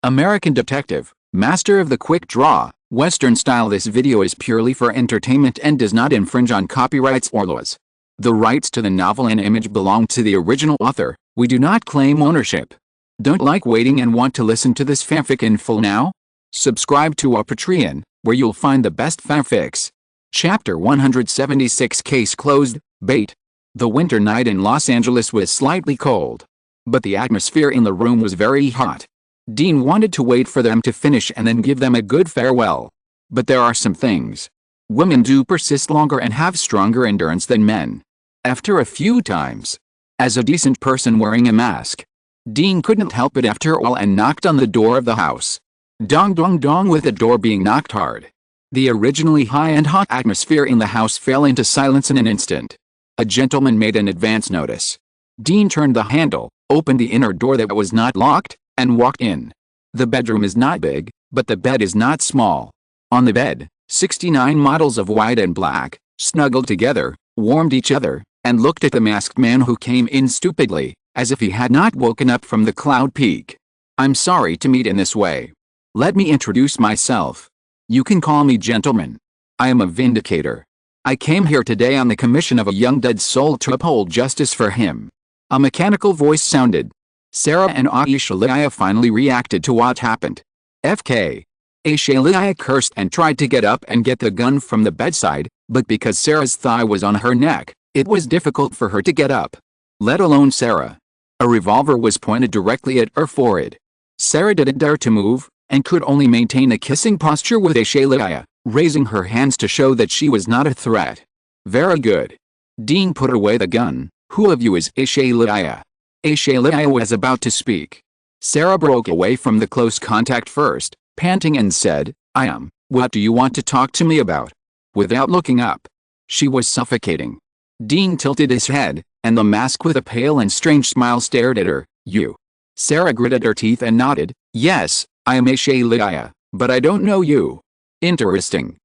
American detective, master of the quick draw, Western style. This video is purely for entertainment and does not infringe on copyrights or laws. The rights to the novel and image belong to the original author. We do not claim ownership. Don't like waiting and want to listen to this fanfic in full now? Subscribe to our Patreon, where you'll find the best fanfics. Chapter 176. Case closed. Bait. The winter night in Los Angeles was slightly cold, but the atmosphere in the room was very hot. Dean wanted to wait for them to finish and then give them a good farewell. But there are some things. Women do persist longer and have stronger endurance than men. After a few times, as a decent person wearing a mask, Dean couldn't help it after all and knocked on the door of the house. Dong dong dong, with the door being knocked hard. The originally high and hot atmosphere in the house fell into silence in an instant. A gentleman made an advance notice. Dean turned the handle, opened the inner door that was not locked, and walked in. The bedroom is not big, but the bed is not small. On the bed, 69 models of white and black, snuggled together, warmed each other, and looked at the masked man who came in stupidly, as if he had not woken up from the cloud peak. "I'm sorry to meet in this way. Let me introduce myself. You can call me gentleman. I am a vindicator. I came here today on the commission of a young dead soul to uphold justice for him." A mechanical voice sounded. Sarah and Aisha finally reacted to what happened. FK. Aisha cursed and tried to get up and get the gun from the bedside, but because Sarah's thigh was on her neck, it was difficult for her to get up. Let alone Sarah. A revolver was pointed directly at her forehead. Sarah didn't dare to move, and could only maintain a kissing posture with Aisha, raising her hands to show that she was not a threat. "Very good." Dean put away the gun. "Who of you is Aisha?" Aisha was about to speak. Sarah broke away from the close contact first, panting, and said, "I am. What do you want to talk to me about?" Without looking up. She was suffocating. Dean tilted his head, and the mask with a pale and strange smile stared at her. "You?" Sarah gritted her teeth and nodded. "Yes, I am Aisha, but I don't know you." "Interesting."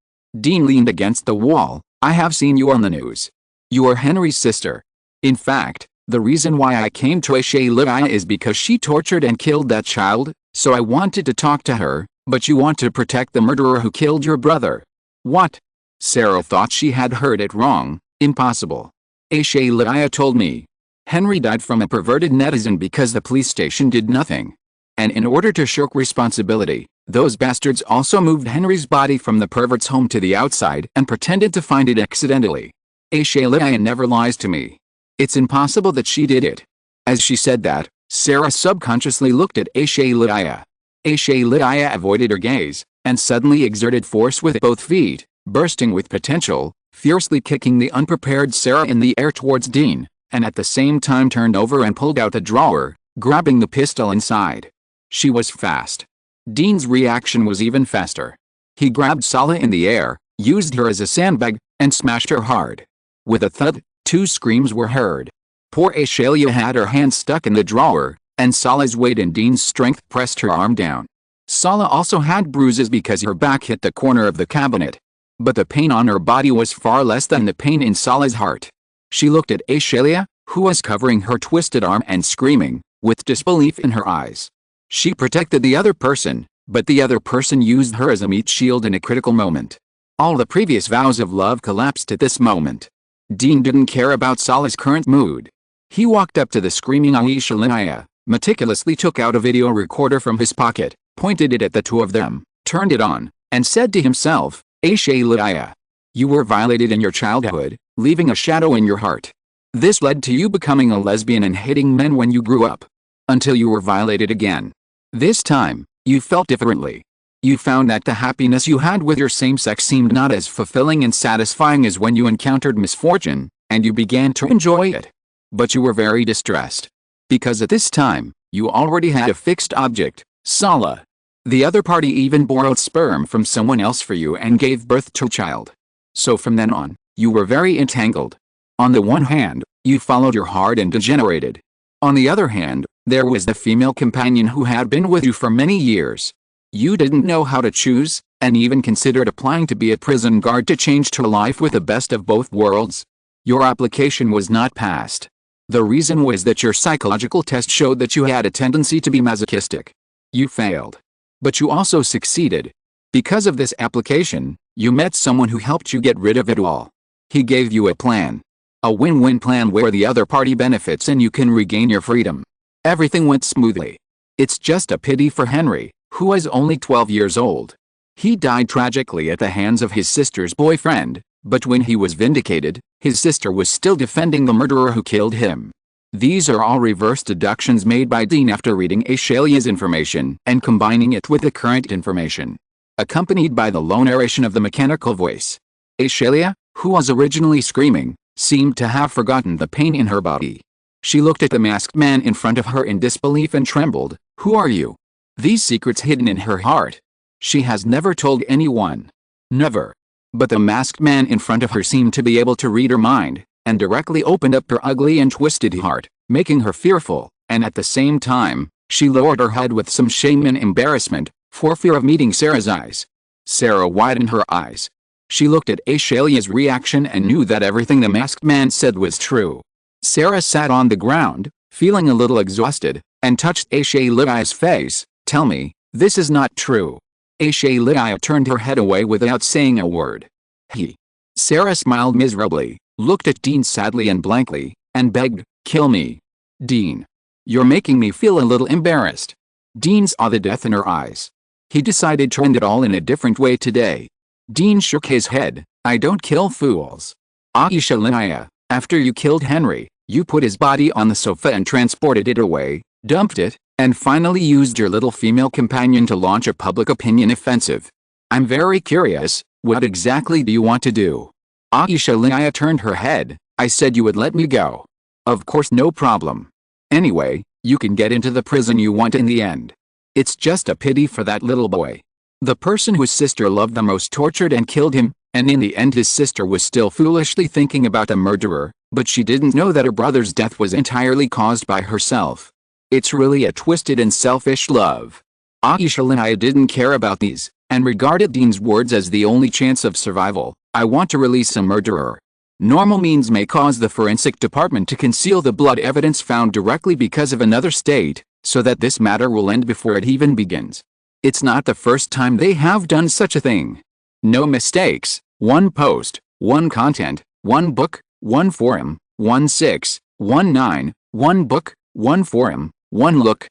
Dean leaned against the wall. "I have seen you on the news. You are Henry's sister. In fact, the reason why I came to Aisha is because she tortured and killed that child, so I wanted to talk to her, but you want to protect the murderer who killed your brother." "What?" Sarah thought she had heard it wrong. "Impossible. Aisha told me. Henry died from a perverted netizen because the police station did nothing. And in order to shirk responsibility, those bastards also moved Henry's body from the pervert's home to the outside and pretended to find it accidentally. Aisha never lies to me. It's impossible that she did it." As she said that, Sarah subconsciously looked at Aisha. Aisha avoided her gaze, and suddenly exerted force with both feet, bursting with potential, fiercely kicking the unprepared Sarah in the air towards Dean, and at the same time turned over and pulled out the drawer, grabbing the pistol inside. She was fast. Dean's reaction was even faster. He grabbed Sala in the air, used her as a sandbag, and smashed her hard. With a thud, 2 screams were heard. Poor Aisha had her hand stuck in the drawer, and Sala's weight and Dean's strength pressed her arm down. Sala also had bruises because her back hit the corner of the cabinet. But the pain on her body was far less than the pain in Sala's heart. She looked at Aisha, who was covering her twisted arm and screaming, with disbelief in her eyes. She protected the other person, but the other person used her as a meat shield in a critical moment. All the previous vows of love collapsed at this moment. Dean didn't care about Sala's current mood. He walked up to the screaming Aisha, meticulously took out a video recorder from his pocket, pointed it at the two of them, turned it on, and said to himself, "Aisha, you were violated in your childhood, leaving a shadow in your heart. This led to you becoming a lesbian and hating men when you grew up. Until you were violated again. This time, you felt differently. You found that the happiness you had with your same sex seemed not as fulfilling and satisfying as when you encountered misfortune, and you began to enjoy it. But you were very distressed. Because at this time, you already had a fixed object, Sala. The other party even borrowed sperm from someone else for you and gave birth to a child. So from then on, you were very entangled. On the one hand, you followed your heart and degenerated. On the other hand, there was the female companion who had been with you for many years. You didn't know how to choose, and even considered applying to be a prison guard to change to a life with the best of both worlds. Your application was not passed. The reason was that your psychological test showed that you had a tendency to be masochistic. You failed. But you also succeeded. Because of this application, you met someone who helped you get rid of it all. He gave you a plan. A win-win plan where the other party benefits and you can regain your freedom. Everything went smoothly. It's just a pity for Henry, who was only 12 years old. He died tragically at the hands of his sister's boyfriend, but when he was vindicated, his sister was still defending the murderer who killed him. These are all reverse deductions made by Dean after reading Ashalia's information and combining it with the current information, accompanied by the low narration of the mechanical voice. Ashalia, who was originally screaming, seemed to have forgotten the pain in her body. She looked at the masked man in front of her in disbelief and trembled. Who are you? These secrets hidden in her heart. She has never told anyone. Never. But the masked man in front of her seemed to be able to read her mind, and directly opened up her ugly and twisted heart, making her fearful, and at the same time, she lowered her head with some shame and embarrassment, for fear of meeting Sarah's eyes. Sarah widened her eyes. She looked at Ashalia's reaction and knew that everything the masked man said was true. Sarah sat on the ground, feeling a little exhausted, and touched Ashalia's face. Tell me, this is not true. Ashalia turned her head away without saying a word. Sarah smiled miserably, looked at Dean sadly and blankly, and begged, kill me. Dean. You're making me feel a little embarrassed. Dean saw the death in her eyes. He decided to end it all in a different way today. Dean shook his head. I don't kill fools. Ashalia, after you killed Henry, you put his body on the sofa and transported it away, dumped it, and finally used your little female companion to launch a public opinion offensive. I'm very curious, what exactly do you want to do? Ashalia turned her head. I said you would let me go. Of course, no problem. Anyway, you can get into the prison you want in the end. It's just a pity for that little boy. The person whose sister loved the most tortured and killed him, and in the end his sister was still foolishly thinking about the murderer, but she didn't know that her brother's death was entirely caused by herself. It's really a twisted and selfish love. Ashalia didn't care about these, and regarded Dean's words as the only chance of survival. I want to release a murderer. Normal means may cause the forensic department to conceal the blood evidence found directly because of another state, so that this matter will end before it even begins. It's not the first time they have done such a thing. No mistakes, one post, one content, one book, one forum, 1619, one book, one forum, one look.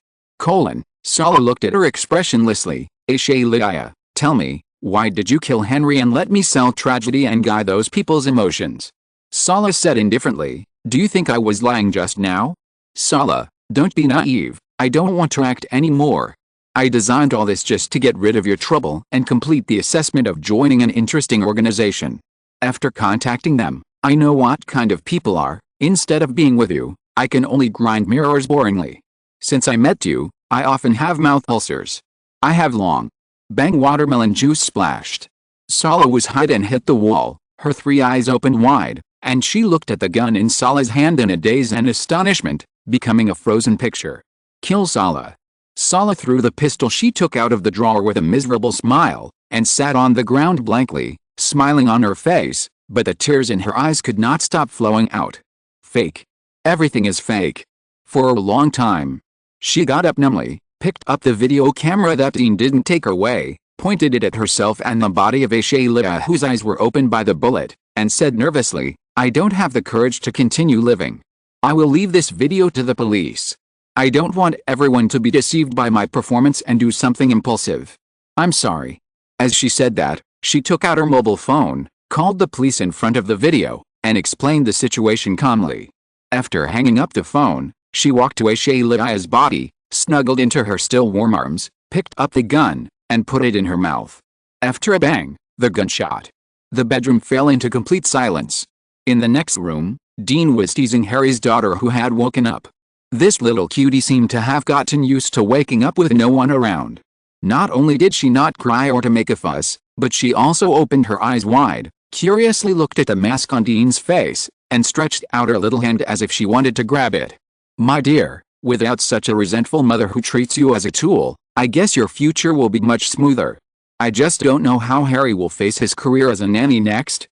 Sala looked at her expressionlessly. Ashalia, tell me, why did you kill Henry and let me sell tragedy and guide those people's emotions? Sala said indifferently, do you think I was lying just now? Sala, don't be naive, I don't want to act anymore. I designed all this just to get rid of your trouble and complete the assessment of joining an interesting organization. After contacting them, I know what kind of people are. Instead of being with you, I can only grind mirrors boringly. Since I met you, I often have mouth ulcers. I have long. Bang watermelon juice splashed. Sala was hit and hit the wall, her three eyes opened wide, and she looked at the gun in Sala's hand in a daze and astonishment, becoming a frozen picture. Kill Sala. Sala threw the pistol she took out of the drawer with a miserable smile, and sat on the ground blankly, smiling on her face, but the tears in her eyes could not stop flowing out. Fake. Everything is fake. For a long time. She got up numbly, picked up the video camera that Dean didn't take away, pointed it at herself and the body of Ashalia whose eyes were opened by the bullet, and said nervously, I don't have the courage to continue living. I will leave this video to the police. I don't want everyone to be deceived by my performance and do something impulsive. I'm sorry. As she said that, she took out her mobile phone, called the police in front of the video, and explained the situation calmly. After hanging up the phone, she walked to Ashalia's body, snuggled into her still warm arms, picked up the gun, and put it in her mouth. After a bang, the gunshot. The bedroom fell into complete silence. In the next room, Dean was teasing Harry's daughter who had woken up. This little cutie seemed to have gotten used to waking up with no one around. Not only did she not cry or to make a fuss, but she also opened her eyes wide, curiously looked at the mask on Dean's face, and stretched out her little hand as if she wanted to grab it. My dear, without such a resentful mother who treats you as a tool, I guess your future will be much smoother. I just don't know how Harry will face his career as a nanny next.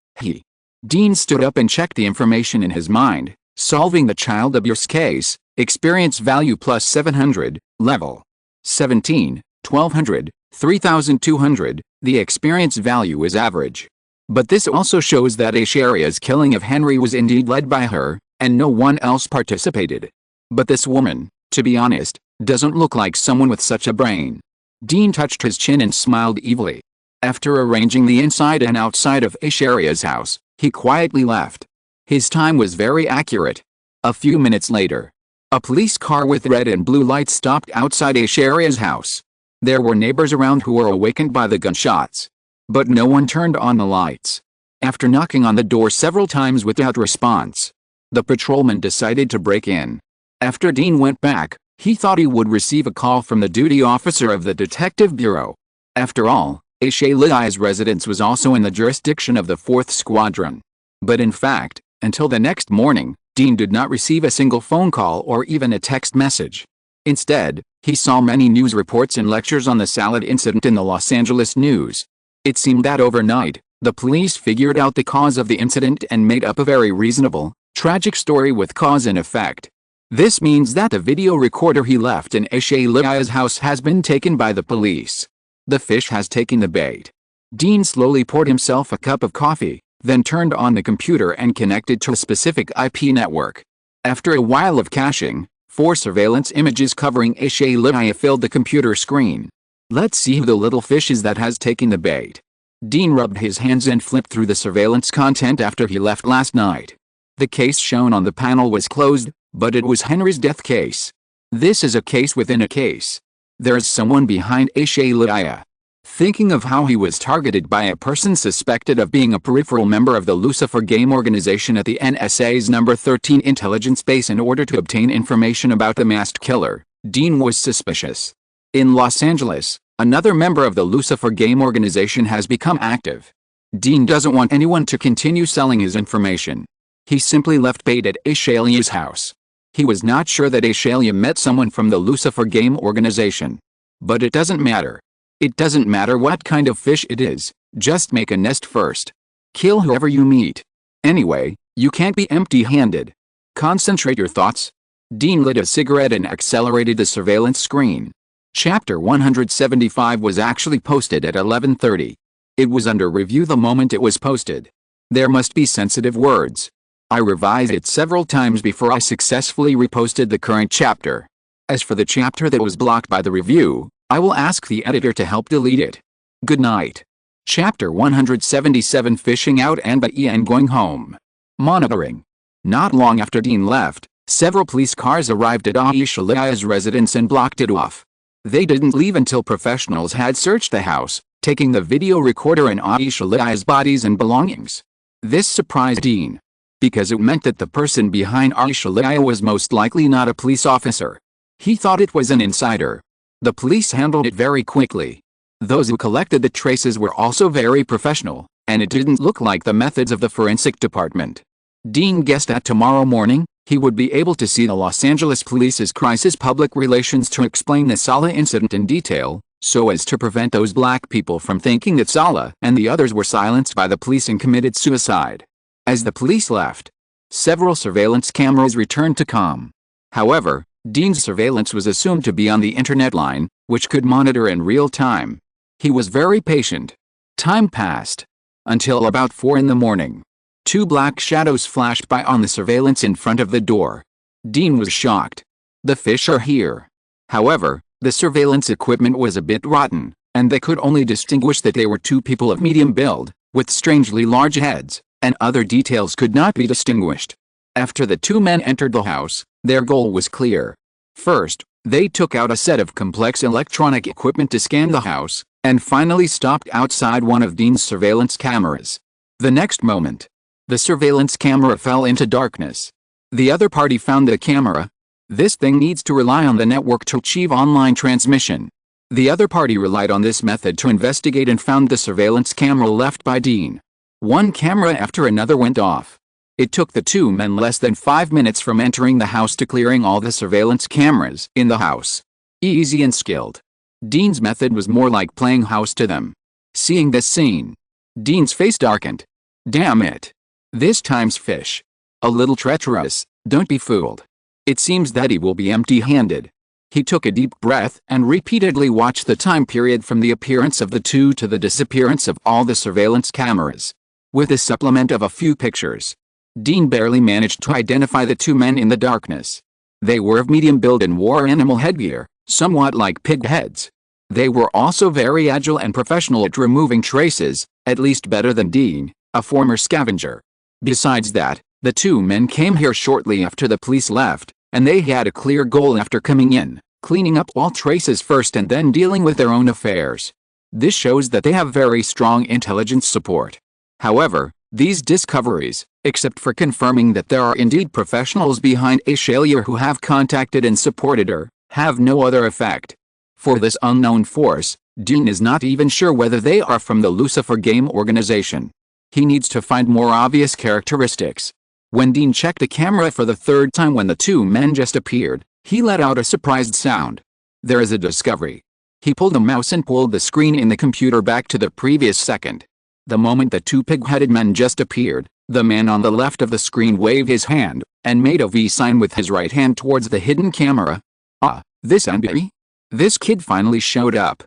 Dean stood up and checked the information in his mind. Solving the child abuse case, experience value plus 700, level 17, 1200, $3,200, the experience value is average. But this also shows that Asharia's killing of Henry was indeed led by her, and no one else participated. But this woman, to be honest, doesn't look like someone with such a brain. Dean touched his chin and smiled evilly. After arranging the inside and outside of Asharia's house, he quietly left. His time was very accurate. A few minutes later, a police car with red and blue lights stopped outside Asharia's house. There were neighbors around who were awakened by the gunshots. But no one turned on the lights. After knocking on the door several times without response, the patrolman decided to break in. After Dean went back, he thought he would receive a call from the duty officer of the detective bureau. After all, Ashalia's residence was also in the jurisdiction of the 4th Squadron. But in fact, until the next morning, Dean did not receive a single phone call or even a text message. Instead, he saw many news reports and lectures on the salad incident in the Los Angeles News. It seemed that overnight, the police figured out the cause of the incident and made up a very reasonable, tragic story with cause and effect. This means that the video recorder he left in Ashalia's house has been taken by the police. The fish has taken the bait. Dean slowly poured himself a cup of coffee, then turned on the computer and connected to a specific IP network. After a while of caching, 4 surveillance images covering Ashalia filled the computer screen. Let's see who the little fish is that has taken the bait. Dean rubbed his hands and flipped through the surveillance content after he left last night. The case shown on the panel was closed, but it was Henry's death case. This is a case within a case. There is someone behind Ashalia. Thinking of how he was targeted by a person suspected of being a peripheral member of the Lucifer game organization at the NSA's number 13 intelligence base in order to obtain information about the masked killer, Dean was suspicious. In Los Angeles, another member of the Lucifer game organization has become active. Dean doesn't want anyone to continue selling his information. He simply left bait at Ashalia's house. He was not sure that Ashalia met someone from the Lucifer game organization. But it doesn't matter. It doesn't matter what kind of fish it is, just make a nest first. Kill whoever you meet. Anyway, you can't be empty-handed. Concentrate your thoughts. Dean lit a cigarette and accelerated the surveillance screen. Chapter 175 was actually posted at 11:30. It was under review the moment it was posted. There must be sensitive words. I revised it several times before I successfully reposted the current chapter. As for the chapter that was blocked by the review, I will ask the editor to help delete it. Good night. Chapter 177 Fishing Out and Going Home. Monitoring. Not long after Dean left, several police cars arrived at Ashalia's residence and blocked it off. They didn't leave until professionals had searched the house, taking the video recorder and Ashalia's bodies and belongings. This surprised Dean, because it meant that the person behind Ashalia was most likely not a police officer. He thought it was an insider. The police handled it very quickly. Those who collected the traces were also very professional, and it didn't look like the methods of the forensic department. Dean guessed that tomorrow morning, he would be able to see the Los Angeles Police's crisis public relations to explain the Sala incident in detail, so as to prevent those black people from thinking that Sala and the others were silenced by the police and committed suicide. As the police left, several surveillance cameras returned to calm. However, Dean's surveillance was assumed to be on the internet line, which could monitor in real time. He was very patient. Time passed. Until about 4 in the morning. 2 black shadows flashed by on the surveillance in front of the door. Dean was shocked. The fish are here. However, the surveillance equipment was a bit rotten, and they could only distinguish that they were 2 people of medium build, with strangely large heads, and other details could not be distinguished. After the 2 men entered the house, their goal was clear. First, they took out a set of complex electronic equipment to scan the house, and finally stopped outside one of Dean's surveillance cameras. The next moment, the surveillance camera fell into darkness. The other party found the camera. This thing needs to rely on the network to achieve online transmission. The other party relied on this method to investigate and found the surveillance camera left by Dean. One camera after another went off. It took the 2 men less than 5 minutes from entering the house to clearing all the surveillance cameras in the house. Easy and skilled. Dean's method was more like playing house to them. Seeing this scene, Dean's face darkened. Damn it. This time's fish. A little treacherous, don't be fooled. It seems that he will be empty-handed. He took a deep breath and repeatedly watched the time period from the appearance of the two to the disappearance of all the surveillance cameras. With the supplement of a few pictures, Dean barely managed to identify the two men in the darkness. They were of medium build and wore animal headgear, somewhat like pig heads. They were also very agile and professional at removing traces, at least better than Dean, a former scavenger. Besides that, the two men came here shortly after the police left, and they had a clear goal after coming in, cleaning up all traces first and then dealing with their own affairs. This shows that they have very strong intelligence support. However, these discoveries, except for confirming that there are indeed professionals behind Ashalia who have contacted and supported her, have no other effect. For this unknown force, Dean is not even sure whether they are from the Lucifer game organization. He needs to find more obvious characteristics. When Dean checked the camera for the third time when the two men just appeared, he let out a surprised sound. There is a discovery. He pulled the mouse and pulled the screen in the computer back to the previous second. The moment the two pig-headed men just appeared, the man on the left of the screen waved his hand, and made a V sign with his right hand towards the hidden camera. Ah, this Anby? This kid finally showed up.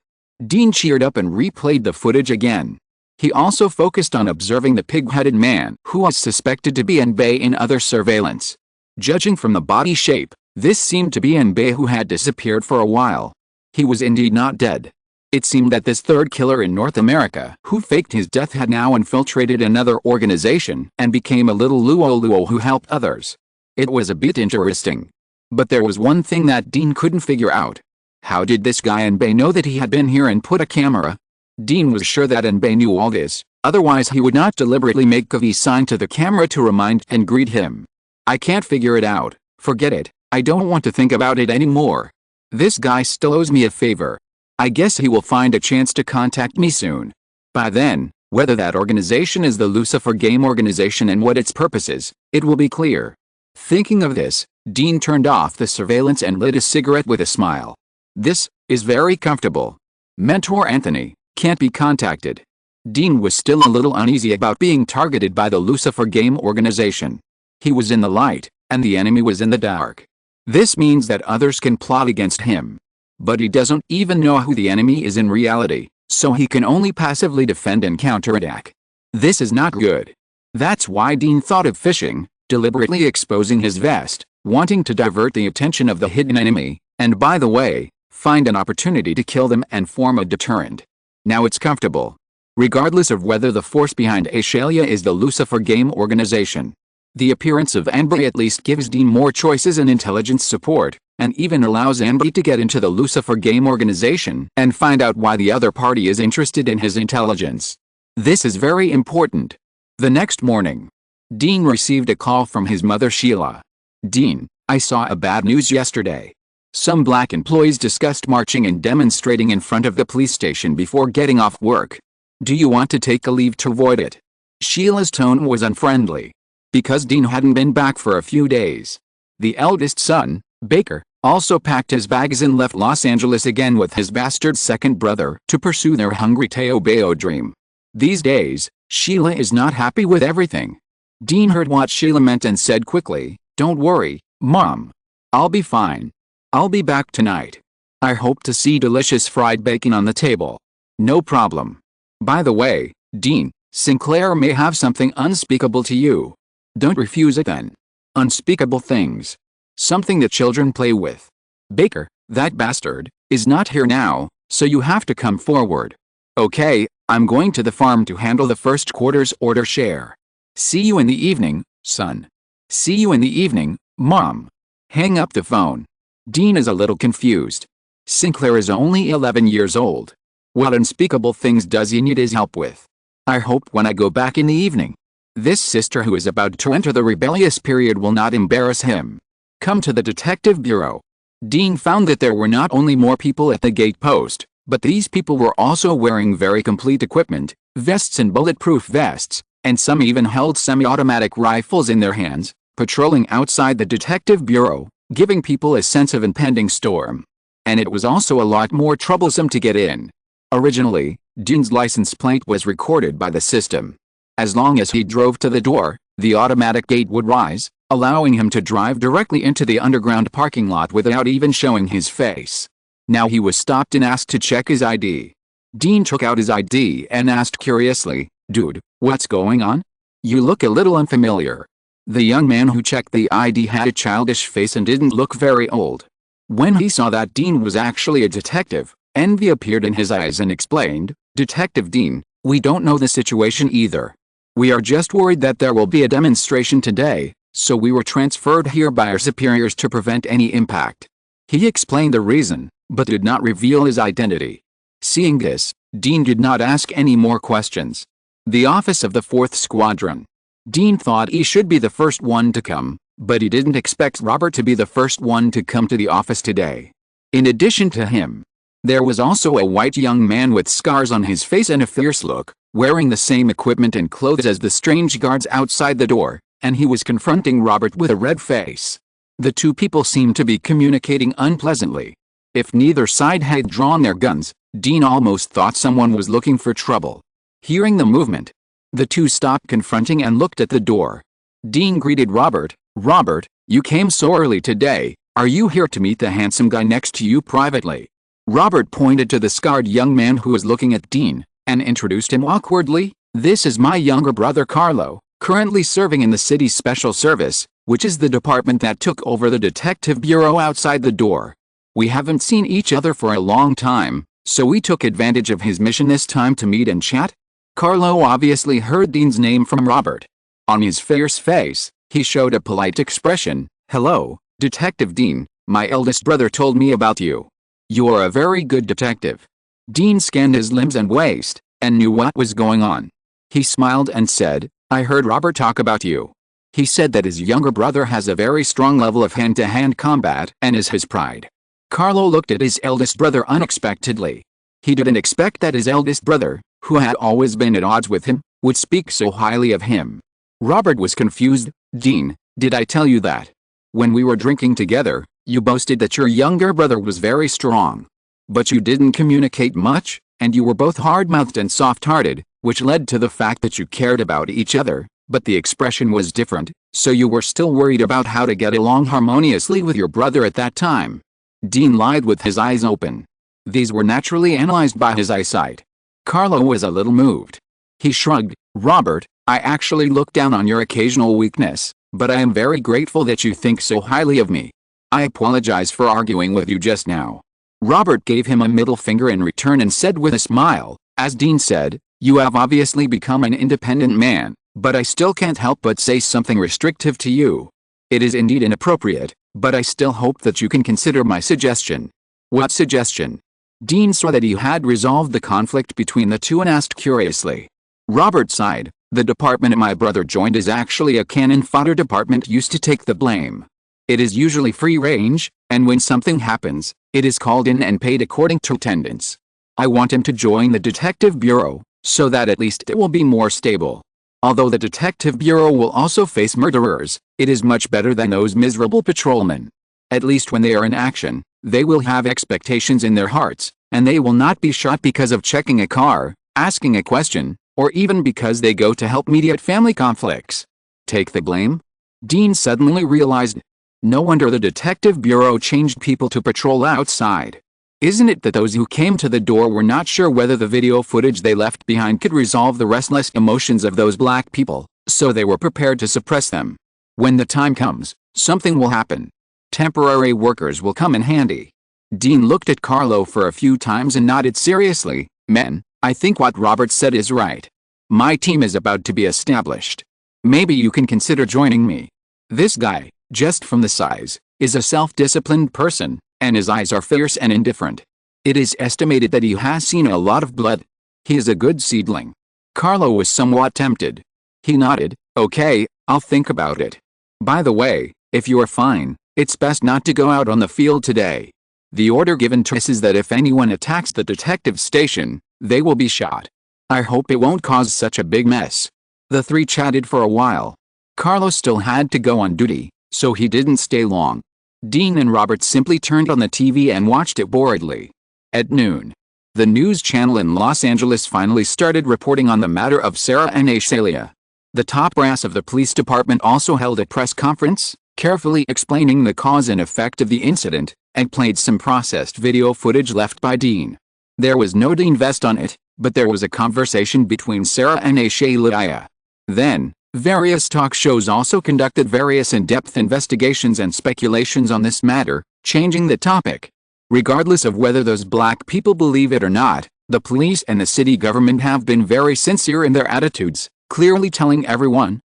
Dean cheered up and replayed the footage again. He also focused on observing the pig-headed man who was suspected to be Anby in other surveillance. Judging from the body shape, this seemed to be Anby who had disappeared for a while. He was indeed not dead. It seemed that this third killer in North America who faked his death had now infiltrated another organization and became a little Luo who helped others. It was a bit interesting. But there was one thing that Dean couldn't figure out. How did this guy Anby know that he had been here and put a camera? Dean was sure that Anby knew all this, otherwise he would not deliberately make a V sign to the camera to remind and greet him. I can't figure it out. Forget it. I don't want to think about it anymore. This guy still owes me a favor. I guess he will find a chance to contact me soon. By then, whether that organization is the Lucifer game organization and what its purpose is, it will be clear. Thinking of this, Dean turned off the surveillance and lit a cigarette with a smile. This is very comfortable. Mentor Anthony can't be contacted. Dean was still a little uneasy about being targeted by the Lucifer game organization. He was in the light, and the enemy was in the dark. This means that others can plot against him. But he doesn't even know who the enemy is in reality, so he can only passively defend and counterattack. This is not good. That's why Dean thought of fishing, deliberately exposing his vest, wanting to divert the attention of the hidden enemy, and by the way, find an opportunity to kill them and form a deterrent. Now it's comfortable. Regardless of whether the force behind Ashalia is the Lucifer game organization. The appearance of Anby at least gives Dean more choices and intelligence support, and even allows Anby to get into the Lucifer game organization and find out why the other party is interested in his intelligence. This is very important. The next morning, Dean received a call from his mother Sheila. Dean, I saw a bad news yesterday. Some black employees discussed marching and demonstrating in front of the police station before getting off work. Do you want to take a leave to avoid it? Sheila's tone was unfriendly. Because Dean hadn't been back for a few days. The eldest son, Baker, also packed his bags and left Los Angeles again with his bastard second brother to pursue their hungry Teo Bayo dream. These days, Sheila is not happy with everything. Dean heard what Sheila meant and said quickly, "Don't worry, Mom. I'll be fine. I'll be back tonight. I hope to see delicious fried bacon on the table. No problem. By the way, Dean, Sinclair may have something unspeakable to you. Don't refuse it then. Unspeakable things. Something that children play with. Baker, that bastard, is not here now, so you have to come forward. Okay, I'm going to the farm to handle the first quarter's order share. See you in the evening, son. See you in the evening, Mom." Hang up the phone. Dean is a little confused. Sinclair is only 11 years old. What unspeakable things does he need his help with? I hope when I go back in the evening, this sister who is about to enter the rebellious period will not embarrass him. Come to the detective bureau. Dean found that there were not only more people at the gate post, but these people were also wearing very complete equipment, vests and bulletproof vests, and some even held semi-automatic rifles in their hands, patrolling outside the detective bureau, giving people a sense of impending storm. And it was also a lot more troublesome to get in. Originally, Dean's license plate was recorded by the system. As long as he drove to the door, the automatic gate would rise, allowing him to drive directly into the underground parking lot without even showing his face. Now he was stopped and asked to check his ID. Dean took out his ID and asked curiously, "Dude, what's going on? You look a little unfamiliar." The young man who checked the ID had a childish face and didn't look very old. When he saw that Dean was actually a detective, envy appeared in his eyes and explained, "Detective Dean, we don't know the situation either. We are just worried that there will be a demonstration today, so we were transferred here by our superiors to prevent any impact." He explained the reason, but did not reveal his identity. Seeing this, Dean did not ask any more questions. The office of the 4th Squadron. Dean thought he should be the first one to come, but he didn't expect Robert to be the first one to come to the office today. In addition to him, there was also a white young man with scars on his face and a fierce look, wearing the same equipment and clothes as the strange guards outside the door, and he was confronting Robert with a red face. The two people seemed to be communicating unpleasantly. If neither side had drawn their guns, Dean almost thought someone was looking for trouble. Hearing the movement, the two stopped confronting and looked at the door. Dean greeted Robert. "Robert, you came so early today. Are you here to meet the handsome guy next to you privately?" Robert pointed to the scarred young man who was looking at Dean, and introduced him awkwardly. "This is my younger brother Carlo, currently serving in the city's special service, which is the department that took over the detective bureau outside the door. We haven't seen each other for a long time, so we took advantage of his mission this time to meet and chat." Carlo obviously heard Dean's name from Robert. On his fierce face, he showed a polite expression. "Hello, Detective Dean, my eldest brother told me about you. You're a very good detective." Dean scanned his limbs and waist, and knew what was going on. He smiled and said, "I heard Robert talk about you. He said that his younger brother has a very strong level of hand-to-hand combat and is his pride." Carlo looked at his eldest brother unexpectedly. He didn't expect that his eldest brother, who had always been at odds with him, would speak so highly of him. Robert was confused. "Dean, did I tell you that? When we were drinking together, you boasted that your younger brother was very strong. But you didn't communicate much, and you were both hard-mouthed and soft-hearted, which led to the fact that you cared about each other, but the expression was different, so you were still worried about how to get along harmoniously with your brother at that time." Dean lied with his eyes open. These were naturally analyzed by his eyesight. Carlo was a little moved. He shrugged. "Robert, I actually look down on your occasional weakness, but I am very grateful that you think so highly of me. I apologize for arguing with you just now." Robert gave him a middle finger in return and said with a smile, "As Dean said, you have obviously become an independent man, but I still can't help but say something restrictive to you. It is indeed inappropriate, but I still hope that you can consider my suggestion." "What suggestion?" Dean saw that he had resolved the conflict between the two and asked curiously. Robert sighed. "The department my brother joined is actually a cannon fodder department used to take the blame. It is usually free range, and when something happens, it is called in and paid according to attendance. I want him to join the detective bureau, so that at least it will be more stable. Although the detective bureau will also face murderers, it is much better than those miserable patrolmen. At least when they are in action, they will have expectations in their hearts, and they will not be shot because of checking a car, asking a question, or even because they go to help mediate family conflicts. Take the blame?" Dean suddenly realized. No wonder the detective bureau changed people to patrol outside. Isn't it that those who came to the door were not sure whether the video footage they left behind could resolve the restless emotions of those black people, so they were prepared to suppress them? When the time comes, something will happen. Temporary workers will come in handy. Dean looked at Carlo for a few times and nodded seriously. "Men, I think what Robert said is right. My team is about to be established. Maybe you can consider joining me. This guy, just from the size, is a self-disciplined person, and his eyes are fierce and indifferent. It is estimated that he has seen a lot of blood. He is a good seedling." Carlo was somewhat tempted. He nodded. "Okay, I'll think about it. By the way, if you are fine, it's best not to go out on the field today. The order given to us is that if anyone attacks the detective station, they will be shot. I hope it won't cause such a big mess." The three chatted for a while. Carlo still had to go on duty, so he didn't stay long. Dean and Robert simply turned on the TV and watched it boredly. At noon, the news channel in Los Angeles finally started reporting on the matter of Sarah and Aishalia. The top brass of the police department also held a press conference, carefully explaining the cause and effect of the incident, and played some processed video footage left by Dean. There was no Dean vest on it, but there was a conversation between Sarah and Ashaylia. Then, various talk shows also conducted various in-depth investigations and speculations on this matter, changing the topic. Regardless of whether those black people believe it or not, the police and the city government have been very sincere in their attitudes, clearly telling everyone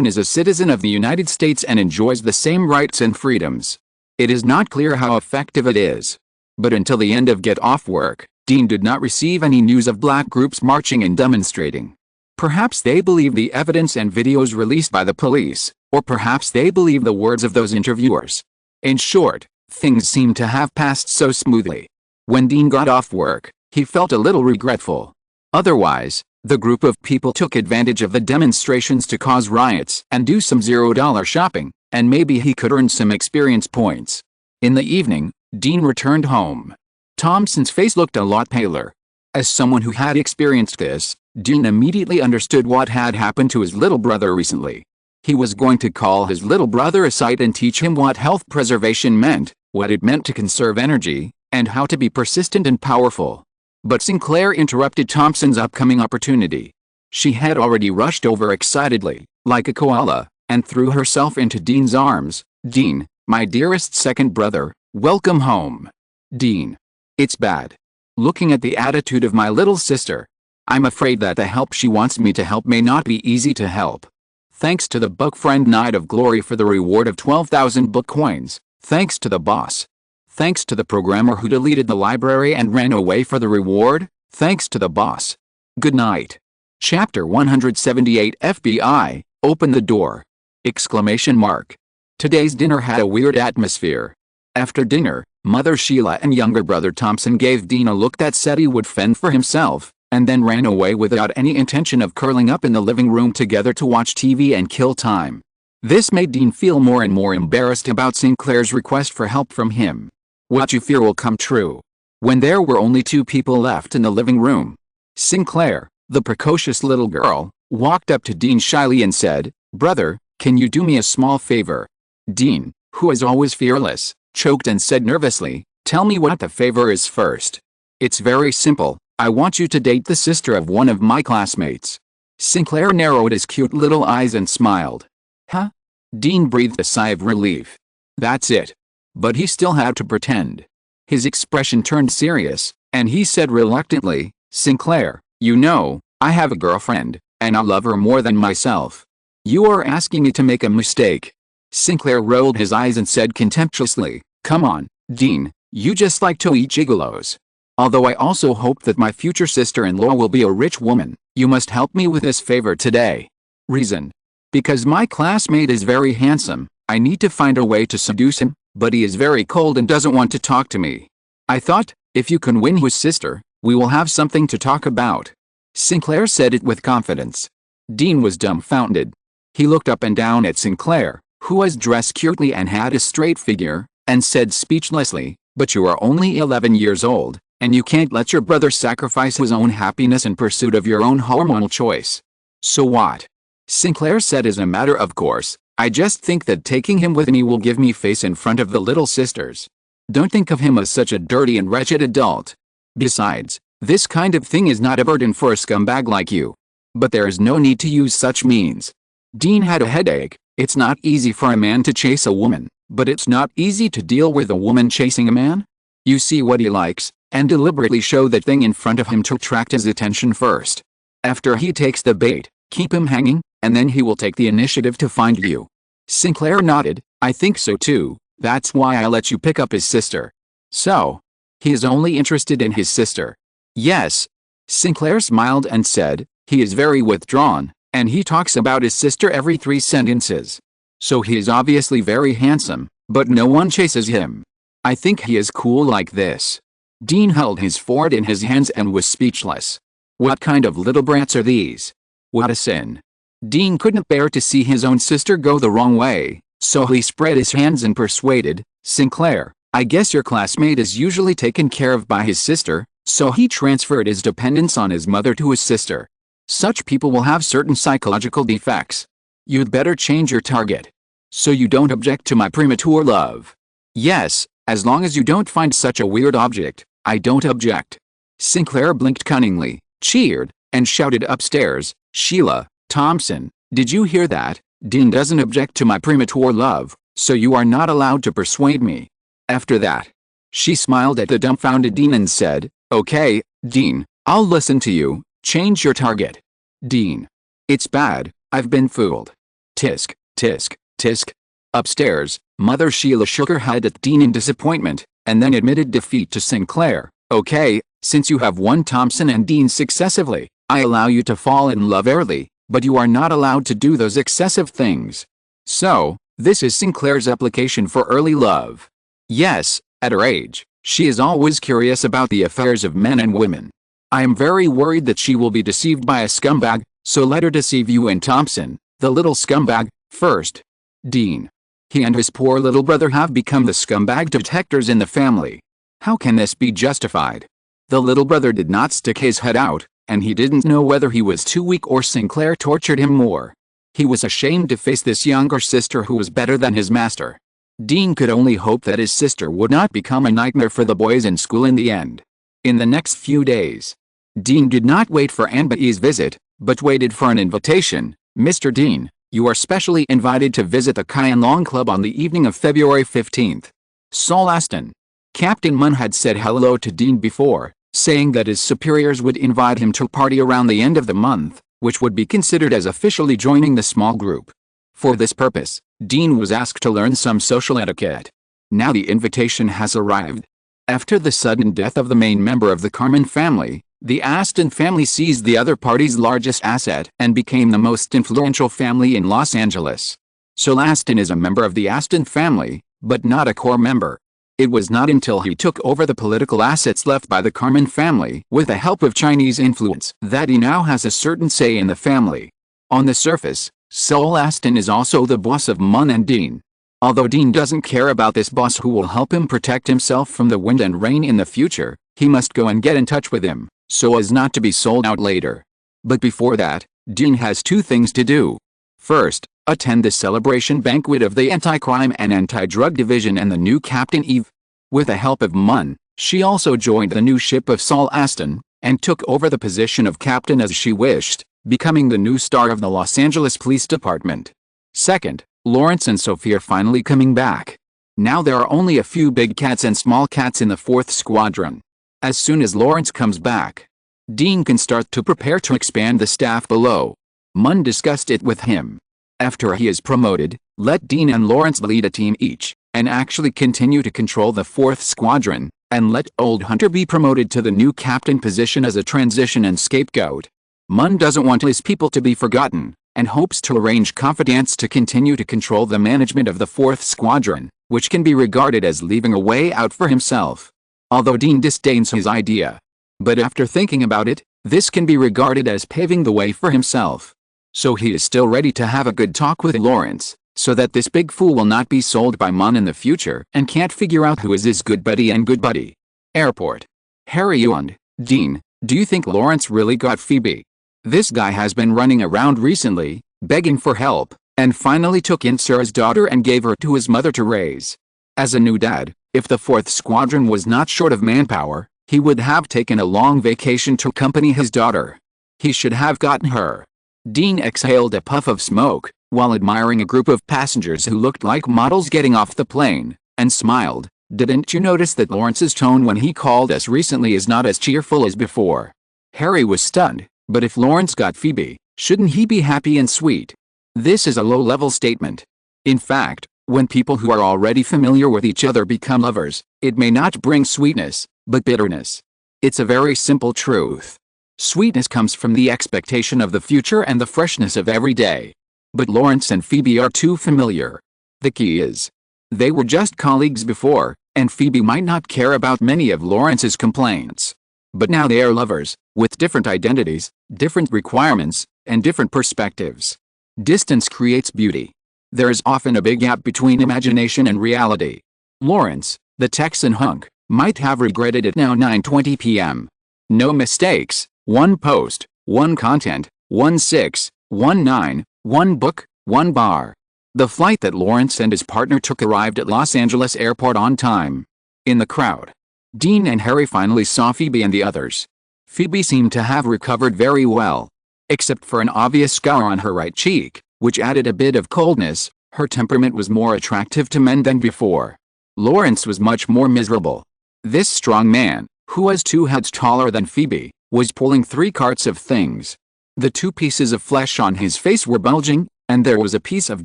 is a citizen of the United States and enjoys the same rights and freedoms. It is not clear how effective it is. But until the end of Get Off Work, Dean did not receive any news of black groups marching and demonstrating. Perhaps they believe the evidence and videos released by the police, or perhaps they believe the words of those interviewers. In short, things seemed to have passed so smoothly. When Dean got off work, he felt a little regretful. Otherwise, the group of people took advantage of the demonstrations to cause riots and do some $0 shopping, and maybe he could earn some experience points. In the evening, Dean returned home. Thompson's face looked a lot paler. As someone who had experienced this, Dean immediately understood what had happened to his little brother recently. He was going to call his little brother aside and teach him what health preservation meant, what it meant to conserve energy, and how to be persistent and powerful. But Sinclair interrupted Thompson's upcoming opportunity. She had already rushed over excitedly, like a koala, and threw herself into Dean's arms. "Dean, my dearest second brother, welcome home." "Dean. It's bad. Looking at the attitude of my little sister, I'm afraid that the help she wants me to help may not be easy to help. Thanks to the book friend Knight of Glory for the reward of 12,000 book coins. Thanks to the boss. Thanks to the programmer who deleted the library and ran away for the reward. Thanks to the boss. Good night." Chapter 178 FBI, Open the Door! Exclamation mark. Today's dinner had a weird atmosphere. After dinner, Mother Sheila and younger brother Thompson gave Dean a look that said he would fend for himself, and then ran away without any intention of curling up in the living room together to watch TV and kill time. This made Dean feel more and more embarrassed about Sinclair's request for help from him. What you fear will come true. When there were only two people left in the living room, Sinclair, the precocious little girl, walked up to Dean shyly and said, "Brother, can you do me a small favor?" Dean, who is always fearless, choked and said nervously, "Tell me what the favor is first." "It's very simple. I want you to date the sister of one of my classmates." Sinclair narrowed his cute little eyes and smiled. "Huh?" Dean breathed a sigh of relief. That's it. But he still had to pretend. His expression turned serious, and he said reluctantly, "Sinclair, you know, I have a girlfriend, and I love her more than myself. You are asking me to make a mistake." Sinclair rolled his eyes and said contemptuously, "Come on, Dean, you just like to eat gigolos. Although I also hope that my future sister-in-law will be a rich woman, you must help me with this favor today." Reason. "Because my classmate is very handsome, I need to find a way to seduce him, but he is very cold and doesn't want to talk to me. I thought, if you can win his sister, we will have something to talk about." Sinclair said it with confidence. Dean was dumbfounded. He looked up and down at Sinclair, who was dressed cutely and had a straight figure, and said speechlessly, "But you are only 11 years old, and you can't let your brother sacrifice his own happiness in pursuit of your own hormonal choice." "So what?" Sinclair said as a matter of course, "I just think that taking him with me will give me face in front of the little sisters. Don't think of him as such a dirty and wretched adult. Besides, this kind of thing is not a burden for a scumbag like you. But there is no need to use such means." Dean had a headache. It's not easy for a man to chase a woman, but it's not easy to deal with a woman chasing a man. You see what he likes, and deliberately show that thing in front of him to attract his attention first. After he takes the bait, keep him hanging, and then he will take the initiative to find you. Sinclair nodded. "I think so too. That's why I let you pick up his sister." "So? He is only interested in his sister?" "Yes." Sinclair smiled and said, "He is very withdrawn, and he talks about his sister every 3 sentences. So he is obviously very handsome, but no one chases him. I think he is cool like this." Dean held his forehead in his hands and was speechless. What kind of little brats are these? What a sin. Dean couldn't bear to see his own sister go the wrong way, so he spread his hands and persuaded, "Sinclair, I guess your classmate is usually taken care of by his sister, so he transferred his dependence on his mother to his sister." Such people will have certain psychological defects. You'd better change your target. So you don't object to my premature love? Yes, as long as you don't find such a weird object, I don't object. Sinclair blinked cunningly, cheered, and shouted upstairs, Sheila Thompson, did you hear that? Dean doesn't object to my premature love, so you are not allowed to persuade me. After that, she smiled at the dumbfounded Dean and said, Okay, Dean, I'll listen to you, change your target. Dean. It's bad, I've been fooled. Tisk, tisk, tisk. Upstairs, Mother Sheila shook her head at Dean in disappointment, and then admitted defeat to Sinclair. Okay, since you have won Thompson and Dean successively, I allow you to fall in love early, but you are not allowed to do those excessive things. So, this is Sinclair's application for early love. Yes, at her age, she is always curious about the affairs of men and women. I am very worried that she will be deceived by a scumbag, so let her deceive you and Thompson, the little scumbag, first. Dean. He and his poor little brother have become the scumbag detectors in the family. How can this be justified? The little brother did not stick his head out, and he didn't know whether he was too weak or Sinclair tortured him more. He was ashamed to face this younger sister who was better than his master. Dean could only hope that his sister would not become a nightmare for the boys in school in the end. In the next few days, Dean did not wait for Aunt Betty's visit, but waited for an invitation. Mr. Dean, you are specially invited to visit the Kian Long Club on the evening of February 15th. Saul Aston. Captain Munn had said hello to Dean before, saying that his superiors would invite him to a party around the end of the month, which would be considered as officially joining the small group. For this purpose, Dean was asked to learn some social etiquette. Now the invitation has arrived. After the sudden death of the main member of the Carmen family, the Aston family seized the other party's largest asset and became the most influential family in Los Angeles. Saul Aston is a member of the Aston family, but not a core member. It was not until he took over the political assets left by the Carmen family with the help of Chinese influence that he now has a certain say in the family. On the surface, Saul Aston is also the boss of Munn and Dean. Although Dean doesn't care about this boss who will help him protect himself from the wind and rain in the future, he must go and get in touch with him, so as not to be sold out later. But before that, Dean has two things to do. First, attend the celebration banquet of the Anti-Crime and Anti-Drug Division and the new Captain Eve. With the help of Munn, she also joined the new ship of Saul Aston, and took over the position of captain as she wished, becoming the new star of the Los Angeles Police Department. Second, Lawrence and Sophie are finally coming back. Now there are only a few big cats and small cats in the 4th Squadron. As soon as Lawrence comes back, Dean can start to prepare to expand the staff below. Munn discussed it with him. After he is promoted, let Dean and Lawrence lead a team each, and actually continue to control the 4th Squadron, and let old Hunter be promoted to the new captain position as a transition and scapegoat. Munn doesn't want his people to be forgotten, and hopes to arrange confidants to continue to control the management of the 4th Squadron, which can be regarded as leaving a way out for himself. Although Dean disdains his idea. But after thinking about it, this can be regarded as paving the way for himself. So he is still ready to have a good talk with Lawrence, so that this big fool will not be sold by Munn in the future and can't figure out who is his good buddy and good buddy. Airport. Harry yawned. Dean, do you think Lawrence really got Phoebe? This guy has been running around recently, begging for help, and finally took in Sarah's daughter and gave her to his mother to raise. As a new dad, if the 4th Squadron was not short of manpower, he would have taken a long vacation to accompany his daughter. He should have gotten her. Dean exhaled a puff of smoke, while admiring a group of passengers who looked like models getting off the plane, and smiled. Didn't you notice that Lawrence's tone when he called us recently is not as cheerful as before? Harry was stunned, but if Lawrence got Phoebe, shouldn't he be happy and sweet? This is a low-level statement. In fact, when people who are already familiar with each other become lovers, it may not bring sweetness, but bitterness. It's a very simple truth. Sweetness comes from the expectation of the future and the freshness of every day. But Lawrence and Phoebe are too familiar. The key is, they were just colleagues before, and Phoebe might not care about many of Lawrence's complaints. But now they are lovers, with different identities, different requirements, and different perspectives. Distance creates beauty. There is often a big gap between imagination and reality. Lawrence, the Texan hunk, might have regretted it now 9:20 p.m. No mistakes, one post, one content, 1619, one book, one bar. The flight that Lawrence and his partner took arrived at Los Angeles Airport on time. In the crowd, Dean and Harry finally saw Phoebe and the others. Phoebe seemed to have recovered very well. Except for an obvious scar on her right cheek, which added a bit of coldness, her temperament was more attractive to men than before. Lawrence was much more miserable. This strong man, who was 2 heads taller than Phoebe, was pulling 3 carts of things. The 2 pieces of flesh on his face were bulging, and there was a piece of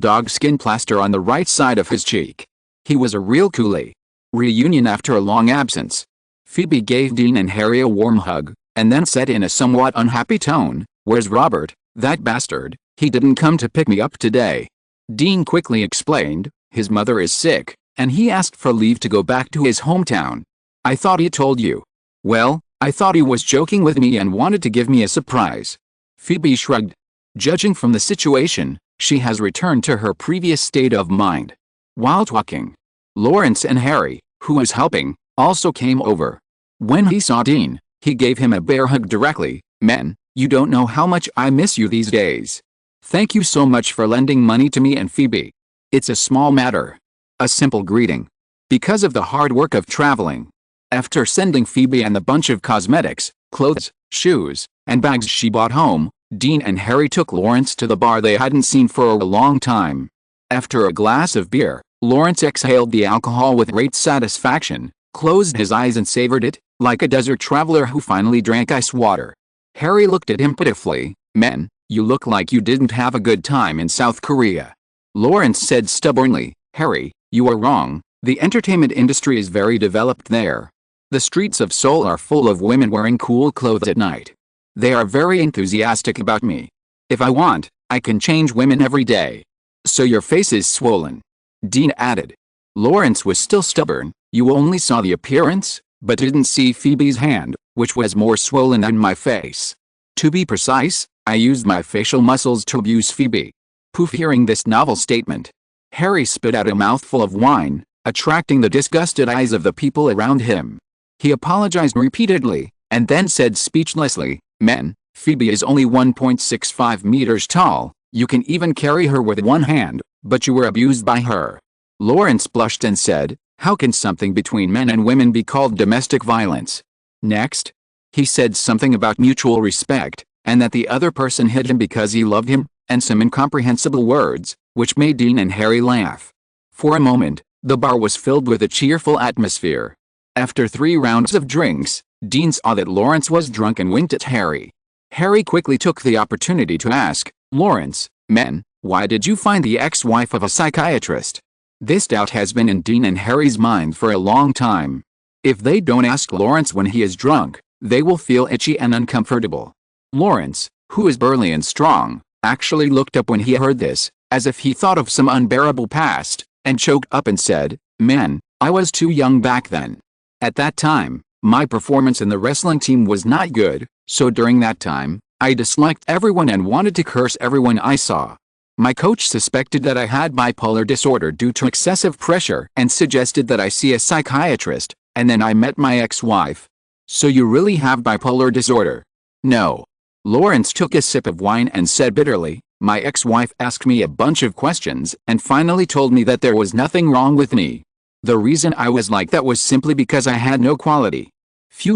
dog skin plaster on the right side of his cheek. He was a real coolie. Reunion after a long absence. Phoebe gave Dean and Harry a warm hug, and then said in a somewhat unhappy tone, "Where's Robert, that bastard? He didn't come to pick me up today." Dean quickly explained, "His mother is sick, and he asked for leave to go back to his hometown. I thought he told you." "Well, I thought he was joking with me and wanted to give me a surprise." Phoebe shrugged. Judging from the situation, she has returned to her previous state of mind. While talking, Lawrence and Harry, who was helping, also came over. When he saw Dean, he gave him a bear hug directly. "Men, you don't know how much I miss you these days. Thank you so much for lending money to me and Phoebe. It's a small matter. A simple greeting. Because of the hard work of traveling." After sending Phoebe and the bunch of cosmetics, clothes, shoes, and bags she bought home, Dean and Harry took Lawrence to the bar they hadn't seen for a long time. After a glass of beer, Lawrence exhaled the alcohol with great satisfaction, closed his eyes and savored it, like a desert traveler who finally drank ice water. Harry looked at him pitifully. "Men, you look like you didn't have a good time in South Korea." Lawrence said stubbornly, "Harry, you are wrong. The entertainment industry is very developed there. The streets of Seoul are full of women wearing cool clothes at night. They are very enthusiastic about me. If I want, I can change women every day." "So your face is swollen," Dean added. Lawrence was still stubborn. "You only saw the appearance, but didn't see Phoebe's hand, which was more swollen than my face. To be precise, I used my facial muscles to abuse Phoebe." Poof! Hearing this novel statement, Harry spit out a mouthful of wine, attracting the disgusted eyes of the people around him. He apologized repeatedly, and then said speechlessly, "Men, Phoebe is only 1.65 meters tall. You can even carry her with one hand, but you were abused by her." Lawrence blushed and said, "How can something between men and women be called domestic violence?" Next, he said something about mutual respect, and that the other person hit him because he loved him, and some incomprehensible words, which made Dean and Harry laugh. For a moment, the bar was filled with a cheerful atmosphere. After 3 rounds of drinks, Dean saw that Lawrence was drunk and winked at Harry. Harry quickly took the opportunity to ask, "Lawrence, men, why did you find the ex-wife of a psychiatrist?" This doubt has been in Dean and Harry's mind for a long time. If they don't ask Lawrence when he is drunk, they will feel itchy and uncomfortable. Lawrence, who is burly and strong, actually looked up when he heard this, as if he thought of some unbearable past, and choked up and said, "Man, I was too young back then. At that time, my performance in the wrestling team was not good, so during that time, I disliked everyone and wanted to curse everyone I saw. My coach suspected that I had bipolar disorder due to excessive pressure and suggested that I see a psychiatrist, and then I met my ex-wife." "So you really have bipolar disorder?" "No." Lawrence took a sip of wine and said bitterly, "My ex-wife asked me a bunch of questions and finally told me that there was nothing wrong with me. The reason I was like that was simply because I had no quality."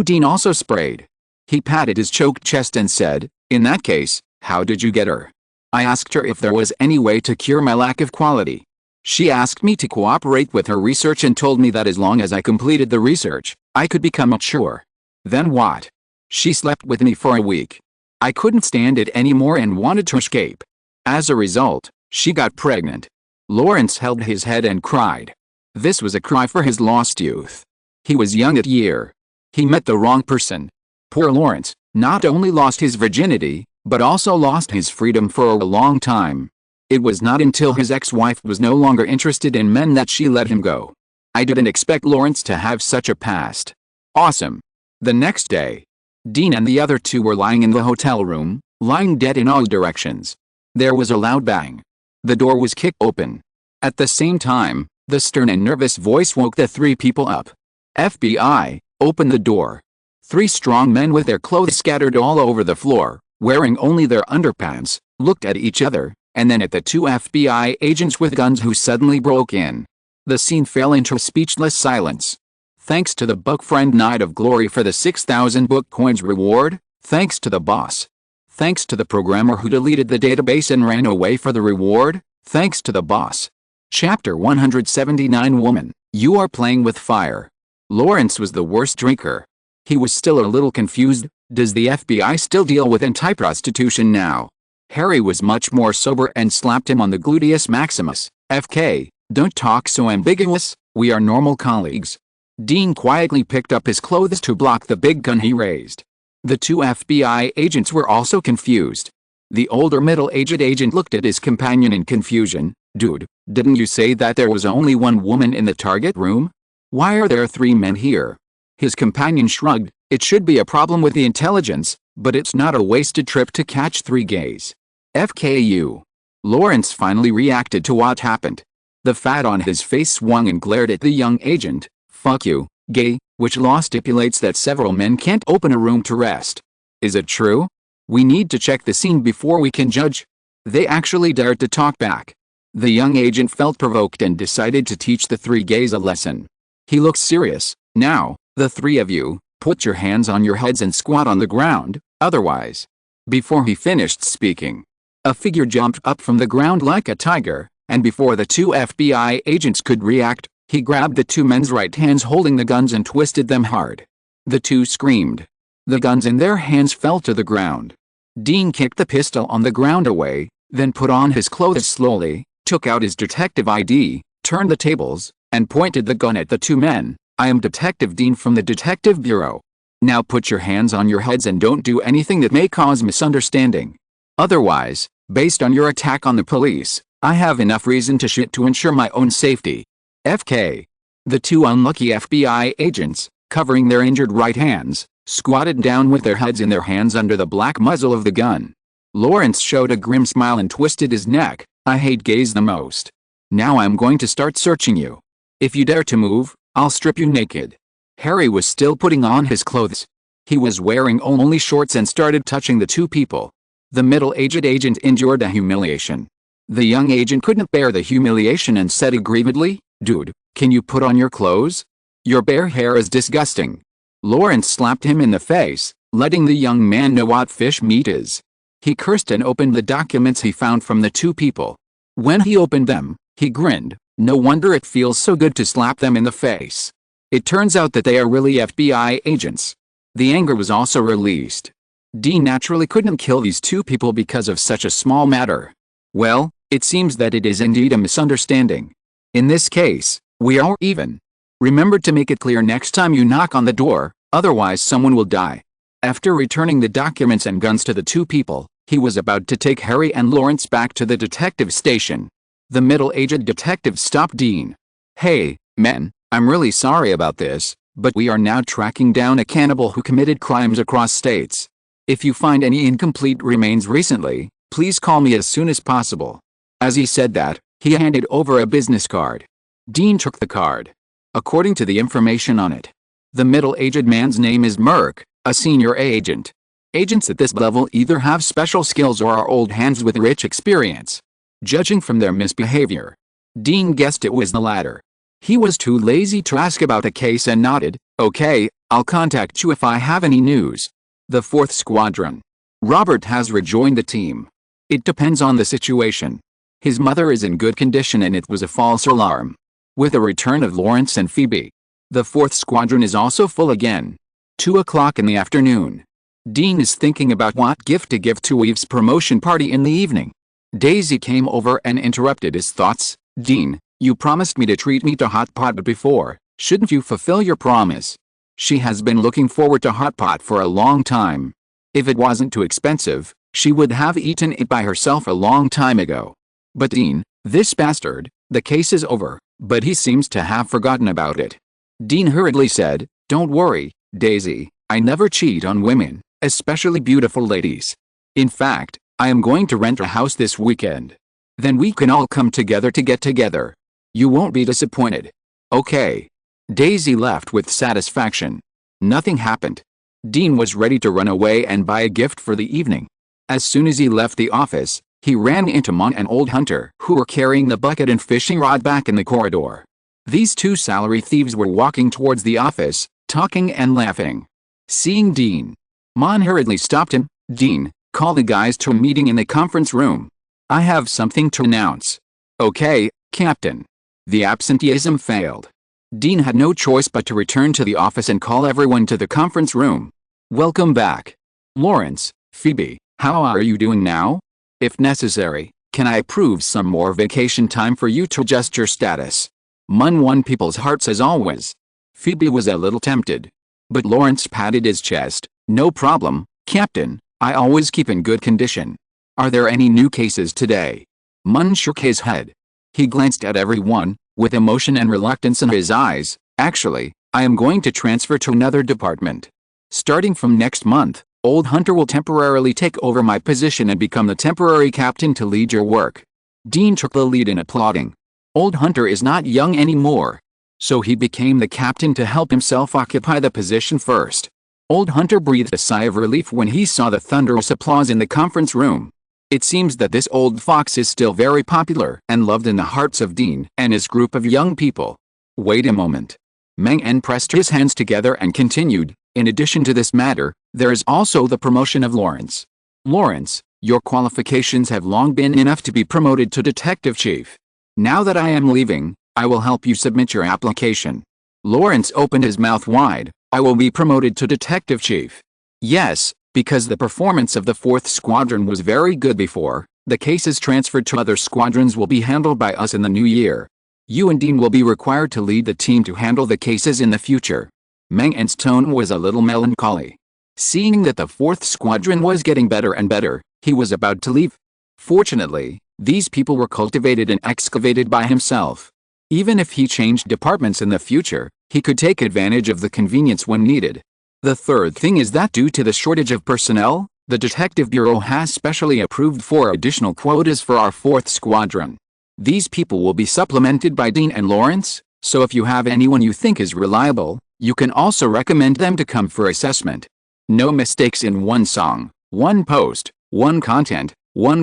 Dean also sprayed. He patted his choked chest and said, "In that case, how did you get her?" "I asked her if there was any way to cure my lack of quality. She asked me to cooperate with her research and told me that as long as I completed the research, I could become mature." "Then what?" "She slept with me for a week. I couldn't stand it anymore and wanted to escape. As a result, she got pregnant." Lawrence held his head and cried. This was a cry for his lost youth. He was young at year. He met the wrong person. Poor Lawrence not only lost his virginity, but also lost his freedom for a long time. It was not until his ex-wife was no longer interested in men that she let him go. I didn't expect Lawrence to have such a past. Awesome. The next day, Dean and the other 2 were lying in the hotel room, lying dead in all directions. There was a loud bang. The door was kicked open. At the same time, the stern and nervous voice woke the 3 people up. "FBI, open the door." 3 strong men with their clothes scattered all over the floor, wearing only their underpants, looked at each other, and then at the two FBI agents with guns who suddenly broke in. The scene fell into speechless silence. Thanks to the book friend Knight of Glory for the 6,000 book coins reward, thanks to the boss. Thanks to the programmer who deleted the database and ran away for the reward, thanks to the boss. Chapter 179 Woman, you are playing with fire. Lawrence was the worst drinker. He was still a little confused. Does the FBI still deal with anti-prostitution now? Harry was much more sober and slapped him on the gluteus maximus. FK, don't talk so ambiguous, we are normal colleagues. Dean quietly picked up his clothes to block the big gun he raised. The two FBI agents were also confused. The older middle-aged agent looked at his companion in confusion. Dude, didn't you say that there was only one woman in the target room? Why are there three men here? His companion shrugged. It should be a problem with the intelligence, but it's not a wasted trip to catch three gays. FKU. Lawrence finally reacted to what happened. The fat on his face swung and glared at the young agent. Fuck you, gay, which law stipulates that several men can't open a room to rest. Is it true? We need to check the scene before we can judge. They actually dared to talk back. The young agent felt provoked and decided to teach the three gays a lesson. He looked serious. Now, the three of you, put your hands on your heads and squat on the ground, otherwise. Before he finished speaking, a figure jumped up from the ground like a tiger, and before the two FBI agents could react, he grabbed the two men's right hands holding the guns and twisted them hard. The two screamed. The guns in their hands fell to the ground. Dean kicked the pistol on the ground away, then put on his clothes slowly, took out his detective ID, turned the tables, and pointed the gun at the two men. I am Detective Dean from the Detective Bureau. Now put your hands on your heads and don't do anything that may cause misunderstanding. Otherwise, based on your attack on the police, I have enough reason to shit to ensure my own safety. FK. The two unlucky FBI agents, covering their injured right hands, squatted down with their heads in their hands under the black muzzle of the gun. Lawrence showed a grim smile and twisted his neck. I hate gays the most. Now I'm going to start searching you. If you dare to move, I'll strip you naked. Harry was still putting on his clothes. He was wearing only shorts and started touching the two people. The middle-aged agent endured a humiliation. The young agent couldn't bear the humiliation and said aggrievedly, Dude, can you put on your clothes? Your bare hair is disgusting. Lawrence slapped him in the face, letting the young man know what fish meat is. He cursed and opened the documents he found from the two people. When he opened them, he grinned. No wonder it feels so good to slap them in the face. It turns out that they are really FBI agents. The anger was also released. Dean naturally couldn't kill these two people because of such a small matter. Well, it seems that it is indeed a misunderstanding. In this case, we are even. Remember to make it clear next time you knock on the door, otherwise someone will die. After returning the documents and guns to the two people, he was about to take Harry and Lawrence back to the detective station. The middle-aged detective stopped Dean. Hey, men, I'm really sorry about this, but we are now tracking down a cannibal who committed crimes across states. If you find any incomplete remains recently, please call me as soon as possible. As he said that, he handed over a business card. Dean took the card. According to the information on it, the middle-aged man's name is Merck, a senior agent. Agents at this level either have special skills or are old hands with rich experience. Judging from their misbehavior, Dean guessed it was the latter. He was too lazy to ask about the case and nodded, Okay, I'll contact you if I have any news. The 4th Squadron. Robert has rejoined the team. It depends on the situation. His mother is in good condition and it was a false alarm. With the return of Lawrence and Phoebe, the 4th Squadron is also full again. 2 o'clock in the afternoon. Dean is thinking about what gift to give to Eve's promotion party in the evening. Daisy came over and interrupted his thoughts. Dean, you promised me to treat me to hot pot before, shouldn't you fulfill your promise? She has been looking forward to hot pot for a long time. If it wasn't too expensive, she would have eaten it by herself a long time ago. But Dean, this bastard, the case is over, but he seems to have forgotten about it. Dean hurriedly said, Don't worry, Daisy, I never cheat on women, especially beautiful ladies. In fact, I am going to rent a house this weekend. Then we can all come together to get together. You won't be disappointed. Okay. Daisy left with satisfaction. Nothing happened. Dean was ready to run away and buy a gift for the evening. As soon as he left the office, he ran into Mon and Old Hunter, who were carrying the bucket and fishing rod back in the corridor. These two salary thieves were walking towards the office, talking and laughing. Seeing Dean, Mon hurriedly stopped him. "Dean, call the guys to a meeting in the conference room. I have something to announce." "Okay, Captain." The absenteeism failed. Dean had no choice but to return to the office and call everyone to the conference room. "Welcome back. Lawrence, Phoebe, how are you doing now? If necessary, can I approve some more vacation time for you to adjust your status?" Mon won people's hearts as always. Phoebe was a little tempted. But Lawrence patted his chest. "No problem, Captain, I always keep in good condition. Are there any new cases today?" Mon shook his head. He glanced at everyone, with emotion and reluctance in his eyes. "Actually, I am going to transfer to another department. Starting from next month, Old Hunter will temporarily take over my position and become the temporary captain to lead your work." Dean took the lead in applauding. Old Hunter is not young anymore. So he became the captain to help himself occupy the position first. Old Hunter breathed a sigh of relief when he saw the thunderous applause in the conference room. It seems that this old fox is still very popular and loved in the hearts of Dean and his group of young people. "Wait a moment." Meng En pressed his hands together and continued, "In addition to this matter, there is also the promotion of Lawrence. Lawrence, your qualifications have long been enough to be promoted to detective chief. Now that I am leaving, I will help you submit your application." Lawrence opened his mouth wide. "I will be promoted to detective chief?" "Yes, because the performance of the 4th Squadron was very good before. The cases transferred to other squadrons will be handled by us in the new year. You and Dean will be required to lead the team to handle the cases in the future." Meng En's tone was a little melancholy. Seeing that the 4th Squadron was getting better and better, he was about to leave. Fortunately, these people were cultivated and excavated by himself. Even if he changed departments in the future, he could take advantage of the convenience when needed. The third thing is that due to the shortage of personnel, the Detective Bureau has specially approved 4 additional quotas for our 4th Squadron. These people will be supplemented by Dean and Lawrence, so if you have anyone you think is reliable, you can also recommend them to come for assessment. No mistakes in one song, one post, one content, one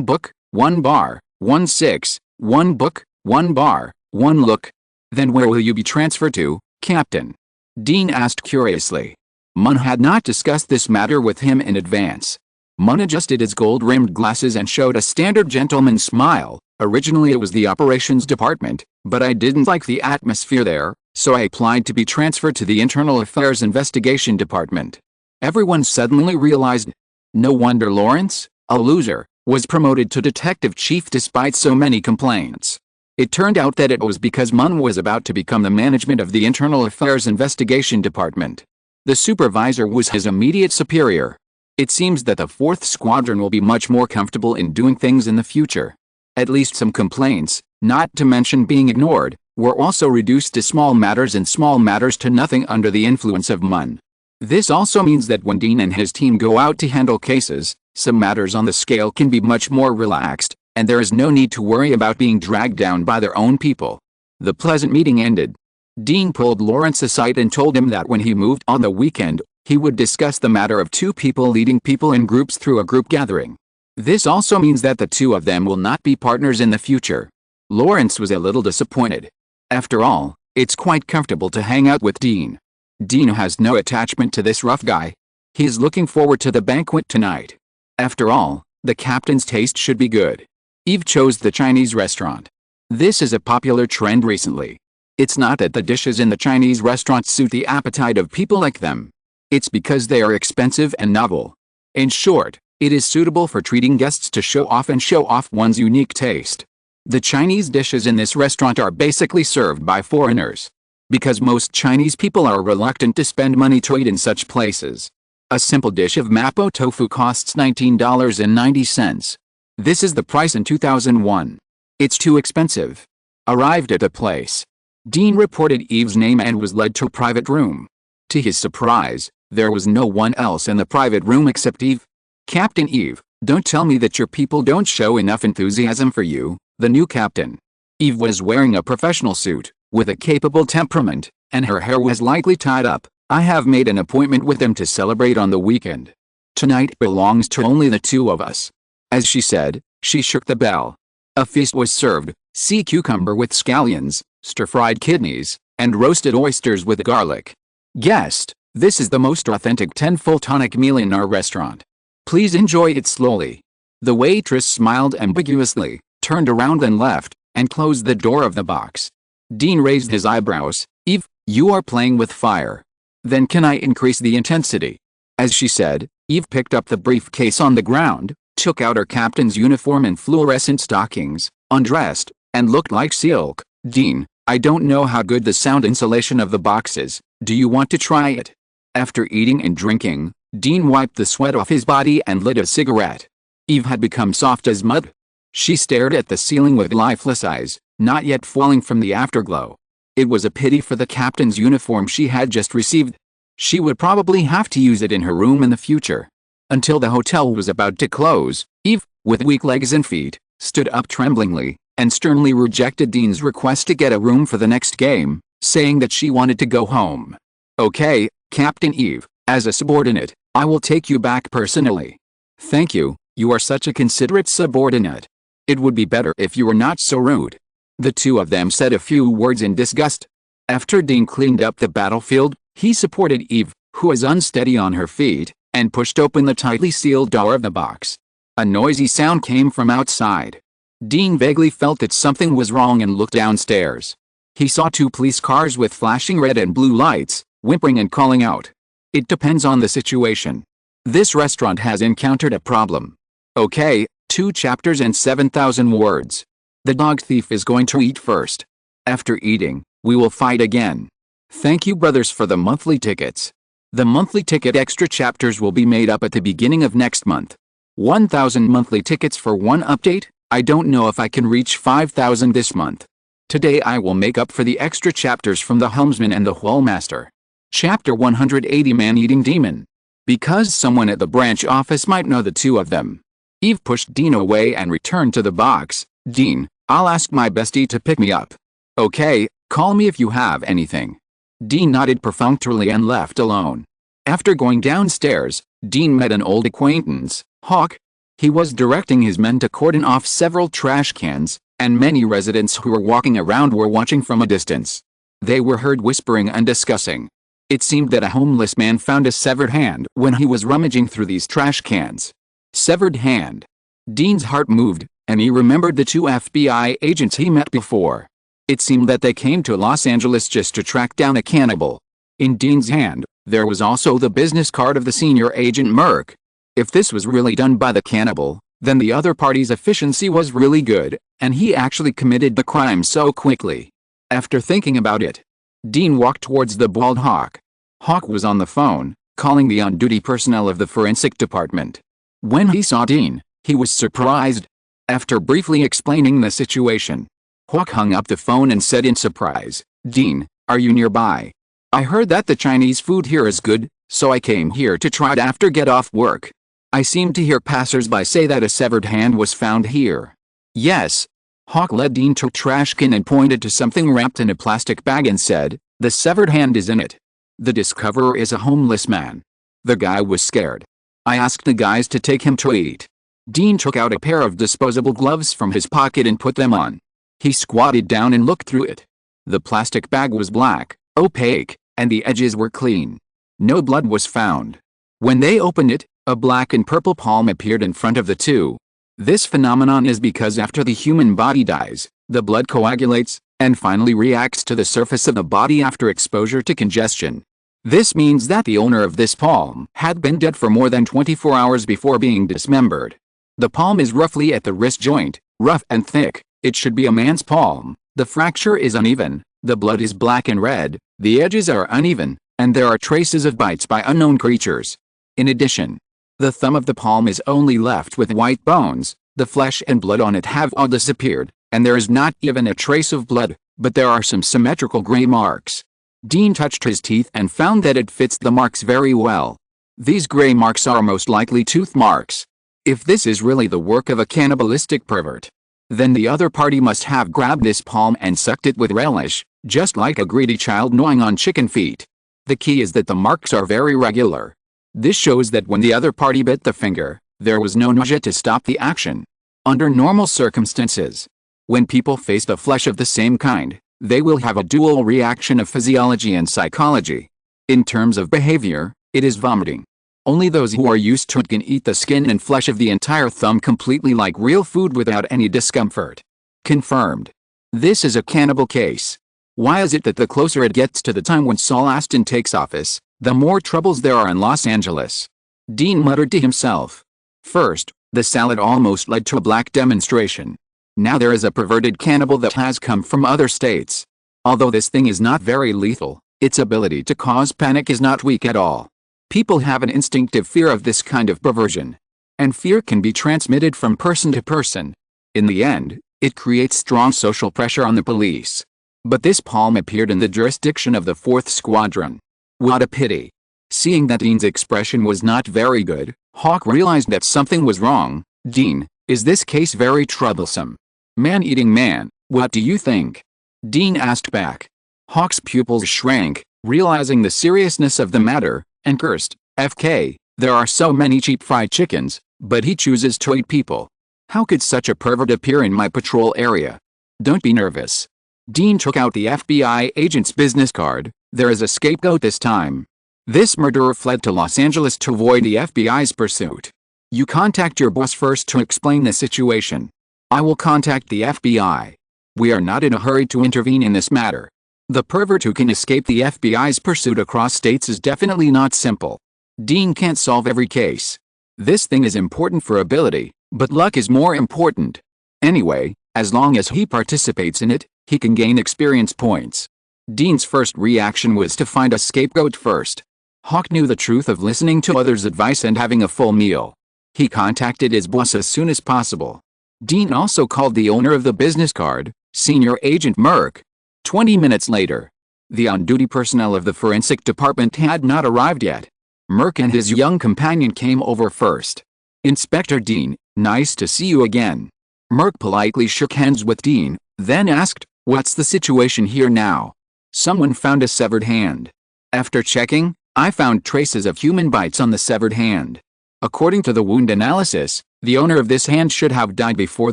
book, one bar, 1-6, one book, one bar, one look. "Then where will you be transferred to, Captain?" Dean asked curiously. Mun had not discussed this matter with him in advance. Mun adjusted his gold-rimmed glasses and showed a standard gentleman's smile. "Originally it was the operations department, but I didn't like the atmosphere there, so I applied to be transferred to the internal affairs investigation department." Everyone suddenly realized. No wonder Lawrence, a loser, was promoted to detective chief despite so many complaints. It turned out that it was because Mun was about to become the management of the internal affairs investigation department. The supervisor was his immediate superior. It seems that the 4th Squadron will be much more comfortable in doing things in the future. At least some complaints, not to mention being ignored, were also reduced to small matters and small matters to nothing under the influence of Mun. This also means that when Dean and his team go out to handle cases, some matters on the scale can be much more relaxed, and there is no need to worry about being dragged down by their own people. The pleasant meeting ended. Dean pulled Lawrence aside and told him that when he moved on the weekend, he would discuss the matter of 2 people leading people in groups through a group gathering. This also means that the 2 of them will not be partners in the future. Lawrence was a little disappointed. After all, it's quite comfortable to hang out with Dean. Dean has no attachment to this rough guy. He is looking forward to the banquet tonight. After all, the captain's taste should be good. Eve chose the Chinese restaurant. This is a popular trend recently. It's not that the dishes in the Chinese restaurants suit the appetite of people like them. It's because they are expensive and novel. In short, it is suitable for treating guests to show off one's unique taste. The Chinese dishes in this restaurant are basically served by foreigners. Because most Chinese people are reluctant to spend money to eat in such places. A simple dish of mapo tofu costs $19.90. This is the price in 2001. It's too expensive. Arrived at the place, Dean reported Eve's name and was led to a private room. To his surprise, there was no one else in the private room except Eve. "Captain Eve, don't tell me that your people don't show enough enthusiasm for you, the new captain." Eve was wearing a professional suit, with a capable temperament, and her hair was lightly tied up. "I have made an appointment with them to celebrate on the weekend." Tonight belongs to only the two of us." As she said, she shook the bell. A feast was served: sea cucumber with scallions, stir-fried kidneys, and roasted oysters with garlic. "Guest, this is the most authentic 10-full tonic meal in our restaurant. Please enjoy it slowly." The waitress smiled ambiguously, turned around and left, and closed the door of the box. Dean raised his eyebrows. "Eve, you are playing with fire. Then can I increase the intensity?" As she said, Eve picked up the briefcase on the ground, took out her captain's uniform and fluorescent stockings, undressed, and looked like silk. "Dean, I don't know how good the sound insulation of the box is. Do you want to try it?" After eating and drinking, Dean wiped the sweat off his body and lit a cigarette. Eve had become soft as mud. She stared at the ceiling with lifeless eyes, not yet falling from the afterglow. It was a pity for the captain's uniform she had just received. She would probably have to use it in her room in the future. Until the hotel was about to close, Eve, with weak legs and feet, stood up tremblingly, and sternly rejected Dean's request to get a room for the next game, saying that she wanted to go home. "Okay, Captain Eve, as a subordinate, I will take you back personally." "Thank you, you are such a considerate subordinate. It would be better if you were not so rude." The two of them said a few words in disgust. After Dean cleaned up the battlefield, he supported Eve, who was unsteady on her feet, and pushed open the tightly sealed door of the box. A noisy sound came from outside. Dean vaguely felt that something was wrong and looked downstairs. He saw two police cars with flashing red and blue lights, whimpering and calling out. "It depends on the situation. This restaurant has encountered a problem." "Okay, 2 chapters and 7,000 words. The dog thief is going to eat first. After eating, we will fight again. Thank you brothers for the monthly tickets. The monthly ticket extra chapters will be made up at the beginning of next month. 1,000 monthly tickets for one update. I don't know if I can reach 5,000 this month. Today I will make up for the extra chapters from the helmsman and the whoremaster." Chapter 180: Man-Eating Demon. Because someone at the branch office might know the two of them, Eve pushed Dean away and returned to the box. "Dean, I'll ask my bestie to pick me up." "Okay, call me if you have anything." Dean nodded perfunctorily and left alone. After going downstairs, Dean met an old acquaintance, Hawk. He was directing his men to cordon off several trash cans, and many residents who were walking around were watching from a distance. They were heard whispering and discussing. It seemed that a homeless man found a severed hand when he was rummaging through these trash cans. Severed hand. Dean's heart moved, and he remembered the 2 FBI agents he met before. It seemed that they came to Los Angeles just to track down a cannibal. In Dean's hand, there was also the business card of the senior agent Merck. If this was really done by the cannibal, then the other party's efficiency was really good, and he actually committed the crime so quickly. After thinking about it, Dean walked towards the bald Hawk. Hawk was on the phone, calling the on-duty personnel of the forensic department. When he saw Dean, he was surprised. After briefly explaining the situation, Hawk hung up the phone and said in surprise, "Dean, are you nearby? I heard that the Chinese food here is good, so I came here to try it after get off work. I seem to hear passers-by say that a severed hand was found here." "Yes." Hawk led Dean to a trash can and pointed to something wrapped in a plastic bag and said, "The severed hand is in it. The discoverer is a homeless man." The guy was scared. I asked the guys to take him to eat. Dean took out a pair of disposable gloves from his pocket and put them on. He squatted down and looked through it. The plastic bag was black, opaque, and the edges were clean. No blood was found. When they opened it, a black and purple palm appeared in front of the two. This phenomenon is because after the human body dies, the blood coagulates, and finally reacts to the surface of the body after exposure to congestion. This means that the owner of this palm had been dead for more than 24 hours before being dismembered. The palm is roughly at the wrist joint, rough and thick. It should be a man's palm. The fracture is uneven, the blood is black and red, the edges are uneven, and there are traces of bites by unknown creatures. In addition, the thumb of the palm is only left with white bones, the flesh and blood on it have all disappeared, and there is not even a trace of blood, but there are some symmetrical gray marks. Dean touched his teeth and found that it fits the marks very well. These gray marks are most likely tooth marks. If this is really the work of a cannibalistic pervert, then the other party must have grabbed this palm and sucked it with relish, just like a greedy child gnawing on chicken feet. The key is that the marks are very regular. This shows that when the other party bit the finger, there was no nausea to stop the action. Under normal circumstances, when people face the flesh of the same kind, they will have a dual reaction of physiology and psychology. In terms of behavior, it is vomiting. Only those who are used to it can eat the skin and flesh of the entire thumb completely like real food without any discomfort. Confirmed. This is a cannibal case. Why is it that the closer it gets to the time when Saul Aston takes office, the more troubles there are in Los Angeles? Dean muttered to himself. First, the salad almost led to a black demonstration. Now there is a perverted cannibal that has come from other states. Although this thing is not very lethal, its ability to cause panic is not weak at all. People have an instinctive fear of this kind of perversion. And fear can be transmitted from person to person. In the end, it creates strong social pressure on the police. But this palm appeared in the jurisdiction of the 4th Squadron. What a pity. Seeing that Dean's expression was not very good, Hawk realized that something was wrong. Dean, is this case very troublesome? Man-eating man, what do you think? Dean asked back. Hawk's pupils shrank, realizing the seriousness of the matter, and cursed, "FK, there are so many cheap fried chickens, but he chooses to eat people. How could such a pervert appear in my patrol area? Don't be nervous." Dean took out the FBI agent's business card. There is a scapegoat this time. This murderer fled to Los Angeles to avoid the FBI's pursuit. You contact your boss first to explain the situation. I will contact the FBI. We are not in a hurry to intervene in this matter. The pervert who can escape the FBI's pursuit across states is definitely not simple. Dean can't solve every case. This thing is important for ability, but luck is more important. Anyway, as long as he participates in it, he can gain experience points. Dean's first reaction was to find a scapegoat first. Hawk knew the truth of listening to others' advice and having a full meal. He contacted his boss as soon as possible. Dean also called the owner of the business card, Senior Agent Merck. 20 minutes later, the on-duty personnel of the forensic department had not arrived yet. Merck and his young companion came over first. "Inspector Dean, nice to see you again." Merck politely shook hands with Dean, then asked, "What's the situation here now?" "Someone found a severed hand. After checking, I found traces of human bites on the severed hand. According to the wound analysis, the owner of this hand should have died before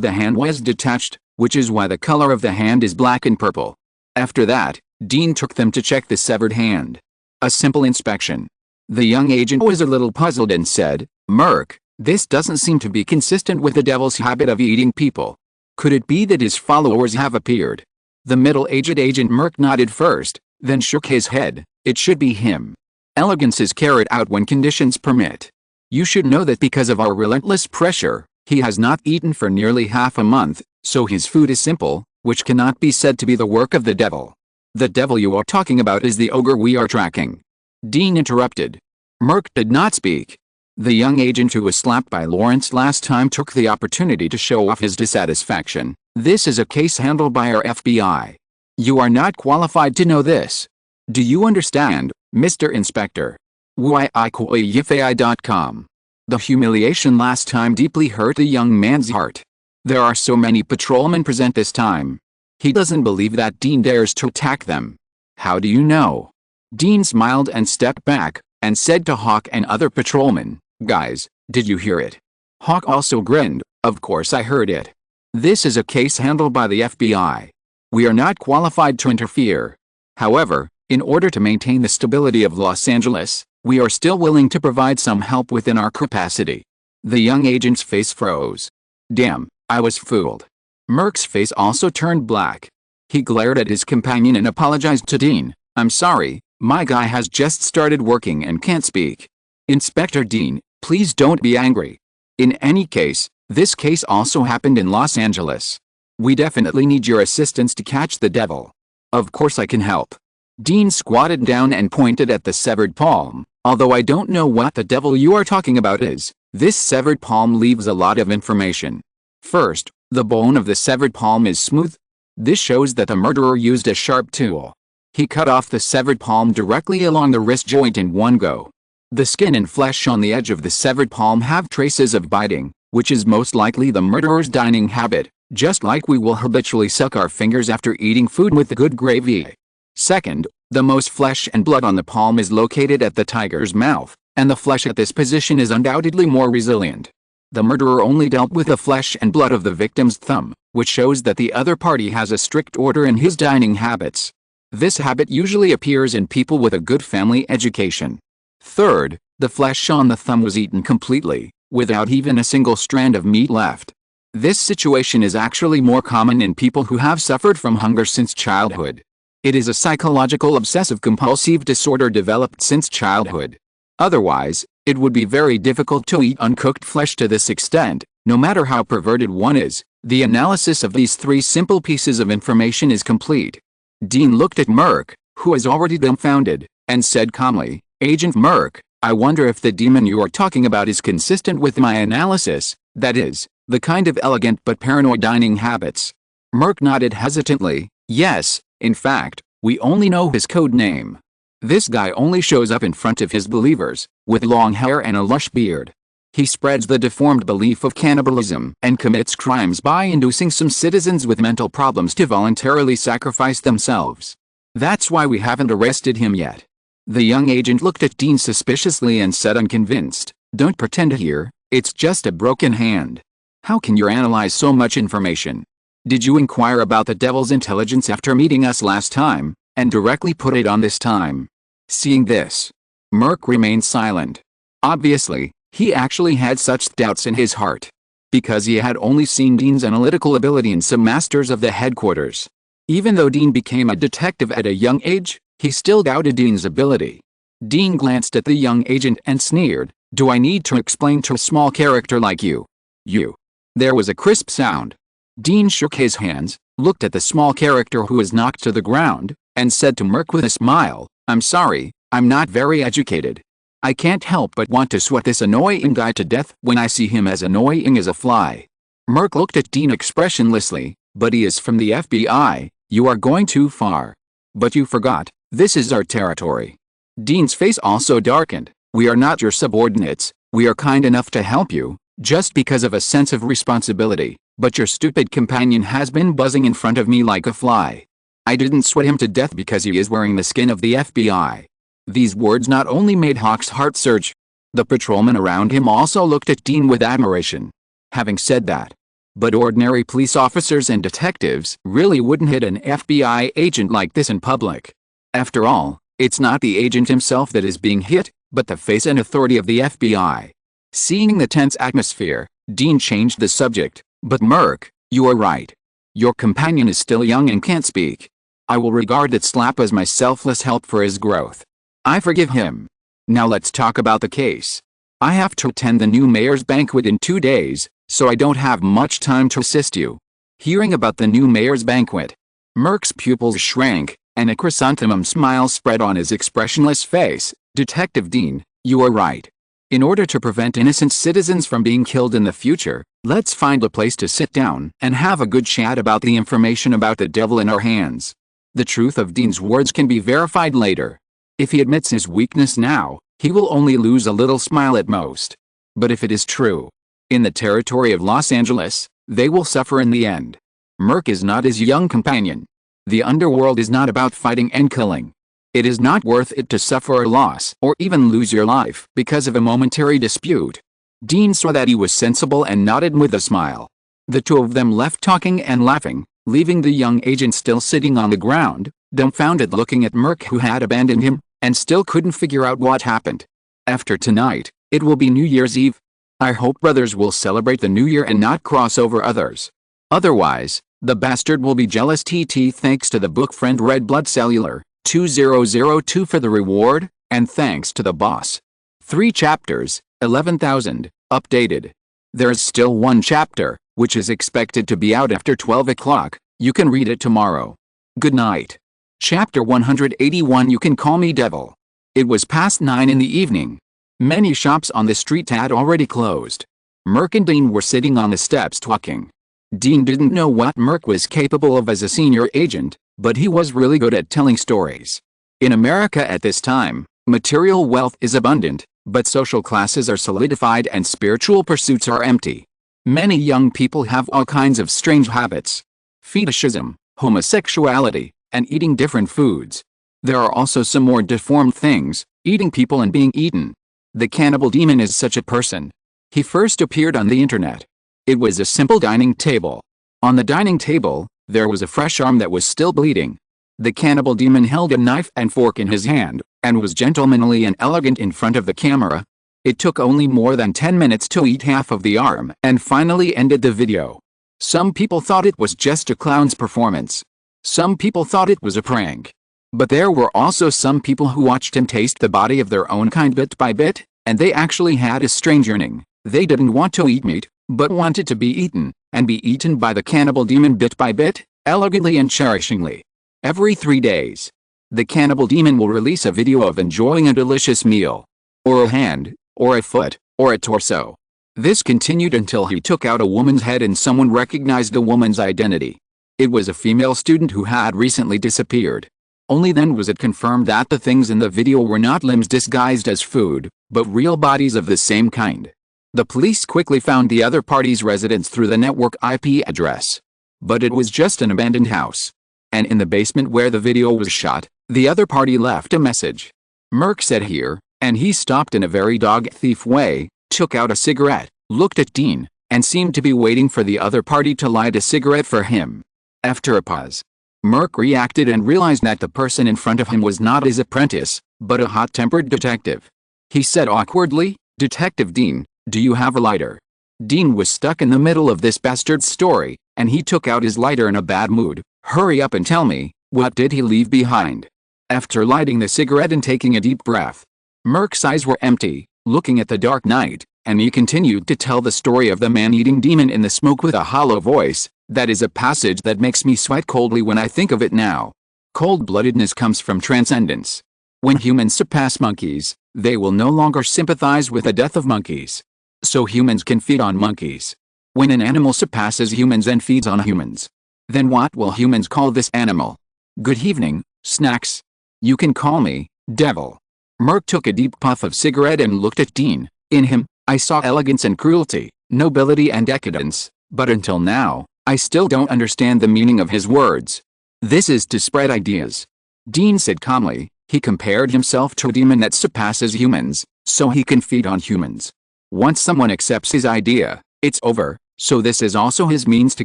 the hand was detached, which is why the color of the hand is black and purple." After that, Dean took them to check the severed hand. A simple inspection. The young agent was a little puzzled and said, "Merck, this doesn't seem to be consistent with the devil's habit of eating people. Could it be that his followers have appeared?" The middle-aged agent Merck nodded first, then shook his head. "It should be him. Elegance is carried out when conditions permit. You should know that because of our relentless pressure, he has not eaten for nearly half a month, so his food is simple, which cannot be said to be the work of the devil." "The devil you are talking about is the ogre we are tracking," Dean interrupted. Merck did not speak. The young agent who was slapped by Lawrence last time took the opportunity to show off his dissatisfaction. "This is a case handled by our FBI. You are not qualified to know this. Do you understand, Mr. Inspector?" YIKOYIFAI.com. The humiliation last time deeply hurt the young man's heart. There are so many patrolmen present this time. He doesn't believe that Dean dares to attack them. "How do you know?" Dean smiled and stepped back, and said to Hawk and other patrolmen, "Guys, did you hear it?" Hawk also grinned. "Of course I heard it. This is a case handled by the FBI. We are not qualified to interfere. However, in order to maintain the stability of Los Angeles, we are still willing to provide some help within our capacity." The young agent's face froze. "Damn, I was fooled." Merck's face also turned black. He glared at his companion and apologized to Dean. "I'm sorry, my guy has just started working and can't speak. Inspector Dean, please don't be angry. In any case, this case also happened in Los Angeles. We definitely need your assistance to catch the devil." "Of course I can help." Dean squatted down and pointed at the severed palm. "Although I don't know what the devil you are talking about is, this severed palm leaves a lot of information. First, the bone of the severed palm is smooth. This shows that the murderer used a sharp tool. He cut off the severed palm directly along the wrist joint in one go. The skin and flesh on the edge of the severed palm have traces of biting, which is most likely the murderer's dining habit, just like we will habitually suck our fingers after eating food with good gravy. Second, the most flesh and blood on the palm is located at the tiger's mouth, and the flesh at this position is undoubtedly more resilient. The murderer only dealt with the flesh and blood of the victim's thumb, which shows that the other party has a strict order in his dining habits. This habit usually appears in people with a good family education. Third, the flesh on the thumb was eaten completely, without even a single strand of meat left. This situation is actually more common in people who have suffered from hunger since childhood. It is a psychological obsessive-compulsive disorder developed since childhood. Otherwise, it would be very difficult to eat uncooked flesh to this extent, no matter how perverted one is. The analysis of these three simple pieces of information is complete. Dean looked at Merck, who was already dumbfounded, and said calmly, "Agent Merck, I wonder if the demon you are talking about is consistent with my analysis, that is, the kind of elegant but paranoid dining habits." Merck nodded hesitantly, "Yes, in fact, we only know his code name. This guy only shows up in front of his believers, with long hair and a lush beard. He spreads the deformed belief of cannibalism and commits crimes by inducing some citizens with mental problems to voluntarily sacrifice themselves. That's why we haven't arrested him yet." The young agent looked at Dean suspiciously and said unconvinced, "Don't pretend here, it's just a broken hand. How can you analyze so much information? Did you inquire about the devil's intelligence after meeting us last time, and directly put it on this time?" Seeing this, Merck remained silent. Obviously, he actually had such doubts in his heart, because he had only seen Dean's analytical ability in some masters of the headquarters. Even though Dean became a detective at a young age, he still doubted Dean's ability. Dean glanced at the young agent and sneered, "Do I need to explain to a small character like you? You." There was a crisp sound. Dean shook his hands, looked at the small character who was knocked to the ground, and said to Merck with a smile, "I'm sorry, I'm not very educated. I can't help but want to sweat this annoying guy to death when I see him as annoying as a fly." Merck looked at Dean expressionlessly, "But he is from the FBI, you are going too far. But you forgot, this is our territory." Dean's face also darkened. "We are not your subordinates, we are kind enough to help you, just because of a sense of responsibility, but your stupid companion has been buzzing in front of me like a fly. I didn't sweat him to death because he is wearing the skin of the FBI." These words not only made Hawk's heart surge. The patrolmen around him also looked at Dean with admiration. Having said that, but ordinary police officers and detectives really wouldn't hit an FBI agent like this in public. After all, it's not the agent himself that is being hit, but the face and authority of the FBI. Seeing the tense atmosphere, Dean changed the subject. "But Merck, you are right. Your companion is still young and can't speak. I will regard that slap as my selfless help for his growth. I forgive him. Now let's talk about the case. I have to attend the new mayor's banquet in 2 days, so I don't have much time to assist you." Hearing about the new mayor's banquet, Merck's pupils shrank, and a chrysanthemum smile spread on his expressionless face. "Detective Dean, you are right. In order to prevent innocent citizens from being killed in the future, let's find a place to sit down and have a good chat about the information about the devil in our hands." The truth of Dean's words can be verified later. If he admits his weakness now, he will only lose a little smile at most. But if it is true, in the territory of Los Angeles, they will suffer in the end. Merck is not his young companion. The underworld is not about fighting and killing. It is not worth it to suffer a loss or even lose your life because of a momentary dispute. Dean saw that he was sensible and nodded with a smile. The two of them left talking and laughing, leaving the young agent still sitting on the ground, dumbfounded looking at Merck who had abandoned him, and still couldn't figure out what happened. After tonight, it will be New Year's Eve. I hope brothers will celebrate the New Year and not cross over others. Otherwise, the bastard will be jealous. Thanks to the book friend Red Blood Cellular 2002 for the reward, and thanks to the boss. 3 chapters, 11,000, updated. There's still 1 chapter, which is expected to be out after 12 o'clock. You can read it tomorrow. Good night. Chapter 181. You Can Call Me Devil. It was past 9 in the evening. Many shops on the street had already closed. Merck and Dean were sitting on the steps talking. Dean didn't know what Merck was capable of as a senior agent, but he was really good at telling stories. In America at this time, material wealth is abundant, but social classes are solidified and spiritual pursuits are empty. Many young people have all kinds of strange habits. Fetishism, homosexuality, and eating different foods. There are also some more deformed things, eating people and being eaten. The cannibal demon is such a person. He first appeared on the internet. It was a simple dining table. On the dining table, there was a fresh arm that was still bleeding. The cannibal demon held a knife and fork in his hand, and was gentlemanly and elegant in front of the camera. It took only more than 10 minutes to eat half of the arm and finally ended the video. Some people thought it was just a clown's performance. Some people thought it was a prank. But there were also some people who watched him taste the body of their own kind bit by bit, and they actually had a strange yearning. They didn't want to eat meat, but wanted to be eaten, and be eaten by the cannibal demon bit by bit, elegantly and cherishingly. Every 3 days, the cannibal demon will release a video of enjoying a delicious meal. Or a hand, or a foot, or a torso. This continued until he took out a woman's head and someone recognized the woman's identity. It was a female student who had recently disappeared. Only then was it confirmed that the things in the video were not limbs disguised as food, but real bodies of the same kind. The police quickly found the other party's residence through the network IP address. But it was just an abandoned house. And in the basement where the video was shot, the other party left a message. Merck said here, and he stopped in a very dog thief way, took out a cigarette, looked at Dean, and seemed to be waiting for the other party to light a cigarette for him. After a pause, Merck reacted and realized that the person in front of him was not his apprentice, but a hot-tempered detective. He said awkwardly, "Detective Dean, do you have a lighter?" Dean was stuck in the middle of this bastard's story, and he took out his lighter in a bad mood. "Hurry up and tell me, what did he leave behind?" After lighting the cigarette and taking a deep breath, Merck's eyes were empty, looking at the dark night, and he continued to tell the story of the man-eating demon in the smoke with a hollow voice. "That is a passage that makes me sweat coldly when I think of it now. Cold-bloodedness comes from transcendence. When humans surpass monkeys, they will no longer sympathize with the death of monkeys. So humans can feed on monkeys. When an animal surpasses humans and feeds on humans, then what will humans call this animal? Good evening, snacks. You can call me Devil." Merck took a deep puff of cigarette and looked at Dean. In him, I saw elegance and cruelty, nobility and decadence, but until now, I still don't understand the meaning of his words. "This is to spread ideas," Dean said calmly. He compared himself to a demon that surpasses humans, so he can feed on humans. Once someone accepts his idea, it's over, so this is also his means to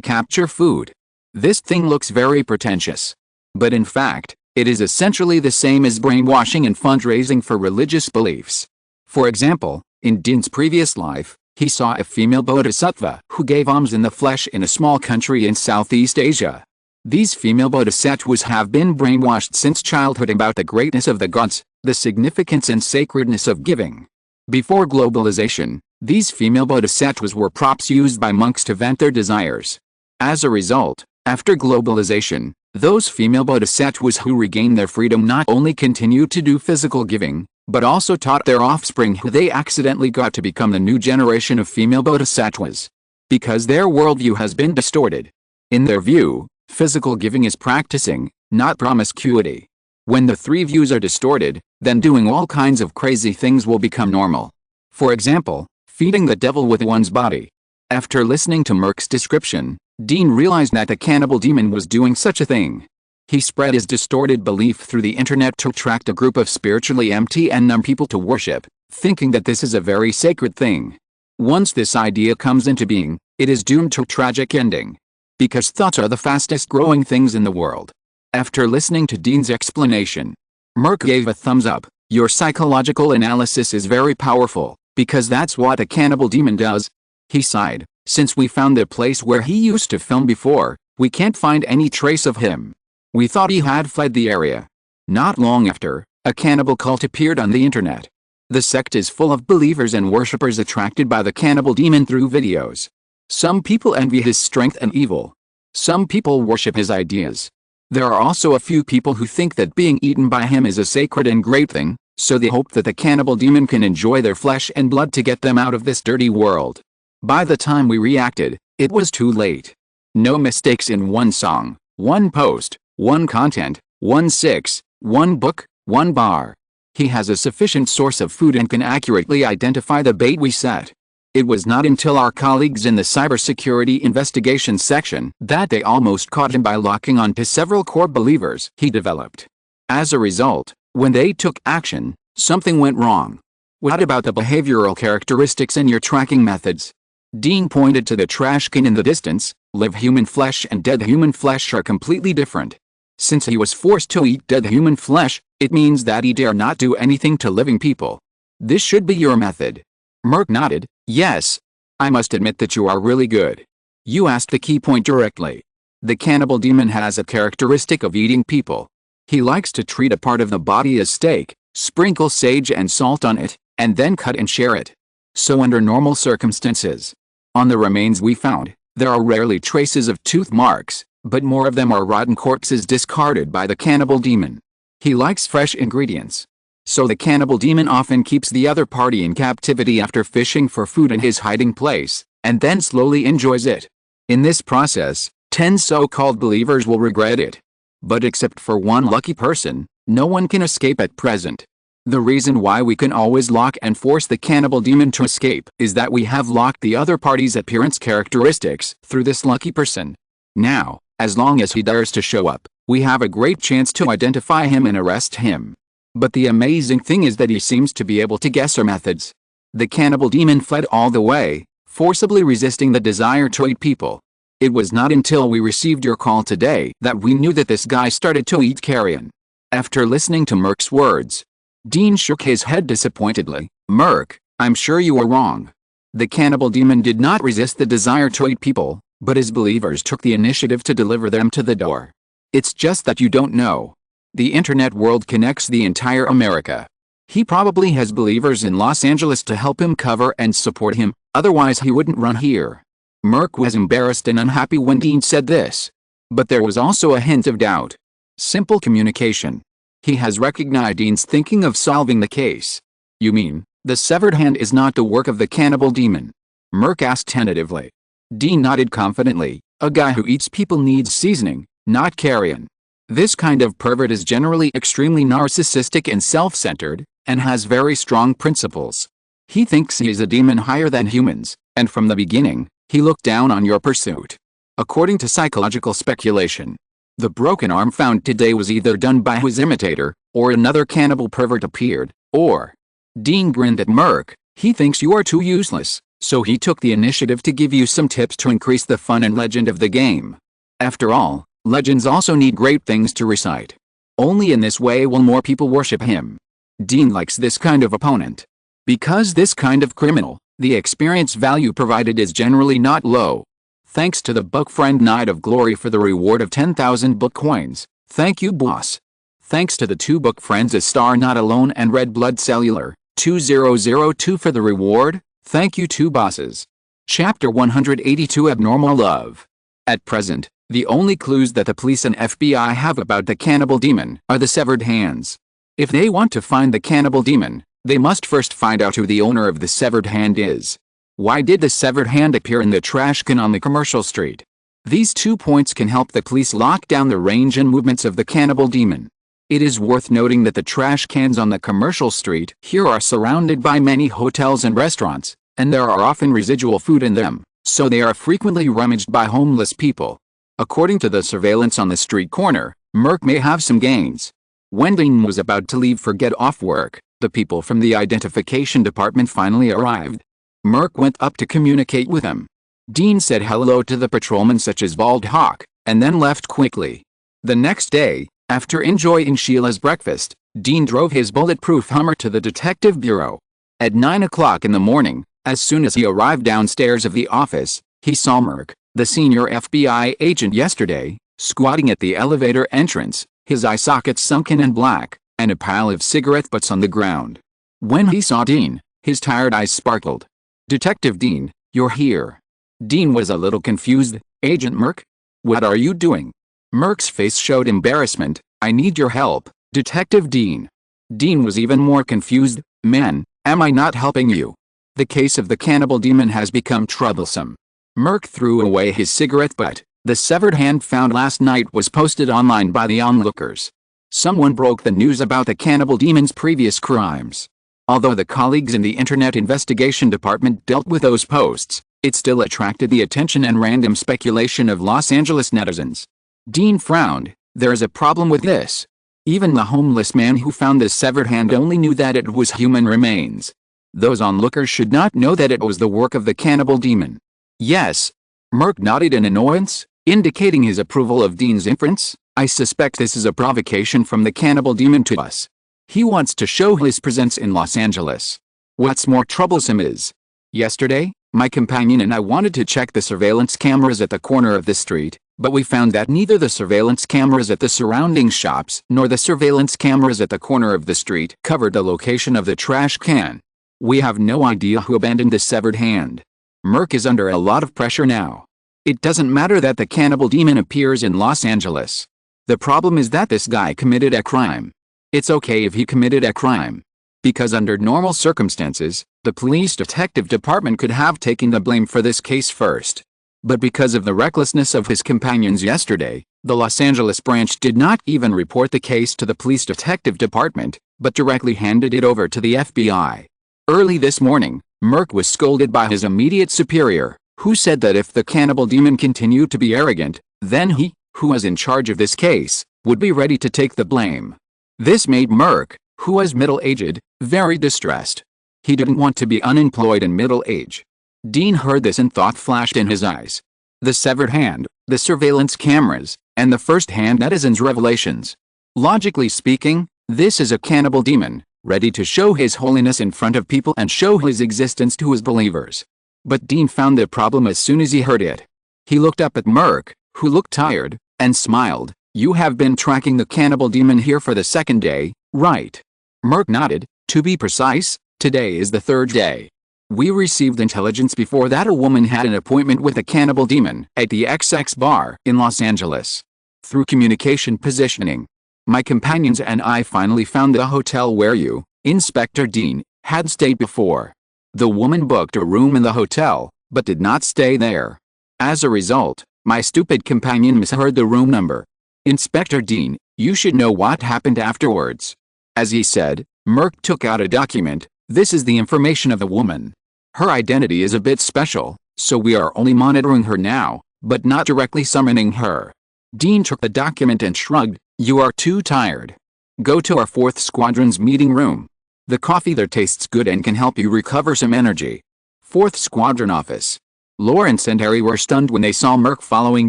capture food. This thing looks very pretentious. But in fact, it is essentially the same as brainwashing and fundraising for religious beliefs. For example, in Dean's previous life, he saw a female bodhisattva who gave alms in the flesh in a small country in Southeast Asia. These female bodhisattvas have been brainwashed since childhood about the greatness of the gods, the significance and sacredness of giving. Before globalization, these female bodhisattvas were props used by monks to vent their desires. As a result, after globalization, those female bodhisattvas who regained their freedom not only continued to do physical giving, but also taught their offspring who they accidentally got to become the new generation of female bodhisattvas. Because their worldview has been distorted. In their view, physical giving is practicing, not promiscuity. When the three views are distorted, then doing all kinds of crazy things will become normal. For example, feeding the devil with one's body. After listening to Merck's description, Dean realized that the cannibal demon was doing such a thing. He spread his distorted belief through the internet to attract a group of spiritually empty and numb people to worship, thinking that this is a very sacred thing. Once this idea comes into being, it is doomed to a tragic ending. Because thoughts are the fastest growing things in the world. After listening to Dean's explanation, Merck gave a thumbs up. "Your psychological analysis is very powerful, because that's what a cannibal demon does." He sighed. "Since we found the place where he used to film before, we can't find any trace of him. We thought he had fled the area." Not long after, a cannibal cult appeared on the internet. The sect is full of believers and worshippers attracted by the cannibal demon through videos. Some people envy his strength and evil. Some people worship his ideas. There are also a few people who think that being eaten by him is a sacred and great thing, so they hope that the cannibal demon can enjoy their flesh and blood to get them out of this dirty world. By the time we reacted, it was too late. No mistakes in one song, one post, one content, 1 book, 1 bar. He has a sufficient source of food and can accurately identify the bait we set. It was not until our colleagues in the cybersecurity investigation section that they almost caught him by locking on to several core believers he developed. As a result, when they took action, something went wrong. What about the behavioral characteristics in your tracking methods? Dean pointed to the trash can in the distance. Live human flesh and dead human flesh are completely different. Since he was forced to eat dead human flesh, it means that he dare not do anything to living people. This should be your method. Merc nodded. Yes. I must admit that you are really good. You asked the key point directly. The cannibal demon has a characteristic of eating people. He likes to treat a part of the body as steak, sprinkle sage and salt on it, and then cut and share it. So under normal circumstances, on the remains we found, there are rarely traces of tooth marks, but more of them are rotten corpses discarded by the cannibal demon. He likes fresh ingredients. So the cannibal demon often keeps the other party in captivity after fishing for food in his hiding place, and then slowly enjoys it. In this process, 10 so-called believers will regret it. But except for one lucky person, no one can escape at present. The reason why we can always lock and force the cannibal demon to escape is that we have locked the other party's appearance characteristics through this lucky person. Now, as long as he dares to show up, we have a great chance to identify him and arrest him. But the amazing thing is that he seems to be able to guess our methods. The cannibal demon fled all the way, forcibly resisting the desire to eat people. It was not until we received your call today that we knew that this guy started to eat carrion. After listening to Merc's words, Dean shook his head disappointedly. Merc, I'm sure you are wrong. The cannibal demon did not resist the desire to eat people, but his believers took the initiative to deliver them to the door. It's just that you don't know. The internet world connects the entire America. He probably has believers in Los Angeles to help him cover and support him, otherwise he wouldn't run here. Merc was embarrassed and unhappy when Dean said this. But there was also a hint of doubt. Simple communication. He has recognized Dean's thinking of solving the case. You mean, the severed hand is not the work of the cannibal demon? Merc asked tentatively. Dean nodded confidently. A guy who eats people needs seasoning, not carrion. This kind of pervert is generally extremely narcissistic and self-centered, and has very strong principles. He thinks he is a demon higher than humans, and from the beginning, he looked down on your pursuit. According to psychological speculation, the broken arm found today was either done by his imitator, or another cannibal pervert appeared, or... Dean grinned at Merc. He thinks you are too useless, so he took the initiative to give you some tips to increase the fun and legend of the game. After all, legends also need great things to recite. Only in this way will more people worship him. Dean likes this kind of opponent. Because this kind of criminal, the experience value provided is generally not low. Thanks to the Book Friend Knight of Glory for the reward of 10,000 book coins. Thank you, boss. Thanks to the 2 book friends A Star Not Alone and Red Blood Cellular, 2002 for the reward. Thank you, 2 bosses. Chapter 182 Abnormal Love. At present, the only clues that the police and FBI have about the cannibal demon are the severed hands. If they want to find the cannibal demon, they must first find out who the owner of the severed hand is. Why did the severed hand appear in the trash can on the commercial street? These 2 points can help the police lock down the range and movements of the cannibal demon. It is worth noting that the trash cans on the commercial street here are surrounded by many hotels and restaurants, and there are often residual food in them, so they are frequently rummaged by homeless people. According to the surveillance on the street corner, Merc may have some gains. When Dean was about to leave for get off work, the people from the identification department finally arrived. Merc went up to communicate with them. Dean said hello to the patrolman such as Bald Hawk, and then left quickly. The next day, after enjoying Sheila's breakfast, Dean drove his bulletproof Hummer to the detective bureau. At 9 o'clock in the morning, as soon as he arrived downstairs of the office, he saw Merc, the senior FBI agent yesterday, squatting at the elevator entrance, his eye sockets sunken and black, and a pile of cigarette butts on the ground. When he saw Dean, his tired eyes sparkled. Detective Dean, you're here. Dean was a little confused. Agent Merc? What are you doing? Merc's face showed embarrassment. I need your help, Detective Dean. Dean was even more confused. Man, am I not helping you? The case of the cannibal demon has become troublesome. Merc threw away his cigarette butt. The severed hand found last night was posted online by the onlookers. Someone broke the news about the cannibal demon's previous crimes. Although the colleagues in the Internet Investigation Department dealt with those posts, it still attracted the attention and random speculation of Los Angeles netizens. Dean frowned. There's a problem with this. Even the homeless man who found the severed hand only knew that it was human remains. Those onlookers should not know that it was the work of the cannibal demon. Yes. Merc nodded in annoyance, indicating his approval of Dean's inference. I suspect this is a provocation from the cannibal demon to us. He wants to show his presence in Los Angeles. What's more troublesome is, yesterday, my companion and I wanted to check the surveillance cameras at the corner of the street, but we found that neither the surveillance cameras at the surrounding shops nor the surveillance cameras at the corner of the street covered the location of the trash can. We have no idea who abandoned the severed hand. Merc is under a lot of pressure now. It doesn't matter that the cannibal demon appears in Los Angeles. The problem is that this guy committed a crime. It's okay if he committed a crime. Because under normal circumstances, the police detective department could have taken the blame for this case first. But because of the recklessness of his companions yesterday, the Los Angeles branch did not even report the case to the police detective department, but directly handed it over to the FBI. Early this morning, Merc was scolded by his immediate superior, who said that if the cannibal demon continued to be arrogant, then he, who was in charge of this case, would be ready to take the blame. This made Merc, who was middle-aged, very distressed. He didn't want to be unemployed in middle age. Dean heard this and thought flashed in his eyes. The severed hand, the surveillance cameras, and the first-hand netizens' revelations. Logically speaking, this is a cannibal demon, ready to show his holiness in front of people and show his existence to his believers. But Dean found the problem as soon as he heard it. He looked up at Merc, who looked tired, and smiled. You have been tracking the cannibal demon here for the second day, right? Merc nodded. To be precise, today is the third day. We received intelligence before that a woman had an appointment with a cannibal demon at the XX bar in Los Angeles. Through communication positioning, my companions and I finally found the hotel where you, Inspector Dean, had stayed before. The woman booked a room in the hotel, but did not stay there. As a result, my stupid companion misheard the room number. Inspector Dean, you should know what happened afterwards. As he said, Merc took out a document. This is the information of the woman. Her identity is a bit special, so we are only monitoring her now, but not directly summoning her. Dean took the document and shrugged. You are too tired. Go to our 4th Squadron's meeting room. The coffee there tastes good and can help you recover some energy. 4th Squadron office. Lawrence and Harry were stunned when they saw Merc following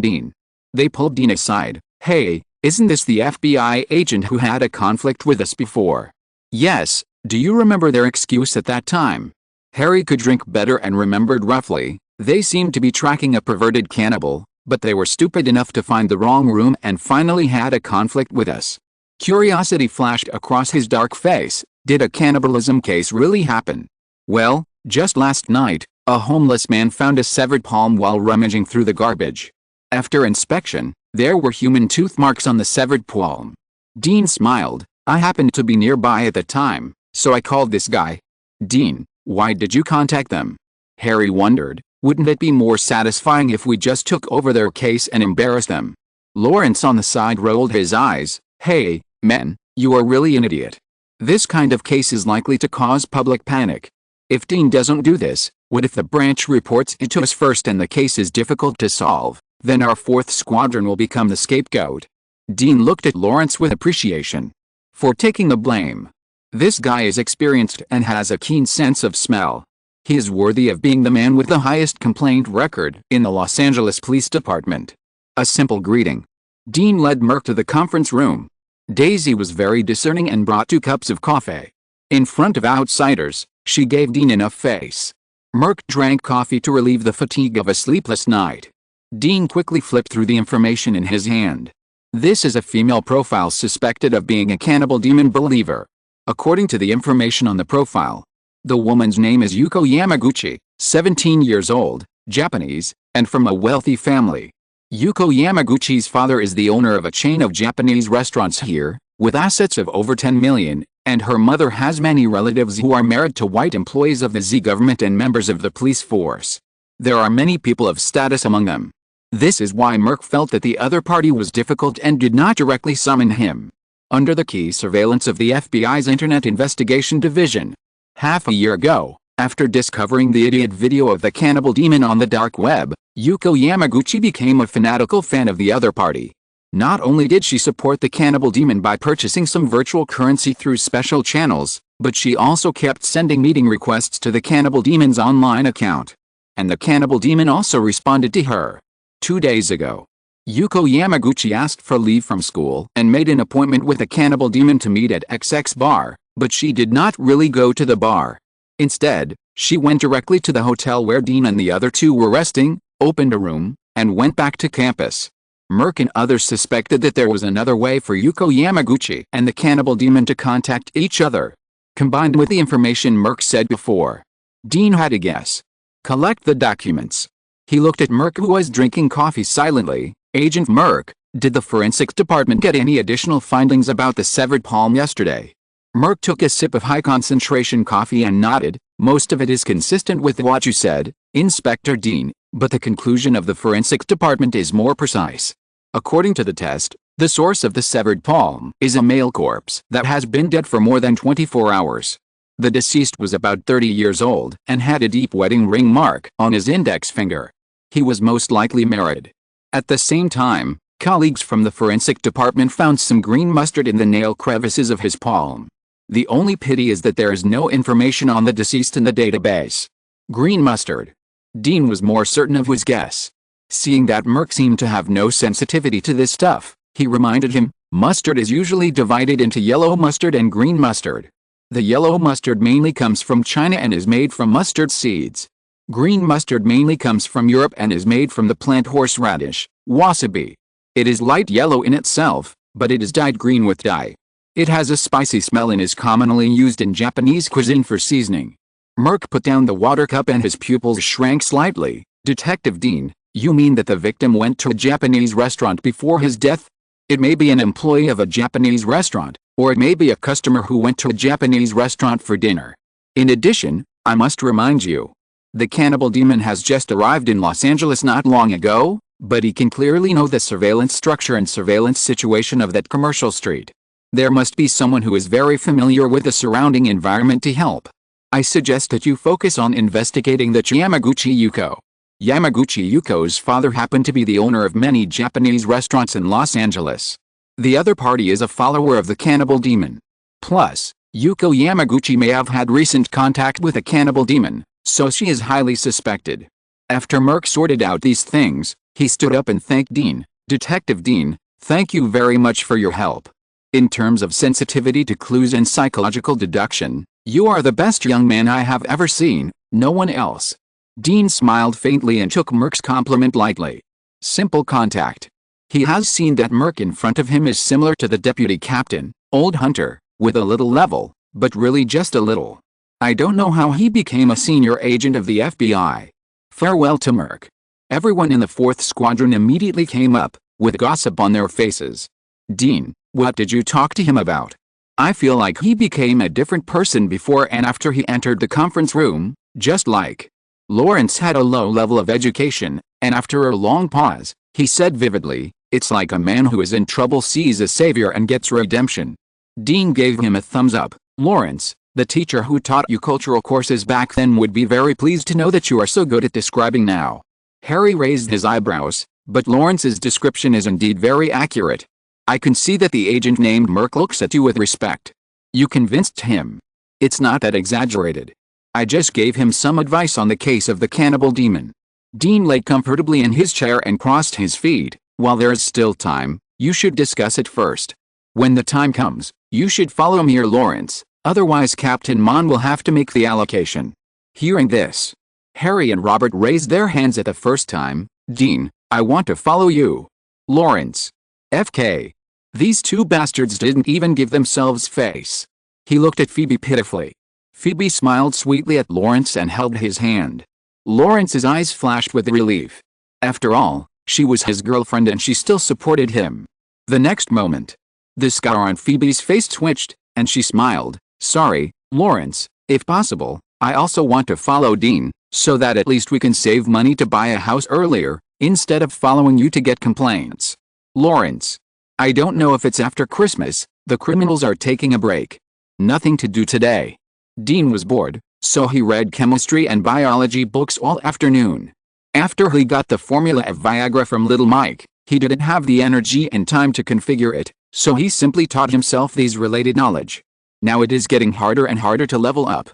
Dean. They pulled Dean aside. Hey, isn't this the FBI agent who had a conflict with us before? Yes, do you remember their excuse at that time? Harry could drink better and remembered roughly. They seemed to be tracking a perverted cannibal, but they were stupid enough to find the wrong room and finally had a conflict with us. Curiosity flashed across his dark face. Did a cannibalism case really happen? Well, just last night, a homeless man found a severed palm while rummaging through the garbage. After inspection, there were human tooth marks on the severed palm. Dean smiled. I happened to be nearby at the time, so I called this guy. Dean, why did you contact them? Harry wondered. Wouldn't it be more satisfying if we just took over their case and embarrassed them? Lawrence on the side rolled his eyes. Hey, men, you are really an idiot. This kind of case is likely to cause public panic. If Dean doesn't do this, what if the branch reports it to us first and the case is difficult to solve? Then our 4th Squadron will become the scapegoat. Dean looked at Lawrence with appreciation. For taking the blame. This guy is experienced and has a keen sense of smell. He is worthy of being the man with the highest complaint record in the Los Angeles Police Department. A simple greeting. Dean led Merc to the conference room. Daisy was very discerning and brought 2 cups of coffee. In front of outsiders, she gave Dean enough face. Merc drank coffee to relieve the fatigue of a sleepless night. Dean quickly flipped through the information in his hand. This is a female profile suspected of being a cannibal demon believer. According to the information on the profile, the woman's name is Yuko Yamaguchi, 17 years old, Japanese, and from a wealthy family. Yuko Yamaguchi's father is the owner of a chain of Japanese restaurants here, with assets of over 10 million, and her mother has many relatives who are married to white employees of the Z government and members of the police force. There are many people of status among them. This is why Merc felt that the other party was difficult and did not directly summon him. Under the key surveillance of the FBI's Internet Investigation Division. Half a year ago, after discovering the idiot video of the cannibal demon on the dark web, Yuko Yamaguchi became a fanatical fan of the other party. Not only did she support the cannibal demon by purchasing some virtual currency through special channels, But she also kept sending meeting requests to the Cannibal Demon's online account. And the Cannibal Demon also responded to her. 2 days ago, Yuko Yamaguchi asked for leave from school and made an appointment with the Cannibal Demon to meet at XX bar, but she did not really go to the bar. Instead, she went directly to the hotel where Dean and the other two were resting, opened a room, and went back to campus. Merck and others suspected that there was another way for Yuko Yamaguchi and the Cannibal Demon to contact each other. Combined with the information Merck said before, Dean had a guess. Collect the documents. He looked at Merck, who was drinking coffee silently. Agent Merck, did the forensics department get any additional findings about the severed palm yesterday? Merck took a sip of high-concentration coffee and nodded. Most of it is consistent with what you said, Inspector Dean, but the conclusion of the forensics department is more precise. According to the test, the source of the severed palm is a male corpse that has been dead for more than 24 hours. The deceased was about 30 years old and had a deep wedding ring mark on his index finger. He was most likely married. At the same time, colleagues from the forensic department found some green mustard in the nail crevices of his palm. The only pity is that there is no information on the deceased in the database. Green mustard. Dean was more certain of his guess. Seeing that Merck seemed to have no sensitivity to this stuff, he reminded him, mustard is usually divided into yellow mustard and green mustard. The yellow mustard mainly comes from China and is made from mustard seeds. Green mustard mainly comes from Europe and is made from the plant horseradish, wasabi. It is light yellow in itself, but it is dyed green with dye. It has a spicy smell and is commonly used in Japanese cuisine for seasoning. Merck put down the water cup and his pupils shrank slightly. Detective Dean, you mean that the victim went to a Japanese restaurant before his death? It may be an employee of a Japanese restaurant, or it may be a customer who went to a Japanese restaurant for dinner. In addition, I must remind you, the Cannibal Demon has just arrived in Los Angeles not long ago, but he can clearly know the surveillance structure and surveillance situation of that commercial street. There must be someone who is very familiar with the surrounding environment to help. I suggest that you focus on investigating the Yamaguchi Yuko. Yamaguchi Yuko's father happened to be the owner of many Japanese restaurants in Los Angeles. The other party is a follower of the Cannibal Demon. Plus, Yuko Yamaguchi may have had recent contact with a Cannibal Demon, so she is highly suspected. After Merck sorted out these things, he stood up and thanked Dean. Detective Dean, thank you very much for your help. In terms of sensitivity to clues and psychological deduction, you are the best young man I have ever seen, no one else. Dean smiled faintly and took Merck's compliment lightly. Simple contact. He has seen that Merck in front of him is similar to the deputy captain, Old Hunter, with a little level, but really just a little. I don't know how he became a senior agent of the FBI. Farewell to Merck. Everyone in the 4th Squadron immediately came up, with gossip on their faces. Dean, what did you talk to him about? I feel like he became a different person before and after he entered the conference room, just like Lawrence had a low level of education, and after a long pause, he said vividly, it's like a man who is in trouble sees a savior and gets redemption. Dean gave him a thumbs up. Lawrence, the teacher who taught you cultural courses back then, would be very pleased to know that you are so good at describing now. Harry raised his eyebrows, but Lawrence's description is indeed very accurate. I can see that the agent named Merck looks at you with respect. You convinced him. It's not that exaggerated. I just gave him some advice on the case of the Cannibal Demon. Dean lay comfortably in his chair and crossed his feet. While there is still time, you should discuss it first. When the time comes, you should follow me or Lawrence, otherwise Captain Mon will have to make the allocation. Hearing this, Harry and Robert raised their hands at the first time. Dean, I want to follow you. Lawrence. FK. These two bastards didn't even give themselves face. He looked at Phoebe pitifully. Phoebe smiled sweetly at Lawrence and held his hand. Lawrence's eyes flashed with relief. After all, she was his girlfriend and she still supported him. The next moment, the scar on Phoebe's face twitched, and she smiled. Sorry, Lawrence, if possible, I also want to follow Dean, so that at least we can save money to buy a house earlier, instead of following you to get complaints. Lawrence. I don't know if it's after Christmas, the criminals are taking a break. Nothing to do today. Dean was bored, so he read chemistry and biology books all afternoon. After he got the formula of Viagra from Little Mike, he didn't have the energy and time to configure it, so he simply taught himself these related knowledge. Now it is getting harder and harder to level up.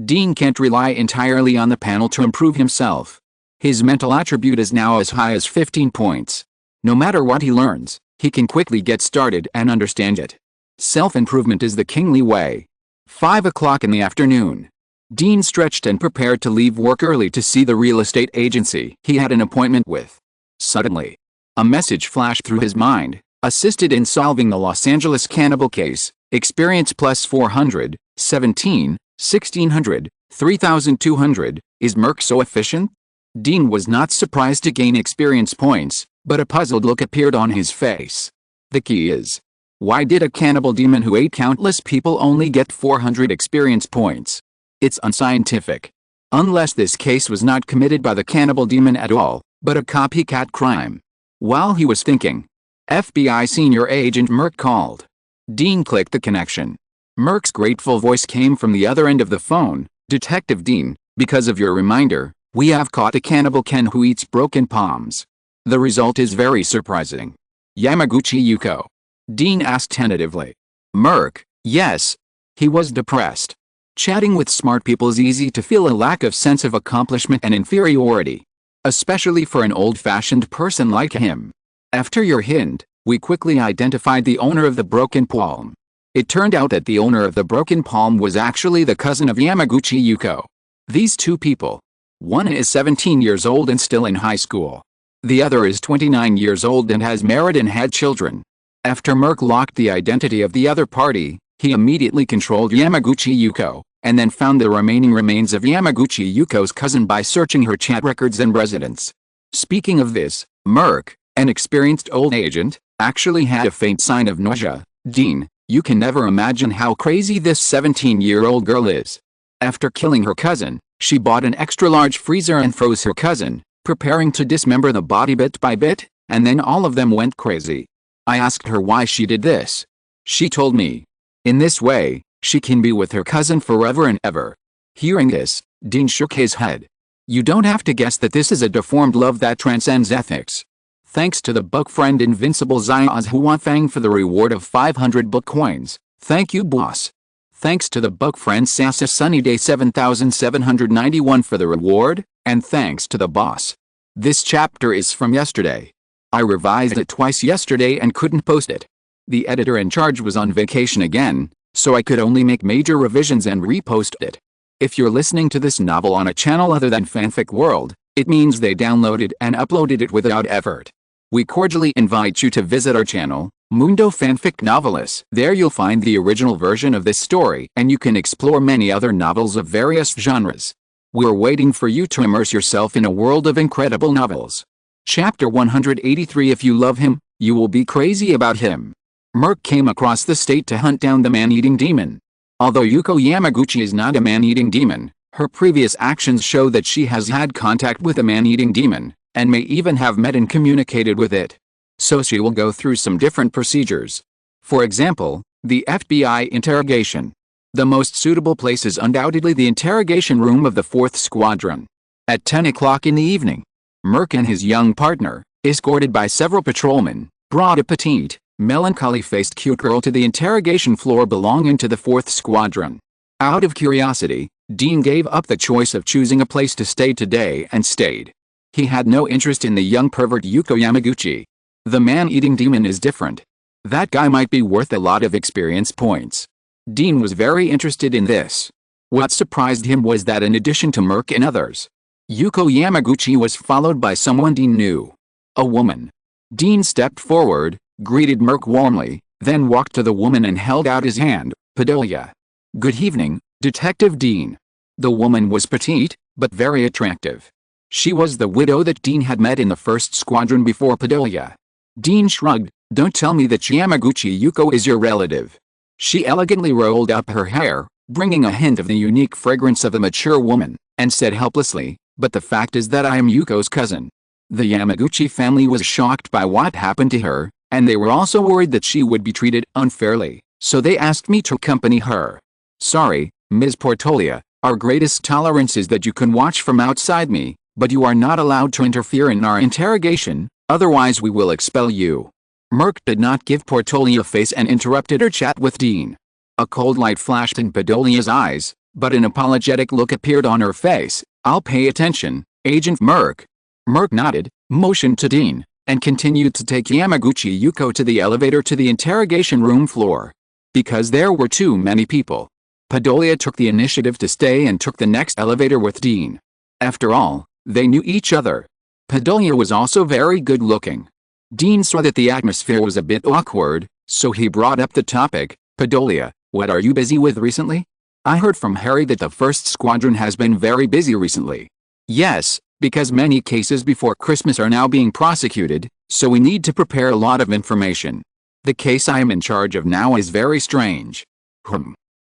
Dean can't rely entirely on the panel to improve himself. His mental attribute is now as high as 15 points. No matter what he learns, he can quickly get started and understand it. Self-improvement is the kingly way. 5 o'clock in the afternoon. Dean stretched and prepared to leave work early to see the real estate agency he had an appointment with. Suddenly, a message flashed through his mind. Assisted in solving the Los Angeles cannibal case. Experience plus 400, 17, 1600, 3200. Is Merc so efficient? Dean was not surprised to gain experience points, but a puzzled look appeared on his face. The key is, why did a cannibal demon who ate countless people only get 400 experience points? It's unscientific. Unless this case was not committed by the cannibal demon at all, but a copycat crime. While he was thinking, FBI Senior Agent Merc called. Dean clicked the connection. Merc's grateful voice came from the other end of the phone. Detective Dean, because of your reminder, we have caught a cannibal Ken who eats broken palms. The result is very surprising. Yamaguchi Yuko? Dean asked tentatively. Merc, yes. He was depressed. Chatting with smart people is easy to feel a lack of sense of accomplishment and inferiority. Especially for an old-fashioned person like him. After your hint, we quickly identified the owner of the broken palm. It turned out that the owner of the broken palm was actually the cousin of Yamaguchi Yuko. These two people. One is 17 years old and still in high school. The other is 29 years old and has married and had children. After Merc locked the identity of the other party, he immediately controlled Yamaguchi Yuko, and then found the remaining remains of Yamaguchi Yuko's cousin by searching her chat records and residence. Speaking of this, Merc, an experienced old agent, actually had a faint sign of nausea. Dean, you can never imagine how crazy this 17-year-old girl is. After killing her cousin, she bought an extra-large freezer and froze her cousin, preparing to dismember the body bit by bit, and then all of them went crazy. I asked her why she did this. She told me. In this way, she can be with her cousin forever and ever. Hearing this, Dean shook his head. You don't have to guess that this is a deformed love that transcends ethics. Thanks to the book friend Invincible Zayaz Huanfang for the reward of 500 book coins. Thank you, boss. Thanks to the book friend Sasa Sunnyday 7791 for the reward, and thanks to the boss. This chapter is from yesterday. I revised it twice yesterday and couldn't post it. The editor in charge was on vacation again, so I could only make major revisions and repost it. If you're listening to this novel on a channel other than Fanfic World, it means they downloaded and uploaded it without effort. We cordially invite you to visit our channel, Mundo Fanfic Novelis. There you'll find the original version of this story and you can explore many other novels of various genres. We're waiting for you to immerse yourself in a world of incredible novels. Chapter 183. If you love him, you will be crazy about him. Merc came across the state to hunt down the man-eating demon. Although Yuko Yamaguchi is not a man-eating demon, her previous actions show that she has had contact with a man-eating demon, and may even have met and communicated with it. So she will go through some different procedures. For example, the FBI interrogation. The most suitable place is undoubtedly the interrogation room of the 4th Squadron. At 10 o'clock in the evening, Merc and his young partner, escorted by several patrolmen, brought a petite, melancholy-faced cute girl to the interrogation floor belonging to the 4th Squadron. Out of curiosity, Dean gave up the choice of choosing a place to stay today and stayed. He had no interest in the young pervert Yuko Yamaguchi. The man-eating demon is different. That guy might be worth a lot of experience points. Dean was very interested in this. What surprised him was that in addition to Merc and others, Yuko Yamaguchi was followed by someone Dean knew. A woman. Dean stepped forward, greeted Merc warmly, then walked to the woman and held out his hand. Padolia. Good evening, Detective Dean. The woman was petite, but very attractive. She was the widow that Dean had met in the 1st Squadron before Padolia. Dean shrugged. Don't tell me that Yamaguchi Yuko is your relative. She elegantly rolled up her hair, bringing a hint of the unique fragrance of a mature woman, and said helplessly, but the fact is that I am Yuko's cousin. The Yamaguchi family was shocked by what happened to her, and they were also worried that she would be treated unfairly, so they asked me to accompany her. Sorry, Ms. Portolia, our greatest tolerance is that you can watch from outside me, but you are not allowed to interfere in our interrogation, otherwise we will expel you. Merc did not give Portolia face and interrupted her chat with Dean. A cold light flashed in Pedolia's eyes, but an apologetic look appeared on her face. "I'll pay attention, Agent Merc." Merc nodded, motioned to Dean, and continued to take Yamaguchi Yuko to the elevator to the interrogation room floor. Because there were too many people, Pedolia took the initiative to stay and took the next elevator with Dean. After all, they knew each other. Pedolia was also very good-looking. Dean saw that the atmosphere was a bit awkward, so he brought up the topic. "Pedolia, what are you busy with recently? I heard from Harry that the 1st Squadron has been very busy recently." "Yes, because many cases before Christmas are now being prosecuted, so we need to prepare a lot of information. The case I am in charge of now is very strange."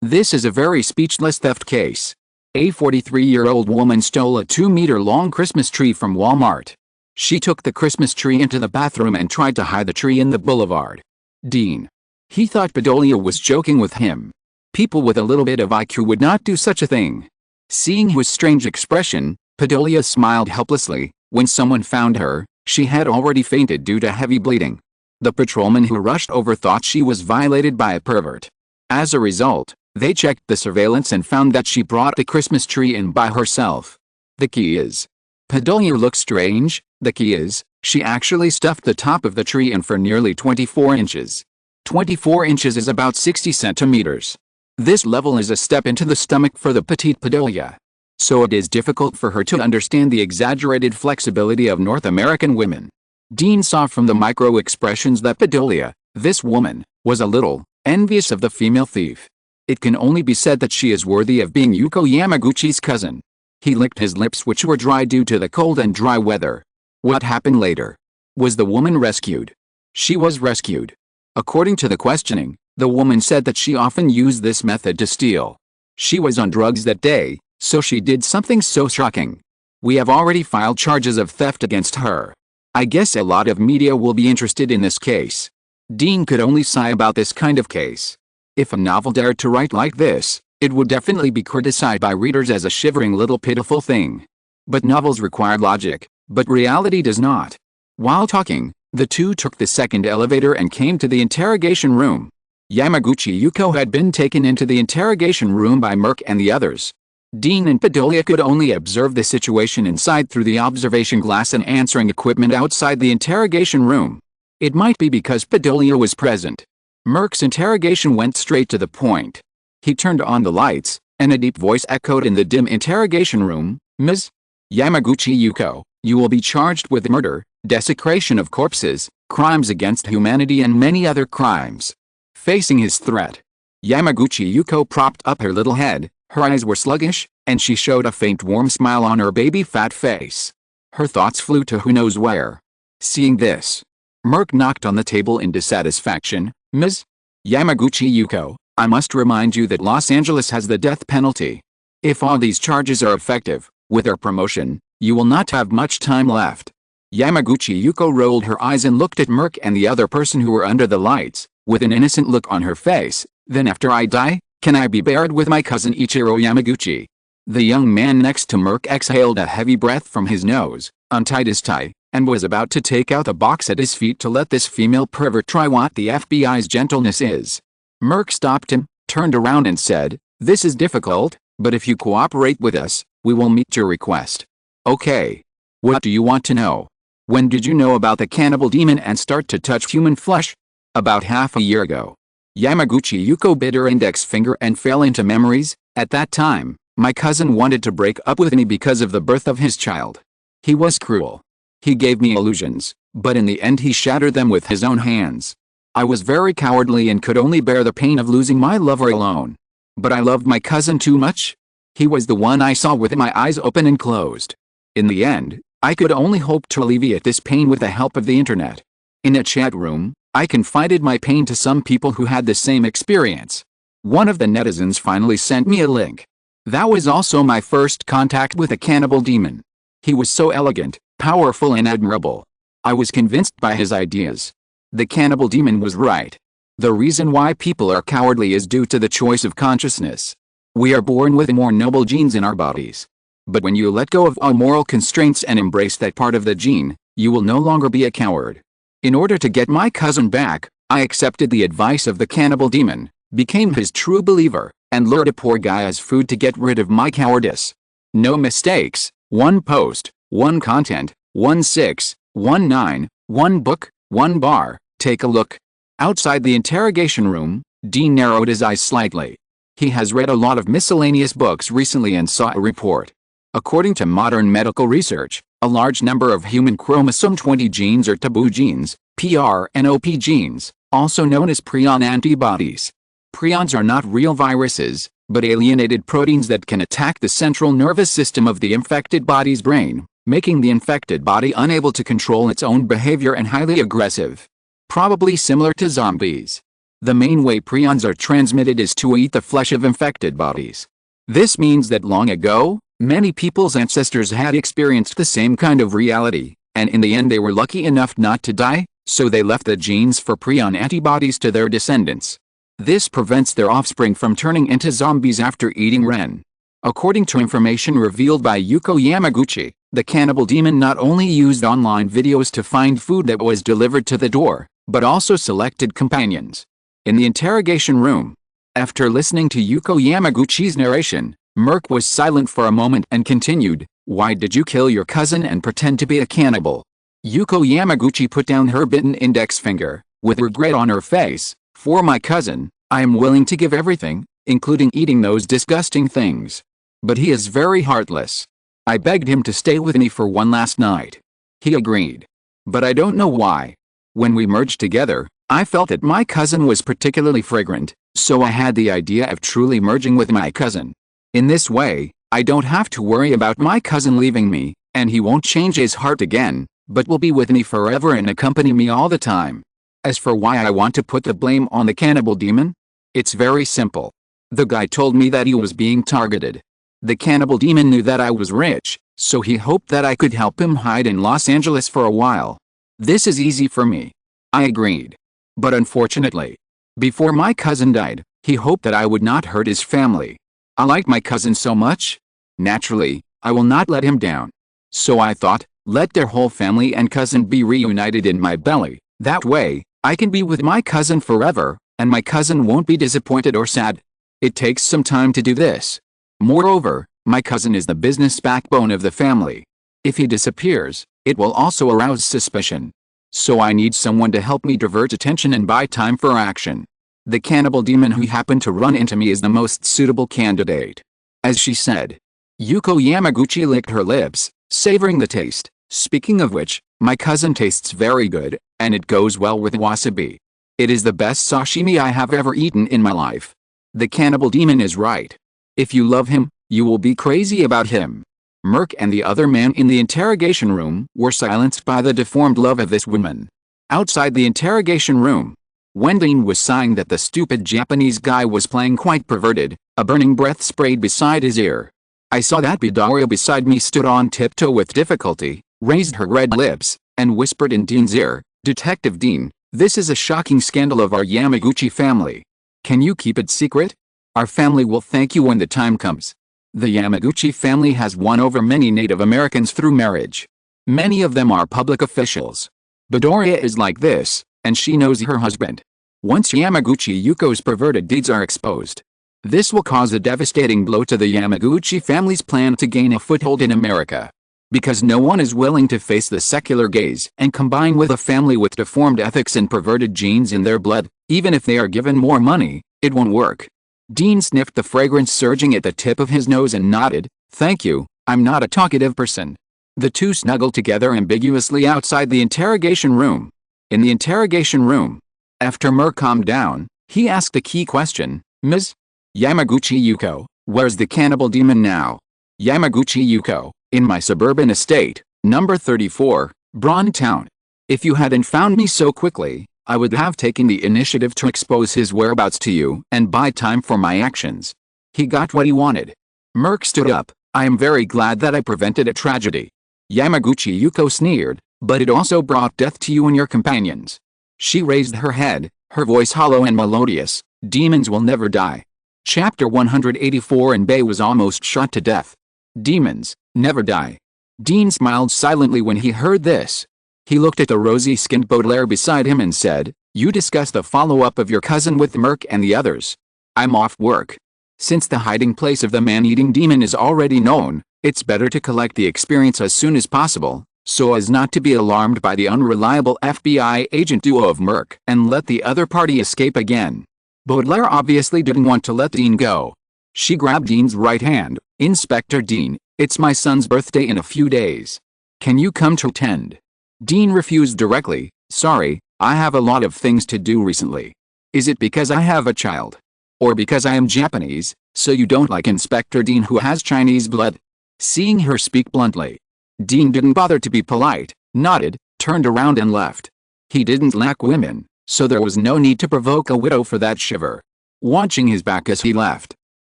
This is a very speechless theft case. A 43-year-old woman stole a 2-meter-long Christmas tree from Walmart. She took the Christmas tree into the bathroom and tried to hide the tree in the boulevard. Dean. He thought Pedolia was joking with him. People with a little bit of IQ would not do such a thing. Seeing his strange expression, Pedolia smiled helplessly. When someone found her, she had already fainted due to heavy bleeding. The patrolman who rushed over thought she was violated by a pervert. As a result, they checked the surveillance and found that she brought the Christmas tree in by herself. The key is. Pedolia looked strange. The key is, she actually stuffed the top of the tree in for nearly 24 inches. 24 inches is about 60 centimeters. This level is a step into the stomach for the petite Pedolia. So it is difficult for her to understand the exaggerated flexibility of North American women. Dean saw from the micro-expressions that Pedolia, this woman, was a little envious of the female thief. It can only be said that she is worthy of being Yuko Yamaguchi's cousin. He licked his lips, which were dry due to the cold and dry weather. What happened later? Was the woman rescued? She was rescued. According to the questioning, the woman said that she often used this method to steal. She was on drugs that day, so she did something so shocking. We have already filed charges of theft against her. I guess a lot of media will be interested in this case. Dean could only sigh about this kind of case. If a novel dared to write like this, it would definitely be criticized by readers as a shivering little pitiful thing. But novels require logic, but reality does not. While talking, the two took the second elevator and came to the interrogation room. Yamaguchi Yuko had been taken into the interrogation room by Merc and the others. Dean and Pedolia could only observe the situation inside through the observation glass and answering equipment outside the interrogation room. It might be because Pedolia was present. Merc's interrogation went straight to the point. He turned on the lights, and a deep voice echoed in the dim interrogation room. "Ms. Yamaguchi Yuko, you will be charged with murder, desecration of corpses, crimes against humanity and many other crimes." Facing his threat, Yamaguchi Yuko propped up her little head. Her eyes were sluggish, and she showed a faint warm smile on her baby fat face. Her thoughts flew to who knows where. Seeing this, Merc knocked on the table in dissatisfaction. "Ms. Yamaguchi Yuko, I must remind you that Los Angeles has the death penalty. If all these charges are effective, with our promotion, you will not have much time left." Yamaguchi Yuko rolled her eyes and looked at Merc and the other person who were under the lights, with an innocent look on her face. "Then after I die, can I be buried with my cousin Ichiro Yamaguchi?" The young man next to Merc exhaled a heavy breath from his nose, untied his tie, and was about to take out a box at his feet to let this female pervert try what the FBI's gentleness is. Merc stopped him, turned around and said, "This is difficult, but if you cooperate with us, we will meet your request." "Okay. What do you want to know?" "When did you know about the cannibal demon and start to touch human flesh?" "About half a year ago." Yamaguchi Yuko bit her index finger and fell into memories. "At that time, my cousin wanted to break up with me because of the birth of his child. He was cruel. He gave me illusions, but in the end he shattered them with his own hands. I was very cowardly and could only bear the pain of losing my lover alone. But I loved my cousin too much. He was the one I saw with my eyes open and closed. In the end, I could only hope to alleviate this pain with the help of the internet. In a chat room, I confided my pain to some people who had the same experience. One of the netizens finally sent me a link. That was also my first contact with a cannibal demon. He was so elegant, powerful and admirable. I was convinced by his ideas. The cannibal demon was right. The reason why people are cowardly is due to the choice of consciousness. We are born with more noble genes in our bodies. But when you let go of all moral constraints and embrace that part of the gene, you will no longer be a coward. In order to get my cousin back, I accepted the advice of the cannibal demon. became his true believer, and lured a poor guy as food to get rid of my cowardice. No mistakes, one post, one content, 1619, one book, one bar. Take a look. Outside the interrogation room, Dean narrowed his eyes slightly. He has read a lot of miscellaneous books recently and saw a report. According to modern medical research, a large number of human chromosome 20 genes are taboo genes, PRNOP genes, also known as prion antibodies. Prions are not real viruses, but alienated proteins that can attack the central nervous system of the infected body's brain, making the infected body unable to control its own behavior and highly aggressive. Probably similar to zombies. The main way prions are transmitted is to eat the flesh of infected bodies. This means that long ago, many people's ancestors had experienced the same kind of reality, and in the end they were lucky enough not to die, so they left the genes for prion antibodies to their descendants. This prevents their offspring from turning into zombies after eating Ren. According to information revealed by Yuko Yamaguchi, the cannibal demon not only used online videos to find food that was delivered to the door, but also selected companions. In the interrogation room, after listening to Yuko Yamaguchi's narration, Merc was silent for a moment and continued, "Why did you kill your cousin and pretend to be a cannibal?" Yuko Yamaguchi put down her bitten index finger, with regret on her face. "For my cousin, I am willing to give everything, including eating those disgusting things. But he is very heartless. I begged him to stay with me for one last night. He agreed. But I don't know why. When we merged together, I felt that my cousin was particularly fragrant, so I had the idea of truly merging with my cousin. In this way, I don't have to worry about my cousin leaving me, and he won't change his heart again, but will be with me forever and accompany me all the time. As for why I want to put the blame on the cannibal demon, it's very simple. The guy told me that he was being targeted. The cannibal demon knew that I was rich, so he hoped that I could help him hide in Los Angeles for a while. This is easy for me. I agreed. But unfortunately, before my cousin died, he hoped that I would not hurt his family. I like my cousin so much. Naturally, I will not let him down. So I thought, let their whole family and cousin be reunited in my belly. That way, I can be with my cousin forever, and my cousin won't be disappointed or sad. It takes some time to do this. Moreover, my cousin is the business backbone of the family. If he disappears, it will also arouse suspicion. So I need someone to help me divert attention and buy time for action. The cannibal demon who happened to run into me is the most suitable candidate." As she said. Yuko Yamaguchi licked her lips, savoring the taste. "Speaking of which, my cousin tastes very good, and it goes well with wasabi. It is the best sashimi I have ever eaten in my life." The cannibal demon is right. If you love him, you will be crazy about him. Merc and the other man in the interrogation room were silenced by the deformed love of this woman. Outside the interrogation room, Wendine was sighing that the stupid Japanese guy was playing quite perverted. A burning breath sprayed beside his ear. I saw that Midoriya beside me stood on tiptoe with difficulty, raised her red lips, and whispered in Dean's ear, "Detective Dean, this is a shocking scandal of our Yamaguchi family. Can you keep it secret? Our family will thank you when the time comes." The Yamaguchi family has won over many Native Americans through marriage. Many of them are public officials. Midoriya is like this, and she knows her husband. Once Yamaguchi Yuko's perverted deeds are exposed, this will cause a devastating blow to the Yamaguchi family's plan to gain a foothold in America. Because no one is willing to face the secular gaze and combine with a family with deformed ethics and perverted genes in their blood, even if they are given more money, it won't work. Dean sniffed the fragrance surging at the tip of his nose and nodded, "Thank you, I'm not a talkative person." The two snuggled together ambiguously outside the interrogation room. In the interrogation room, after Merc calmed down, he asked a key question, "Ms. Yamaguchi Yuko, where's the cannibal demon now?" "Yamaguchi Yuko, in my suburban estate, number 34, Braun Town. If you hadn't found me so quickly, I would have taken the initiative to expose his whereabouts to you and buy time for my actions." He got what he wanted. Merc stood up, "I am very glad that I prevented a tragedy." Yamaguchi Yuko sneered, "But it also brought death to you and your companions." She raised her head, her voice hollow and melodious, "Demons will never die." Chapter 184. And Bay was almost shot to death. Demons never die. Dean smiled silently when he heard this. He looked at the rosy-skinned Baudelaire beside him and said, You discuss the follow-up of your cousin with Merc and the others. I'm off work. Since the hiding place of the man-eating demon is already known, it's better to collect the experience as soon as possible, so as not to be alarmed by the unreliable FBI agent duo of Merc and let the other party escape again. Baudelaire obviously didn't want to let Dean go. She grabbed Dean's right hand. Inspector Dean, it's my son's birthday in a few days. Can you come to attend? Dean refused directly. Sorry, I have a lot of things to do recently. Is it because I have a child? Or because I am Japanese, so you don't like Inspector Dean who has Chinese blood? Seeing her speak bluntly, Dean didn't bother to be polite, nodded, turned around and left. He didn't lack women, so there was no need to provoke a widow for that shiver. Watching his back as he left,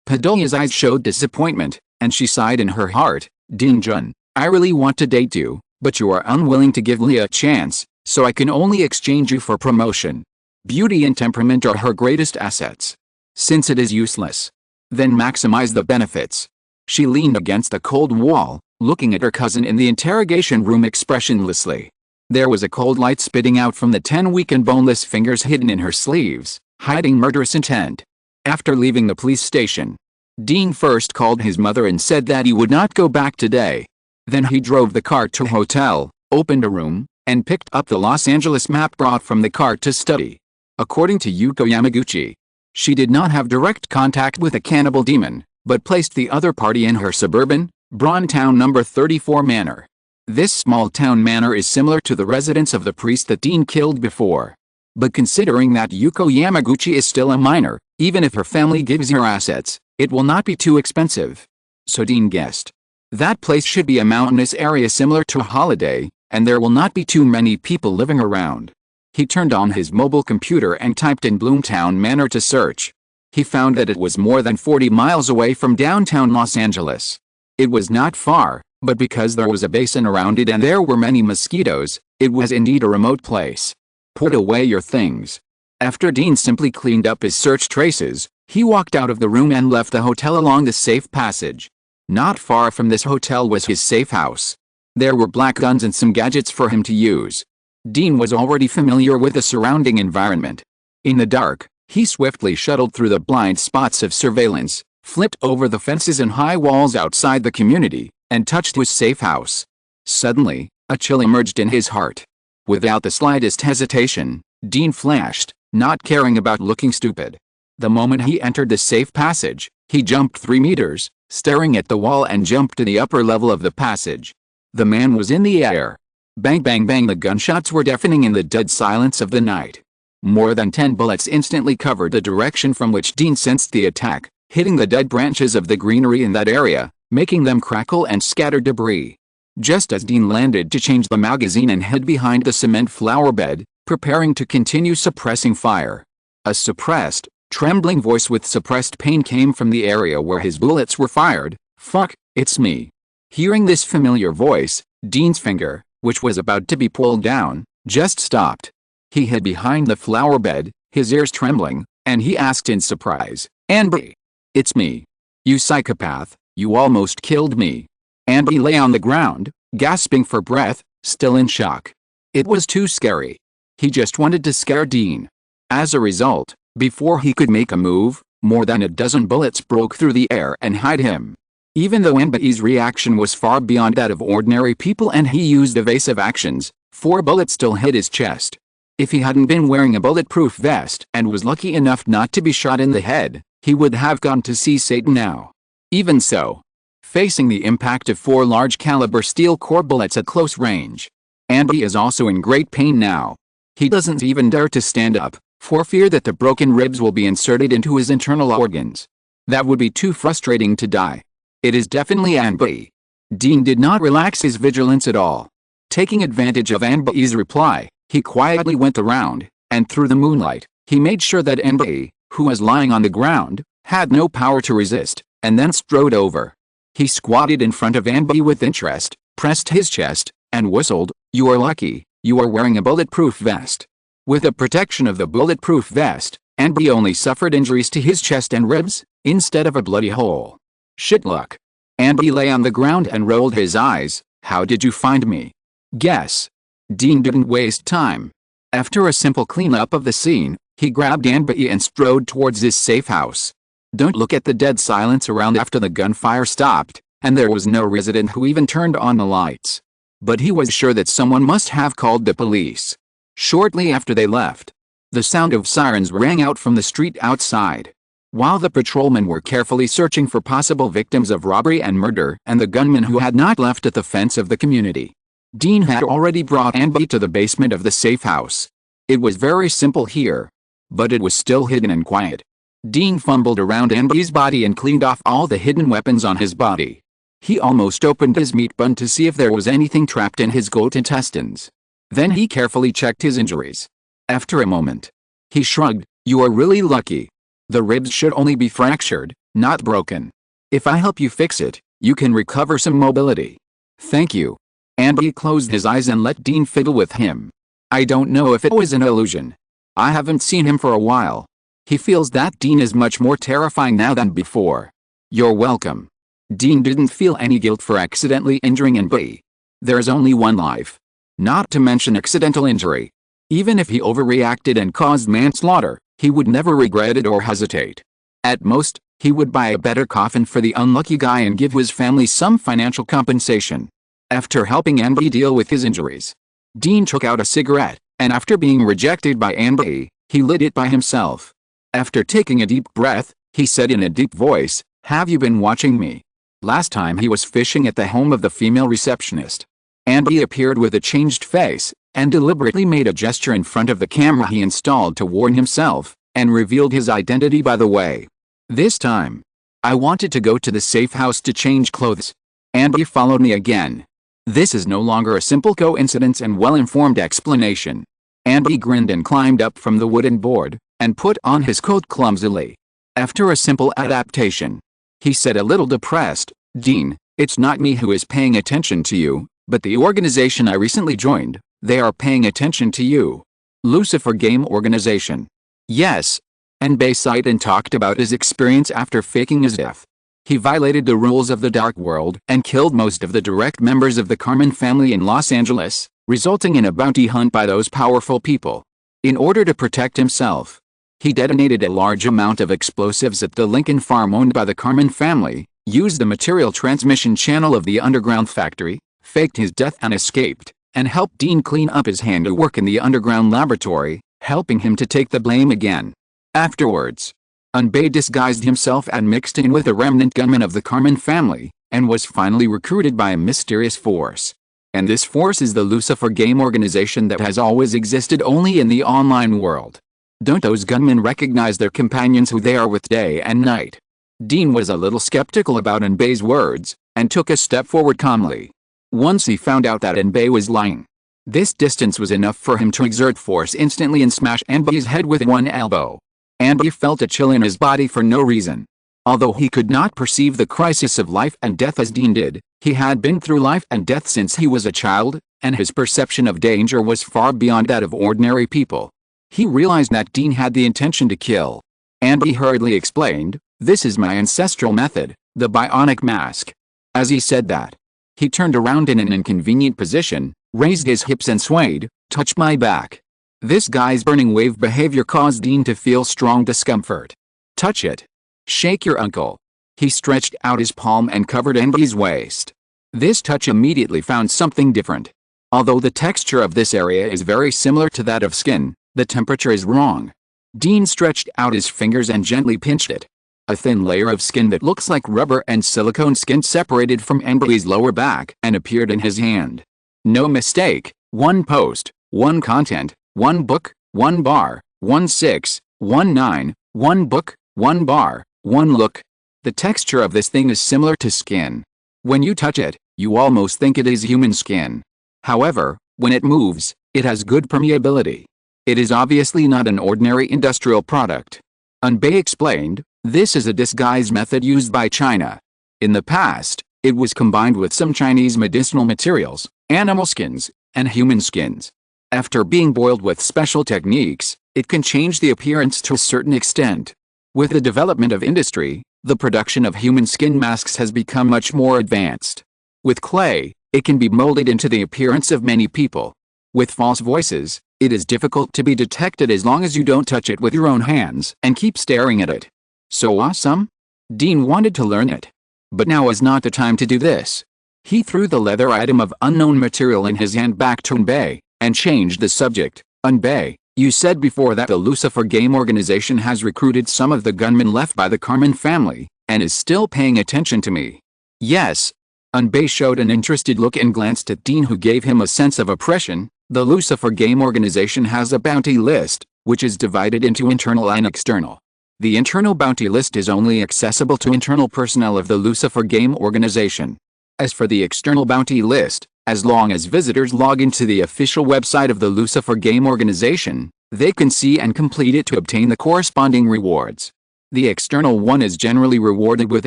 Padolia's eyes showed disappointment, and she sighed in her heart. Dean Jun, I really want to date you, but you are unwilling to give Leah a chance, so I can only exchange you for promotion. Beauty and temperament are her greatest assets. Since it is useless, then maximize the benefits. She leaned against a cold wall, looking at her cousin in the interrogation room expressionlessly. There was a cold light spitting out from the 10 weak and boneless fingers hidden in her sleeves, hiding murderous intent. After leaving the police station, Dean first called his mother and said that he would not go back today. Then he drove the car to a hotel, opened a room, and picked up the Los Angeles map brought from the car to study. According to Yuko Yamaguchi, she did not have direct contact with a cannibal demon, but placed the other party in her suburban, Brauntown No. 34 manor. This small-town manor is similar to the residence of the priest that Dean killed before. But considering that Yuko Yamaguchi is still a minor, even if her family gives her assets, it will not be too expensive. So Dean guessed. That place should be a mountainous area similar to a holiday, and there will not be too many people living around. He turned on his mobile computer and typed in Bloomtown Manor to search. He found that it was more than 40 miles away from downtown Los Angeles. It was not far, but because there was a basin around it and there were many mosquitoes, it was indeed a remote place. Put away your things. After Dean simply cleaned up his search traces, he walked out of the room and left the hotel along the safe passage. Not far from this hotel was his safe house. There were black guns and some gadgets for him to use. Dean was already familiar with the surrounding environment. In the dark, he swiftly shuttled through the blind spots of surveillance, flipped over the fences and high walls outside the community, and touched his safe house. Suddenly, a chill emerged in his heart. Without the slightest hesitation, Dean flashed, not caring about looking stupid. The moment he entered the safe passage, he jumped 3 meters, staring at the wall and jumped to the upper level of the passage. The man was in the air. Bang bang bang, the gunshots were deafening in the dead silence of the night. More than 10 bullets instantly covered the direction from which Dean sensed the attack, hitting the dead branches of the greenery in that area, making them crackle and scatter debris. Just as Dean landed to change the magazine and head behind the cement flower bed, preparing to continue suppressing fire, a suppressed, trembling voice with suppressed pain came from the area where his bullets were fired. Fuck, it's me. Hearing this familiar voice, Dean's finger, which was about to be pulled down, just stopped. He hid behind the flower bed, his ears trembling, and he asked in surprise, "Anby, it's me. You psychopath, you almost killed me." Anby lay on the ground, gasping for breath, still in shock. It was too scary. He just wanted to scare Dean. As a result, before he could make a move, more than a dozen bullets broke through the air and hit him. Even though Anby's reaction was far beyond that of ordinary people and he used evasive actions, 4 bullets still hit his chest. If he hadn't been wearing a bulletproof vest and was lucky enough not to be shot in the head, he would have gone to see Satan now. Even so, facing the impact of 4 large-caliber steel core bullets at close range, Anby is also in great pain now. He doesn't even dare to stand up, for fear that the broken ribs will be inserted into his internal organs. That would be too frustrating to die. It is definitely Anby. Dean did not relax his vigilance at all. Taking advantage of Anby's reply, he quietly went around, and through the moonlight, he made sure that Anby, who was lying on the ground, had no power to resist, and then strode over. He squatted in front of Anby with interest, pressed his chest, and whistled, "You are lucky, you are wearing a bulletproof vest." With the protection of the bulletproof vest, Anby only suffered injuries to his chest and ribs, instead of a bloody hole. Shit luck. Anby lay on the ground and rolled his eyes. "How did you find me?" "Guess." Dean didn't waste time. After a simple cleanup of the scene, he grabbed Anbei and strode towards his safe house. Don't look at the dead silence around after the gunfire stopped, and there was no resident who even turned on the lights. But he was sure that someone must have called the police. Shortly after they left, the sound of sirens rang out from the street outside. While the patrolmen were carefully searching for possible victims of robbery and murder and the gunmen who had not left at the fence of the community, Dean had already brought Anbei to the basement of the safe house. It was very simple here, but it was still hidden and quiet. Dean fumbled around Anbei's body and cleaned off all the hidden weapons on his body. He almost opened his meat bun to see if there was anything trapped in his goat intestines. Then he carefully checked his injuries. After a moment, he shrugged. "You are really lucky. The ribs should only be fractured, not broken. If I help you fix it, you can recover some mobility." "Thank you." Anbei closed his eyes and let Dean fiddle with him. I don't know if it was an illusion. I haven't seen him for a while. He feels that Dean is much more terrifying now than before. "You're welcome." Dean didn't feel any guilt for accidentally injuring Anbei. There's only one life. Not to mention accidental injury. Even if he overreacted and caused manslaughter, he would never regret it or hesitate. At most, he would buy a better coffin for the unlucky guy and give his family some financial compensation. After helping Anbei deal with his injuries, Dean took out a cigarette, and after being rejected by Anbei, he lit it by himself. After taking a deep breath, he said in a deep voice, "Have you been watching me?" Last time he was fishing at the home of the female receptionist. Anbei appeared with a changed face, and deliberately made a gesture in front of the camera he installed to warn himself, and revealed his identity by the way. "This time, I wanted to go to the safe house to change clothes. Anbei followed me again." This is no longer a simple coincidence and well-informed explanation. Anbei grinned and climbed up from the wooden board, and put on his coat clumsily. After a simple adaptation, he said a little depressed, "Dean, it's not me who is paying attention to you, but the organization I recently joined. They are paying attention to you." "Lucifer Game Organization?" "Yes." Anbei sighed and talked about his experience after faking his death. He violated the rules of the dark world and killed most of the direct members of the Carmen family in Los Angeles, resulting in a bounty hunt by those powerful people. In order to protect himself, he detonated a large amount of explosives at the Lincoln farm owned by the Carmen family, used the material transmission channel of the underground factory, faked his death and escaped, and helped Dean clean up his handiwork in the underground laboratory, helping him to take the blame again. Afterwards, Anbei disguised himself and mixed in with a remnant gunman of the Carmen family, and was finally recruited by a mysterious force. And this force is the Lucifer Game Organization that has always existed only in the online world. Don't those gunmen recognize their companions who they are with day and night? Dean was a little skeptical about Anbei's words, and took a step forward calmly. Once he found out that Anbei was lying, this distance was enough for him to exert force instantly and smash Anbei's head with one elbow. Anbei felt a chill in his body for no reason. Although he could not perceive the crisis of life and death as Dean did, he had been through life and death since he was a child, and his perception of danger was far beyond that of ordinary people. He realized that Dean had the intention to kill. Anbei hurriedly explained, "This is my ancestral method, the bionic mask." As he said that, he turned around in an inconvenient position, raised his hips and swayed. "Touch my back." This guy's burning wave behavior caused Dean to feel strong discomfort. "Touch it. Shake your uncle." He stretched out his palm and covered Anbei's waist. This touch immediately found something different. Although the texture of this area is very similar to that of skin, the temperature is wrong. Dean stretched out his fingers and gently pinched it. A thin layer of skin that looks like rubber and silicone skin separated from Anbei's lower back and appeared in his hand. No mistake, one post, one content, one book, one bar, 1619, one book, one bar, one look. The texture of this thing is similar to skin. When you touch it, you almost think it is human skin. However, when it moves, it has good permeability. It is obviously not an ordinary industrial product. Anbei explained, "This is a disguise method used by China. In the past, it was combined with some Chinese medicinal materials, animal skins, and human skins. After being boiled with special techniques, it can change the appearance to a certain extent. With the development of industry, the production of human skin masks has become much more advanced. With clay, it can be molded into the appearance of many people. With false voices, It is difficult to be detected as long as you don't touch it with your own hands and keep staring at it. So awesome? Dean wanted to learn it. But now is not the time to do this. He threw the leather item of unknown material in his hand back to Unbei, and changed the subject. Unbei, you said before that the Lucifer game organization has recruited some of the gunmen left by the Carmen family, and is still paying attention to me. Yes. Unbei showed an interested look and glanced at Dean, who gave him a sense of oppression. The Lucifer game organization has a bounty list, which is divided into internal and external. The internal bounty list is only accessible to internal personnel of the Lucifer game organization. As for the external bounty list, as long as visitors log into the official website of the Lucifer game organization, they can see and complete it to obtain the corresponding rewards. The external one is generally rewarded with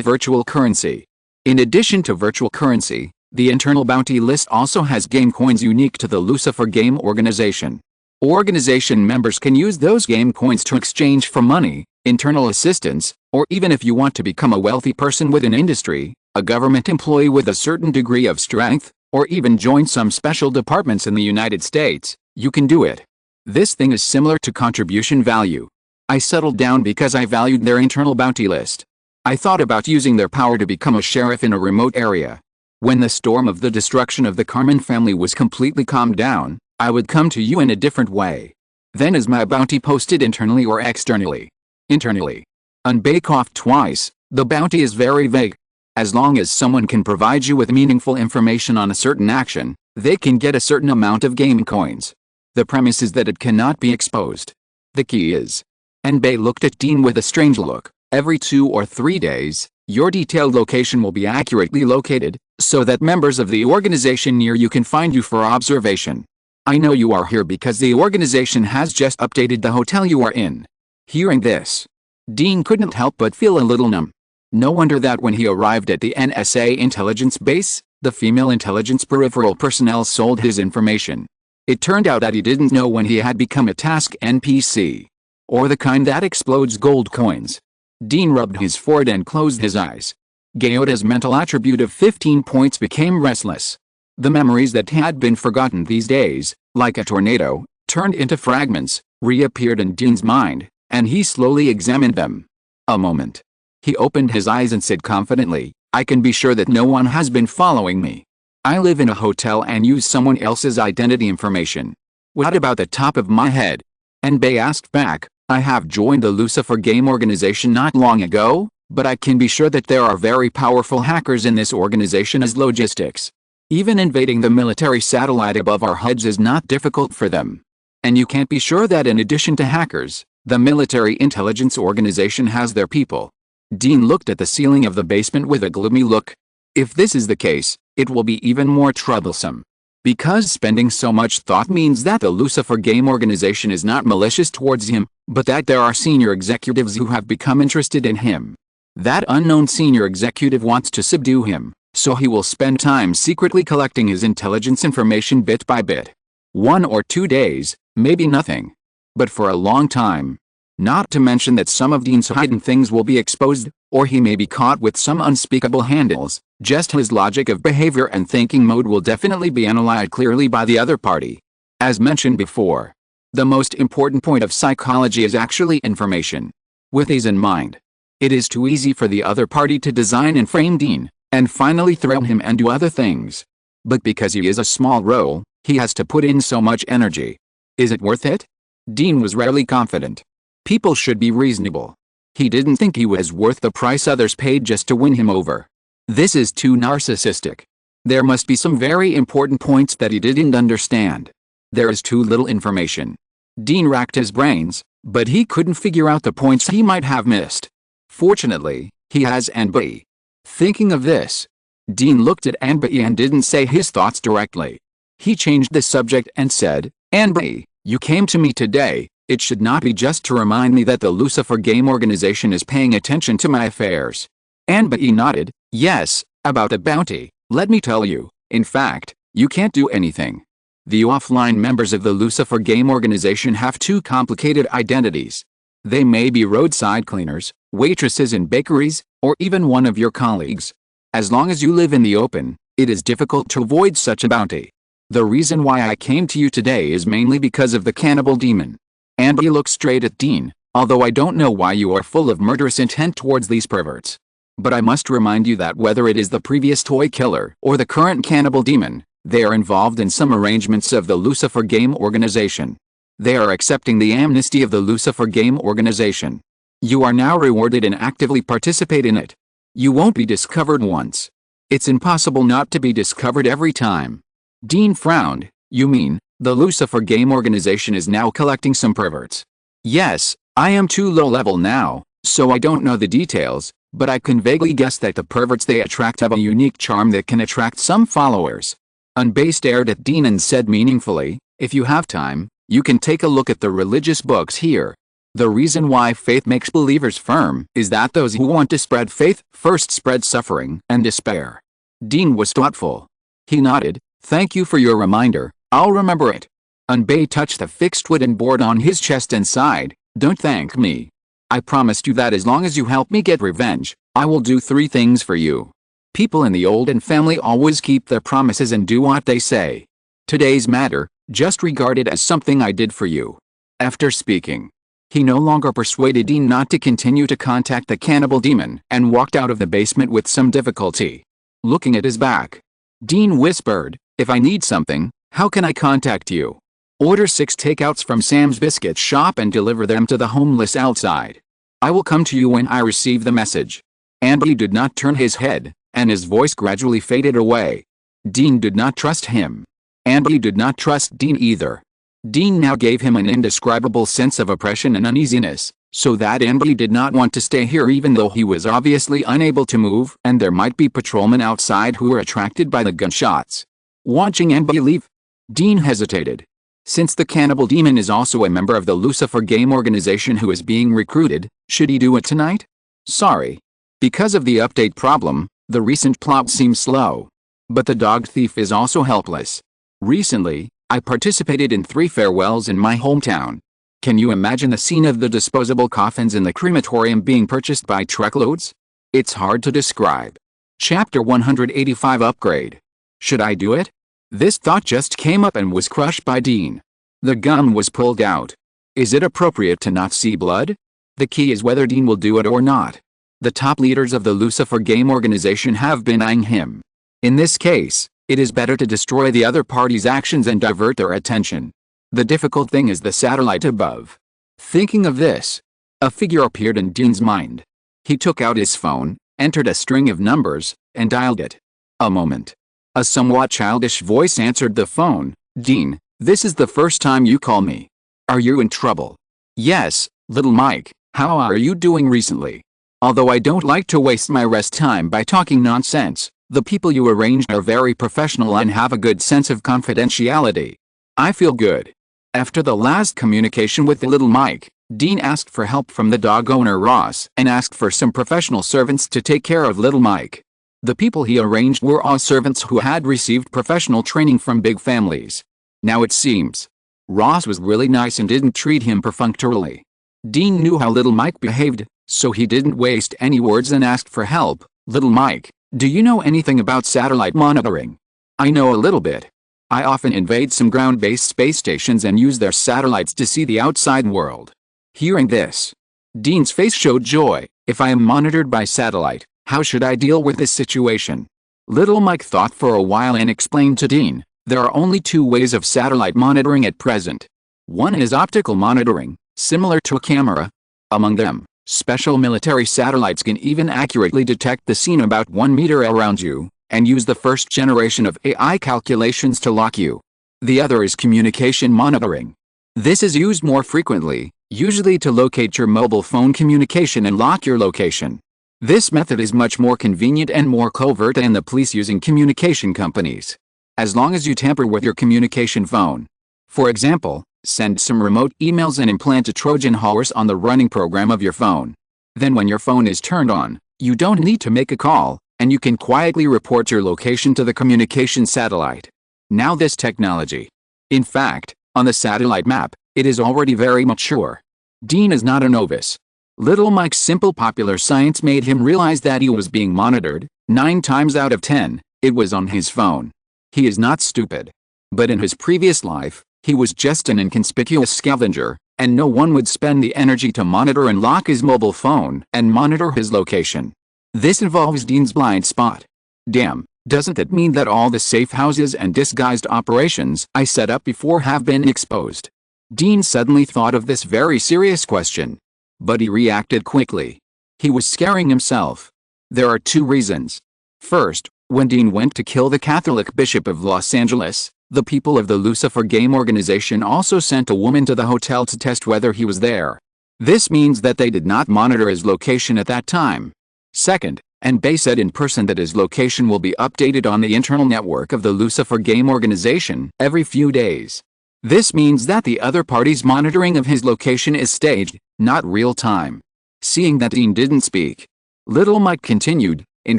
virtual currency. In addition to virtual currency, the internal bounty list also has game coins unique to the Lucifer game organization. Organization members can use those game coins to exchange for money, internal assistance, or even if you want to become a wealthy person within industry, a government employee with a certain degree of strength, or even join some special departments in the United States, you can do it. This thing is similar to contribution value. I settled down because I valued their internal bounty list. I thought about using their power to become a sheriff in a remote area. When the storm of the destruction of the Carmen family was completely calmed down, I would come to you in a different way. Then is my bounty posted internally or externally? Internally. Unbei coughed twice. The bounty is very vague. As long as someone can provide you with meaningful information on a certain action, they can get a certain amount of game coins. The premise is that it cannot be exposed. The key is. Unbei looked at Dean with a strange look. Every 2 or 3 days, your detailed location will be accurately located, so that members of the organization near you can find you for observation. I know you are here because the organization has just updated the hotel you are in. Hearing this, Dean couldn't help but feel a little numb. No wonder that when he arrived at the NSA intelligence base, the female intelligence peripheral personnel sold his information. It turned out that he didn't know when he had become a task NPC. Or the kind that explodes gold coins. Dean rubbed his forehead and closed his eyes. Gayota's mental attribute of 15 points became restless. The memories that had been forgotten these days, like a tornado, turned into fragments, reappeared in Dean's mind, and he slowly examined them. A moment. He opened his eyes and said confidently, I can be sure that no one has been following me. I live in a hotel and use someone else's identity information. What about the top of my head? Unbei asked back, I have joined the Lucifer game organization not long ago, but I can be sure that there are very powerful hackers in this organization as logistics. Even invading the military satellite above our heads is not difficult for them. And you can't be sure that in addition to hackers, the military intelligence organization has their people. Dean looked at the ceiling of the basement with a gloomy look. If this is the case, it will be even more troublesome. Because spending so much thought means that the Lucifer game organization is not malicious towards him, but that there are senior executives who have become interested in him. That unknown senior executive wants to subdue him, so he will spend time secretly collecting his intelligence information bit by bit. 1 or 2 days, maybe nothing. But for a long time. Not to mention that some of Dean's hidden things will be exposed, or he may be caught with some unspeakable handles. Just his logic of behavior and thinking mode will definitely be analyzed clearly by the other party. As mentioned before, the most important point of psychology is actually information. With these in mind, it is too easy for the other party to design and frame Dean, and finally throw him and do other things. But because he is a small role, he has to put in so much energy. Is it worth it? Dean was rarely confident. People should be reasonable. He didn't think he was worth the price others paid just to win him over. This is too narcissistic. There must be some very important points that he didn't understand. There is too little information. Dean racked his brains, but he couldn't figure out the points he might have missed. Fortunately, he has Unbei. Thinking of this, Dean looked at Unbei and didn't say his thoughts directly. He changed the subject and said, Unbei, you came to me today. It should not be just to remind me that the Lucifer game organization is paying attention to my affairs. Unbei nodded, yes, about the bounty, let me tell you, in fact, you can't do anything. The offline members of the Lucifer game organization have 2 complicated identities. They may be roadside cleaners, waitresses in bakeries, or even one of your colleagues. As long as you live in the open, it is difficult to avoid such a bounty. The reason why I came to you today is mainly because of the cannibal demon. Andy looked straight at Dean, although I don't know why you are full of murderous intent towards these perverts. But I must remind you that whether it is the previous toy killer or the current cannibal demon, they are involved in some arrangements of the Lucifer Game Organization. They are accepting the amnesty of the Lucifer Game Organization. You are now rewarded and actively participate in it. You won't be discovered once. It's impossible not to be discovered every time. Dean frowned. You mean, the Lucifer Game Organization is now collecting some perverts? Yes, I am too low level now, so I don't know the details, but I can vaguely guess that the perverts they attract have a unique charm that can attract some followers. Unbay stared at Dean and said meaningfully, if you have time, you can take a look at the religious books here. The reason why faith makes believers firm is that those who want to spread faith first spread suffering and despair. Dean was thoughtful. He nodded. Thank you for your reminder, I'll remember it. Unbay touched the fixed wooden board on his chest and sighed. Don't thank me. I promised you that as long as you help me get revenge, I will do 3 things for you. People in the Olden family always keep their promises and do what they say. Today's matter, just regard it as something I did for you. After speaking, he no longer persuaded Dean not to continue to contact the cannibal demon and walked out of the basement with some difficulty. Looking at his back, Dean whispered, if I need something, how can I contact you? Order 6 takeouts from Sam's Biscuit Shop and deliver them to the homeless outside. I will come to you when I receive the message. Andy did not turn his head, and his voice gradually faded away. Dean did not trust him. Andy did not trust Dean either. Dean now gave him an indescribable sense of oppression and uneasiness, so that Andy did not want to stay here even though he was obviously unable to move and there might be patrolmen outside who were attracted by the gunshots. Watching Andy leave, Dean hesitated. Since the cannibal demon is also a member of the Lucifer Game Organization who is being recruited, should he do it tonight? Sorry. Because of the update problem, the recent plot seems slow. But the dog thief is also helpless. Recently, I participated in 3 farewells in my hometown. Can you imagine the scene of the disposable coffins in the crematorium being purchased by truckloads? It's hard to describe. Chapter 185 Upgrade. Should I do it? This thought just came up and was crushed by Dean. The gun was pulled out. Is it appropriate to not see blood? The key is whether Dean will do it or not. The top leaders of the Lucifer Game Organization have been eyeing him. In this case, it is better to destroy the other party's actions and divert their attention. The difficult thing is the satellite above. Thinking of this, a figure appeared in Dean's mind. He took out his phone, entered a string of numbers, and dialed it. A moment. A somewhat childish voice answered the phone. Dean, this is the first time you call me. Are you in trouble? Yes, little Mike, how are you doing recently? Although I don't like to waste my rest time by talking nonsense, the people you arranged are very professional and have a good sense of confidentiality. I feel good. After the last communication with the little Mike, Dean asked for help from the dog owner Ross and asked for some professional servants to take care of little Mike. The people he arranged were all servants who had received professional training from big families. Now it seems, Ross was really nice and didn't treat him perfunctorily. Dean knew how little Mike behaved, so he didn't waste any words and asked for help. Little Mike, do you know anything about satellite monitoring? I know a little bit. I often invade some ground-based space stations and use their satellites to see the outside world. Hearing this, Dean's face showed joy. If I am monitored by satellite, how should I deal with this situation? Little Mike thought for a while and explained to Dean, there are only 2 ways of satellite monitoring at present. One is optical monitoring, similar to a camera. Among them, special military satellites can even accurately detect the scene about 1 meter around you, and use the first generation of AI calculations to lock you. The other is communication monitoring. This is used more frequently, usually to locate your mobile phone communication and lock your location. This method is much more convenient and more covert than the police using communication companies. As long as you tamper with your communication phone. For example, send some remote emails and implant a Trojan horse on the running program of your phone. Then when your phone is turned on, you don't need to make a call, and you can quietly report your location to the communication satellite. Now this technology. In fact, on the satellite map, it is already very mature. Dean is not a novice. Little Mike's simple popular science made him realize that he was being monitored. 9 times out of 10, it was on his phone. He is not stupid. But in his previous life, he was just an inconspicuous scavenger, and no one would spend the energy to monitor and lock his mobile phone and monitor his location. This involves Dean's blind spot. Damn, doesn't that mean that all the safe houses and disguised operations I set up before have been exposed? Dean suddenly thought of this very serious question. But he reacted quickly. He was scaring himself. There are two reasons. First, when Dean went to kill the Catholic Bishop of Los Angeles, the people of the Lucifer Game Organization also sent a woman to the hotel to test whether he was there. This means that they did not monitor his location at that time. Second, and Bay said in person that his location will be updated on the internal network of the Lucifer Game Organization every few days. This means that the other party's monitoring of his location is staged, not real time. Seeing that Dean didn't speak, Little Mike continued, in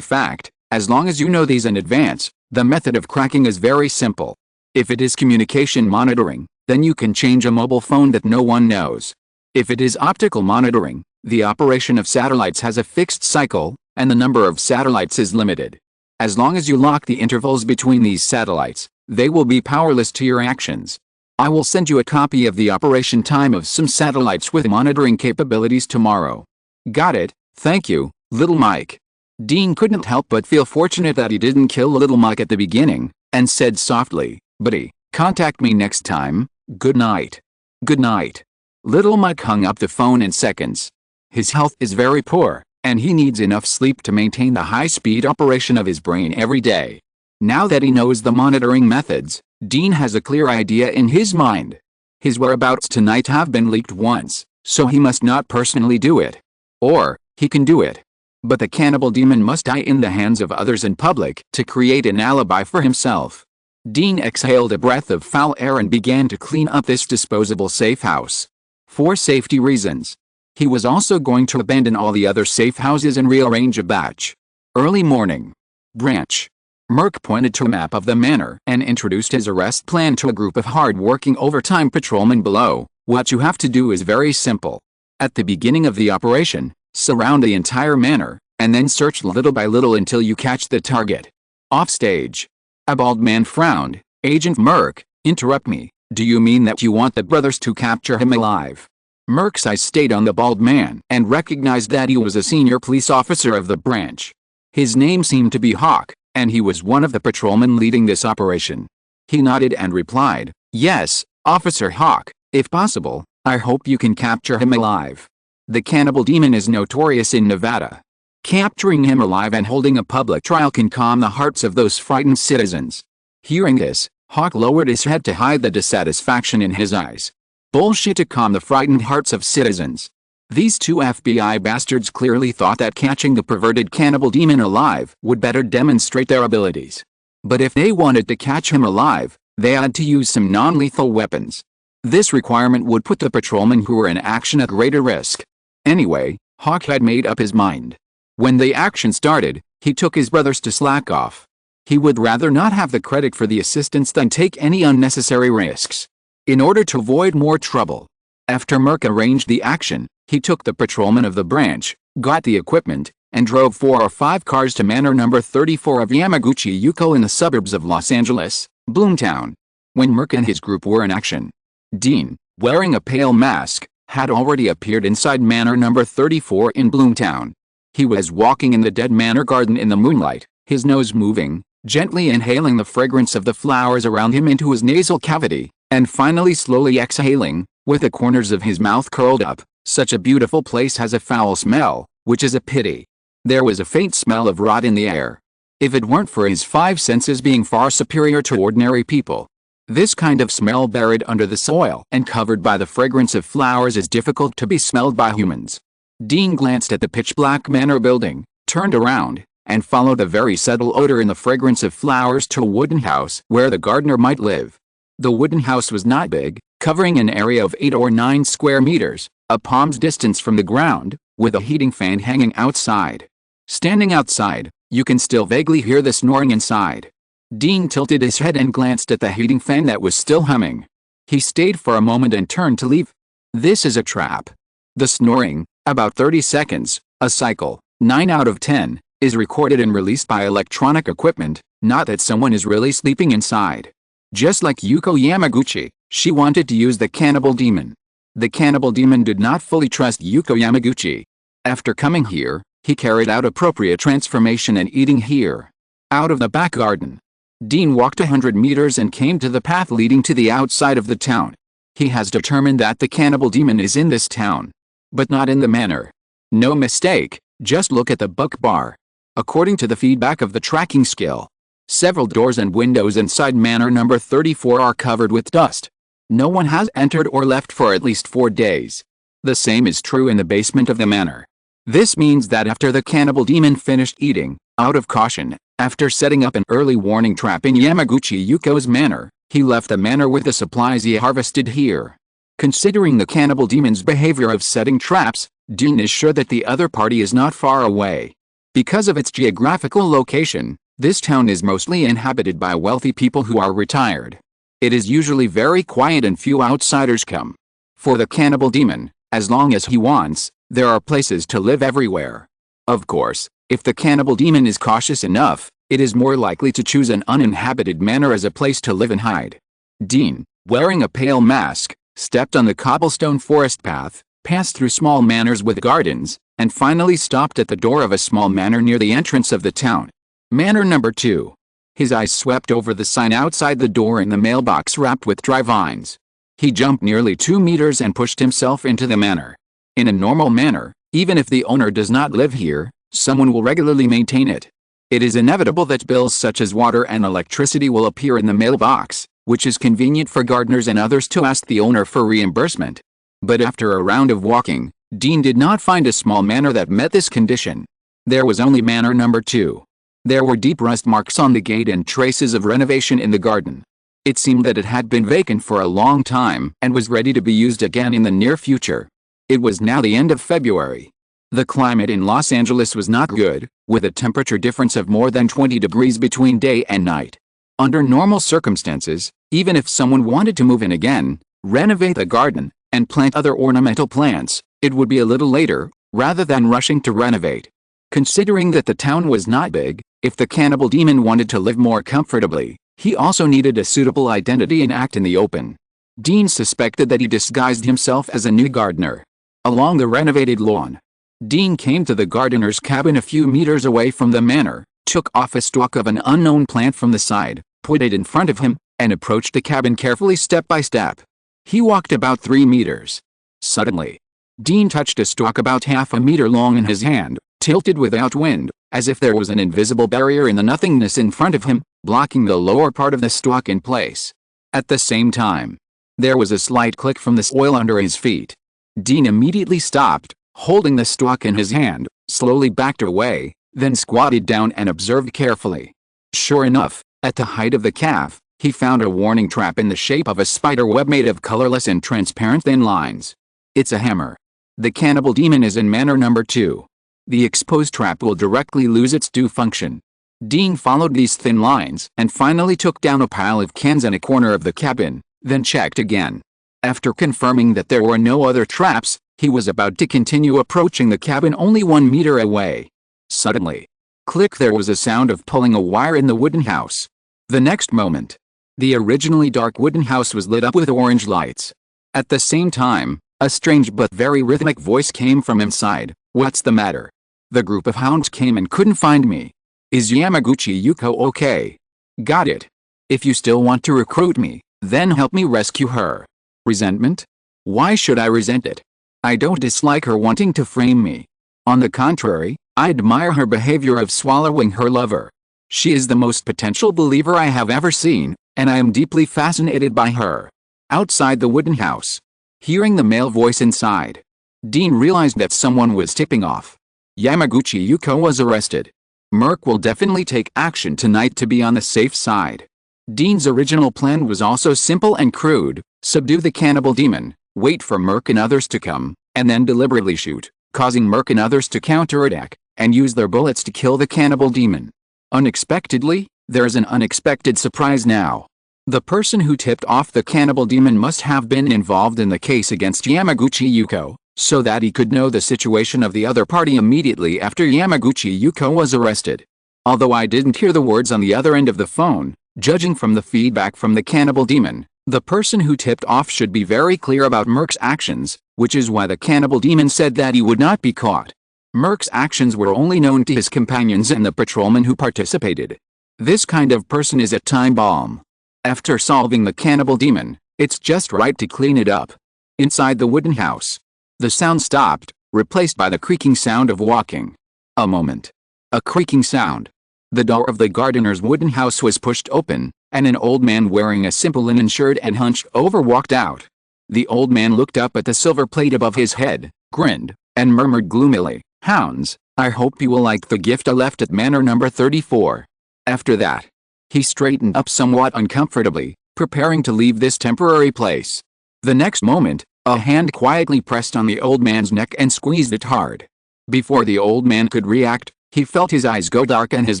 fact, as long as you know these in advance, the method of cracking is very simple. If it is communication monitoring, then you can change a mobile phone that no one knows. If it is optical monitoring, the operation of satellites has a fixed cycle, and the number of satellites is limited. As long as you lock the intervals between these satellites, they will be powerless to your actions. I will send you a copy of the operation time of some satellites with monitoring capabilities tomorrow. Got it, thank you, Little Mike. Dean couldn't help but feel fortunate that he didn't kill Little Mike at the beginning, and said softly, "Buddy, contact me next time, good night." Good night. Little Mike hung up the phone in seconds. His health is very poor, and he needs enough sleep to maintain the high-speed operation of his brain every day. Now that he knows the monitoring methods, Dean has a clear idea in his mind. His whereabouts tonight have been leaked once, so he must not personally do it. Or, he can do it. But the cannibal demon must die in the hands of others in public to create an alibi for himself. Dean exhaled a breath of foul air and began to clean up this disposable safe house. For safety reasons. He was also going to abandon all the other safe houses and rearrange a batch. Early morning. Branch. Merc pointed to a map of the manor and introduced his arrest plan to a group of hard-working overtime patrolmen below. What you have to do is very simple. At the beginning of the operation, surround the entire manor, and then search little by little until you catch the target. Offstage. A bald man frowned. Agent Merc, interrupt me, do you mean that you want the brothers to capture him alive? Merc's eyes stayed on the bald man and recognized that he was a senior police officer of the branch. His name seemed to be Hawk, and he was one of the patrolmen leading this operation. He nodded and replied, "Yes, Officer Hawk, if possible, I hope you can capture him alive. The cannibal demon is notorious in Nevada. Capturing him alive and holding a public trial can calm the hearts of those frightened citizens." Hearing this, Hawk lowered his head to hide the dissatisfaction in his eyes. Bullshit to calm the frightened hearts of citizens. These two FBI bastards clearly thought that catching the perverted cannibal demon alive would better demonstrate their abilities. But if they wanted to catch him alive, they had to use some non-lethal weapons. This requirement would put the patrolmen who were in action at greater risk. Anyway, Hawk had made up his mind. When the action started, he took his brothers to slack off. He would rather not have the credit for the assistance than take any unnecessary risks. In order to avoid more trouble. After Merc arranged the action, he took the patrolmen of the branch, got the equipment, and drove 4 or 5 cars to Manor number 34 of Yamaguchi Yuko in the suburbs of Los Angeles, Bloomtown. When Merc and his group were in action, Dean, wearing a pale mask, had already appeared inside Manor number 34 in Bloomtown. He was walking in the dead manor garden in the moonlight, his nose moving, gently inhaling the fragrance of the flowers around him into his nasal cavity, and finally slowly exhaling, with the corners of his mouth curled up. Such a beautiful place has a foul smell, which is a pity. There was a faint smell of rot in the air. If it weren't for his 5 senses being far superior to ordinary people. This kind of smell buried under the soil and covered by the fragrance of flowers is difficult to be smelled by humans. Dean glanced at the pitch-black manor building, turned around, and followed a very subtle odor in the fragrance of flowers to a wooden house where the gardener might live. The wooden house was not big, covering an area of 8 or 9 square meters, a palm's distance from the ground, with a heating fan hanging outside. Standing outside, you can still vaguely hear the snoring inside. Dean tilted his head and glanced at the heating fan that was still humming. He stayed for a moment and turned to leave. This is a trap. The snoring, about 30 seconds, a cycle, 9 out of 10, is recorded and released by electronic equipment, not that someone is really sleeping inside. Just like Yuko Yamaguchi, she wanted to use the cannibal demon. The cannibal demon did not fully trust Yuko Yamaguchi. After coming here, he carried out appropriate transformation and eating here. Out of the back garden, Dean walked 100 meters and came to the path leading to the outside of the town. He has determined that the cannibal demon is in this town. But not in the manor. No mistake, just look at the book bar. According to the feedback of the tracking skill, several doors and windows inside manor number 34 are covered with dust. No one has entered or left for at least 4 days. The same is true in the basement of the manor. This means that after the cannibal demon finished eating, out of caution, after setting up an early warning trap in Yamaguchi Yuko's manor, he left the manor with the supplies he harvested here. Considering the cannibal demon's behavior of setting traps, Dean is sure that the other party is not far away. Because of its geographical location, this town is mostly inhabited by wealthy people who are retired. It is usually very quiet and few outsiders come. For the cannibal demon, as long as he wants, there are places to live everywhere. Of course, if the cannibal demon is cautious enough, it is more likely to choose an uninhabited manor as a place to live and hide. Dean, wearing a pale mask, stepped on the cobblestone forest path, passed through small manors with gardens, and finally stopped at the door of a small manor near the entrance of the town. Manor number 2. His eyes swept over the sign outside the door in the mailbox wrapped with dry vines. He jumped nearly 2 meters and pushed himself into the manor. In a normal manor, even if the owner does not live here, someone will regularly maintain it. It is inevitable that bills such as water and electricity will appear in the mailbox, which is convenient for gardeners and others to ask the owner for reimbursement. But after a round of walking, Dean did not find a small manor that met this condition. There was only manor number 2. There were deep rust marks on the gate and traces of renovation in the garden. It seemed that it had been vacant for a long time and was ready to be used again in the near future. It was now the end of February. The climate in Los Angeles was not good, with a temperature difference of more than 20 degrees between day and night. Under normal circumstances, even if someone wanted to move in again, renovate the garden, and plant other ornamental plants, it would be a little later, rather than rushing to renovate. Considering that the town was not big, if the cannibal demon wanted to live more comfortably, he also needed a suitable identity and act in the open. Dean suspected that he disguised himself as a new gardener. Along the renovated lawn, Dean came to the gardener's cabin a few meters away from the manor, took off a stalk of an unknown plant from the side, put it in front of him, and approached the cabin carefully step by step. He walked about 3 meters. Suddenly, Dean touched a stalk about half a meter long in his hand, tilted without wind, as if there was an invisible barrier in the nothingness in front of him, blocking the lower part of the stalk in place. At the same time, there was a slight click from the soil under his feet. Dean immediately stopped, holding the stalk in his hand, slowly backed away, then squatted down and observed carefully. Sure enough, at the height of the calf, he found a warning trap in the shape of a spider web made of colorless and transparent thin lines. It's a hammer. The cannibal demon is in manor number 2. The exposed trap will directly lose its due function. Dean followed these thin lines and finally took down a pile of cans in a corner of the cabin, then checked again. After confirming that there were no other traps, he was about to continue approaching the cabin only 1 meter away. Suddenly, click, there was a sound of pulling a wire in the wooden house. The next moment, the originally dark wooden house was lit up with orange lights. At the same time, a strange but very rhythmic voice came from inside. "What's the matter? The group of hounds came and couldn't find me. Is Yamaguchi Yuko okay? Got it. If you still want to recruit me, then help me rescue her." Resentment? Why should I resent it? I don't dislike her wanting to frame me. On the contrary, I admire her behavior of swallowing her lover. She is the most potential believer I have ever seen, and I am deeply fascinated by her. Outside the wooden house, hearing the male voice inside, Dean realized that someone was tipping off. Yamaguchi Yuko was arrested. Merc will definitely take action tonight to be on the safe side. Dean's original plan was also simple and crude: subdue the cannibal demon, wait for Merc and others to come, and then deliberately shoot, causing Merc and others to counterattack, and use their bullets to kill the cannibal demon. Unexpectedly, there's an unexpected surprise now. The person who tipped off the cannibal demon must have been involved in the case against Yamaguchi Yuko, so that he could know the situation of the other party immediately after Yamaguchi Yuko was arrested. Although I didn't hear the words on the other end of the phone, Judging from the feedback from the cannibal demon, the person who tipped off should be very clear about Merck's actions, which is why the cannibal demon said that he would not be caught. Merck's actions were only known to his companions and the patrolman who participated. This kind of person is a time bomb. After solving the cannibal demon, it's just right to clean it up. Inside the wooden house, the sound stopped, replaced by the creaking sound of walking. A moment. A creaking sound. The door of the gardener's wooden house was pushed open, and an old man wearing a simple linen shirt and hunched over walked out. The old man looked up at the silver plate above his head, grinned, and murmured gloomily, "Hounds, I hope you will like the gift I left at Manor number 34. After that, he straightened up somewhat uncomfortably, preparing to leave this temporary place. The next moment, a hand quietly pressed on the old man's neck and squeezed it hard. Before the old man could react, he felt his eyes go dark and his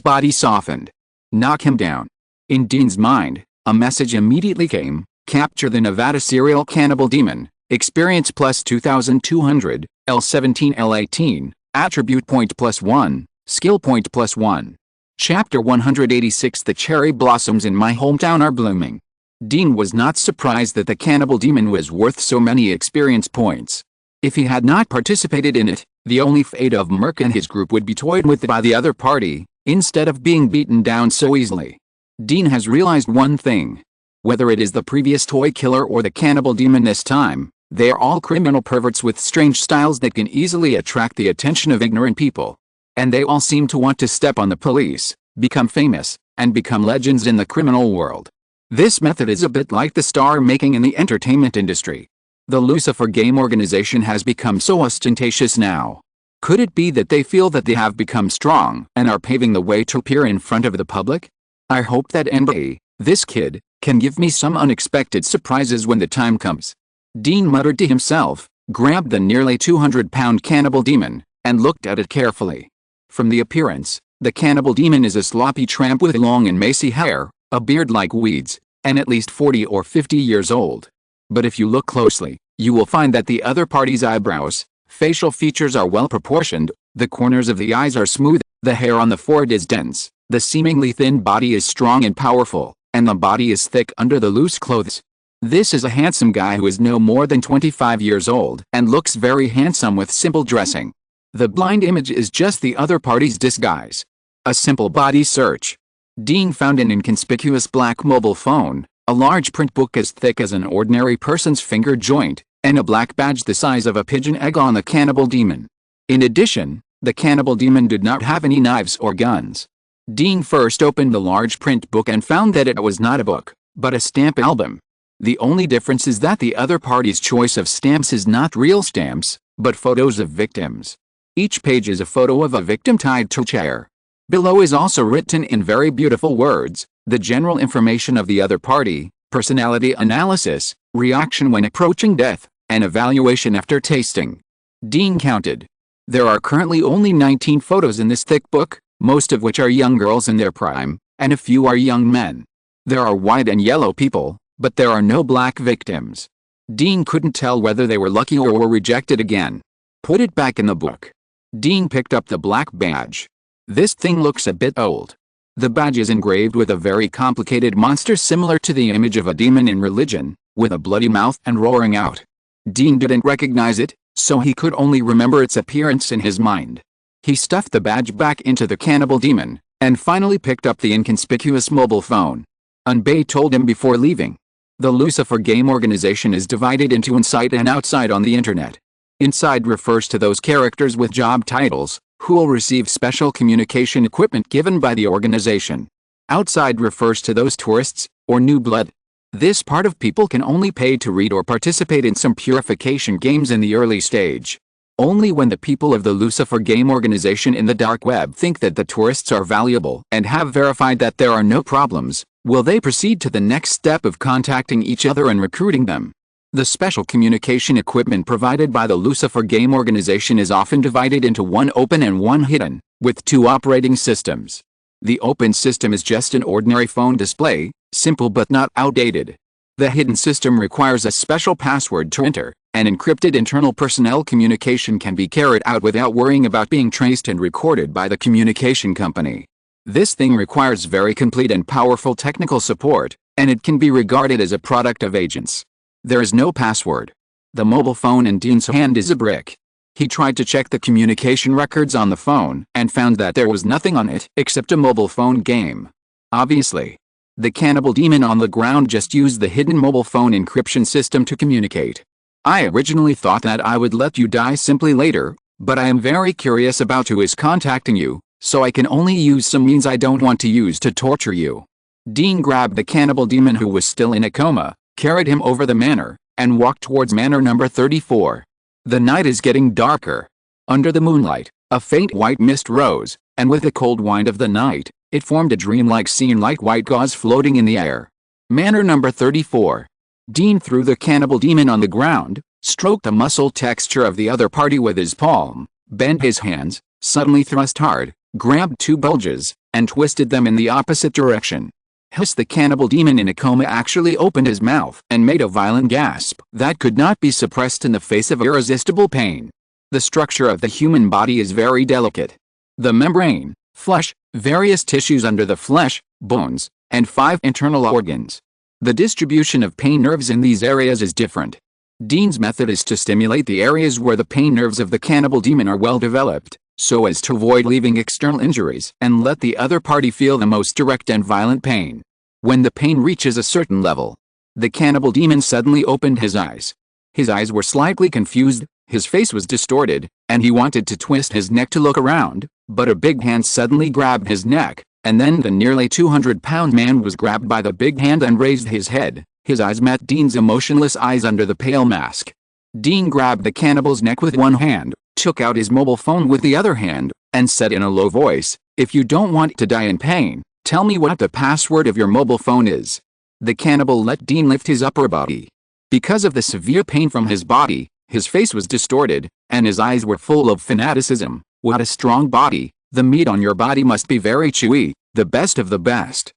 body softened. Knock him down. In Dean's mind, a message immediately came: capture the Nevada serial cannibal demon, experience plus 2200, L17 L18, attribute point plus 1, skill point plus 1. Chapter 186. The cherry blossoms in my hometown are blooming. Dean was not surprised that the cannibal demon was worth so many experience points. If he had not participated in it, the only fate of Merck and his group would be toyed with by the other party, instead of being beaten down so easily. Dean has realized one thing. Whether it is the previous toy killer or the cannibal demon this time, they are all criminal perverts with strange styles that can easily attract the attention of ignorant people. And they all seem to want to step on the police, become famous, and become legends in the criminal world. This method is a bit like the star making in the entertainment industry. The Lucifer game organization has become so ostentatious now. Could it be that they feel that they have become strong and are paving the way to appear in front of the public? I hope that Amber, this kid, can give me some unexpected surprises when the time comes. Dean muttered to himself, grabbed the nearly 200-pound cannibal demon, and looked at it carefully. From the appearance, the cannibal demon is a sloppy tramp with long and macy hair, a beard like weeds, and at least 40 or 50 years old. But if you look closely, you will find that the other party's eyebrows, facial features are well proportioned, the corners of the eyes are smooth, the hair on the forehead is dense, the seemingly thin body is strong and powerful, and the body is thick under the loose clothes. This is a handsome guy who is no more than 25 years old and looks very handsome with simple dressing. The blind image is just the other party's disguise. A simple body search. Dean found an inconspicuous black mobile phone, a large print book as thick as an ordinary person's finger joint, and a black badge the size of a pigeon egg on the cannibal demon. In addition, the cannibal demon did not have any knives or guns. Dean first opened the large print book and found that it was not a book, but a stamp album. The only difference is that the other party's choice of stamps is not real stamps, but photos of victims. Each page is a photo of a victim tied to a chair. Below is also written in very beautiful words, the general information of the other party, personality analysis, reaction when approaching death, and evaluation after tasting. Dean counted. There are currently only 19 photos in this thick book, most of which are young girls in their prime, and a few are young men. There are white and yellow people, but there are no black victims. Dean couldn't tell whether they were lucky or were rejected again. Put it back in the book. Dean picked up the black badge. This thing looks a bit old. The badge is engraved with a very complicated monster similar to the image of a demon in religion, with a bloody mouth and roaring out. Dean didn't recognize it, so he could only remember its appearance in his mind. He stuffed the badge back into the cannibal demon, and finally picked up the inconspicuous mobile phone. Unbay told him before leaving. The Lucifer game organization is divided into inside and outside on the internet. Inside refers to those characters with job titles, who will receive special communication equipment given by the organization. Outside refers to those tourists, or new blood. This part of people can only pay to read or participate in some purification games in the early stage. Only when the people of the Lucifer game organization in the dark web think that the tourists are valuable and have verified that there are no problems, will they proceed to the next step of contacting each other and recruiting them. The special communication equipment provided by the Lucifer game organization is often divided into one open and one hidden, with two operating systems. The open system is just an ordinary phone display, simple but not outdated. The hidden system requires a special password to enter, and encrypted internal personnel communication can be carried out without worrying about being traced and recorded by the communication company. This thing requires very complete and powerful technical support, and it can be regarded as a product of agents. There is no password. The mobile phone in Dean's hand is a brick. He tried to check the communication records on the phone and found that there was nothing on it except a mobile phone game. Obviously, the cannibal demon on the ground just used the hidden mobile phone encryption system to communicate. I originally thought that I would let you die simply later, but I am very curious about who is contacting you, so I can only use some means I don't want to use to torture you. Dean grabbed the cannibal demon, who was still in a coma, carried him over the manor, and walked towards manor number 34. The night is getting darker. Under the moonlight, a faint white mist rose, and with the cold wind of the night, it formed a dreamlike scene like white gauze floating in the air. Manor number 34. Dean threw the cannibal demon on the ground, stroked the muscle texture of the other party with his palm, bent his hands, suddenly thrust hard, grabbed two bulges, and twisted them in the opposite direction. Hiss! The cannibal demon in a coma actually opened his mouth and made a violent gasp that could not be suppressed in the face of irresistible pain. The structure of the human body is very delicate. The membrane, flesh, various tissues under the flesh, bones, and 5 internal organs. The distribution of pain nerves in these areas is different. Dean's method is to stimulate the areas where the pain nerves of the cannibal demon are well developed, so as to avoid leaving external injuries and let the other party feel the most direct and violent pain. When the pain reaches a certain level, the cannibal demon suddenly opened his eyes. His eyes were slightly confused, his face was distorted, and he wanted to twist his neck to look around, but a big hand suddenly grabbed his neck, and then the nearly 200-pound man was grabbed by the big hand and raised his head. His eyes met Dean's emotionless eyes under the pale mask. Dean grabbed the cannibal's neck with one hand, took out his mobile phone with the other hand, and said in a low voice, "If you don't want to die in pain, tell me what the password of your mobile phone is." The cannibal let Dean lift his upper body. Because of the severe pain from his body, his face was distorted, and his eyes were full of fanaticism. "What a strong body, the meat on your body must be very chewy, the best of the best.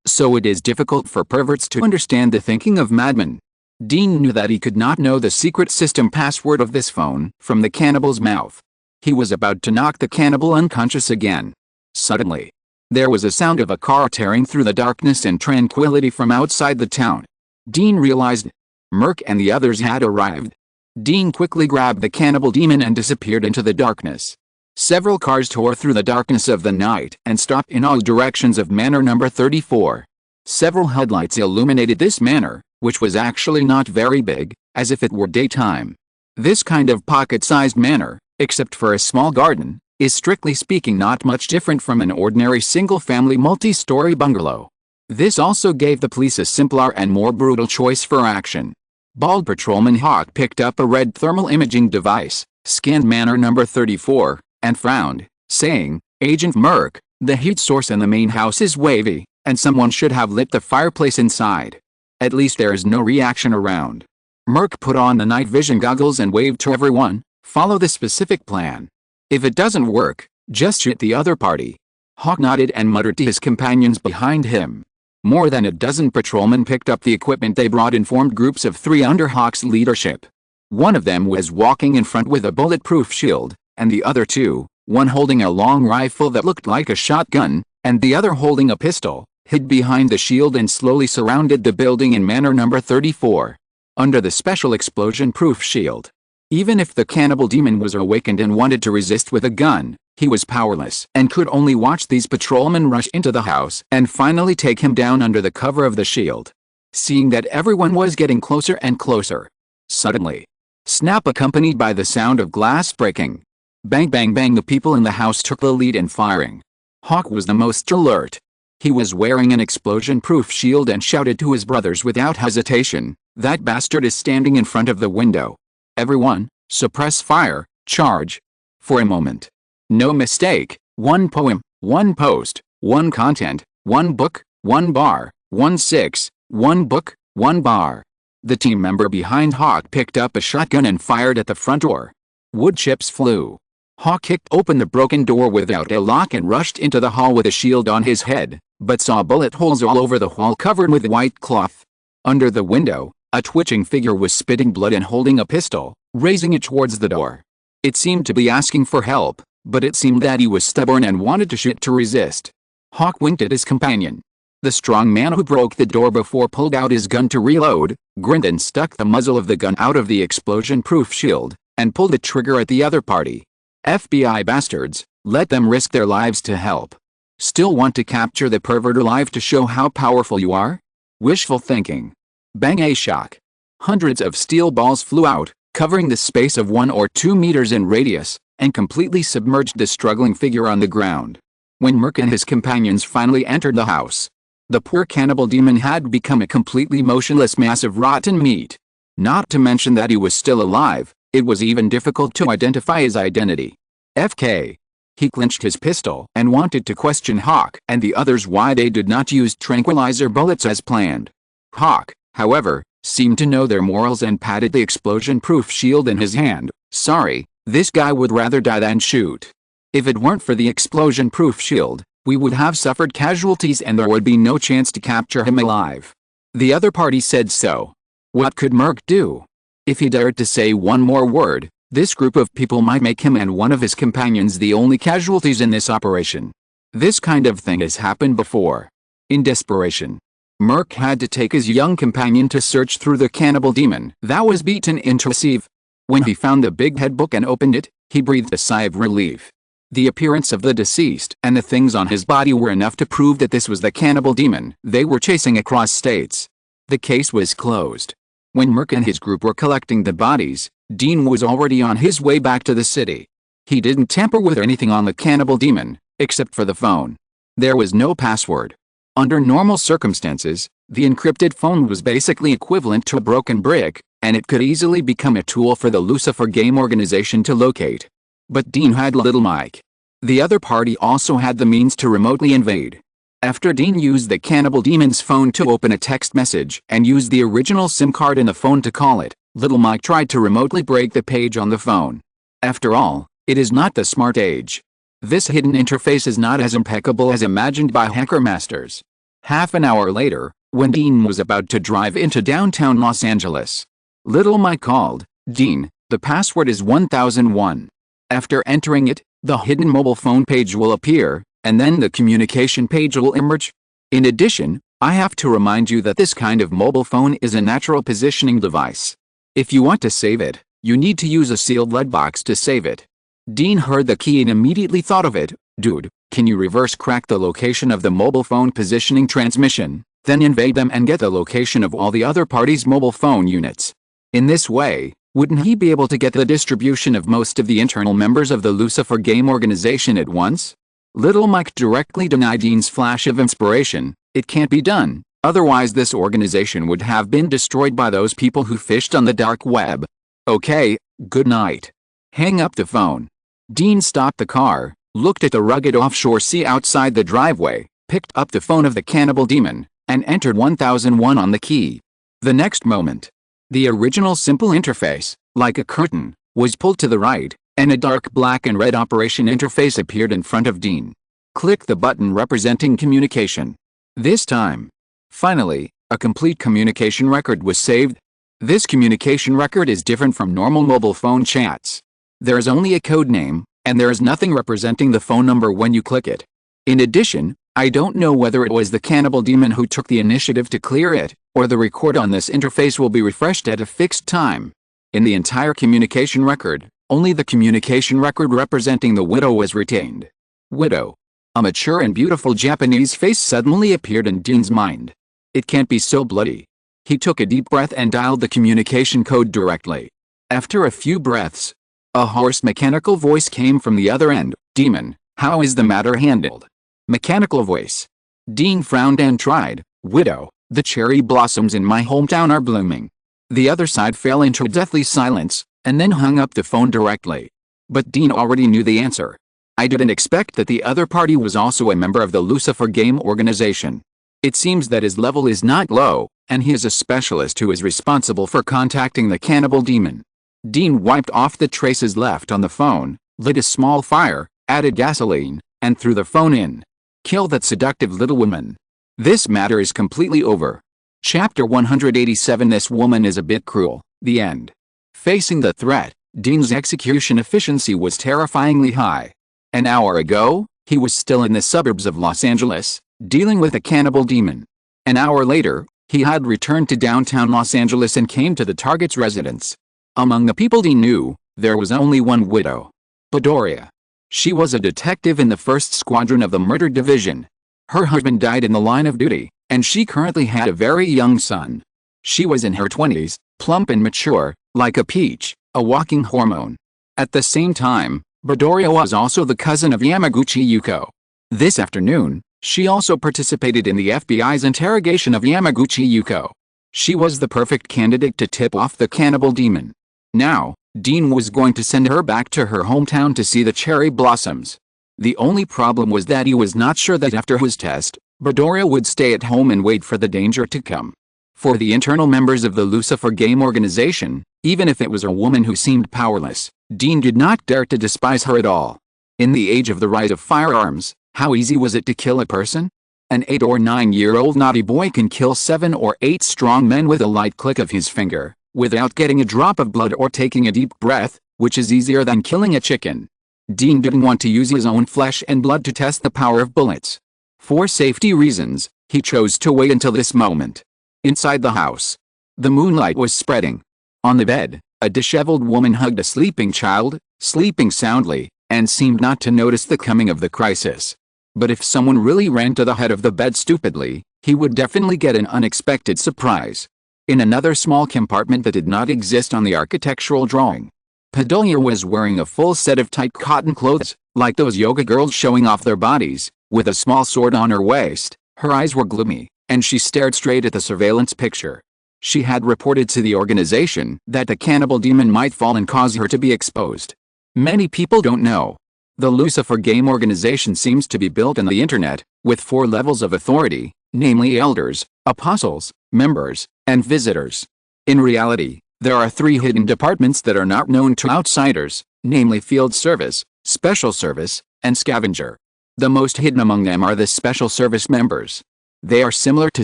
So it is difficult for perverts to understand the thinking of madmen." Dean knew that he could not know the secret system password of this phone from the cannibal's mouth. He was about to knock the cannibal unconscious again. Suddenly, there was a sound of a car tearing through the darkness and tranquility from outside the town. Dean realized Merc and the others had arrived. Dean quickly grabbed the cannibal demon and disappeared into the darkness. Several cars tore through the darkness of the night and stopped in all directions of manor number 34. Several headlights illuminated this manor, which was actually not very big, as if it were daytime. This kind of pocket-sized manor, except for a small garden, is strictly speaking not much different from an ordinary single-family multi-story bungalow. This also gave the police a simpler and more brutal choice for action. Bald Patrolman Hawk picked up a red thermal imaging device, scanned manor number 34, and frowned, saying, "Agent Merc, the heat source in the main house is wavy, and someone should have lit the fireplace inside. At least there is no reaction around." Merc put on the night vision goggles and waved to everyone, "Follow the specific plan. If it doesn't work, just shoot the other party." Hawk nodded and muttered to his companions behind him. More than a dozen patrolmen picked up the equipment they brought and formed groups of 3 under Hawk's leadership. One of them was walking in front with a bulletproof shield, and the other 2, one holding a long rifle that looked like a shotgun, and the other holding a pistol, hid behind the shield and slowly surrounded the building in manor number 34. Under the special explosion-proof shield, even if the cannibal demon was awakened and wanted to resist with a gun, he was powerless and could only watch these patrolmen rush into the house and finally take him down under the cover of the shield. Seeing that everyone was getting closer and closer, suddenly, snap accompanied by the sound of glass breaking. Bang bang bang! The people in the house took the lead in firing. Hawk was the most alert. He was wearing an explosion-proof shield and shouted to his brothers without hesitation, "That bastard is standing in front of the window. Everyone, suppress fire, charge." For a moment. No mistake, 1 poem, 1 post, 1 content, 1 book, 1 bar, 1 6, 1 book, 1 bar. The team member behind Hawk picked up a shotgun and fired at the front door. Wood chips flew. Hawk kicked open the broken door without a lock and rushed into the hall with a shield on his head, but saw bullet holes all over the wall covered with white cloth. Under the window, a twitching figure was spitting blood and holding a pistol, raising it towards the door. It seemed to be asking for help, but it seemed that he was stubborn and wanted to shoot to resist. Hawk winked at his companion. The strong man who broke the door before pulled out his gun to reload, grinned and stuck the muzzle of the gun out of the explosion-proof shield, and pulled the trigger at the other party. FBI bastards, let them risk their lives to help. Still want to capture the pervert alive to show how powerful you are? Wishful thinking. Bang, a shock. Hundreds of steel balls flew out, covering the space of 1 or 2 meters in radius, and completely submerged the struggling figure on the ground. When Merc and his companions finally entered the house, the poor cannibal demon had become a completely motionless mass of rotten meat. Not to mention that he was still alive, it was even difficult to identify his identity. FK. He clenched his pistol and wanted to question Hawk and the others why they did not use tranquilizer bullets as planned. Hawk, however, seemed to know their morals and patted the explosion-proof shield in his hand. Sorry, this guy would rather die than shoot. If it weren't for the explosion-proof shield, we would have suffered casualties and there would be no chance to capture him alive. The other party said so. What could Merc do? If he dared to say one more word, this group of people might make him and one of his companions the only casualties in this operation. This kind of thing has happened before. In desperation, Merc had to take his young companion to search through the cannibal demon that was beaten into a sieve. When he found the big head book and opened it, he breathed a sigh of relief. The appearance of the deceased and the things on his body were enough to prove that this was the cannibal demon they were chasing across states. The case was closed. When Merc and his group were collecting the bodies, Dean was already on his way back to the city. He didn't tamper with anything on the cannibal demon, except for the phone. There was no password. Under normal circumstances, the encrypted phone was basically equivalent to a broken brick, and it could easily become a tool for the Lucifer game organization to locate. But Dean had Little Mike. The other party also had the means to remotely invade. After Dean used the cannibal demon's phone to open a text message and used the original SIM card in the phone to call it, Little Mike tried to remotely break the page on the phone. After all, it is not the smart age. This hidden interface is not as impeccable as imagined by hacker masters. Half an hour later, when Dean was about to drive into downtown Los Angeles, Little Mike called, "Dean, the password is 1001. After entering it, the hidden mobile phone page will appear, and then the communication page will emerge. In addition, I have to remind you that this kind of mobile phone is a natural positioning device. If you want to save it, you need to use a sealed lead box to save it." Dean heard the key and immediately thought of it. "Dude, can you reverse crack the location of the mobile phone positioning transmission, then invade them and get the location of all the other parties' mobile phone units? In this way, wouldn't he be able to get the distribution of most of the internal members of the Lucifer game organization at once?" Little Mike directly denied Dean's flash of inspiration. "It can't be done, otherwise this organization would have been destroyed by those people who fished on the dark web. Okay, good night." Hang up the phone. Dean stopped the car, looked at the rugged offshore sea outside the driveway, picked up the phone of the cannibal demon, and entered 1001 on the key. The next moment, the original simple interface, like a curtain, was pulled to the right, and a dark black and red operation interface appeared in front of Dean. Click the button representing communication. This time, finally, a complete communication record was saved. This communication record is different from normal mobile phone chats. There is only a code name, and there is nothing representing the phone number when you click it. In addition, I don't know whether it was the cannibal demon who took the initiative to clear it, or the record on this interface will be refreshed at a fixed time. In the entire communication record, only the communication record representing the widow was retained. Widow. A mature and beautiful Japanese face suddenly appeared in Dean's mind. It can't be so bloody. He took a deep breath and dialed the communication code directly. After a few breaths, a hoarse mechanical voice came from the other end. "Demon, how is the matter handled?" Mechanical voice. Dean frowned and tried. "Widow, the cherry blossoms in my hometown are blooming." The other side fell into a deathly silence, and then hung up the phone directly. But Dean already knew the answer. I didn't expect that the other party was also a member of the Lucifer game organization. It seems that his level is not low, and he is a specialist who is responsible for contacting the cannibal demon. Dean wiped off the traces left on the phone, lit a small fire, added gasoline, and threw the phone in. Kill that seductive little woman. This matter is completely over. Chapter 187. This woman is a bit cruel. The end. Facing the threat, Dean's execution efficiency was terrifyingly high. An hour ago, he was still in the suburbs of Los Angeles, dealing with a cannibal demon. An hour later, he had returned to downtown Los Angeles and came to the target's residence. Among the people Dean knew, there was only one widow. Bedoria. She was a detective in the 1st Squadron of the Murder Division. Her husband died in the line of duty, and she currently had a very young son. She was in her 20s, plump and mature, like a peach, a walking hormone. At the same time, Bedoria was also the cousin of Yamaguchi Yuko. This afternoon, she also participated in the FBI's interrogation of Yamaguchi Yuko. She was the perfect candidate to tip off the cannibal demon. Now, Dean was going to send her back to her hometown to see the cherry blossoms. The only problem was that he was not sure that after his test, Bedoria would stay at home and wait for the danger to come. For the internal members of the Lucifer Game organization, even if it was a woman who seemed powerless, Dean did not dare to despise her at all. In the age of the rise of firearms, how easy was it to kill a person? An 8 or 9-year-old naughty boy can kill 7 or 8 strong men with a light click of his finger, without getting a drop of blood or taking a deep breath, which is easier than killing a chicken. Dean didn't want to use his own flesh and blood to test the power of bullets. For safety reasons, he chose to wait until this moment. Inside the house, the moonlight was spreading. On the bed, a disheveled woman hugged a sleeping child, sleeping soundly, and seemed not to notice the coming of the crisis. But if someone really ran to the head of the bed stupidly, he would definitely get an unexpected surprise. In another small compartment that did not exist on the architectural drawing, Bedoria was wearing a full set of tight cotton clothes, like those yoga girls showing off their bodies, with a small sword on her waist. Her eyes were gloomy, and she stared straight at the surveillance picture. She had reported to the organization that the cannibal demon might fall and cause her to be exposed. Many people don't know. The Lucifer Game organization seems to be built on the internet, with 4 levels of authority, namely elders, apostles, members, and visitors. In reality, there are 3 hidden departments that are not known to outsiders, namely field service, special service, and scavenger. The most hidden among them are the special service members. They are similar to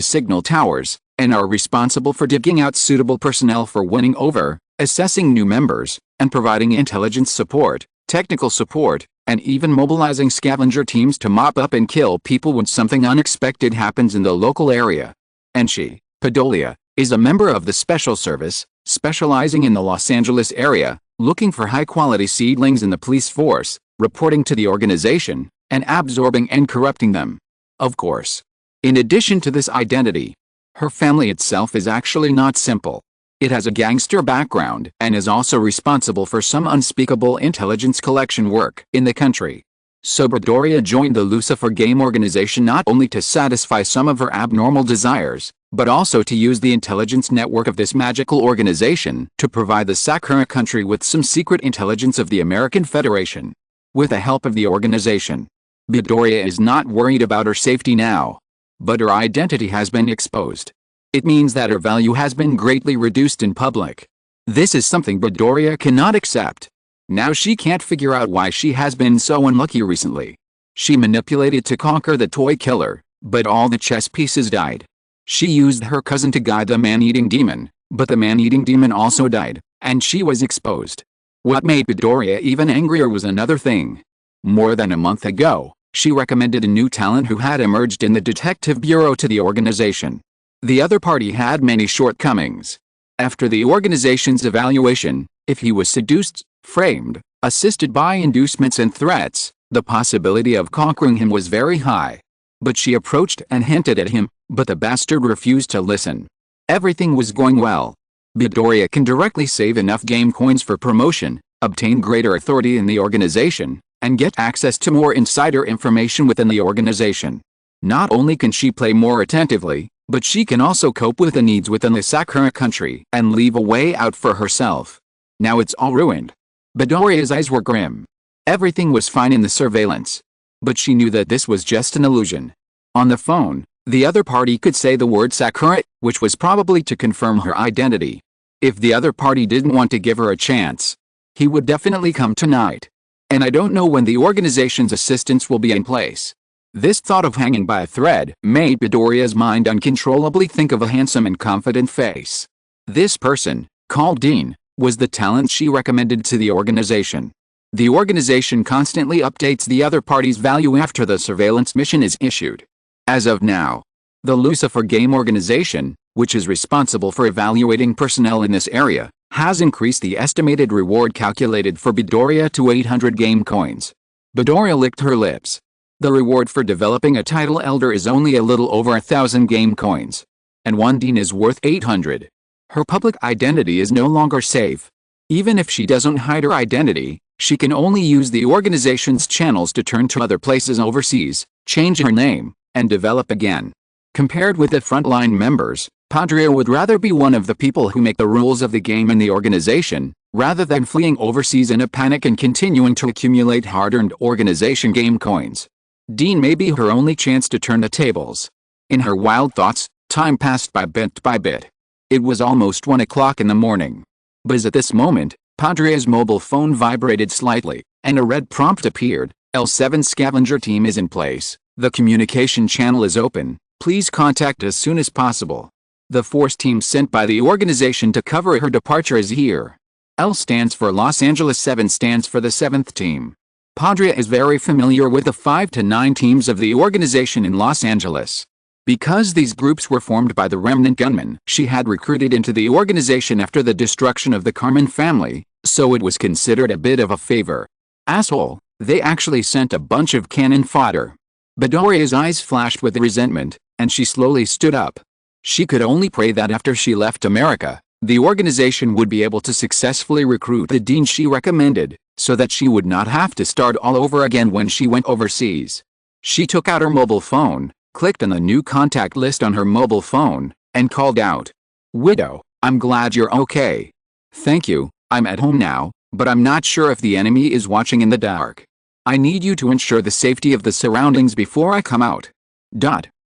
signal towers, and are responsible for digging out suitable personnel for winning over, assessing new members, and providing intelligence support, technical support, and even mobilizing scavenger teams to mop up and kill people when something unexpected happens in the local area. And she, Bedoria, is a member of the Special Service, specializing in the Los Angeles area, looking for high-quality seedlings in the police force, reporting to the organization, and absorbing and corrupting them. Of course. In addition to this identity, her family itself is actually not simple. It has a gangster background and is also responsible for some unspeakable intelligence collection work in the country. So Bedoria joined the Lucifer Game organization not only to satisfy some of her abnormal desires, but also to use the intelligence network of this magical organization to provide the Sakura country with some secret intelligence of the American Federation. With the help of the organization, Bedoria is not worried about her safety now. But her identity has been exposed. It means that her value has been greatly reduced in public. This is something Bedoria cannot accept. Now she can't figure out why she has been so unlucky recently. She manipulated to conquer the toy killer, but all the chess pieces died. She used her cousin to guide the man-eating demon, but the man-eating demon also died, and she was exposed. What made Bedoria even angrier was another thing. More than a month ago, she recommended a new talent who had emerged in the detective bureau to the organization. The other party had many shortcomings. After the organization's evaluation, if he was seduced, framed, assisted by inducements and threats, the possibility of conquering him was very high. But she approached and hinted at him, but the bastard refused to listen. Everything was going well. Bedoria can directly save enough game coins for promotion, obtain greater authority in the organization, and get access to more insider information within the organization. Not only can she play more attentively, but she can also cope with the needs within the Sakura country and leave a way out for herself. Now it's all ruined. Bedoria's eyes were grim. Everything was fine in the surveillance. But she knew that this was just an illusion. On the phone, the other party could say the word Sakura, which was probably to confirm her identity. If the other party didn't want to give her a chance, he would definitely come tonight. And I don't know when the organization's assistance will be in place. This thought of hanging by a thread made Bedoria's mind uncontrollably think of a handsome and confident face. This person, called Dean, was the talent she recommended to the organization. The organization constantly updates the other party's value after the surveillance mission is issued. As of now, the Lucifer Game Organization, which is responsible for evaluating personnel in this area, has increased the estimated reward calculated for Bedoria to 800 game coins. Bedoria licked her lips. The reward for developing a title elder is only a little over 1,000 game coins. And one dean is worth 800. Her public identity is no longer safe. Even if she doesn't hide her identity, she can only use the organization's channels to turn to other places overseas, change her name, and develop again. Compared with the frontline members, Padria would rather be one of the people who make the rules of the game in the organization, rather than fleeing overseas in a panic and continuing to accumulate hard-earned organization game coins. Dean may be her only chance to turn the tables. In her wild thoughts, time passed by bit by bit. It was almost 1 o'clock in the morning. But at this moment, Padria's mobile phone vibrated slightly, and a red prompt appeared. L7 scavenger team is in place. The communication channel is open. Please contact as soon as possible. The force team sent by the organization to cover her departure is here. L stands for Los Angeles, 7 stands for the 7th team. Padria is very familiar with the 5 to 9 teams of the organization in Los Angeles. Because these groups were formed by the remnant gunmen she had recruited into the organization after the destruction of the Carmen family, so it was considered a bit of a favor. Asshole, they actually sent a bunch of cannon fodder. Bedoria's eyes flashed with resentment, and she slowly stood up. She could only pray that after she left America, the organization would be able to successfully recruit the dean she recommended, so that she would not have to start all over again when she went overseas. She took out her mobile phone, clicked on the new contact list on her mobile phone, and called out. Widow, I'm glad you're okay. Thank you, I'm at home now, but I'm not sure if the enemy is watching in the dark. I need you to ensure the safety of the surroundings before I come out.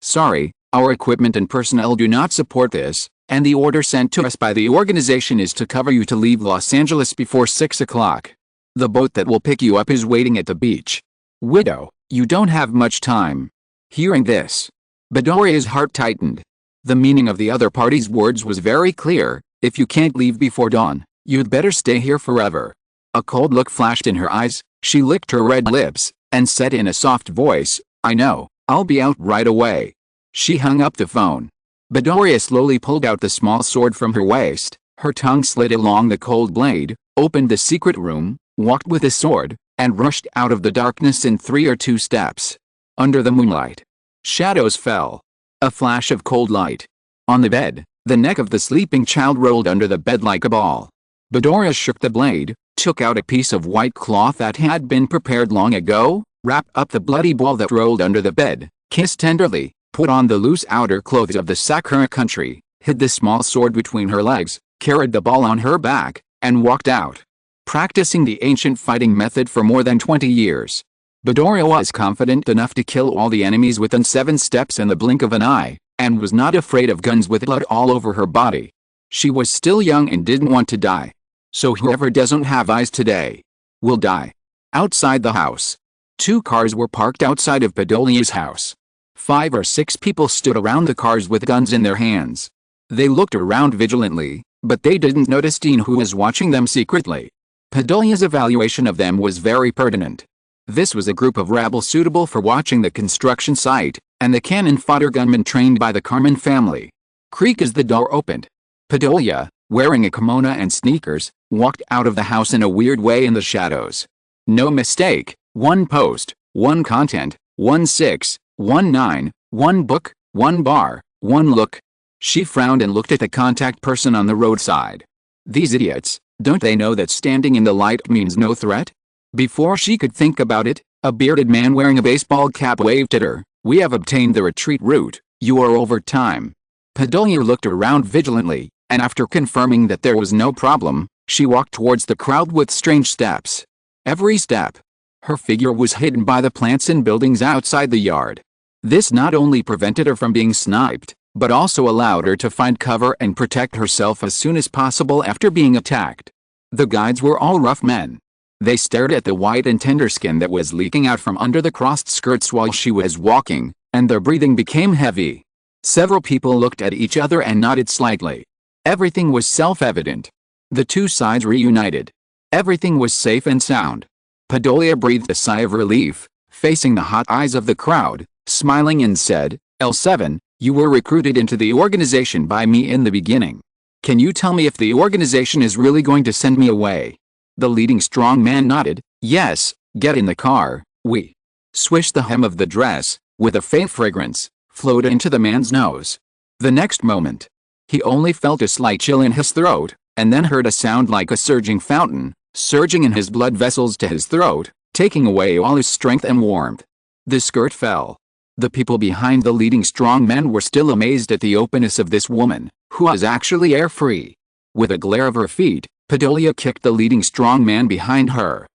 Sorry, our equipment and personnel do not support this, and the order sent to us by the organization is to cover you to leave Los Angeles before 6 o'clock. The boat that will pick you up is waiting at the beach. Widow, you don't have much time. Hearing this, Bedoria's heart tightened. The meaning of the other party's words was very clear. If you can't leave before dawn, you'd better stay here forever. A cold look flashed in her eyes. She licked her red lips, and said in a soft voice, I know, I'll be out right away. She hung up the phone. Bedoria slowly pulled out the small sword from her waist. Her tongue slid along the cold blade, opened the secret room, walked with the sword, and rushed out of the darkness in 3 or 2 steps. Under the moonlight, shadows fell. A flash of cold light. On the bed, the neck of the sleeping child rolled under the bed like a ball. Bedoria shook the blade, took out a piece of white cloth that had been prepared long ago, wrapped up the bloody ball that rolled under the bed, kissed tenderly, put on the loose outer clothes of the Sakura country, hid the small sword between her legs, carried the ball on her back, and walked out. Practicing the ancient fighting method for more than 20 years, Bedoria was confident enough to kill all the enemies within 7 steps in the blink of an eye, and was not afraid of guns with blood all over her body. She was still young and didn't want to die. So whoever doesn't have eyes today will die. Outside the house, 2 cars were parked outside of Bedolia's house. 5 or 6 people stood around the cars with guns in their hands. They looked around vigilantly, but they didn't notice Dean, who was watching them secretly. Bedolia's evaluation of them was very pertinent. This was a group of rabble suitable for watching the construction site, and the cannon fodder gunmen trained by the Carmen family. Creak as the door opened. Bedolia, wearing a kimono and sneakers, walked out of the house in a weird way in the shadows. No mistake, 1 post, 1 content, 1 6, 1 9, 1 book, 1 bar, 1 look. She frowned and looked at the contact person on the roadside. These idiots, don't they know that standing in the light means no threat? Before she could think about it, a bearded man wearing a baseball cap waved at her. We have obtained the retreat route. You are over time. Bedolia looked around vigilantly, and after confirming that there was no problem, she walked towards the crowd with strange steps. Every step, her figure was hidden by the plants and buildings outside the yard. This not only prevented her from being sniped, but also allowed her to find cover and protect herself as soon as possible after being attacked. The guides were all rough men. They stared at the white and tender skin that was leaking out from under the crossed skirts while she was walking, and their breathing became heavy. Several people looked at each other and nodded slightly. Everything was self-evident. The 2 sides reunited. Everything was safe and sound. Bedelia breathed a sigh of relief, facing the hot eyes of the crowd, smiling and said, L7, you were recruited into the organization by me in the beginning. Can you tell me if the organization is really going to send me away? The leading strong man nodded. Yes, get in the car, we. Swish. The hem of the dress, with a faint fragrance, flowed into the man's nose. The next moment, he only felt a slight chill in his throat, and then heard a sound like a surging fountain, surging in his blood vessels to his throat, taking away all his strength and warmth. The skirt fell. The people behind the leading strong man were still amazed at the openness of this woman, who was actually air-free. With a glare of her feet, Bedelia kicked the leading strong man behind her.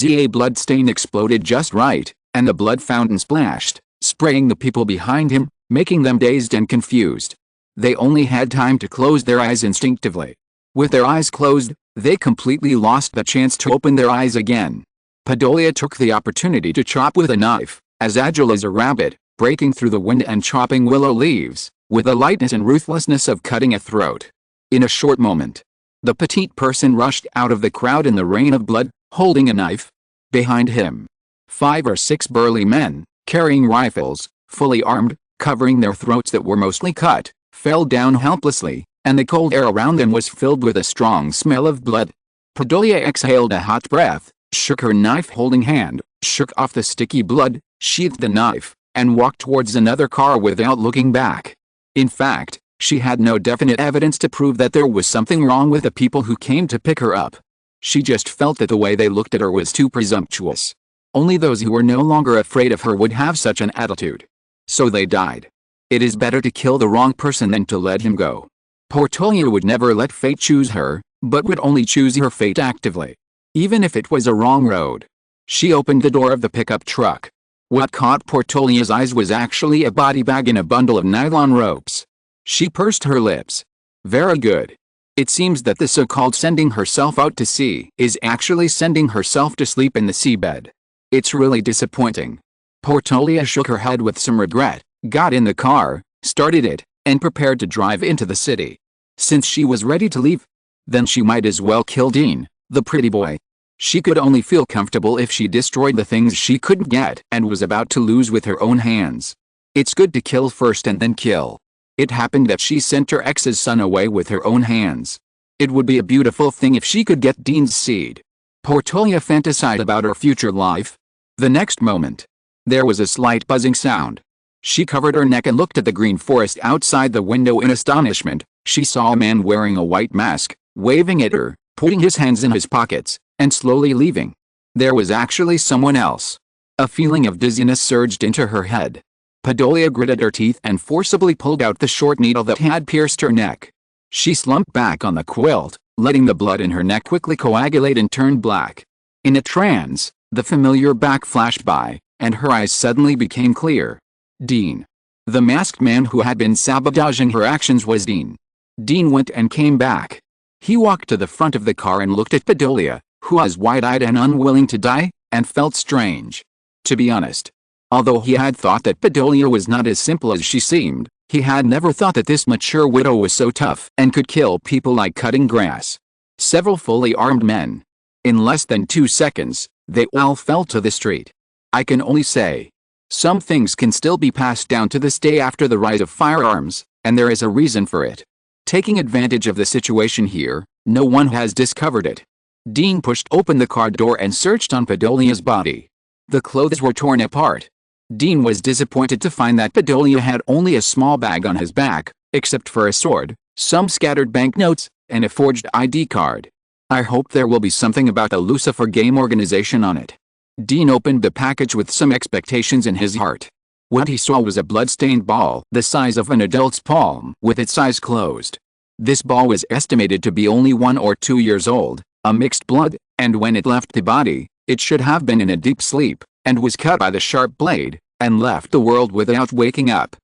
A bloodstain exploded just right, and the blood fountain splashed, spraying the people behind him, making them dazed and confused. They only had time to close their eyes instinctively. With their eyes closed, they completely lost the chance to open their eyes again. Bedelia took the opportunity to chop with a knife, as agile as a rabbit, breaking through the wind and chopping willow leaves, with the lightness and ruthlessness of cutting a throat. In a short moment, the petite person rushed out of the crowd in the rain of blood, holding a knife. Behind him, 5 or 6 burly men, carrying rifles, fully armed, covering their throats that were mostly cut, fell down helplessly, and the cold air around them was filled with a strong smell of blood. Bedelia exhaled a hot breath, shook her knife-holding hand, shook off the sticky blood, sheathed the knife, and walked towards another car without looking back. In fact, she had no definite evidence to prove that there was something wrong with the people who came to pick her up. She just felt that the way they looked at her was too presumptuous. Only those who were no longer afraid of her would have such an attitude. So they died. It is better to kill the wrong person than to let him go. Bedelia would never let fate choose her, but would only choose her fate actively. Even if it was a wrong road. She opened the door of the pickup truck. What caught Bedelia's eyes was actually a body bag and a bundle of nylon ropes. She pursed her lips. Very good. It seems that the so-called sending herself out to sea is actually sending herself to sleep in the seabed. It's really disappointing. Bedelia shook her head with some regret, got in the car, started it, and prepared to drive into the city. Since she was ready to leave, then she might as well kill Dean, the pretty boy. She could only feel comfortable if she destroyed the things she couldn't get and was about to lose with her own hands. It's good to kill first and then kill. It happened that she sent her ex's son away with her own hands. It would be a beautiful thing if she could get Dean's seed. Bedelia fantasized about her future life. The next moment, there was a slight buzzing sound. She covered her neck and looked at the green forest outside the window in astonishment. She saw a man wearing a white mask, waving at her, putting his hands in his pockets, and slowly leaving. There was actually someone else. A feeling of dizziness surged into her head. Bedelia gritted her teeth and forcibly pulled out the short needle that had pierced her neck. She slumped back on the quilt, letting the blood in her neck quickly coagulate and turn black. In a trance, the familiar back flashed by, and her eyes suddenly became clear. Dean. The masked man who had been sabotaging her actions was Dean. Dean went and came back. He walked to the front of the car and looked at Bedelia, who was wide-eyed and unwilling to die, and felt strange. To be honest, although he had thought that Bedelia was not as simple as she seemed, he had never thought that this mature widow was so tough and could kill people like cutting grass. Several fully armed men. In less than 2 seconds, they all fell to the street. I can only say, some things can still be passed down to this day after the rise of firearms, and there is a reason for it. Taking advantage of the situation here, no one has discovered it. Dean pushed open the car door and searched on Bedelia's body. The clothes were torn apart. Dean was disappointed to find that Bedelia had only a small bag on his back, except for a sword, some scattered banknotes, and a forged ID card. I hope there will be something about the Lucifer game organization on it. Dean opened the package with some expectations in his heart. What he saw was a blood-stained ball the size of an adult's palm with its eyes closed. This ball was estimated to be only 1 or 2 years old, a mixed blood, and when it left the body, it should have been in a deep sleep, and was cut by the sharp blade, and left the world without waking up.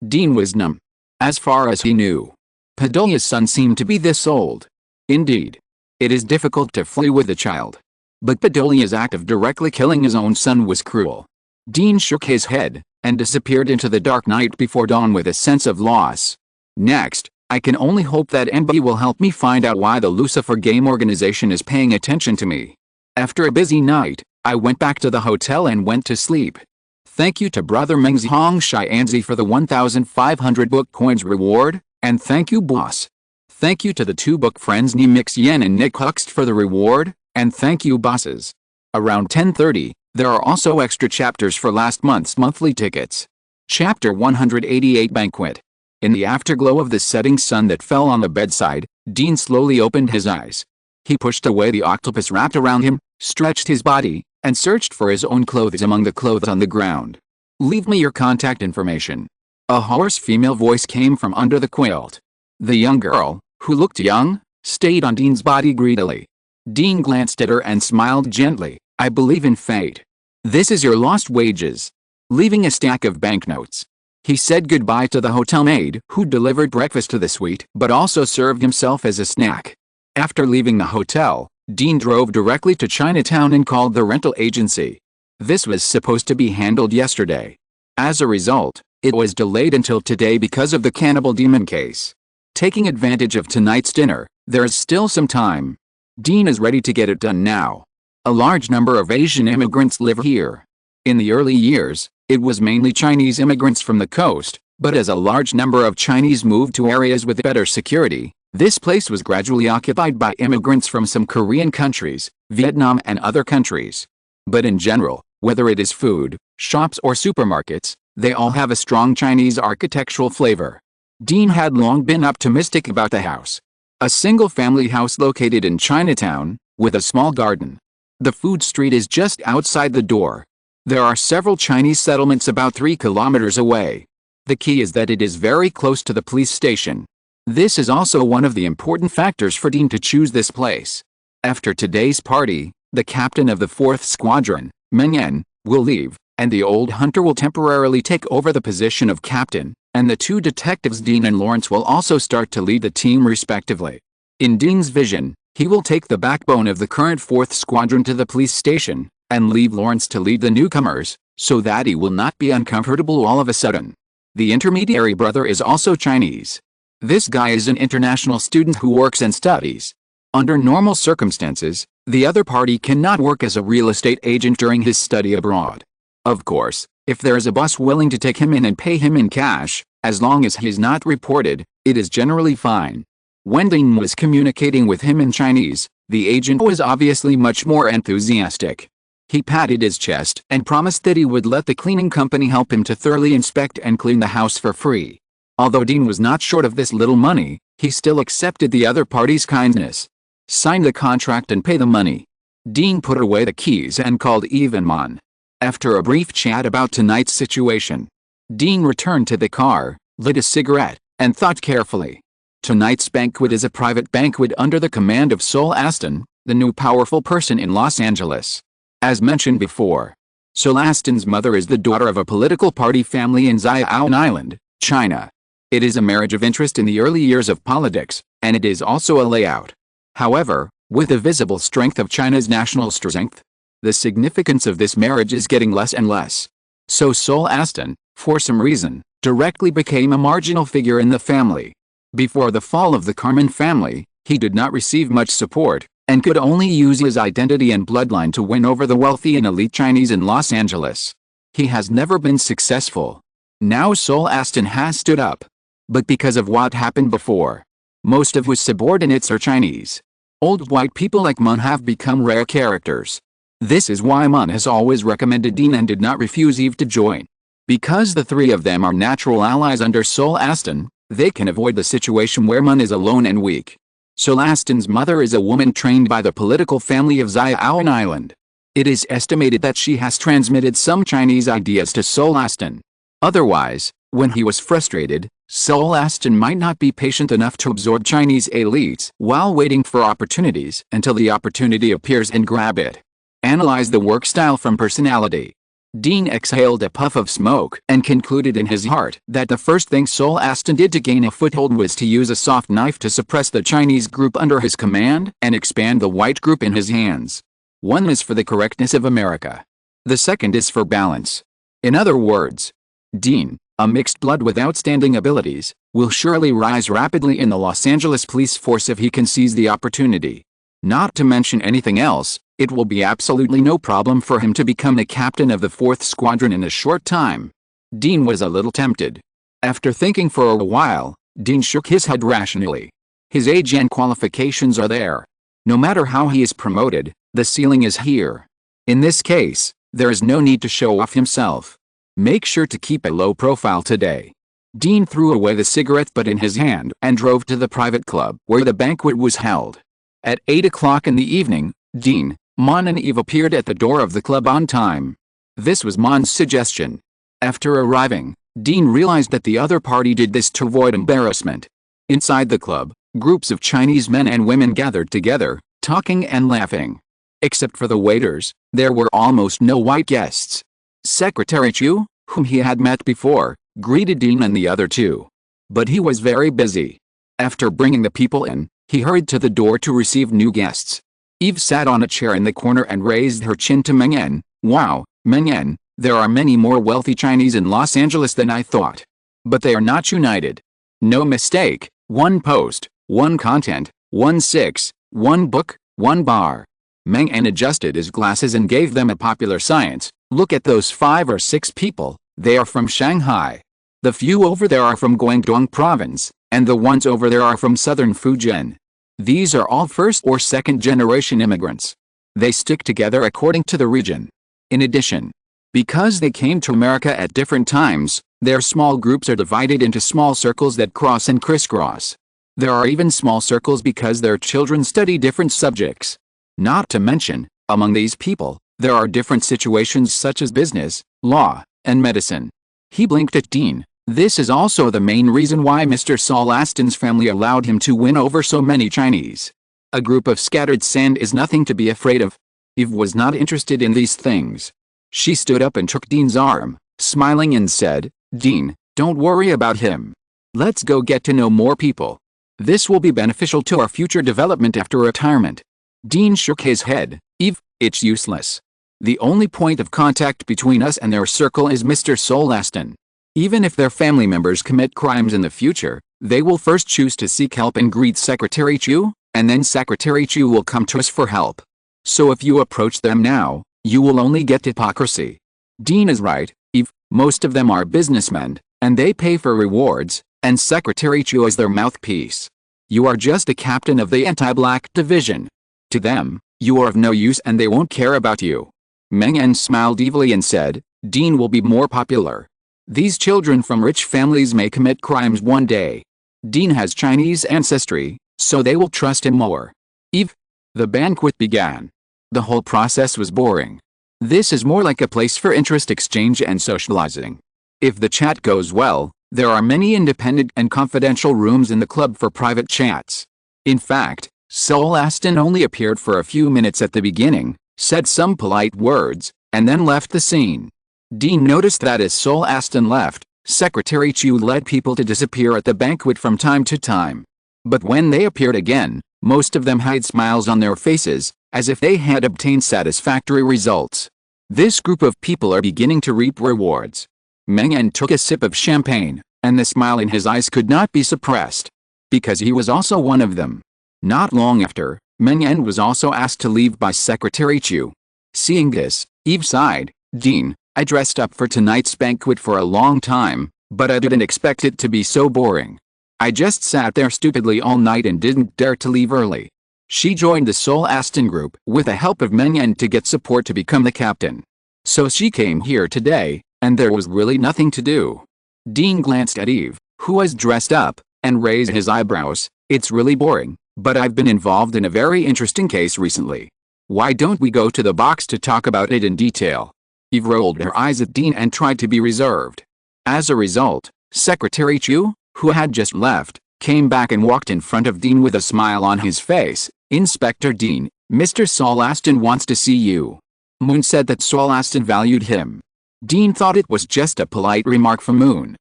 Dean was numb. As far as he knew, Bedelia's son seemed to be this old. Indeed, it is difficult to flee with a child. But Bedelia's act of directly killing his own son was cruel. Dean shook his head, and disappeared into the dark night before dawn with a sense of loss. Next, I can only hope that NB will help me find out why the Lucifer game organization is paying attention to me. After a busy night, I went back to the hotel and went to sleep. Thank you to brother Meng Hong Xianzi for the 1,500 book coins reward, and thank you boss. Thank you to the two book friends Ni Mix Yen and Nick Huxt for the reward, and thank you bosses. Around 10:30, there are also extra chapters for last month's monthly tickets. Chapter 188 Banquet. In the afterglow of the setting sun that fell on the bedside, Dean slowly opened his eyes. He pushed away the octopus wrapped around him, stretched his body, and searched for his own clothes among the clothes on the ground. Leave me your contact information. A hoarse female voice came from under the quilt. The young girl, who looked young, stayed on Dean's body greedily. Dean glanced at her and smiled gently. I believe in fate. This is your lost wages. Leaving a stack of banknotes. He said goodbye to the hotel maid who delivered breakfast to the suite but also served himself as a snack. After leaving the hotel, Dean drove directly to Chinatown and called the rental agency. This was supposed to be handled yesterday. As a result, it was delayed until today because of the cannibal demon case. Taking advantage of tonight's dinner, there is still some time. Dean is ready to get it done now. A large number of Asian immigrants live here. In the early years, it was mainly Chinese immigrants from the coast, but as a large number of Chinese moved to areas with better security, this place was gradually occupied by immigrants from some Korean countries, Vietnam and other countries. But in general, whether it is food, shops or supermarkets, they all have a strong Chinese architectural flavor. Dean had long been optimistic about the house. A single-family house located in Chinatown, with a small garden. The food street is just outside the door. There are several Chinese settlements about 3 kilometers away. The key is that it is very close to the police station. This is also one of the important factors for Dean to choose this place. After today's party, the captain of the 4th Squadron, Meng Yan, will leave, and the old hunter will temporarily take over the position of captain, and the two detectives Dean and Lawrence will also start to lead the team respectively. In Dean's vision, he will take the backbone of the current 4th Squadron to the police station, and leave Lawrence to lead the newcomers, so that he will not be uncomfortable all of a sudden. The intermediary brother is also Chinese. This guy is an international student who works and studies. Under normal circumstances, the other party cannot work as a real estate agent during his study abroad. Of course, if there is a boss willing to take him in and pay him in cash, as long as he is not reported, it is generally fine. When Dean was communicating with him in Chinese, the agent was obviously much more enthusiastic. He patted his chest and promised that he would let the cleaning company help him to thoroughly inspect and clean the house for free. Although Dean was not short of this little money, he still accepted the other party's kindness. Sign the contract and pay the money. Dean put away the keys and called Evenmon. After a brief chat about tonight's situation, Dean returned to the car, lit a cigarette, and thought carefully. Tonight's banquet is a private banquet under the command of Sol Aston, the new powerful person in Los Angeles. As mentioned before, Sol Aston's mother is the daughter of a political party family in Ziaoan Island, China. It is a marriage of interest in the early years of politics, and it is also a layout. However, with the visible strength of China's national strength, the significance of this marriage is getting less and less. So Sol Aston, for some reason, directly became a marginal figure in the family. Before the fall of the Carmen family, he did not receive much support, and could only use his identity and bloodline to win over the wealthy and elite Chinese in Los Angeles. He has never been successful. Now Sol Aston has stood up. But because of what happened before, most of his subordinates are Chinese. Old white people like Mun have become rare characters. This is why Mun has always recommended Dean and did not refuse Eve to join. Because the three of them are natural allies under Sol Aston, they can avoid the situation where Mun is alone and weak. Sol Aston's mother is a woman trained by the political family of Ziaoan Island. It is estimated that she has transmitted some Chinese ideas to Sol Aston. Otherwise, when he was frustrated, Sol Aston might not be patient enough to absorb Chinese elites while waiting for opportunities until the opportunity appears and grab it. Analyze the work style from personality. Dean exhaled a puff of smoke and concluded in his heart that the first thing Sol Aston did to gain a foothold was to use a soft knife to suppress the Chinese group under his command and expand the white group in his hands. One is for the correctness of America. The second is for balance. In other words, Dean, a mixed blood with outstanding abilities, will surely rise rapidly in the Los Angeles police force if he can seize the opportunity. Not to mention anything else, it will be absolutely no problem for him to become the captain of the 4th Squadron in a short time. Dean was a little tempted. After thinking for a while, Dean shook his head rationally. His age and qualifications are there. No matter how he is promoted, the ceiling is here. In this case, there is no need to show off himself. Make sure to keep a low profile today. Dean threw away the cigarette butt in his hand and drove to the private club where the banquet was held. At 8 o'clock in the evening, Dean, Mon and Eve appeared at the door of the club on time. This was Mon's suggestion. After arriving, Dean realized that the other party did this to avoid embarrassment. Inside the club, groups of Chinese men and women gathered together, talking and laughing. Except for the waiters, there were almost no white guests. Secretary Chu, whom he had met before, greeted Dean and the other two. But he was very busy. After bringing the people in, he hurried to the door to receive new guests. Eve sat on a chair in the corner and raised her chin to Meng Yan. Wow, Meng Yan, there are many more wealthy Chinese in Los Angeles than I thought. But they are not united. No mistake, one post, one content, 1 book, 1 bar. Meng Yan adjusted his glasses and gave them a popular science. Look at those 5 or 6 people, they are from Shanghai. The few over there are from Guangdong province, and the ones over there are from southern Fujian. These are all first or second generation immigrants. They stick together according to the region. In addition, because they came to America at different times, their small groups are divided into small circles that cross and crisscross. There are even small circles because their children study different subjects. Not to mention, among these people, there are different situations such as business, law, and medicine. He blinked at Dean. This is also the main reason why Mr. Saul Aston's family allowed him to win over so many Chinese. A group of scattered sand is nothing to be afraid of. Eve was not interested in these things. She stood up and took Dean's arm, smiling and said, Dean, don't worry about him. Let's go get to know more people. This will be beneficial to our future development after retirement. Dean shook his head. Eve, it's useless. The only point of contact between us and their circle is Mr. Saul Aston. Even if their family members commit crimes in the future, they will first choose to seek help and greet Secretary Chu, and then Secretary Chu will come to us for help. So if you approach them now, you will only get hypocrisy. Dean is right, Eve, most of them are businessmen, and they pay for rewards, and Secretary Chu is their mouthpiece. You are just a captain of the anti-black division. To them, you are of no use and they won't care about you. Meng Yan smiled evilly and said, Dean will be more popular. These children from rich families may commit crimes one day. Dean has Chinese ancestry, so they will trust him more. Eve. The banquet began. The whole process was boring. This is more like a place for interest exchange and socializing. If the chat goes well, there are many independent and confidential rooms in the club for private chats. In fact, Saul Aston only appeared for a few minutes at the beginning, said some polite words, and then left the scene. Dean noticed that as Saul Aston left, Secretary Chu led people to disappear at the banquet from time to time. But when they appeared again, most of them had smiles on their faces, as if they had obtained satisfactory results. This group of people are beginning to reap rewards. Meng Yan took a sip of champagne, and the smile in his eyes could not be suppressed. Because he was also one of them. Not long after, Meng Yan was also asked to leave by Secretary Chu. Seeing this, Eve sighed. Dean, I dressed up for tonight's banquet for a long time, but I didn't expect it to be so boring. I just sat there stupidly all night and didn't dare to leave early. She joined the Saul Aston group with the help of Meng Yan to get support to become the captain. So she came here today, and there was really nothing to do. Dean glanced at Eve, who was dressed up, and raised his eyebrows. It's really boring, but I've been involved in a very interesting case recently. Why don't we go to the box to talk about it in detail? Eve rolled her eyes at Dean and tried to be reserved. As a result, Secretary Chu, who had just left, came back and walked in front of Dean with a smile on his face. Inspector Dean, Mr. Saul Aston wants to see you. Moon said that Saul Aston valued him. Dean thought it was just a polite remark from Moon.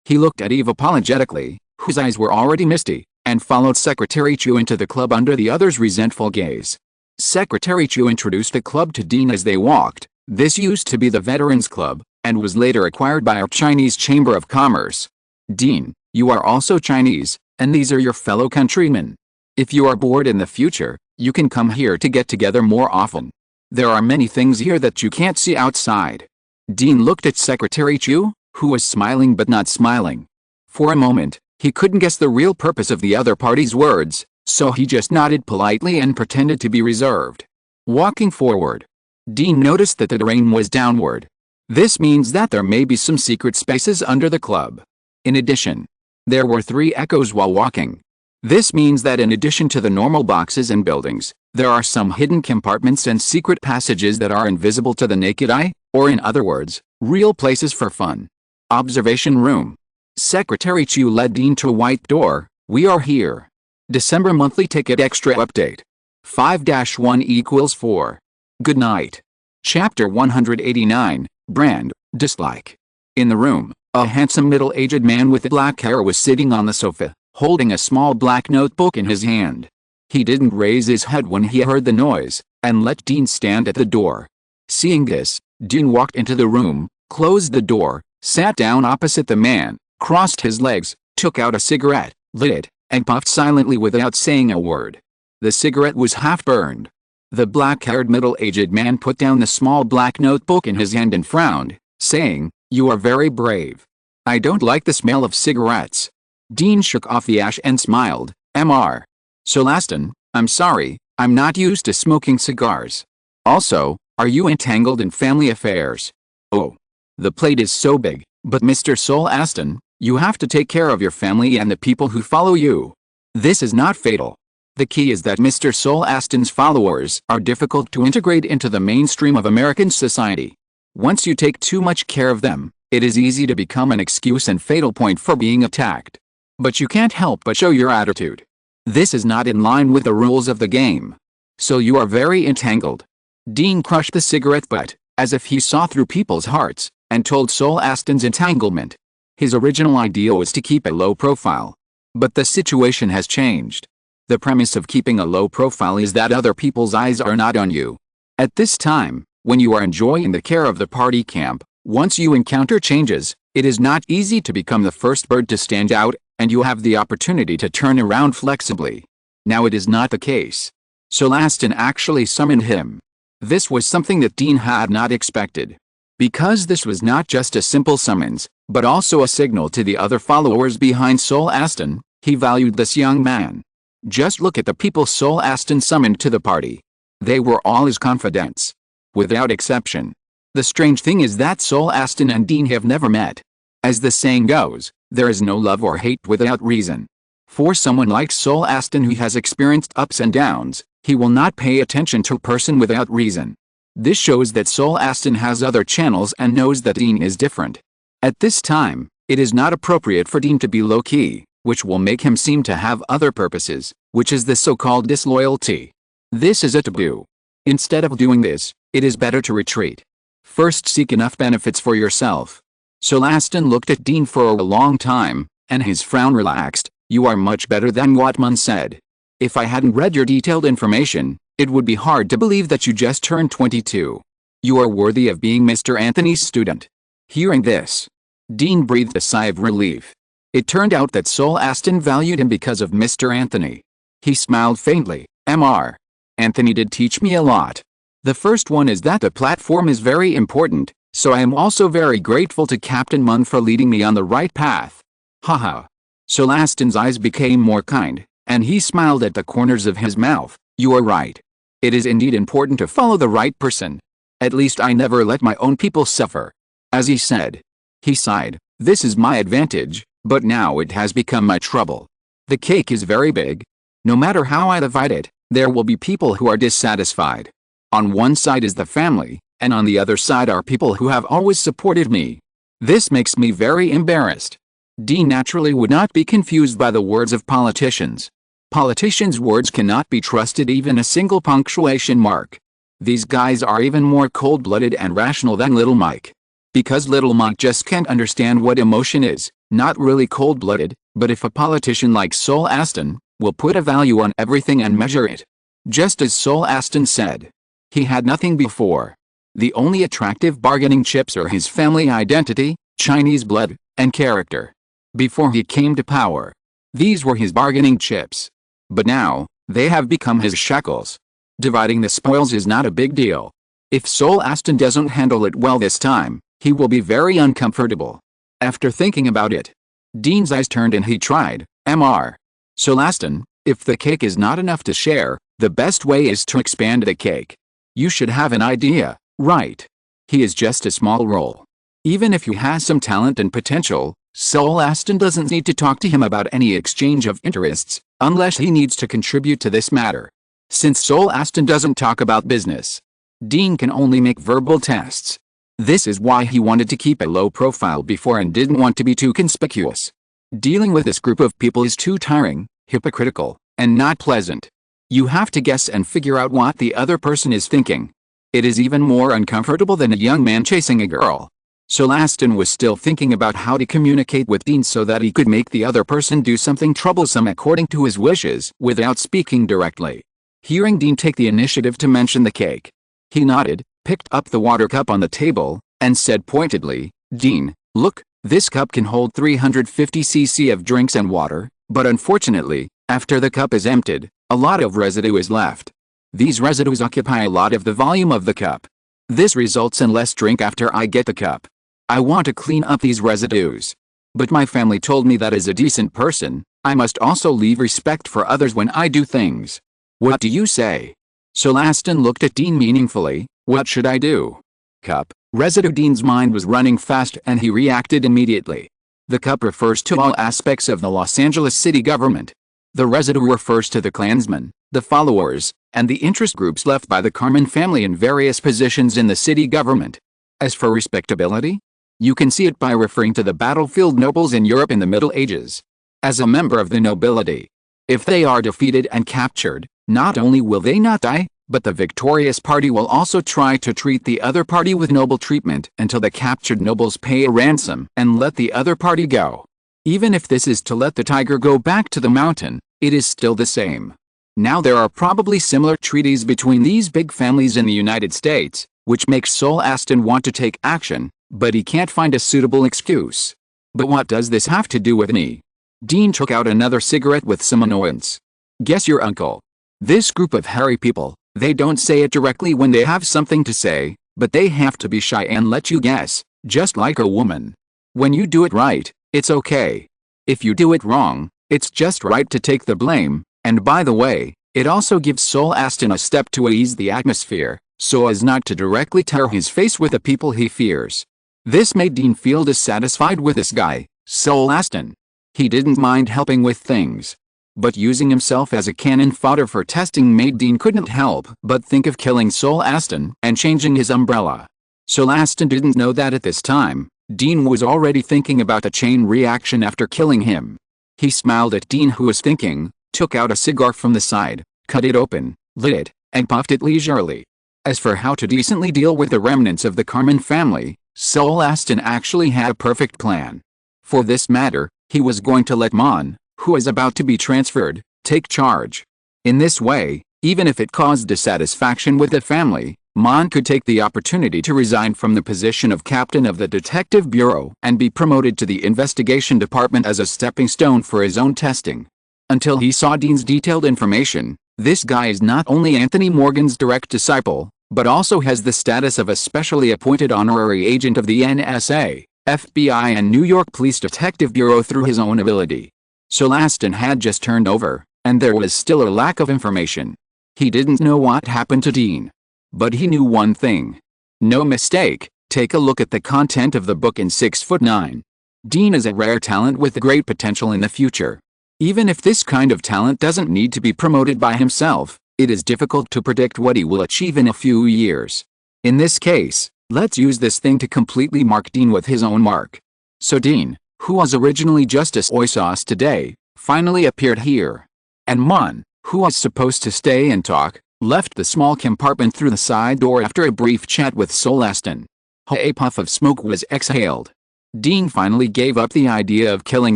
He looked at Eve apologetically, whose eyes were already misty, and followed Secretary Chu into the club under the other's resentful gaze. Secretary Chu introduced the club to Dean as they walked. This used to be the Veterans Club, and was later acquired by our Chinese Chamber of Commerce. Dean, you are also Chinese, and these are your fellow countrymen. If you are bored in the future, You can come here to get together more often. There are many things here that you can't see outside. Dean looked at Secretary Chu, who was smiling but not smiling. For a moment, he couldn't guess the real purpose of the other party's words, so he just nodded politely and pretended to be reserved. Walking forward, Dean noticed that the terrain was downward. This means that there may be some secret spaces under the club. In addition, there were 3 echoes while walking. This means that in addition to the normal boxes and buildings, there are some hidden compartments and secret passages that are invisible to the naked eye, or in other words, real places for fun. Observation room. Secretary Chu led Dean to a white door. We are here. December monthly ticket extra update. 5-1 equals 4. Good night. Chapter 189, Brand, Dislike. In the room, a handsome middle-aged man with black hair was sitting on the sofa, holding a small black notebook in his hand. He didn't raise his head when he heard the noise, and let Dean stand at the door. Seeing this, Dean walked into the room, closed the door, sat down opposite the man, crossed his legs, took out a cigarette, lit it, and puffed silently without saying a word. The cigarette was half burned. The black-haired middle-aged man put down the small black notebook in his hand and frowned, saying, "You are very brave. I don't like the smell of cigarettes." Dean shook off the ash and smiled. Mr. Solaston, I'm sorry, I'm not used to smoking cigars. Also, are you entangled in family affairs? Oh. The plate is so big, but Mr. Solaston, you have to take care of your family and the people who follow you. This is not fatal. The key is that Mr. Solaston's followers are difficult to integrate into the mainstream of American society. Once you take too much care of them, it is easy to become an excuse and fatal point for being attacked. But you can't help but show your attitude. This is not in line with the rules of the game. So you are very entangled. Dean crushed the cigarette butt, as if he saw through people's hearts, and told Solaston's entanglement. His original idea was to keep a low profile. But the situation has changed. The premise of keeping a low profile is that other people's eyes are not on you. At this time, when you are enjoying the care of the party camp, once you encounter changes, it is not easy to become the first bird to stand out, and you have the opportunity to turn around flexibly. Now it is not the case. Solaston actually summoned him. This was something that Dean had not expected. Because this was not just a simple summons, but also a signal to the other followers behind Solaston, he valued this young man. Just look at the people Solaston summoned to the party. They were all his confidants. Without exception. The strange thing is that Solaston and Dean have never met. As the saying goes, there is no love or hate without reason. For someone like Solaston who has experienced ups and downs, he will not pay attention to a person without reason. This shows that Solaston has other channels and knows that Dean is different. At this time, it is not appropriate for Dean to be low-key, which will make him seem to have other purposes, which is the so-called disloyalty. This is a taboo. Instead of doing this, it is better to retreat. First seek enough benefits for yourself. Solaston looked at Dean for a long time, and his frown relaxed. You are much better than what Mun said. If I hadn't read your detailed information, it would be hard to believe that you just turned 22. You are worthy of being Mr. Anthony's student. Hearing this, Dean breathed a sigh of relief. It turned out that Solaston valued him because of Mr. Anthony. He smiled faintly. Mr. Anthony did teach me a lot. The first one is that the platform is very important, so I am also very grateful to Captain Mun for leading me on the right path. Haha. Solaston's eyes became more kind, and he smiled at the corners of his mouth. You are right. It is indeed important to follow the right person. At least I never let my own people suffer. As he said. He sighed. This is my advantage, but now it has become my trouble. The cake is very big. No matter how I divide it, there will be people who are dissatisfied. On one side is the family, and on the other side are people who have always supported me. This makes me very embarrassed. Dean naturally would not be confused by the words of politicians. Politicians' words cannot be trusted, even a single punctuation mark. These guys are even more cold-blooded and rational than Little Mike. Because Little Mike just can't understand what emotion is, not really cold-blooded, but if a politician like Solaston will put a value on everything and measure it. Just as Solaston said. He had nothing before. The only attractive bargaining chips are his family identity, Chinese blood, and character. Before he came to power, these were his bargaining chips. But now, They have become his shackles. Dividing the spoils is not a big deal. If Sol Aston doesn't handle it well this time, he will be very uncomfortable. After thinking about it, Dean's eyes turned and he tried, Mr. Sol Aston, if the cake is not enough to share, the best way is to expand the cake. You should have an idea, right? He is just a small role. Even if he has some talent and potential, Sol Aston doesn't need to talk to him about any exchange of interests, unless he needs to contribute to this matter. Since Sol Aston doesn't talk about business, Dean can only make verbal tests. This is why he wanted to keep a low profile before and didn't want to be too conspicuous. Dealing with this group of people is too tiring, hypocritical, and not pleasant. You have to guess and figure out what the other person is thinking. It is even more uncomfortable than a young man chasing a girl. Sol Aston was still thinking about how to communicate with Dean so that he could make the other person do something troublesome according to his wishes without speaking directly. Hearing Dean take the initiative to mention the cake, he nodded, picked up the water cup on the table, and said pointedly, Dean, look, this cup can hold 350 cc of drinks and water, but unfortunately, after the cup is emptied, a lot of residue is left. These residues occupy a lot of the volume of the cup. This results in less drink after I get the cup. I want to clean up these residues. But my family told me that as a decent person, I must also leave respect for others when I do things. What do you say? Sol Aston looked at Dean meaningfully. What should I do? Cup, residue. Dean's mind was running fast and he reacted immediately. The cup refers to all aspects of the Los Angeles city government. The residue refers to the Klansmen, the followers, and the interest groups left by the Carmen family in various positions in the city government. As for respectability, you can see it by referring to the battlefield nobles in Europe in the Middle Ages. As a member of the nobility, if they are defeated and captured, not only will they not die, but the victorious party will also try to treat the other party with noble treatment until the captured nobles pay a ransom and let the other party go. Even if this is to let the tiger go back to the mountain, it is still the same. Now there are probably similar treaties between these big families in the United States, which makes Sol Aston want to take action, but he can't find a suitable excuse. But what does this have to do with me? Dean took out another cigarette with some annoyance. Guess your uncle. This group of hairy people, they don't say it directly when they have something to say, but they have to be shy and let you guess, just like a woman. When you do it right, it's okay. If you do it wrong, it's just right to take the blame, and by the way, it also gives Sol Aston a step to ease the atmosphere, so as not to directly tear his face with the people he fears. This made Dean feel dissatisfied with this guy, Sol Aston. He didn't mind helping with things, but using himself as a cannon fodder for testing made Dean couldn't help but think of killing Sol Aston and changing his umbrella. Sol Aston didn't know that at this time, Dean was already thinking about a chain reaction after killing him. He smiled at Dean, who was thinking, took out a cigar from the side, cut it open, lit it, and puffed it leisurely. As for how to decently deal with the remnants of the Carmen family, Sol Aston actually had a perfect plan. For this matter, he was going to let Mon, who is about to be transferred, take charge. In this way, even if it caused dissatisfaction with the family, Mon could take the opportunity to resign from the position of captain of the detective bureau and be promoted to the investigation department as a stepping stone for his own testing. Until he saw Dean's detailed information, this guy is not only Anthony Morgan's direct disciple, but also has the status of a specially appointed honorary agent of the NSA, FBI and New York Police Detective Bureau through his own ability. Sol Aston had just turned over, and there was still a lack of information. He didn't know what happened to Dean. But he knew one thing. No mistake, take a look at the content of the book in 6'9". Dean is a rare talent with great potential in the future. Even if this kind of talent doesn't need to be promoted by himself, it is difficult to predict what he will achieve in a few years. In this case, let's use this thing to completely mark Dean with his own mark. So Dean, who was originally just a soy sauce today, finally appeared here. And Mon, who was supposed to stay and talk, left the small compartment through the side door after a brief chat with Sol Aston. A puff of smoke was exhaled. Dean finally gave up the idea of killing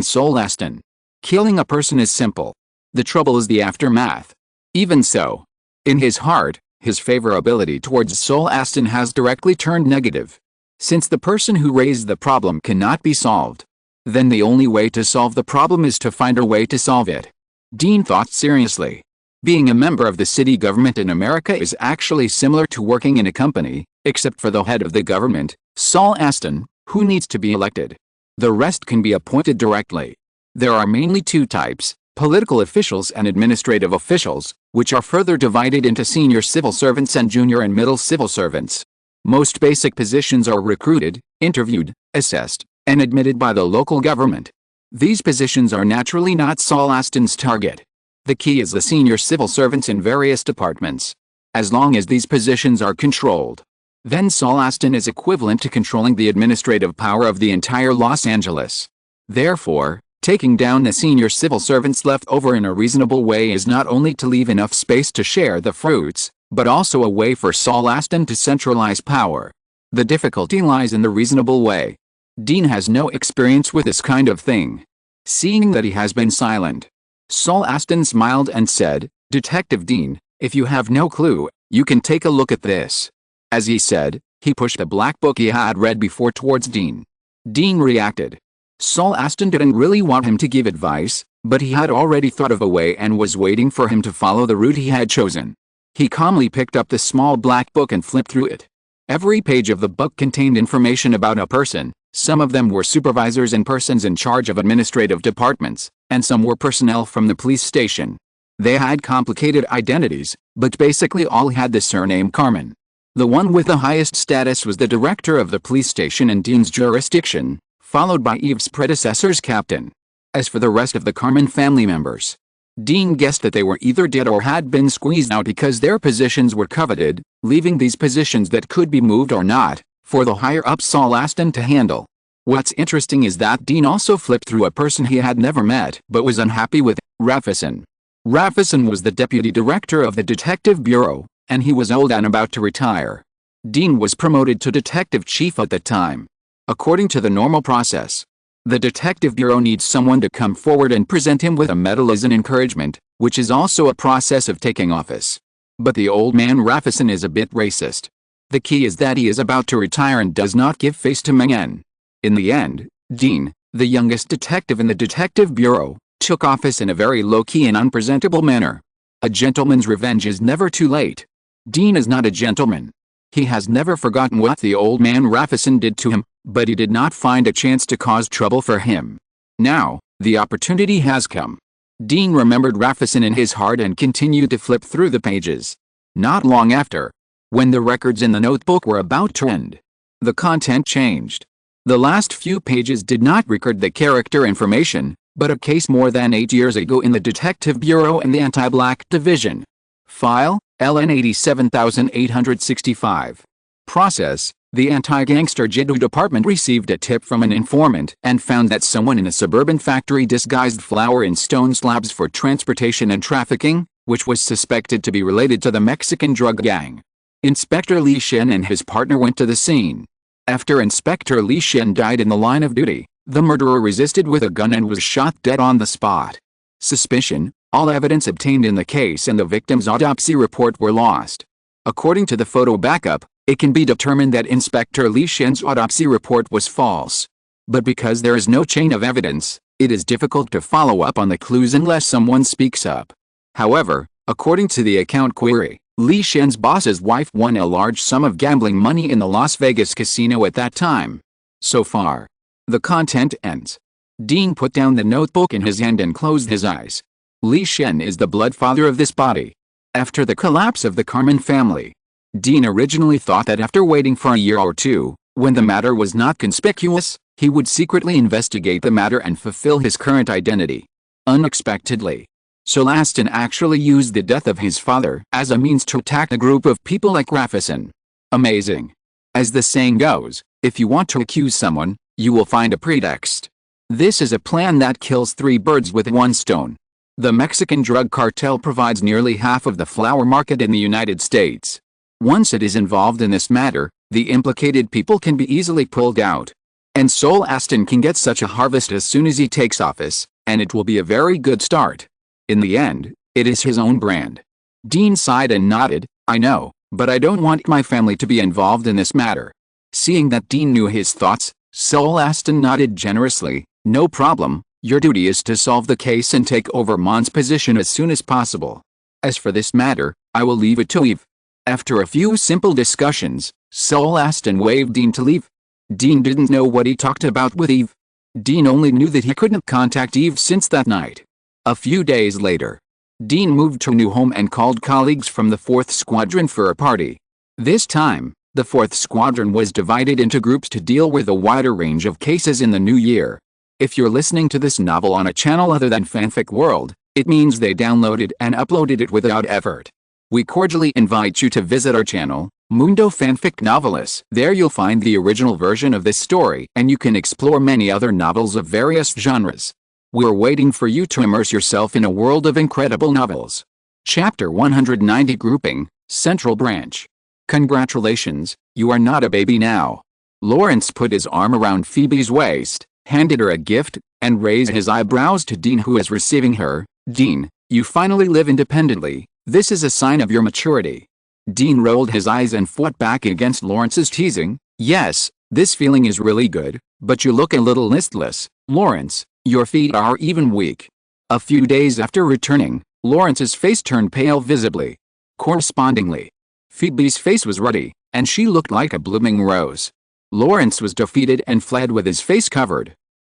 Sol Aston. Killing a person is simple. The trouble is the aftermath. Even so, in his heart, his favorability towards Sol Aston has directly turned negative. Since the person who raised the problem cannot be solved, then the only way to solve the problem is to find a way to solve it. Dean thought seriously. Being a member of the city government in America is actually similar to working in a company, except for the head of the government, Saul Aston, who needs to be elected. The rest can be appointed directly. There are mainly two types: political officials and administrative officials, which are further divided into senior civil servants and junior and middle civil servants. Most basic positions are recruited, interviewed, assessed, and admitted by the local government. These positions are naturally not Saul Aston's target. The key is the senior civil servants in various departments. As long as these positions are controlled, then Saul Aston is equivalent to controlling the administrative power of the entire Los Angeles. Therefore, taking down the senior civil servants left over in a reasonable way is not only to leave enough space to share the fruits, but also a way for Saul Aston to centralize power. The difficulty lies in the reasonable way. Dean has no experience with this kind of thing. Seeing that he has been silent, Saul Aston smiled and said, "Detective Dean, if you have no clue, you can take a look at this." As he said, he pushed a black book he had read before towards Dean. Dean reacted. Saul Aston didn't really want him to give advice, but he had already thought of a way and was waiting for him to follow the route he had chosen. He calmly picked up the small black book and flipped through it. Every page of the book contained information about a person. Some of them were supervisors and persons in charge of administrative departments, and some were personnel from the police station. They had complicated identities, but basically all had the surname Carmen. The one with the highest status was the director of the police station in Dean's jurisdiction, followed by Eve's predecessor's captain. As for the rest of the Carmen family members, Dean guessed that they were either dead or had been squeezed out because their positions were coveted, leaving these positions that could be moved or not, for the higher-up Saul Aston to handle. What's interesting is that Dean also flipped through a person he had never met but was unhappy with, Raffison. Raffison was the deputy director of the detective bureau, and he was old and about to retire. Dean was promoted to detective chief at the time. According to the normal process, the detective bureau needs someone to come forward and present him with a medal as an encouragement, which is also a process of taking office. But the old man Raffison is a bit racist. The key is that he is about to retire and does not give face to men. In the end, Dean, the youngest detective in the detective bureau, took office in a very low-key and unpresentable manner. A gentleman's revenge is never too late. Dean is not a gentleman. He has never forgotten what the old man Raffison did to him, but he did not find a chance to cause trouble for him. Now, the opportunity has come. Dean remembered Raffison in his heart and continued to flip through the pages. Not long after, when the records in the notebook were about to end, the content changed. The last few pages did not record the character information, but a case more than 8 years ago in the Detective Bureau and the Anti-Black Division. File, LN 87865. Process, the Anti-Gangster Jiddu Department received a tip from an informant and found that someone in a suburban factory disguised flour in stone slabs for transportation and trafficking, which was suspected to be related to the Mexican drug gang. Inspector Li Shen and his partner went to the scene. After Inspector Li Shen died in the line of duty, the murderer resisted with a gun and was shot dead on the spot. Suspicion, all evidence obtained in the case and the victim's autopsy report were lost. According to the photo backup, it can be determined that Inspector Li Shen's autopsy report was false. But because there is no chain of evidence, it is difficult to follow up on the clues unless someone speaks up. However, according to the account query, Li Shen's boss's wife won a large sum of gambling money in the Las Vegas casino at that time. So far, the content ends. Dean put down the notebook in his hand and closed his eyes. Li Shen is the blood father of this body. After the collapse of the Carmen family, Dean originally thought that after waiting for a year or two, when the matter was not conspicuous, he would secretly investigate the matter and fulfill his current identity. Unexpectedly, Saul Aston actually used the death of his father as a means to attack a group of people like Raffison. Amazing. As the saying goes, if you want to accuse someone, you will find a pretext. This is a plan that kills 3 birds with 1 stone. The Mexican drug cartel provides nearly half of the flour market in the United States. Once it is involved in this matter, the implicated people can be easily pulled out. And Saul Aston can get such a harvest as soon as he takes office, and it will be a very good start. In the end, it is his own brand. Dean sighed and nodded, "I know, but I don't want my family to be involved in this matter." Seeing that Dean knew his thoughts, Saul Aston nodded generously, "No problem, your duty is to solve the case and take over Mon's position as soon as possible." As for this matter, I will leave it to Eve. After a few simple discussions, Saul asked and waved Dean to leave. Dean didn't know what he talked about with Eve. Dean only knew that he couldn't contact Eve since that night. A few days later, Dean moved to a new home and called colleagues from the 4th Squadron for a party. This time, the 4th Squadron was divided into groups to deal with a wider range of cases in the new year. If you're listening to this novel on a channel other than Fanfic World, it means they downloaded and uploaded it without effort. We cordially invite you to visit our channel, Mundo Fanfic Novelis. There you'll find the original version of this story and you can explore many other novels of various genres. We're waiting for you to immerse yourself in a world of incredible novels. Chapter 190 Grouping, Central Branch. Congratulations, you are not a baby now. Lawrence put his arm around Phoebe's waist, handed her a gift, and raised his eyebrows to Dean, who is receiving her. Dean, you finally live independently. This is a sign of your maturity. Dean rolled his eyes and fought back against Lawrence's teasing. Yes, this feeling is really good, but you look a little listless, Lawrence. Your feet are even weak. A few days after returning, Lawrence's face turned pale visibly. Correspondingly, Phoebe's face was ruddy, and she looked like a blooming rose. Lawrence was defeated and fled with his face covered.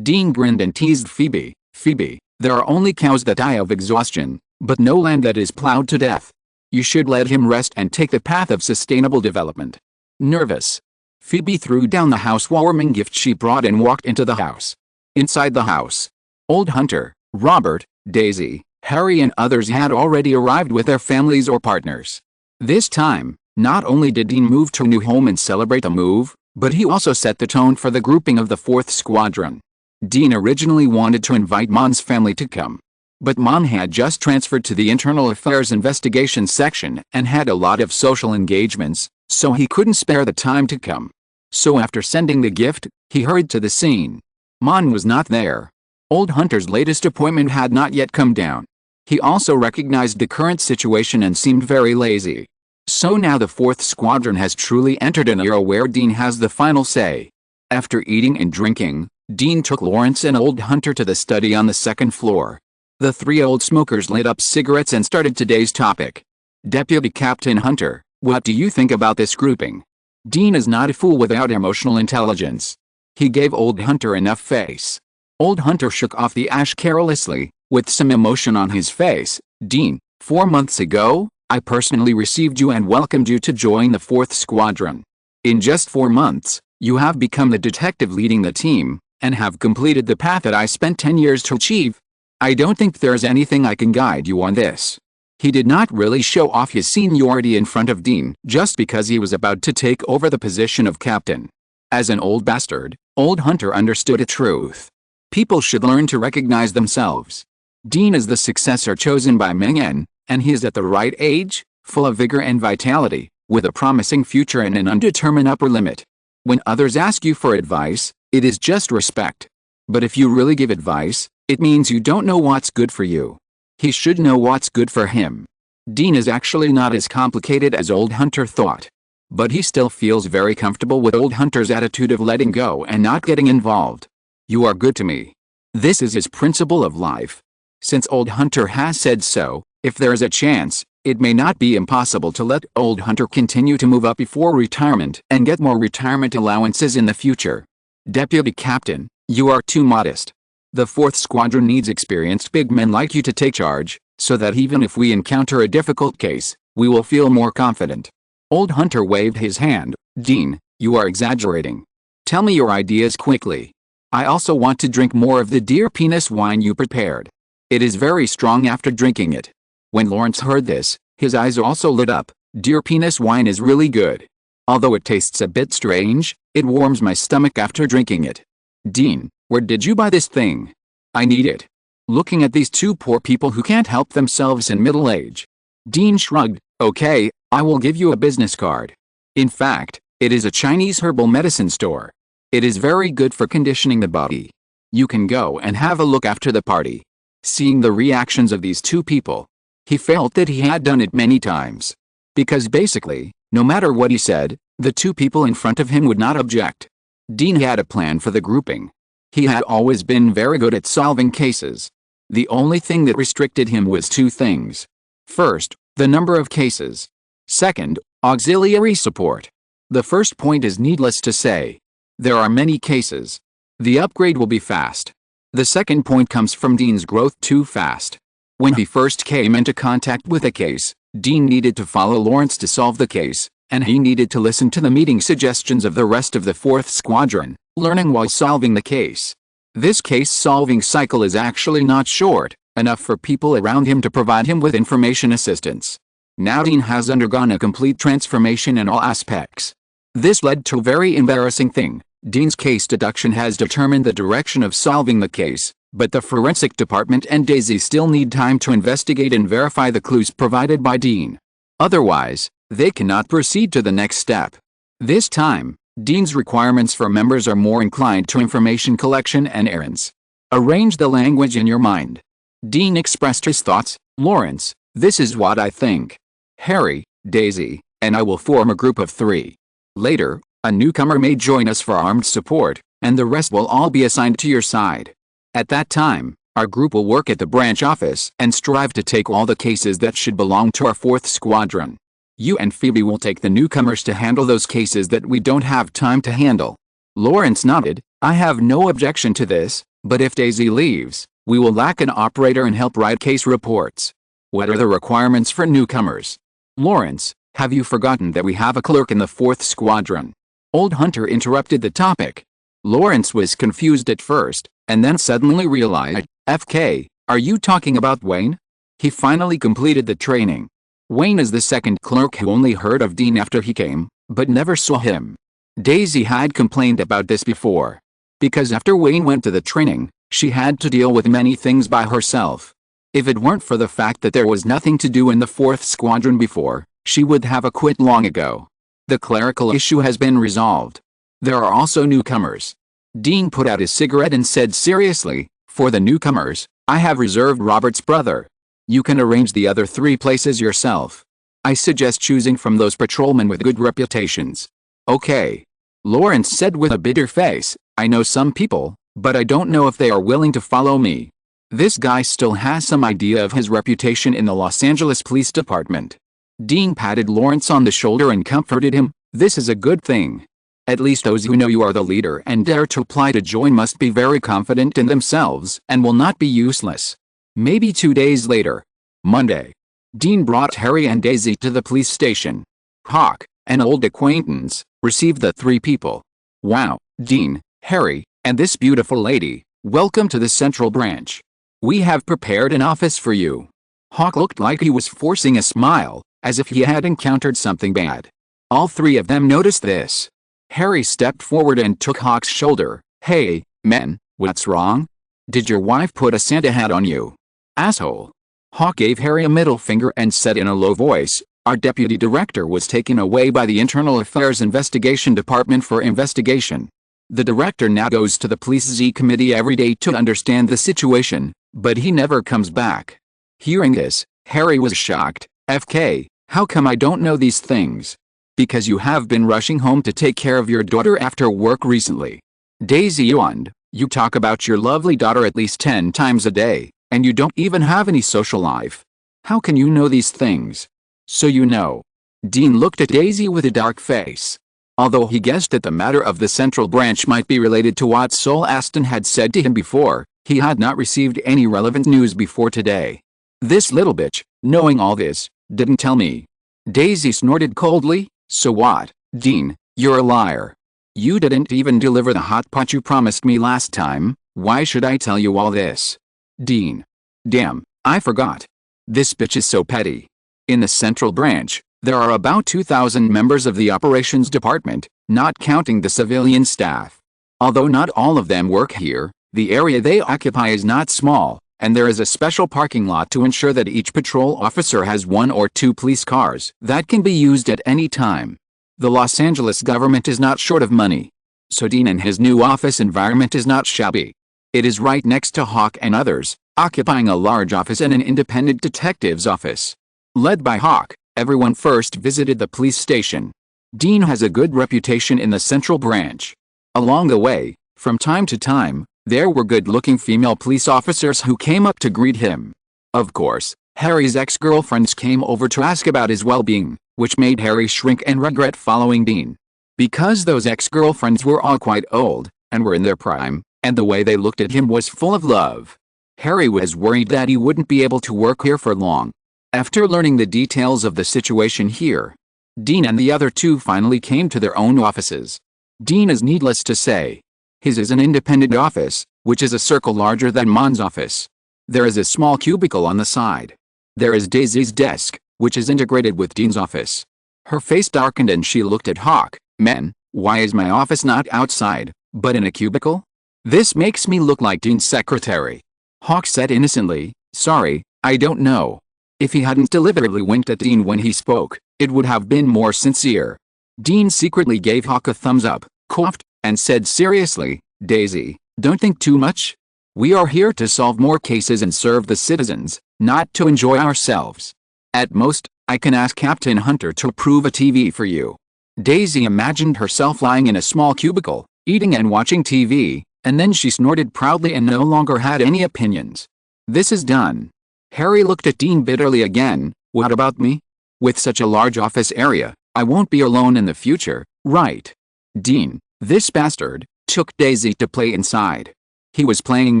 Dean grinned and teased Phoebe. Phoebe, there are only cows that die of exhaustion, but no land that is plowed to death. You should let him rest and take the path of sustainable development. Nervous, Phoebe threw down the housewarming gift she brought and walked into the house. Inside the house, Old Hunter, Robert, Daisy, Harry and others had already arrived with their families or partners. This time, not only did Dean move to a new home and celebrate the move, but he also set the tone for the grouping of the 4th Squadron. Dean originally wanted to invite Mon's family to come, but Mon had just transferred to the Internal Affairs Investigation section and had a lot of social engagements, so he couldn't spare the time to come. So after sending the gift, he hurried to the scene. Mon was not there. Old Hunter's latest appointment had not yet come down. He also recognized the current situation and seemed very lazy. So now the 4th Squadron has truly entered an era where Dean has the final say. After eating and drinking, Dean took Lawrence and Old Hunter to the study on the 2nd floor. The 3 old smokers lit up cigarettes and started today's topic. Deputy Captain Hunter, what do you think about this grouping? Dean is not a fool without emotional intelligence. He gave Old Hunter enough face. Old Hunter shook off the ash carelessly, with some emotion on his face. Dean, 4 months ago, I personally received you and welcomed you to join the 4th Squadron. In just 4 months, you have become the detective leading the team, and have completed the path that I spent 10 years to achieve. I don't think there's anything I can guide you on this. He did not really show off his seniority in front of Dean just because he was about to take over the position of captain. As an old bastard, Old Hunter understood a truth. People should learn to recognize themselves. Dean is the successor chosen by Ming-En, and he is at the right age, full of vigor and vitality, with a promising future and an undetermined upper limit. When others ask you for advice, it is just respect. But if you really give advice, it means you don't know what's good for you. He should know what's good for him. Dean is actually not as complicated as Old Hunter thought. But he still feels very comfortable with Old Hunter's attitude of letting go and not getting involved. You are good to me. This is his principle of life. Since Old Hunter has said so, if there is a chance, it may not be impossible to let Old Hunter continue to move up before retirement and get more retirement allowances in the future. Deputy Captain, you are too modest. The 4th Squadron needs experienced big men like you to take charge, so that even if we encounter a difficult case, we will feel more confident. Old Hunter waved his hand. Dean, you are exaggerating. Tell me your ideas quickly. I also want to drink more of the deer penis wine you prepared. It is very strong after drinking it. When Lawrence heard this, his eyes also lit up. Deer penis wine is really good. Although it tastes a bit strange, it warms my stomach after drinking it. Dean, where did you buy this thing? I need it. Looking at these 2 poor people who can't help themselves in middle age. Dean shrugged. Okay, I will give you a business card. In fact, it is a Chinese herbal medicine store. It is very good for conditioning the body. You can go and have a look after the party. Seeing the reactions of these 2 people, he felt that he had done it many times. Because basically, no matter what he said, the 2 people in front of him would not object. Dean had a plan for the grouping. He had always been very good at solving cases. The only thing that restricted him was 2 things. First, the number of cases. Second, auxiliary support. The first point is needless to say. There are many cases. The upgrade will be fast. The second point comes from Dean's growth too fast. When he first came into contact with a case, Dean needed to follow Lawrence to solve the case, and he needed to listen to the meeting suggestions of the rest of the 4th Squadron, learning while solving the case. This case-solving cycle is actually not short enough for people around him to provide him with information assistance. Now Dean has undergone a complete transformation in all aspects. This led to a very embarrassing thing. Dean's case deduction has determined the direction of solving the case, but the forensic department and Daisy still need time to investigate and verify the clues provided by Dean. Otherwise, they cannot proceed to the next step. This time, Dean's requirements for members are more inclined to information collection and errands. Arrange the language in your mind. Dean expressed his thoughts. Lawrence, this is what I think. Harry, Daisy, and I will form a group of 3. Later, a newcomer may join us for armed support, and the rest will all be assigned to your side. At that time, our group will work at the branch office and strive to take all the cases that should belong to our 4th Squadron. You and Phoebe will take the newcomers to handle those cases that we don't have time to handle. Lawrence nodded. I have no objection to this, but if Daisy leaves, we will lack an operator and help write case reports. What are the requirements for newcomers? Lawrence, have you forgotten that we have a clerk in the 4th Squadron? Old Hunter interrupted the topic. Lawrence was confused at first, and then suddenly realized, FK, are you talking about Wayne? He finally completed the training. Wayne is the second clerk who only heard of Dean after he came, but never saw him. Daisy had complained about this before. Because after Wayne went to the training, she had to deal with many things by herself. If it weren't for the fact that there was nothing to do in the 4th Squadron before, she would have quit long ago. The clerical issue has been resolved. There are also newcomers. Dean put out his cigarette and said seriously, for the newcomers, I have reserved Robert's brother. You can arrange the other 3 places yourself. I suggest choosing from those patrolmen with good reputations. Okay. Lawrence said with a bitter face, I know some people, but I don't know if they are willing to follow me. This guy still has some idea of his reputation in the Los Angeles Police Department. Dean patted Lawrence on the shoulder and comforted him. This is a good thing. At least those who know you are the leader and dare to apply to join must be very confident in themselves and will not be useless. Maybe 2 days later. Monday. Dean brought Harry and Daisy to the police station. Hawk, an old acquaintance, received the 3 people. Wow, Dean, Harry, and this beautiful lady, welcome to the Central Branch. We have prepared an office for you. Hawk looked like he was forcing a smile, as if he had encountered something bad. All 3 of them noticed this. Harry stepped forward and took Hawk's shoulder. Hey, men, what's wrong? Did your wife put a Santa hat on you? Asshole. Hawk gave Harry a middle finger and said in a low voice, our deputy director was taken away by the Internal Affairs Investigation Department for investigation. The director now goes to the Police Z Committee every day to understand the situation, but he never comes back. Hearing this, Harry was shocked. FK, how come I don't know these things? Because you have been rushing home to take care of your daughter after work recently. Daisy yawned. You talk about your lovely daughter at least 10 times a day, and you don't even have any social life. How can you know these things? So you know. Dean looked at Daisy with a dark face. Although he guessed that the matter of the Central Branch might be related to what Sol Aston had said to him before, he had not received any relevant news before today. This little bitch, knowing all this, didn't tell me. Daisy snorted coldly. So what, Dean, you're a liar. You didn't even deliver the hot pot you promised me last time, why should I tell you all this? Dean. Damn, I forgot. This bitch is so petty. In the Central Branch, there are about 2,000 members of the Operations Department, not counting the civilian staff. Although not all of them work here, the area they occupy is not small, and there is a special parking lot to ensure that each patrol officer has 1 or 2 police cars that can be used at any time. The Los Angeles government is not short of money. So Dean and his new office environment is not shabby. It is right next to Hawk and others, occupying a large office and an independent detective's office. Led by Hawk, everyone first visited the police station. Dean has a good reputation in the Central Branch. Along the way, from time to time, there were good-looking female police officers who came up to greet him. Of course, Harry's ex-girlfriends came over to ask about his well-being, which made Harry shrink and regret following Dean. Because those ex-girlfriends were all quite old, and were in their prime, and the way they looked at him was full of love. Harry was worried that he wouldn't be able to work here for long. After learning the details of the situation here, Dean and the other two finally came to their own offices. Dean is needless to say. His is an independent office, which is a circle larger than Mon's office. There is a small cubicle on the side. There is Daisy's desk, which is integrated with Dean's office. Her face darkened and she looked at Hawk. "Man, why is my office not outside, but in a cubicle? This makes me look like Dean's secretary." Hawk said innocently, "Sorry, I don't know." If he hadn't deliberately winked at Dean when he spoke, it would have been more sincere. Dean secretly gave Hawk a thumbs up, coughed, and said seriously, "Daisy, don't think too much. We are here to solve more cases and serve the citizens, not to enjoy ourselves. At most, I can ask Captain Hunter to approve a TV for you." Daisy imagined herself lying in a small cubicle, eating and watching TV, and then she snorted proudly and no longer had any opinions. "This is done." Harry looked at Dean bitterly again. "What about me? With such a large office area, I won't be alone in the future, right?" Dean, this bastard, took Daisy to play inside. He was playing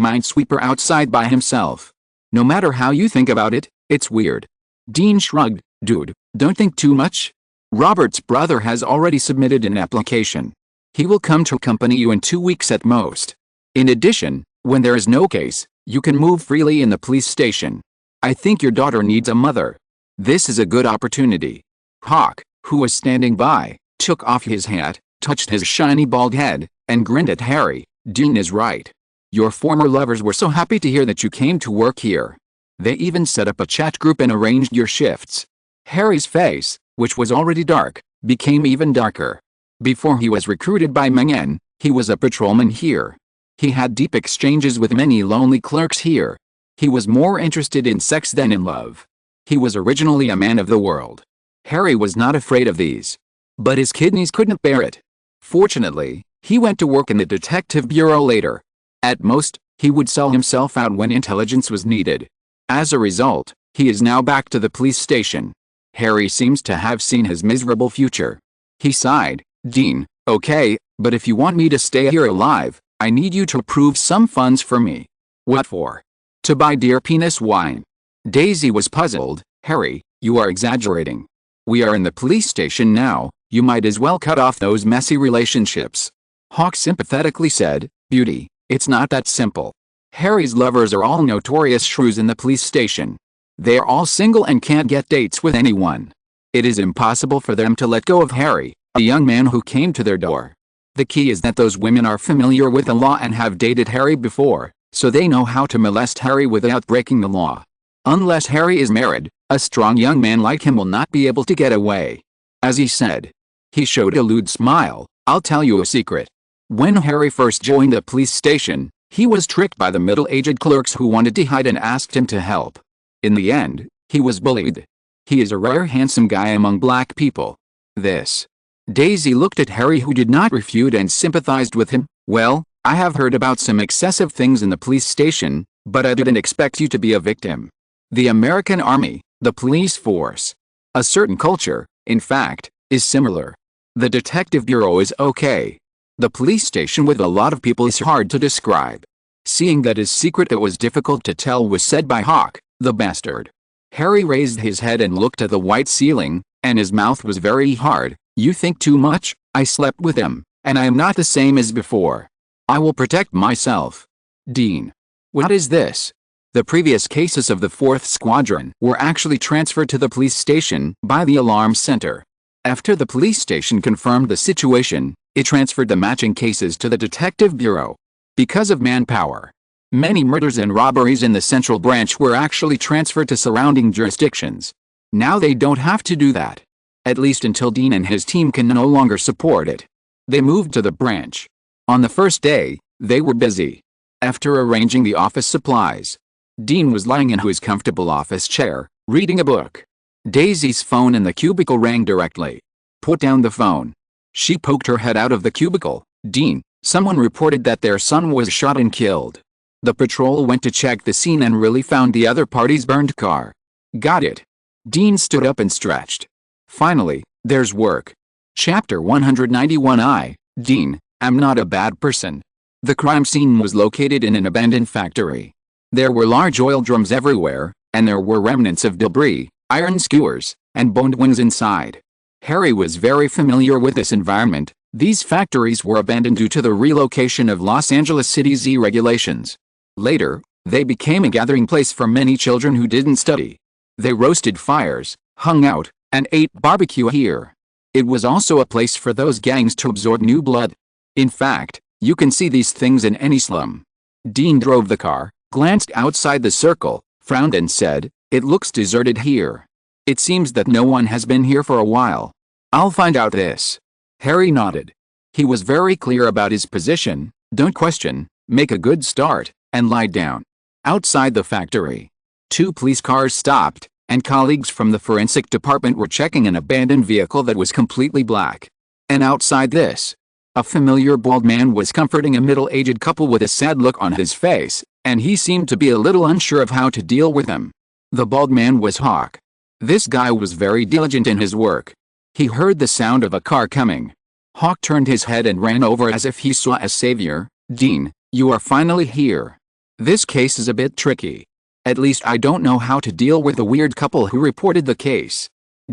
Minesweeper outside by himself. No matter how you think about it, it's weird. Dean shrugged. "Dude, don't think too much. Robert's brother has already submitted an application. He will come to accompany you in 2 weeks at most. In addition, when there is no case, you can move freely in the police station. I think your daughter needs a mother. This is a good opportunity." Hawk, who was standing by, took off his hat, touched his shiny bald head, and grinned at Harry. "Dean is right. Your former lovers were so happy to hear that you came to work here. They even set up a chat group and arranged your shifts." Harry's face, which was already dark, became even darker. Before he was recruited by Mengen, he was a patrolman here. He had deep exchanges with many lonely clerks here. He was more interested in sex than in love. He was originally a man of the world. Harry was not afraid of these. But his kidneys couldn't bear it. Fortunately, he went to work in the detective bureau later. At most, he would sell himself out when intelligence was needed. As a result, he is now back to the police station. Harry seems to have seen his miserable future. He sighed. "Dean, okay, but if you want me to stay here alive, I need you to approve some funds for me." "What for?" "To buy deer penis wine." Daisy was puzzled. "Harry, you are exaggerating. We are in the police station now, you might as well cut off those messy relationships." Hawk sympathetically said, "Beauty, it's not that simple. Harry's lovers are all notorious shrews in the police station. They are all single and can't get dates with anyone. It is impossible for them to let go of Harry, a young man who came to their door. The key is that those women are familiar with the law and have dated Harry before, so they know how to molest Harry without breaking the law. Unless Harry is married, a strong young man like him will not be able to get away." As he said, he showed a lewd smile. "I'll tell you a secret. When Harry first joined the police station, he was tricked by the middle-aged clerks who wanted to hide and asked him to help. In the end, he was bullied. He is a rare handsome guy among black people." This. Daisy looked at Harry, who did not refute and sympathized with him. "Well, I have heard about some excessive things in the police station, but I didn't expect you to be a victim. The American Army, the police force, a certain culture, in fact, is similar. The detective bureau is okay. The police station with a lot of people is hard to describe." Seeing that his secret that was difficult to tell was said by Hawk, the bastard. Harry raised his head and looked at the white ceiling, and his mouth was very hard. "You think too much. I slept with him, and I am not the same as before. I will protect myself." Dean. "What is this?" The previous cases of the 4th Squadron were actually transferred to the police station by the alarm center. After the police station confirmed the situation, it transferred the matching cases to the detective bureau. Because of manpower, many murders and robberies in the central branch were actually transferred to surrounding jurisdictions. Now they don't have to do that. At least until Dean and his team can no longer support it. They moved to the branch. On the first day, they were busy. After arranging the office supplies, Dean was lying in his comfortable office chair, reading a book. Daisy's phone in the cubicle rang directly. "Put down the phone." She poked her head out of the cubicle. "Dean, someone reported that their son was shot and killed. The patrol went to check the scene and really found the other party's burned car." Got it. Dean stood up and stretched. Finally, there's work. Chapter 191 Dean, I'm not a bad person. The crime scene was located in an abandoned factory. There were large oil drums everywhere, and there were remnants of debris, iron skewers, and boned wings inside. Harry was very familiar with this environment. These factories were abandoned due to the relocation of Los Angeles City's regulations. Later, they became a gathering place for many children who didn't study. They roasted fires, hung out, and ate barbecue here. It was also a place for those gangs to absorb new blood. In fact, you can see these things in any slum. Dean drove the car, glanced outside the circle, frowned and said, "It looks deserted here. It seems that no one has been here for a while. I'll find out this." Harry nodded. He was very clear about his position: don't question, make a good start, and lie down. Outside the factory, 2 police cars stopped, and colleagues from the forensic department were checking an abandoned vehicle that was completely black. And outside this, a familiar bald man was comforting a middle-aged couple with a sad look on his face, and he seemed to be a little unsure of how to deal with them. The bald man was Hawk. This guy was very diligent in his work. He heard the sound of a car coming. Hawk turned his head and ran over as if he saw a savior. "Dean, you are finally here. This case is a bit tricky. At least I don't know how to deal with the weird couple who reported the case."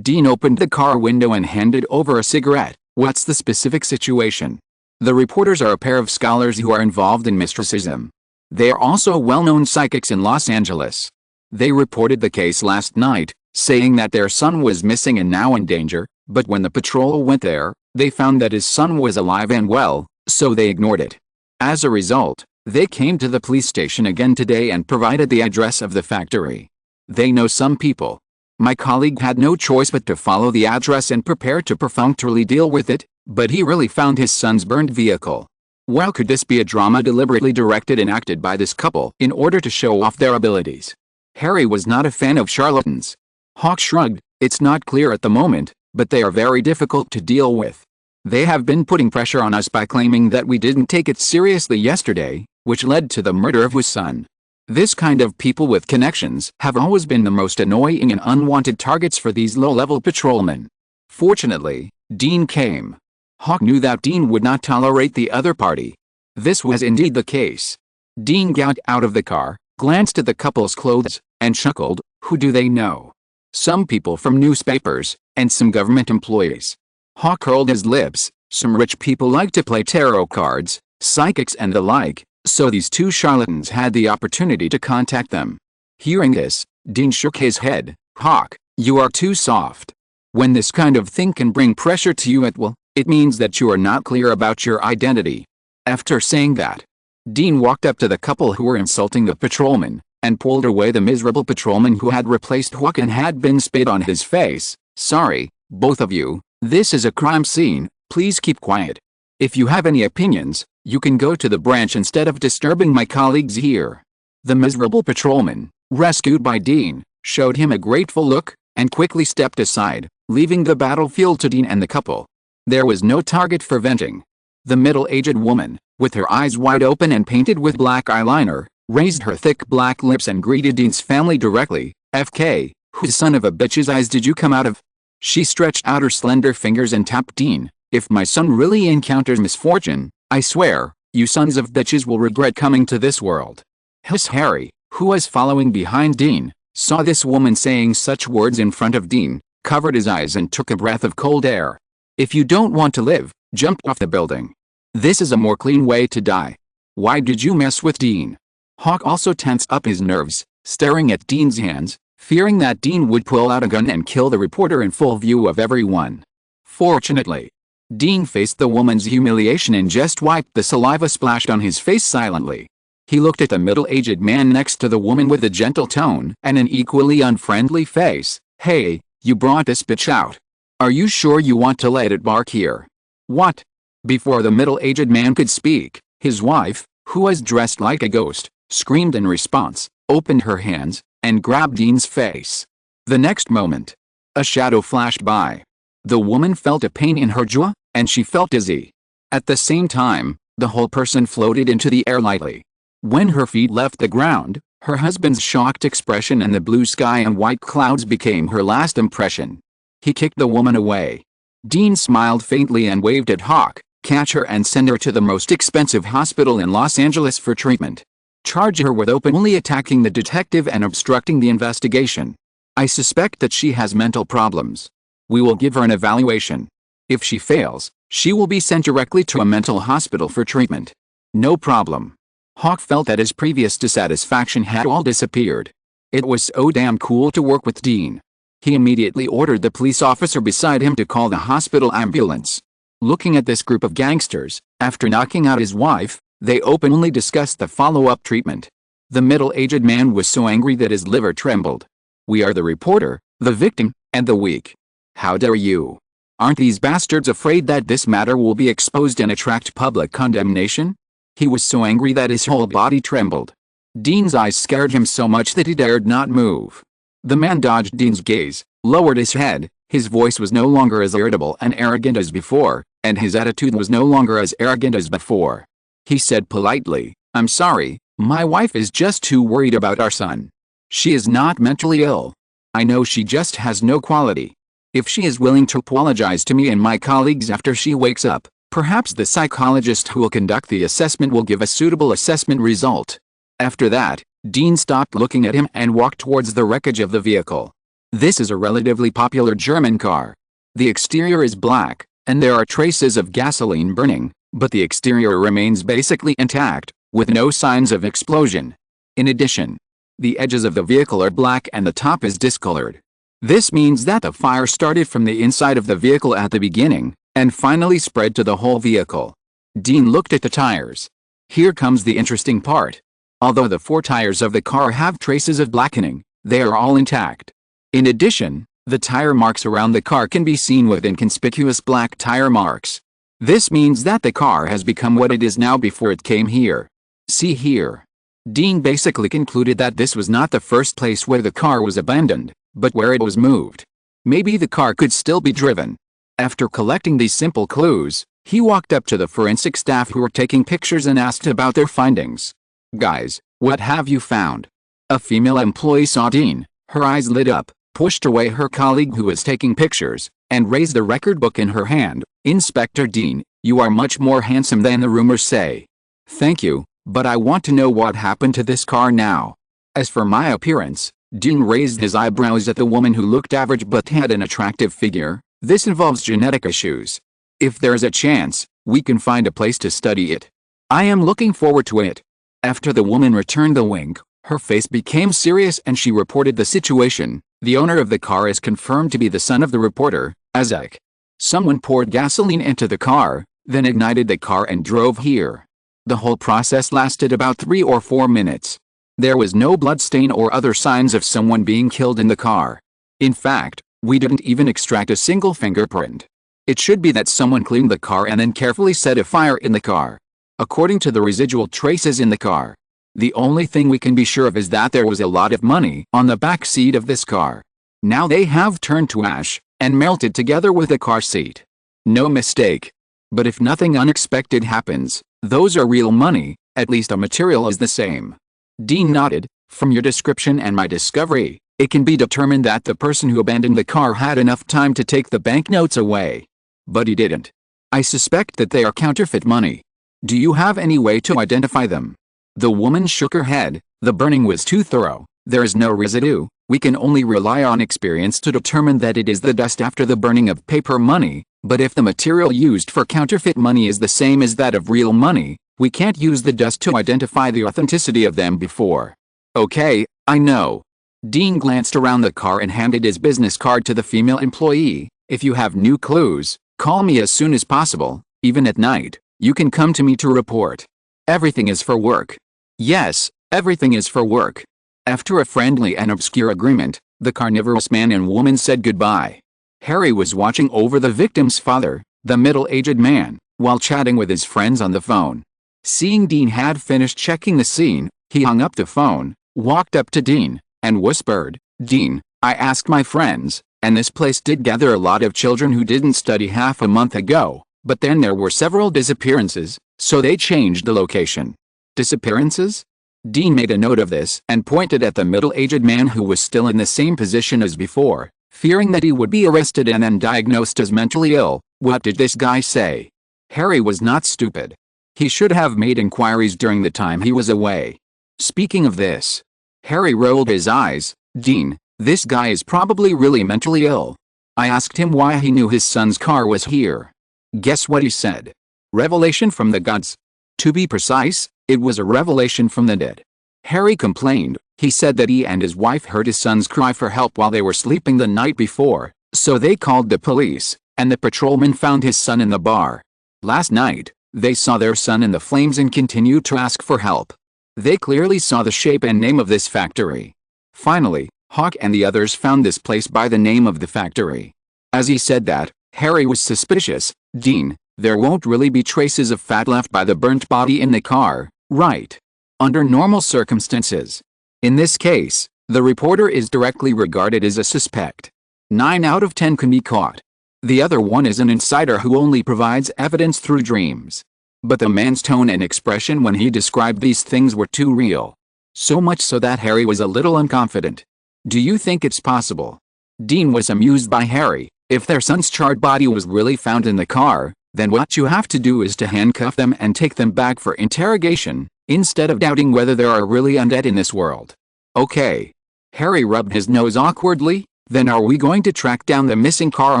Dean opened the car window and handed over a cigarette. "What's the specific situation?" "The reporters are a pair of scholars who are involved in mysticism. They are also well-known psychics in Los Angeles. They reported the case last night, saying that their son was missing and now in danger, but when the patrol went there, they found that his son was alive and well, so they ignored it. As a result, they came to the police station again today and provided the address of the factory. They know some people. My colleague had no choice but to follow the address and prepare to perfunctorily deal with it, but he really found his son's burned vehicle. Well, could this be a drama deliberately directed and acted by this couple in order to show off their abilities?" Harry was not a fan of charlatans. Hawk shrugged. "It's not clear at the moment, but they are very difficult to deal with. They have been putting pressure on us by claiming that we didn't take it seriously yesterday, which led to the murder of his son. This kind of people with connections have always been the most annoying and unwanted targets for these low-level patrolmen." Fortunately, Dean came. Hawk knew that Dean would not tolerate the other party. This was indeed the case. Dean got out of the car, glanced at the couple's clothes, and chuckled. Who do they know? Some people from newspapers, and some government employees. Hawk curled his lips. Some rich people like to play tarot cards, psychics and the like, so these 2 charlatans had the opportunity to contact them. Hearing this, Dean shook his head. "Hawk, you are too soft. When this kind of thing can bring pressure to you at will, it means that you are not clear about your identity." After saying that, Dean walked up to the couple who were insulting the patrolman, and pulled away the miserable patrolman who had replaced Hawk and had been spit on his face. "Sorry, both of you, this is a crime scene, please keep quiet. If you have any opinions, you can go to the branch instead of disturbing my colleagues here." The miserable patrolman, rescued by Dean, showed him a grateful look, and quickly stepped aside, leaving the battlefield to Dean and the couple. There was no target for venting. The middle-aged woman, with her eyes wide open and painted with black eyeliner, raised her thick black lips and greeted Dean's family directly. "FK, whose son of a bitch's eyes did you come out of?" She stretched out her slender fingers and tapped Dean. "If my son really encounters misfortune, I swear, you sons of bitches will regret coming to this world." Harry, who was following behind Dean, saw this woman saying such words in front of Dean, covered his eyes and took a breath of cold air. "If you don't want to live, jump off the building. This is a more clean way to die. Why did you mess with Dean?" Hawk also tensed up his nerves, staring at Dean's hands, fearing that Dean would pull out a gun and kill the reporter in full view of everyone. Fortunately, Dean faced the woman's humiliation and just wiped the saliva splashed on his face silently. He looked at the middle-aged man next to the woman with a gentle tone and an equally unfriendly face. "Hey, you brought this bitch out. Are you sure you want to let it bark here?" "What?" Before the middle-aged man could speak, his wife, who was dressed like a ghost, screamed in response, opened her hands, and grabbed Dean's face. The next moment, a shadow flashed by. The woman felt a pain in her jaw, and she felt dizzy. At the same time, the whole person floated into the air lightly. When her feet left the ground, Her husband's shocked expression and the blue sky and white clouds became her last impression. He kicked the woman away. Dean smiled faintly and waved at Hawk, catch her and send her to the most expensive hospital in Los Angeles for treatment. Charge her with openly attacking the detective and obstructing the investigation. I suspect that she has mental problems. We will give her an evaluation. If she fails, she will be sent directly to a mental hospital for treatment. No problem. Hawk felt that his previous dissatisfaction had all disappeared. It was so damn cool to work with Dean. He immediately ordered the police officer beside him to call the hospital ambulance. Looking at this group of gangsters, after knocking out his wife, they openly discussed the follow-up treatment. The middle-aged man was so angry that his liver trembled. We are the reporter, the victim, and the weak. How dare you? Aren't these bastards afraid that this matter will be exposed and attract public condemnation? He was so angry that his whole body trembled. Dean's eyes scared him so much that he dared not move. The man dodged Dean's gaze, lowered his head, his voice was no longer as irritable and arrogant as before, and his attitude was no longer as arrogant as before. He said politely, "I'm sorry, my wife is just too worried about our son. She is not mentally ill. I know she just has no quality. If she is willing to apologize to me and my colleagues after she wakes up, perhaps the psychologist who will conduct the assessment will give a suitable assessment result." After that, Dean stopped looking at him and walked towards the wreckage of the vehicle. This is a relatively popular German car. The exterior is black, and there are traces of gasoline burning, but the exterior remains basically intact, with no signs of explosion. In addition, the edges of the vehicle are black and the top is discolored. This means that the fire started from the inside of the vehicle at the beginning, and finally spread to the whole vehicle. Dean looked at the tires. Here comes the interesting part. Although the 4 tires of the car have traces of blackening, they are all intact. In addition, the tire marks around the car can be seen with inconspicuous black tire marks. This means that the car has become what it is now before it came here. See here. Dean basically concluded that this was not the first place where the car was abandoned, but where it was moved. Maybe the car could still be driven. After collecting these simple clues, he walked up to the forensic staff who were taking pictures and asked about their findings. "Guys, what have you found?" A female employee saw Dean, her eyes lit up, pushed away her colleague who was taking pictures, and raised the record book in her hand. "Inspector Dean, you are much more handsome than the rumors say." "Thank you, but I want to know what happened to this car now." As for my appearance, Dean raised his eyebrows at the woman who looked average but had an attractive figure. "This involves genetic issues. If there's a chance, we can find a place to study it. I am looking forward to it." After the woman returned the wink, her face became serious and she reported the situation. "The owner of the car is confirmed to be the son of the reporter, Isaac. Someone poured gasoline into the car, then ignited the car and drove here. The whole process lasted about 3 or 4 minutes. There was no bloodstain or other signs of someone being killed in the car. In fact, we didn't even extract a single fingerprint. It should be that someone cleaned the car and then carefully set a fire in the car. According to the residual traces in the car, the only thing we can be sure of is that there was a lot of money on the back seat of this car. Now they have turned to ash and melted together with the car seat. No mistake. But if nothing unexpected happens, those are real money, at least the material is the same." Dean nodded. "From your description and my discovery, it can be determined that the person who abandoned the car had enough time to take the banknotes away. But he didn't. I suspect that they are counterfeit money. Do you have any way to identify them?" The woman shook her head. "The burning was too thorough. There is no residue. We can only rely on experience to determine that it is the dust after the burning of paper money, but if the material used for counterfeit money is the same as that of real money, we can't use the dust to identify the authenticity of them before." "Okay, I know." Dean glanced around the car and handed his business card to the female employee. "If you have new clues, call me as soon as possible, even at night. You can come to me to report. Everything is for work." "Yes, everything is for work." After a friendly and obscure agreement, the carnivorous man and woman said goodbye. Harry was watching over the victim's father, the middle-aged man, while chatting with his friends on the phone. Seeing Dean had finished checking the scene, he hung up the phone, walked up to Dean, and whispered, "Dean, I asked my friends, and this place did gather a lot of children who didn't study half a month ago, but then there were several disappearances, so they changed the location." "Disappearances?" Dean made a note of this and pointed at the middle-aged man who was still in the same position as before, fearing that he would be arrested and then diagnosed as mentally ill. What did this guy say? Harry was not stupid. He should have made inquiries during the time he was away. Speaking of this, Harry rolled his eyes. Dean, this guy is probably really mentally ill. I asked him why he knew his son's car was here. Guess what he said? Revelation from the gods. To be precise, it was a revelation from the dead. Harry complained. He said that he and his wife heard his son's cry for help while they were sleeping the night before, so they called the police, and the patrolman found his son in the bar. Last night, they saw their son in the flames and continued to ask for help. They clearly saw the shape and name of this factory. Finally, Hawk and the others found this place by the name of the factory. As he said that, Harry was suspicious. Dean, there won't really be traces of fat left by the burnt body in the car, right? Under normal circumstances. In this case, the reporter is directly regarded as a suspect. 9 out of 10 can be caught. The other one is an insider who only provides evidence through dreams. But the man's tone and expression when he described these things were too real. So much so that Harry was a little unconfident. Do you think it's possible? Dean was amused by Harry. If their son's charred body was really found in the car, then what you have to do is to handcuff them and take them back for interrogation, instead of doubting whether there are really undead in this world. Okay. Harry rubbed his nose awkwardly. Then are we going to track down the missing car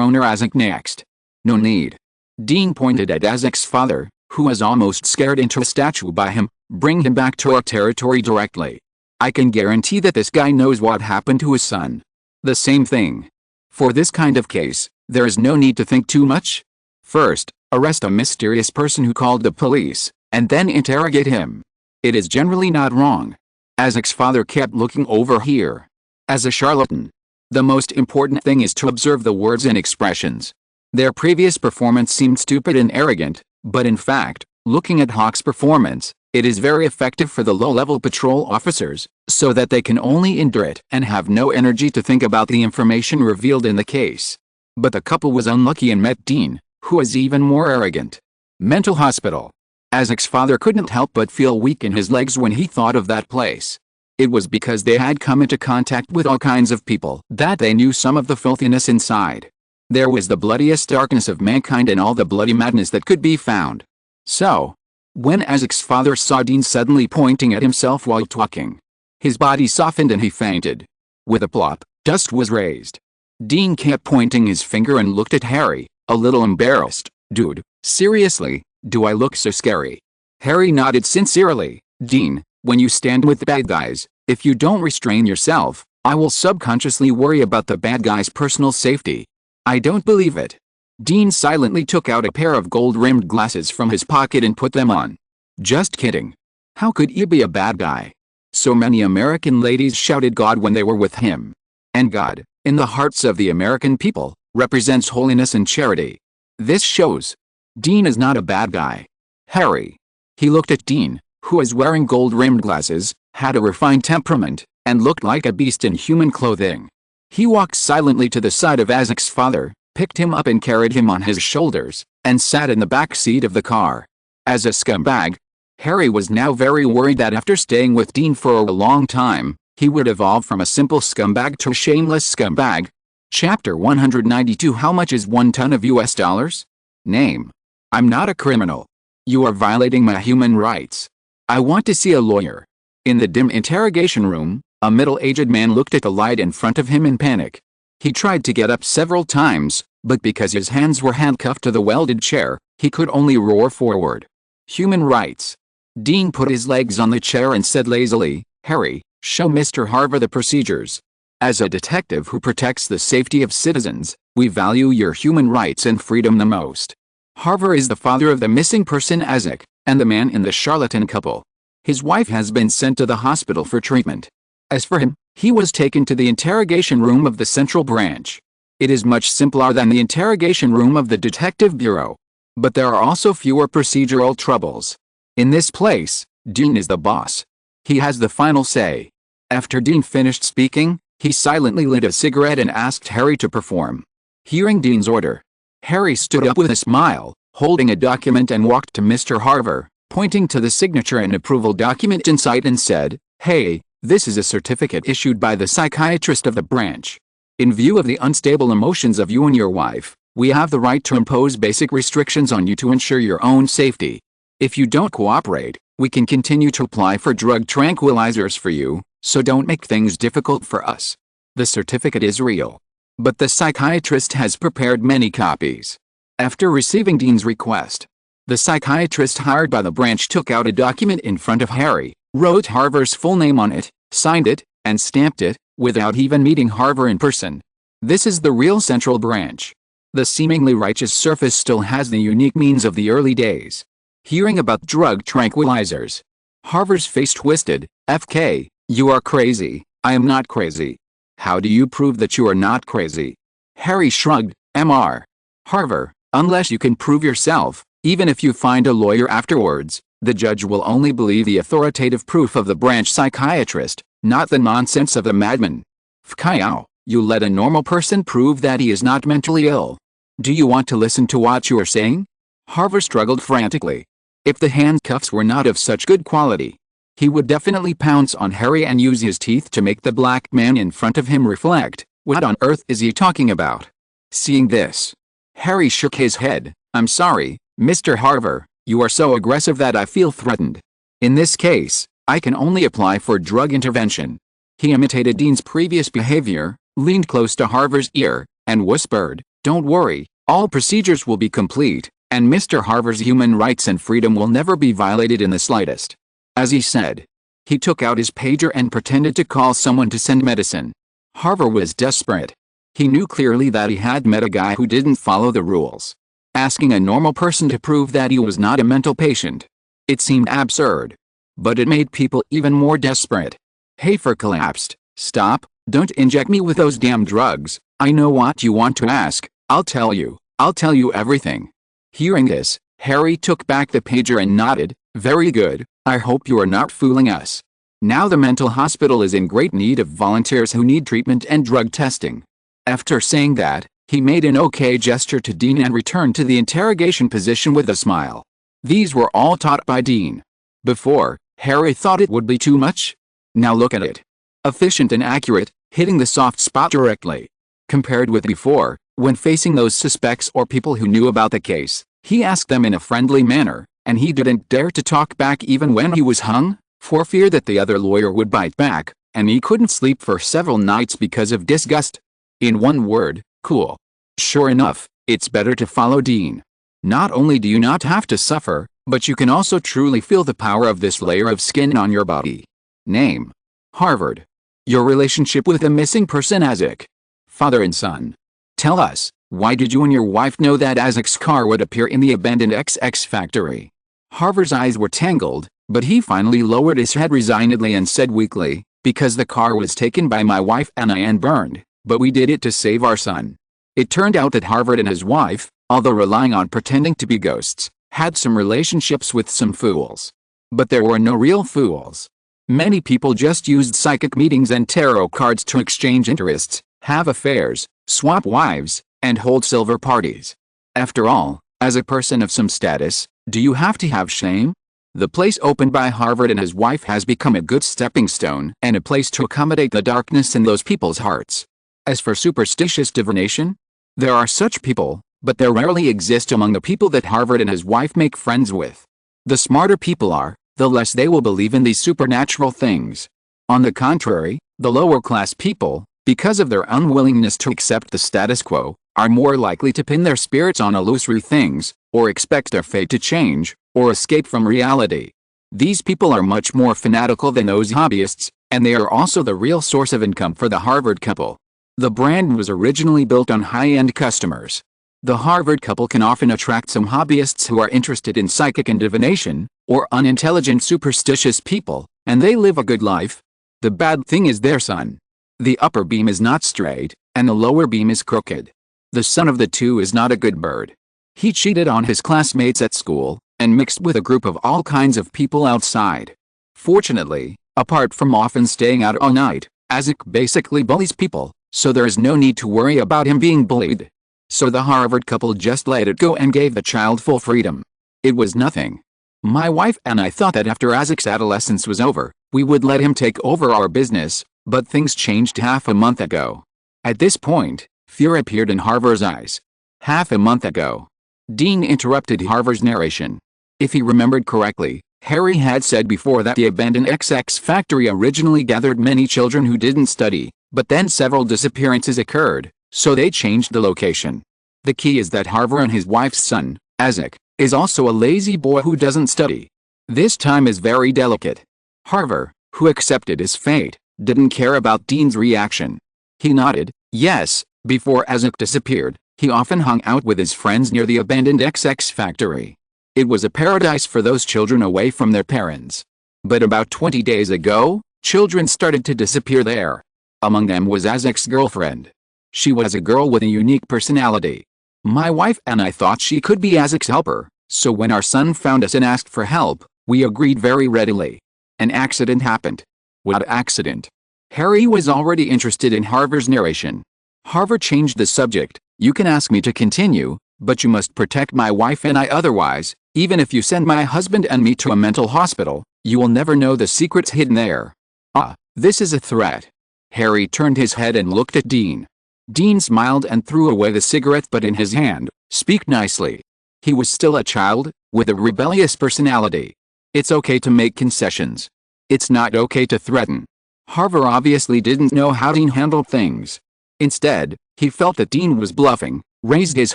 owner Isaac next? No need. Dean pointed at Isaac's father, who was almost scared into a statue by him. Bring him back to our territory directly. I can guarantee that this guy knows what happened to his son. The same thing. For this kind of case, there is no need to think too much. First, arrest a mysterious person who called the police, and then interrogate him. It is generally not wrong. Isaac's father kept looking over here. As a charlatan, the most important thing is to observe the words and expressions. Their previous performance seemed stupid and arrogant, but in fact, looking at Hawk's performance, it is very effective for the low-level patrol officers, so that they can only endure it and have no energy to think about the information revealed in the case. But the couple was unlucky and met Dean, who was even more arrogant. Mental hospital. Isaac's father couldn't help but feel weak in his legs when he thought of that place. It was because they had come into contact with all kinds of people that they knew some of the filthiness inside. There was the bloodiest darkness of mankind and all the bloody madness that could be found. So, when Isaac's father saw Dean suddenly pointing at himself while talking, his body softened and he fainted. With a plop, dust was raised. Dean kept pointing his finger and looked at Harry, a little embarrassed. Dude, seriously, do I look so scary? Harry nodded sincerely. Dean, when you stand with the bad guys, if you don't restrain yourself, I will subconsciously worry about the bad guy's personal safety. I don't believe it. Dean silently took out a pair of gold-rimmed glasses from his pocket and put them on. Just kidding. How could he be a bad guy? So many American ladies shouted God when they were with him. And God, in the hearts of the American people, represents holiness and charity. This shows. Dean is not a bad guy. Harry. He looked at Dean, who was wearing gold-rimmed glasses, had a refined temperament, and looked like a beast in human clothing. He walked silently to the side of Isaac's father, picked him up and carried him on his shoulders, and sat in the back seat of the car. As a scumbag, Harry was now very worried that after staying with Dean for a long time, he would evolve from a simple scumbag to a shameless scumbag. Chapter 192 How much is 1 ton of US dollars? Name. I'm not a criminal. You are violating my human rights. I want to see a lawyer. In the dim interrogation room, a middle-aged man looked at the light in front of him in panic. He tried to get up several times, but because his hands were handcuffed to the welded chair, he could only roar forward. Human rights. Dean put his legs on the chair and said lazily, Harry, show Mr. Harver the procedures. As a detective who protects the safety of citizens, we value your human rights and freedom the most. Harver is the father of the missing person Isaac, and the man in the charlatan couple. His wife has been sent to the hospital for treatment. As for him, he was taken to the interrogation room of the Central Branch. It is much simpler than the interrogation room of the Detective Bureau. But there are also fewer procedural troubles. In this place, Dean is the boss. He has the final say. After Dean finished speaking, he silently lit a cigarette and asked Harry to perform. Hearing Dean's order, Harry stood up with a smile, holding a document and walked to Mr. Harver, pointing to the signature and approval document inside, and said, "Hey, this is a certificate issued by the psychiatrist of the branch. In view of the unstable emotions of you and your wife, we have the right to impose basic restrictions on you to ensure your own safety. If you don't cooperate, we can continue to apply for drug tranquilizers for you, so don't make things difficult for us." The certificate is real, but the psychiatrist has prepared many copies. After receiving Dean's request, the psychiatrist hired by the branch took out a document in front of Harry, wrote Harver's full name on it, signed it, and stamped it, without even meeting Harver in person. This is the real Central Branch. The seemingly righteous surface still has the unique means of the early days. Hearing about drug tranquilizers, Harver's face twisted. "FK, you are crazy." "I am not crazy." "How do you prove that you are not crazy?" Harry shrugged. "Mr. Harver, unless you can prove yourself, even if you find a lawyer afterwards, the judge will only believe the authoritative proof of the branch psychiatrist, not the nonsense of the madman." "Fkyow, you let a normal person prove that he is not mentally ill. Do you want to listen to what you are saying?" Harver struggled frantically. If the handcuffs were not of such good quality, he would definitely pounce on Harry and use his teeth to make the black man in front of him reflect, "What on earth is he talking about?" Seeing this, Harry shook his head. "I'm sorry, Mr. Harver, you are so aggressive that I feel threatened. In this case, I can only apply for drug intervention." He imitated Dean's previous behavior, leaned close to Harver's ear, and whispered, "Don't worry, all procedures will be complete, and Mr. Harver's human rights and freedom will never be violated in the slightest." As he said, he took out his pager and pretended to call someone to send medicine. Harver was desperate. He knew clearly that he had met a guy who didn't follow the rules. Asking a normal person to prove that he was not a mental patient. It seemed absurd. But it made people even more desperate. Hafer collapsed. "Stop, don't inject me with those damn drugs. I know what you want to ask. I'll tell you everything." Hearing this, Harry took back the pager and nodded. "Very good, I hope you are not fooling us. Now the mental hospital is in great need of volunteers who need treatment and drug testing." After saying that, he made an okay gesture to Dean and returned to the interrogation position with a smile. These were all taught by Dean. Before, Harry thought it would be too much. Now look at it. Efficient and accurate, hitting the soft spot directly. Compared with before, when facing those suspects or people who knew about the case, he asked them in a friendly manner, and he didn't dare to talk back even when he was hung, for fear that the other lawyer would bite back, and he couldn't sleep for several nights because of disgust. In one word, cool. Sure enough, it's better to follow Dean. Not only do you not have to suffer, but you can also truly feel the power of this layer of skin on your body. Name: Harvard. Your relationship with the missing person Isaac. Father and son. Tell us, why did you and your wife know that Isaac's car would appear in the abandoned XX factory? Harver's eyes were tangled, but he finally lowered his head resignedly and said weakly, "Because the car was taken by my wife Anna and burned, but we did it to save our son." It turned out that Harvard and his wife, although relying on pretending to be ghosts, had some relationships with some fools. But there were no real fools. Many people just used psychic meetings and tarot cards to exchange interests, have affairs, swap wives, and hold silver parties. After all, as a person of some status, do you have to have shame? The place opened by Harvard and his wife has become a good stepping stone and a place to accommodate the darkness in those people's hearts. As for superstitious divination, there are such people, but they rarely exist among the people that Harvard and his wife make friends with. The smarter people are, the less they will believe in these supernatural things. On the contrary, the lower class people, because of their unwillingness to accept the status quo, are more likely to pin their spirits on illusory things, or expect their fate to change, or escape from reality. These people are much more fanatical than those hobbyists, and they are also the real source of income for the Harvard couple. The brand was originally built on high-end customers. The Harvard couple can often attract some hobbyists who are interested in psychic and divination, or unintelligent superstitious people, and they live a good life. The bad thing is their son. The upper beam is not straight, and the lower beam is crooked. The son of the two is not a good bird. He cheated on his classmates at school, and mixed with a group of all kinds of people outside. Fortunately, apart from often staying out all night, Isaac basically bullies people, so there is no need to worry about him being bullied. So the Harvard couple just let it go and gave the child full freedom. It was nothing. My wife and I thought that after Isaac's adolescence was over, we would let him take over our business, but things changed half a month ago. At this point, fear appeared in Harvey's eyes. Half a month ago. Dean interrupted Harvey's narration. If he remembered correctly, Harry had said before that the abandoned XX factory originally gathered many children who didn't study, but then several disappearances occurred, so they changed the location. The key is that Harvey and his wife's son, Isaac, is also a lazy boy who doesn't study. This time is very delicate. Harvey, who accepted his fate, didn't care about Dean's reaction. He nodded, yes, before Isaac disappeared, he often hung out with his friends near the abandoned XX factory. It was a paradise for those children away from their parents. But about 20 days ago, children started to disappear there. Among them was Isaac's girlfriend. She was a girl with a unique personality. My wife and I thought she could be Isaac's helper, so when our son found us and asked for help, we agreed very readily. An accident happened. What accident? Harry was already interested in Harvey's narration. Harvey changed the subject. You can ask me to continue, but you must protect my wife and I, otherwise, even if you send my husband and me to a mental hospital, you will never know the secrets hidden there. Ah, this is a threat. Harry turned his head and looked at Dean. Dean smiled and threw away the cigarette butt in his hand. Speak nicely. He was still a child, with a rebellious personality. It's okay to make concessions. It's not okay to threaten. Harvey obviously didn't know how Dean handled things. Instead, he felt that Dean was bluffing, raised his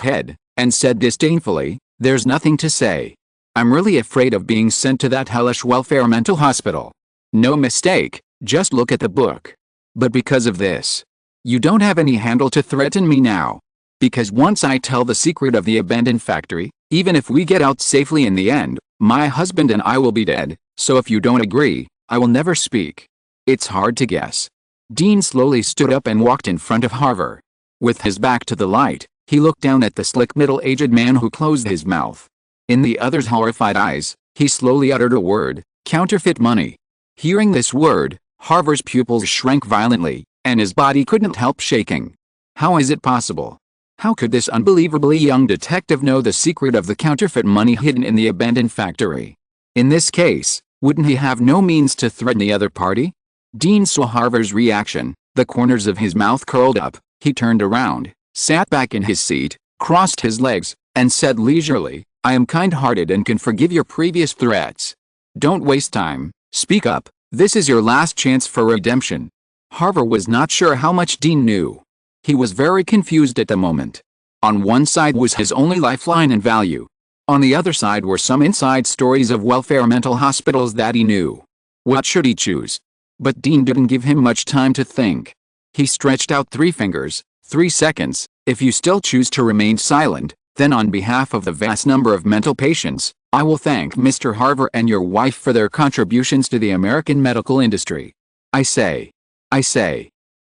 head, and said disdainfully, "There's nothing to say. I'm really afraid of being sent to that hellish welfare mental hospital. No mistake, just look at the book. But because of this, you don't have any handle to threaten me now. Because once I tell the secret of the abandoned factory, even if we get out safely in the end, my husband and I will be dead, so if you don't agree, I will never speak." It's hard to guess. Dean slowly stood up and walked in front of Harvey. With his back to the light, he looked down at the slick middle-aged man who closed his mouth. In the other's horrified eyes, he slowly uttered a word, counterfeit money. Hearing this word, Harvey's pupils shrank violently, and his body couldn't help shaking. How is it possible? How could this unbelievably young detective know the secret of the counterfeit money hidden in the abandoned factory? In this case, wouldn't he have no means to threaten the other party? Dean saw Harvey's reaction. The corners of his mouth curled up. He turned around, sat back in his seat, crossed his legs, and said leisurely, "I am kind-hearted and can forgive your previous threats. Don't waste time, speak up, this is your last chance for redemption." Harvey was not sure how much Dean knew. He was very confused at the moment. On one side was his only lifeline and value. On the other side were some inside stories of welfare mental hospitals that he knew. What should he choose? But Dean didn't give him much time to think. He stretched out 3 fingers. 3 seconds. If you still choose to remain silent, then on behalf of the vast number of mental patients, I will thank Mr. Harvey and your wife for their contributions to the American medical industry. I say.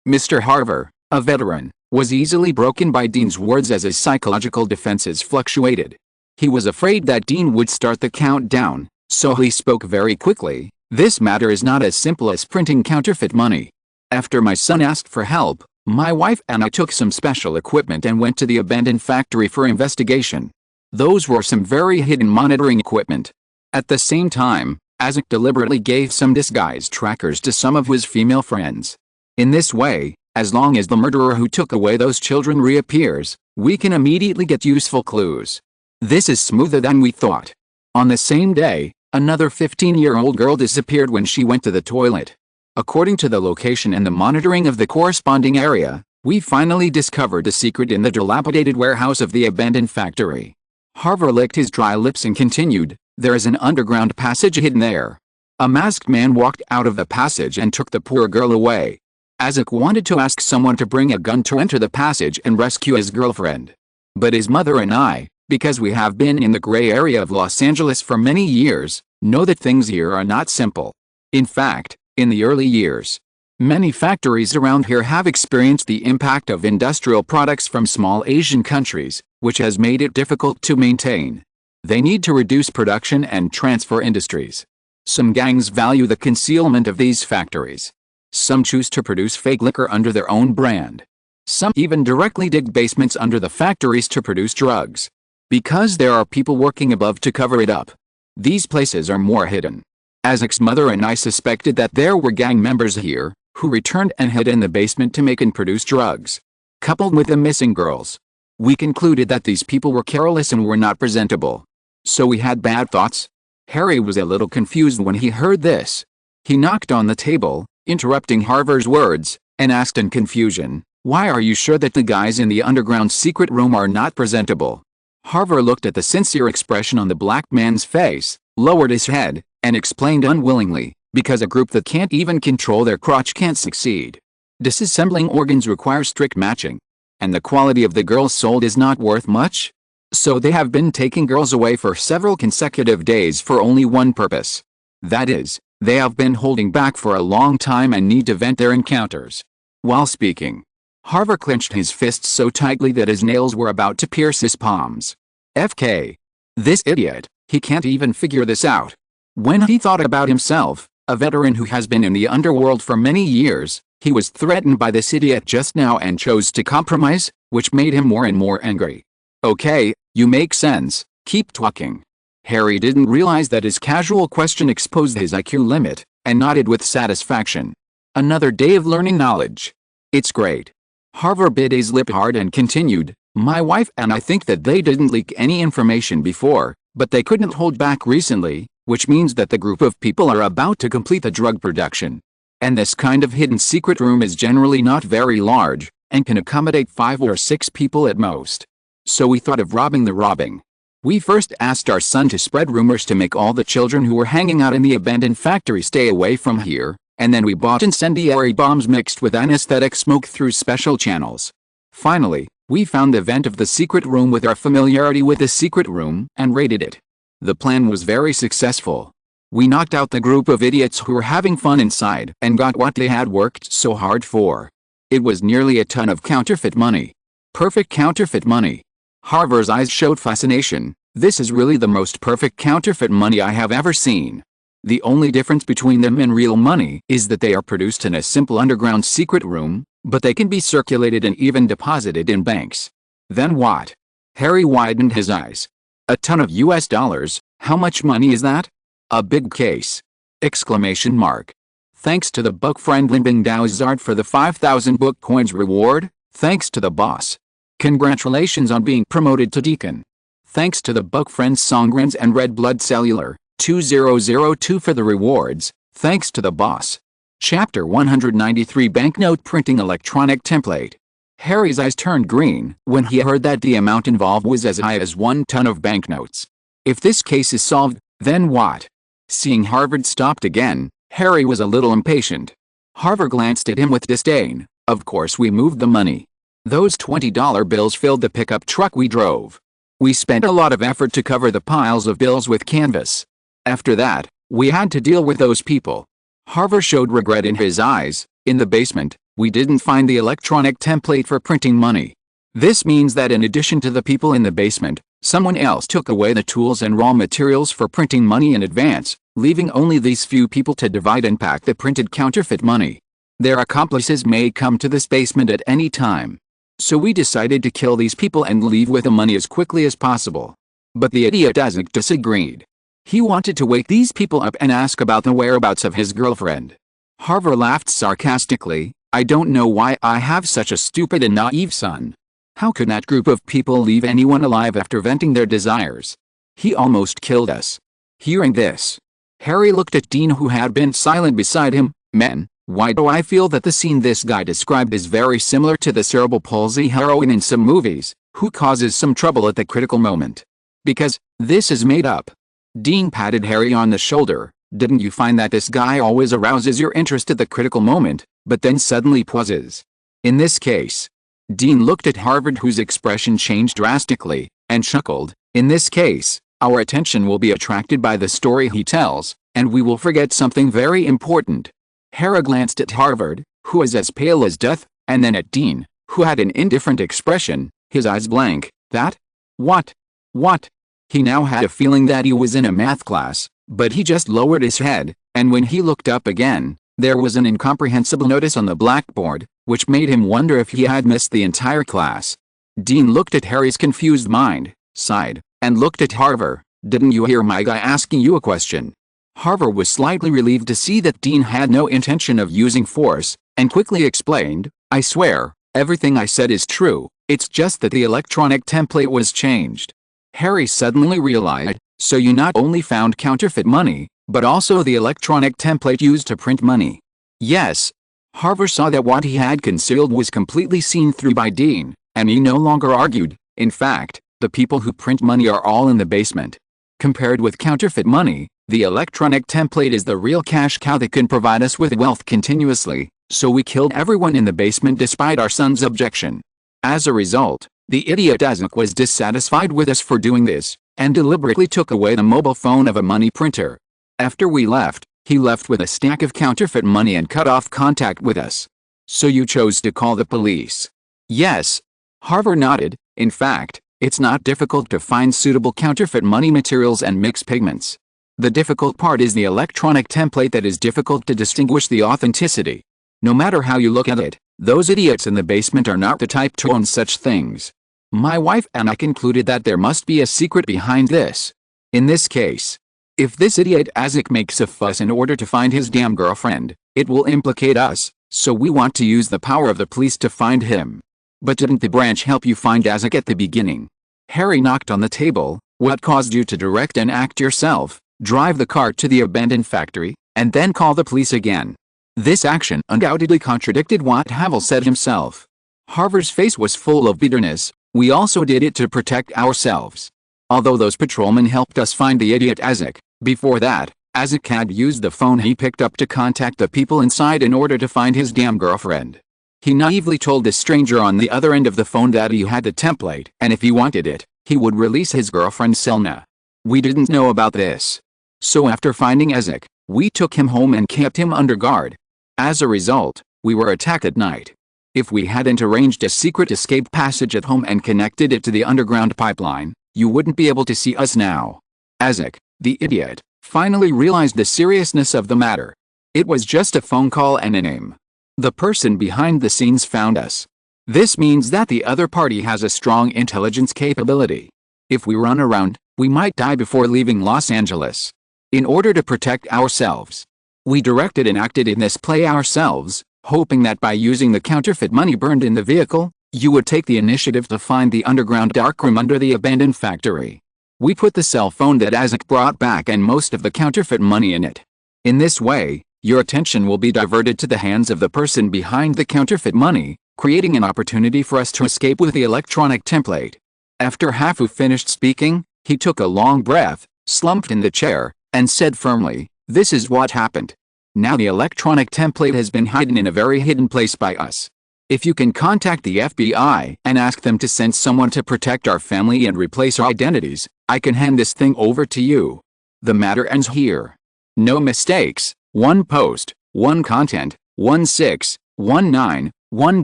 Mr. Harvey, a veteran, was easily broken by Dean's words as his psychological defenses fluctuated. He was afraid that Dean would start the countdown, so he spoke very quickly. This matter is not as simple as printing counterfeit money. After my son asked for help, my wife and I took some special equipment and went to the abandoned factory for investigation. Those were some very hidden monitoring equipment. At the same time, Isaac deliberately gave some disguised trackers to some of his female friends. In this way, as long as the murderer who took away those children reappears, we can immediately get useful clues. This is smoother than we thought. On the same day, another 15-year-old girl disappeared when she went to the toilet. According to the location and the monitoring of the corresponding area, we finally discovered the secret in the dilapidated warehouse of the abandoned factory. Harvey licked his dry lips and continued, "There is an underground passage hidden there." A masked man walked out of the passage and took the poor girl away. Isaac wanted to ask someone to bring a gun to enter the passage and rescue his girlfriend. But his mother and I, because we have been in the gray area of Los Angeles for many years, know that things here are not simple. In fact, in the early years, many factories around here have experienced the impact of industrial products from small Asian countries, which has made it difficult to maintain. They need to reduce production and transfer industries. Some gangs value the concealment of these factories. Some choose to produce fake liquor under their own brand. Some even directly dig basements under the factories to produce drugs. Because there are people working above to cover it up. These places are more hidden. Isaac's mother and I suspected that there were gang members here, who returned and hid in the basement to make and produce drugs. Coupled with the missing girls, we concluded that these people were careless and were not presentable. So we had bad thoughts. Harry was a little confused when he heard this. He knocked on the table, interrupting Harvey's words, and asked in confusion, "Why are you sure that the guys in the underground secret room are not presentable?" Harvey looked at the sincere expression on the black man's face, lowered his head, and explained unwillingly, "Because a group that can't even control their crotch can't succeed. Disassembling organs requires strict matching. And the quality of the girls sold is not worth much. So they have been taking girls away for several consecutive days for only one purpose. That is, they have been holding back for a long time and need to vent their encounters." While speaking, Harvey clenched his fists so tightly that his nails were about to pierce his palms. FK. This idiot, he can't even figure this out. When he thought about himself, a veteran who has been in the underworld for many years, he was threatened by this idiot just now and chose to compromise, which made him more and more angry. "Okay, you make sense, keep talking." Harry didn't realize that his casual question exposed his IQ limit, and nodded with satisfaction. Another day of learning knowledge. It's great. Harvey bit his lip hard and continued, "My wife and I think that they didn't leak any information before, but they couldn't hold back recently, which means that the group of people are about to complete the drug production. And this kind of hidden secret room is generally not very large, and can accommodate 5 or 6 people at most. So we thought of robbing the robbing. We first asked our son to spread rumors to make all the children who were hanging out in the abandoned factory stay away from here, and then we bought incendiary bombs mixed with anesthetic smoke through special channels. Finally, we found the vent of the secret room with our familiarity with the secret room and raided it. The plan was very successful. We knocked out the group of idiots who were having fun inside and got what they had worked so hard for. It was nearly a ton of counterfeit money. Perfect counterfeit money." Harvey's eyes showed fascination. "This is really the most perfect counterfeit money I have ever seen. The only difference between them and real money is that they are produced in a simple underground secret room, but they can be circulated and even deposited in banks." "Then what?" Harry widened his eyes. "A ton of US dollars, how much money is that?" "A big case!" Exclamation mark. "Thanks to the book friend Limbing Dowsard for the 5,000 book coins reward, thanks to the boss. Congratulations on being promoted to deacon. Thanks to the book friends Songrens and Red Blood Cellular, 2002 for the rewards, thanks to the boss." Chapter 193 Banknote Printing Electronic Template. Harry's eyes turned green when he heard that the amount involved was as high as 1 ton of banknotes. If this case is solved, then what? Seeing Harvey stopped again, Harry was a little impatient. Harvey glanced at him with disdain. "Of course we moved the money. Those $20 bills filled the pickup truck we drove. We spent a lot of effort to cover the piles of bills with canvas. After that, we had to deal with those people." Harvey showed regret in his eyes. "In the basement, we didn't find the electronic template for printing money. This means that in addition to the people in the basement, someone else took away the tools and raw materials for printing money in advance, leaving only these few people to divide and pack the printed counterfeit money. Their accomplices may come to this basement at any time. So we decided to kill these people and leave with the money as quickly as possible." But the idiot Isaac disagreed. He wanted to wake these people up and ask about the whereabouts of his girlfriend. Harvey laughed sarcastically. "I don't know why I have such a stupid and naive son. How could that group of people leave anyone alive after venting their desires? He almost killed us." Hearing this, Harry looked at Dean, who had been silent beside him. "Men, why do I feel that the scene this guy described is very similar to the cerebral palsy heroine in some movies, who causes some trouble at the critical moment? Because this is made up." Dean patted Harry on the shoulder. "Didn't you find that this guy always arouses your interest at the critical moment, but then suddenly pauses? In this case." Dean looked at Harvey, whose expression changed drastically, and chuckled. "In this case, our attention will be attracted by the story he tells, and we will forget something very important." Harry glanced at Harvey, who was as pale as death, and then at Dean, who had an indifferent expression, his eyes blank. "That? What? What?" He now had a feeling that he was in a math class, but he just lowered his head, and when he looked up again, there was an incomprehensible notice on the blackboard, which made him wonder if he had missed the entire class. Dean looked at Harry's confused mind, sighed, and looked at Harvey. Didn't you hear my guy asking you a question? Harver was slightly relieved to see that Dean had no intention of using force, and quickly explained, I swear, everything I said is true, it's just that the electronic template was changed. Harry suddenly realized, so you not only found counterfeit money, but also the electronic template used to print money. Yes. Harver saw that what he had concealed was completely seen through by Dean, and he no longer argued. In fact, the people who print money are all in the basement. Compared with counterfeit money, the electronic template is the real cash cow that can provide us with wealth continuously, so we killed everyone in the basement despite our son's objection. As a result, the idiot Isaac was dissatisfied with us for doing this, and deliberately took away the mobile phone of a money printer. After we left, he left with a stack of counterfeit money and cut off contact with us. So you chose to call the police? Yes. Harver nodded. In fact, it's not difficult to find suitable counterfeit money materials and mix pigments. The difficult part is the electronic template that is difficult to distinguish the authenticity. No matter how you look at it, those idiots in the basement are not the type to own such things. My wife and I concluded that there must be a secret behind this. In this case, if this idiot Isaac makes a fuss in order to find his damn girlfriend, it will implicate us, so we want to use the power of the police to find him. But didn't the branch help you find Isaac at the beginning? Harry knocked on the table. What caused you to direct and act yourself, drive the car to the abandoned factory, and then call the police again? This action undoubtedly contradicted what Havel said himself. Harver's face was full of bitterness. We also did it to protect ourselves. Although those patrolmen helped us find the idiot Isaac, before that, Isaac had used the phone he picked up to contact the people inside in order to find his damn girlfriend. He naively told the stranger on the other end of the phone that he had the template, and if he wanted it, he would release his girlfriend Selna. We didn't know about this. So after finding Isaac, we took him home and kept him under guard. As a result, we were attacked at night. If we hadn't arranged a secret escape passage at home and connected it to the underground pipeline, you wouldn't be able to see us now. Isaac, the idiot, finally realized the seriousness of the matter. It was just a phone call and a name. The person behind the scenes found us. This means that the other party has a strong intelligence capability. If we run around, we might die before leaving Los Angeles. In order to protect ourselves, we directed and acted in this play ourselves, hoping that by using the counterfeit money burned in the vehicle, you would take the initiative to find the underground darkroom under the abandoned factory. We put the cell phone that Isaac brought back and most of the counterfeit money in it. In this way, your attention will be diverted to the hands of the person behind the counterfeit money, creating an opportunity for us to escape with the electronic template. After Hafu finished speaking, he took a long breath, slumped in the chair, and said firmly, "This is what happened. Now the electronic template has been hidden in a very hidden place by us. If you can contact the FBI and ask them to send someone to protect our family and replace our identities, I can hand this thing over to you. The matter ends here. No mistakes, one post, one content, 1619, one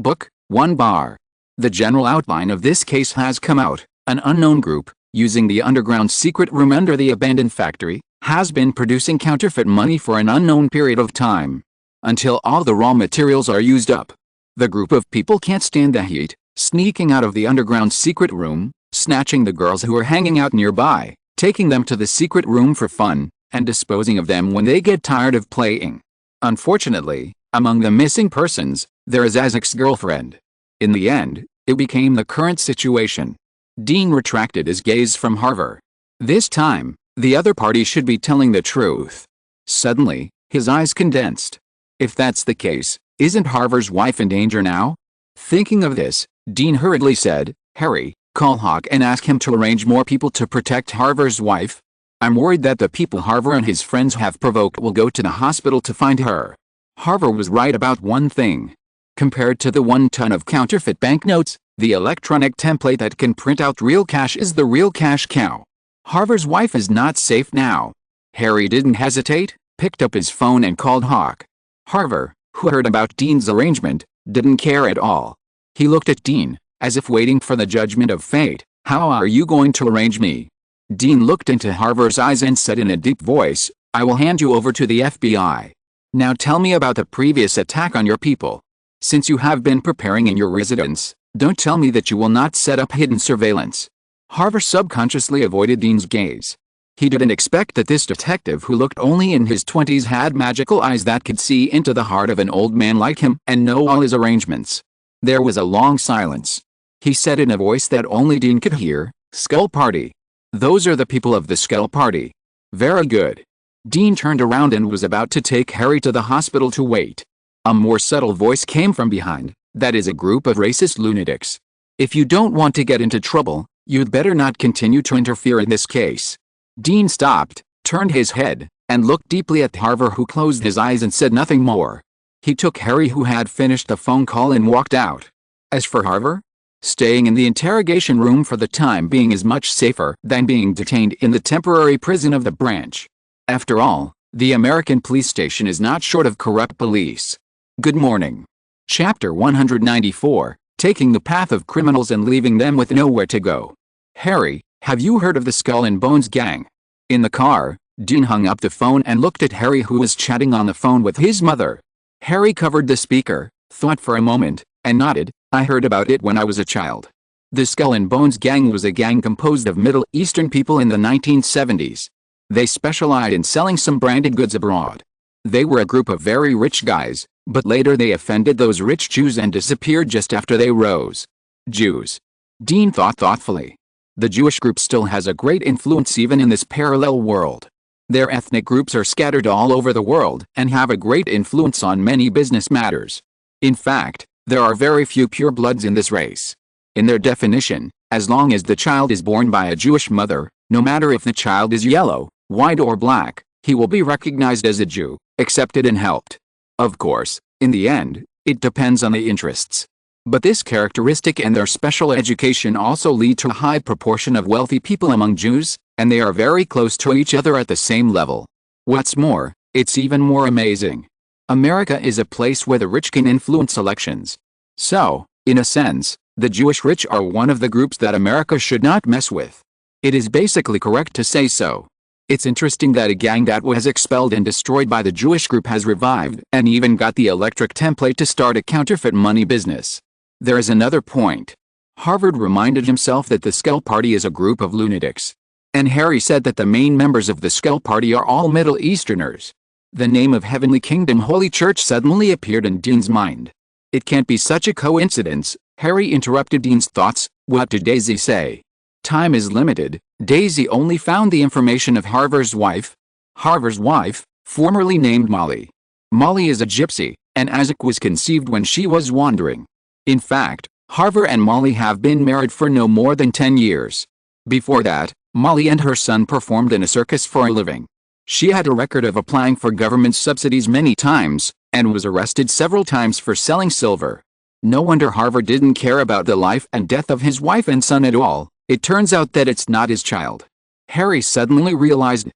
book, one bar. The general outline of this case has come out. An unknown group, using the underground secret room under the abandoned factory, has been producing counterfeit money for an unknown period of time. Until all the raw materials are used up. The group of people can't stand the heat, sneaking out of the underground secret room, snatching the girls who are hanging out nearby, taking them to the secret room for fun, and disposing of them when they get tired of playing. Unfortunately, among the missing persons, there is Isaac's girlfriend. In the end, it became the current situation. Dean retracted his gaze from Harver. This time, the other party should be telling the truth. Suddenly, his eyes condensed. If that's the case, isn't Harver's wife in danger now? Thinking of this, Dean hurriedly said, "Harry, call Hawk and ask him to arrange more people to protect Harver's wife. I'm worried that the people Harver and his friends have provoked will go to the hospital to find her." Harver was right about one thing. Compared to the 1 ton of counterfeit banknotes, the electronic template that can print out real cash is the real cash cow. Harver's wife is not safe now. Harry didn't hesitate, picked up his phone and called Hawk. Harver, who heard about Dean's arrangement, didn't care at all. He looked at Dean, as if waiting for the judgment of fate. "How are you going to arrange me?" Dean looked into Harver's eyes and said in a deep voice, "I will hand you over to the FBI. Now tell me about the previous attack on your people. Since you have been preparing in your residence, don't tell me that you will not set up hidden surveillance." Harver subconsciously avoided Dean's gaze. He didn't expect that this detective, who looked only in his 20s, had magical eyes that could see into the heart of an old man like him and know all his arrangements. There was a long silence. He said in a voice that only Dean could hear, "Skull Party. Those are the people of the Skull Party." "Very good." Dean turned around and was about to take Harry to the hospital to wait. A more subtle voice came from behind. "That is a group of racist lunatics. If you don't want to get into trouble, you'd better not continue to interfere in this case." Dean stopped, turned his head, and looked deeply at Harver, who closed his eyes and said nothing more. He took Harry, who had finished the phone call, and walked out. As for Harver, staying in the interrogation room for the time being is much safer than being detained in the temporary prison of the branch. After all, the American police station is not short of corrupt police. Good morning. Chapter 194, Taking the Path of Criminals and Leaving Them with Nowhere to Go. "Harry, have you heard of the Skull and Bones gang?" In the car, Dean hung up the phone and looked at Harry, who was chatting on the phone with his mother. Harry covered the speaker, thought for a moment, and nodded. "I heard about it when I was a child." The Skull and Bones gang was a gang composed of Middle Eastern people in the 1970s. They specialized in selling some branded goods abroad. They were a group of very rich guys, but later they offended those rich Jews and disappeared just after they rose. Jews. Dean thought thoughtfully. The Jewish group still has a great influence even in this parallel world. Their ethnic groups are scattered all over the world and have a great influence on many business matters. In fact, there are very few purebloods in this race. In their definition, as long as the child is born by a Jewish mother, no matter if the child is yellow, white or black, he will be recognized as a Jew, accepted and helped. Of course, in the end, it depends on the interests. But this characteristic and their special education also lead to a high proportion of wealthy people among Jews, and they are very close to each other at the same level. What's more, it's even more amazing. America is a place where the rich can influence elections. So, in a sense, the Jewish rich are one of the groups that America should not mess with. It is basically correct to say so. It's interesting that a gang that was expelled and destroyed by the Jewish group has revived and even got the electric template to start a counterfeit money business. There is another point. Harvard reminded himself that the Skull Party is a group of lunatics. And Harry said that the main members of the Skull Party are all Middle Easterners. The name of Heavenly Kingdom Holy Church suddenly appeared in Dean's mind. "It can't be such a coincidence," Harry interrupted Dean's thoughts. "What did Daisy say?" "Time is limited. Daisy only found the information of Harver's wife." Harver's wife, formerly named Molly. Molly is a gypsy, and Isaac was conceived when she was wandering. In fact, Harver and Molly have been married for no more than 10 years. Before that, Molly and her son performed in a circus for a living. She had a record of applying for government subsidies many times, and was arrested several times for selling silver. No wonder Harver didn't care about the life and death of his wife and son at all. It turns out that it's not his child. Harry suddenly realized.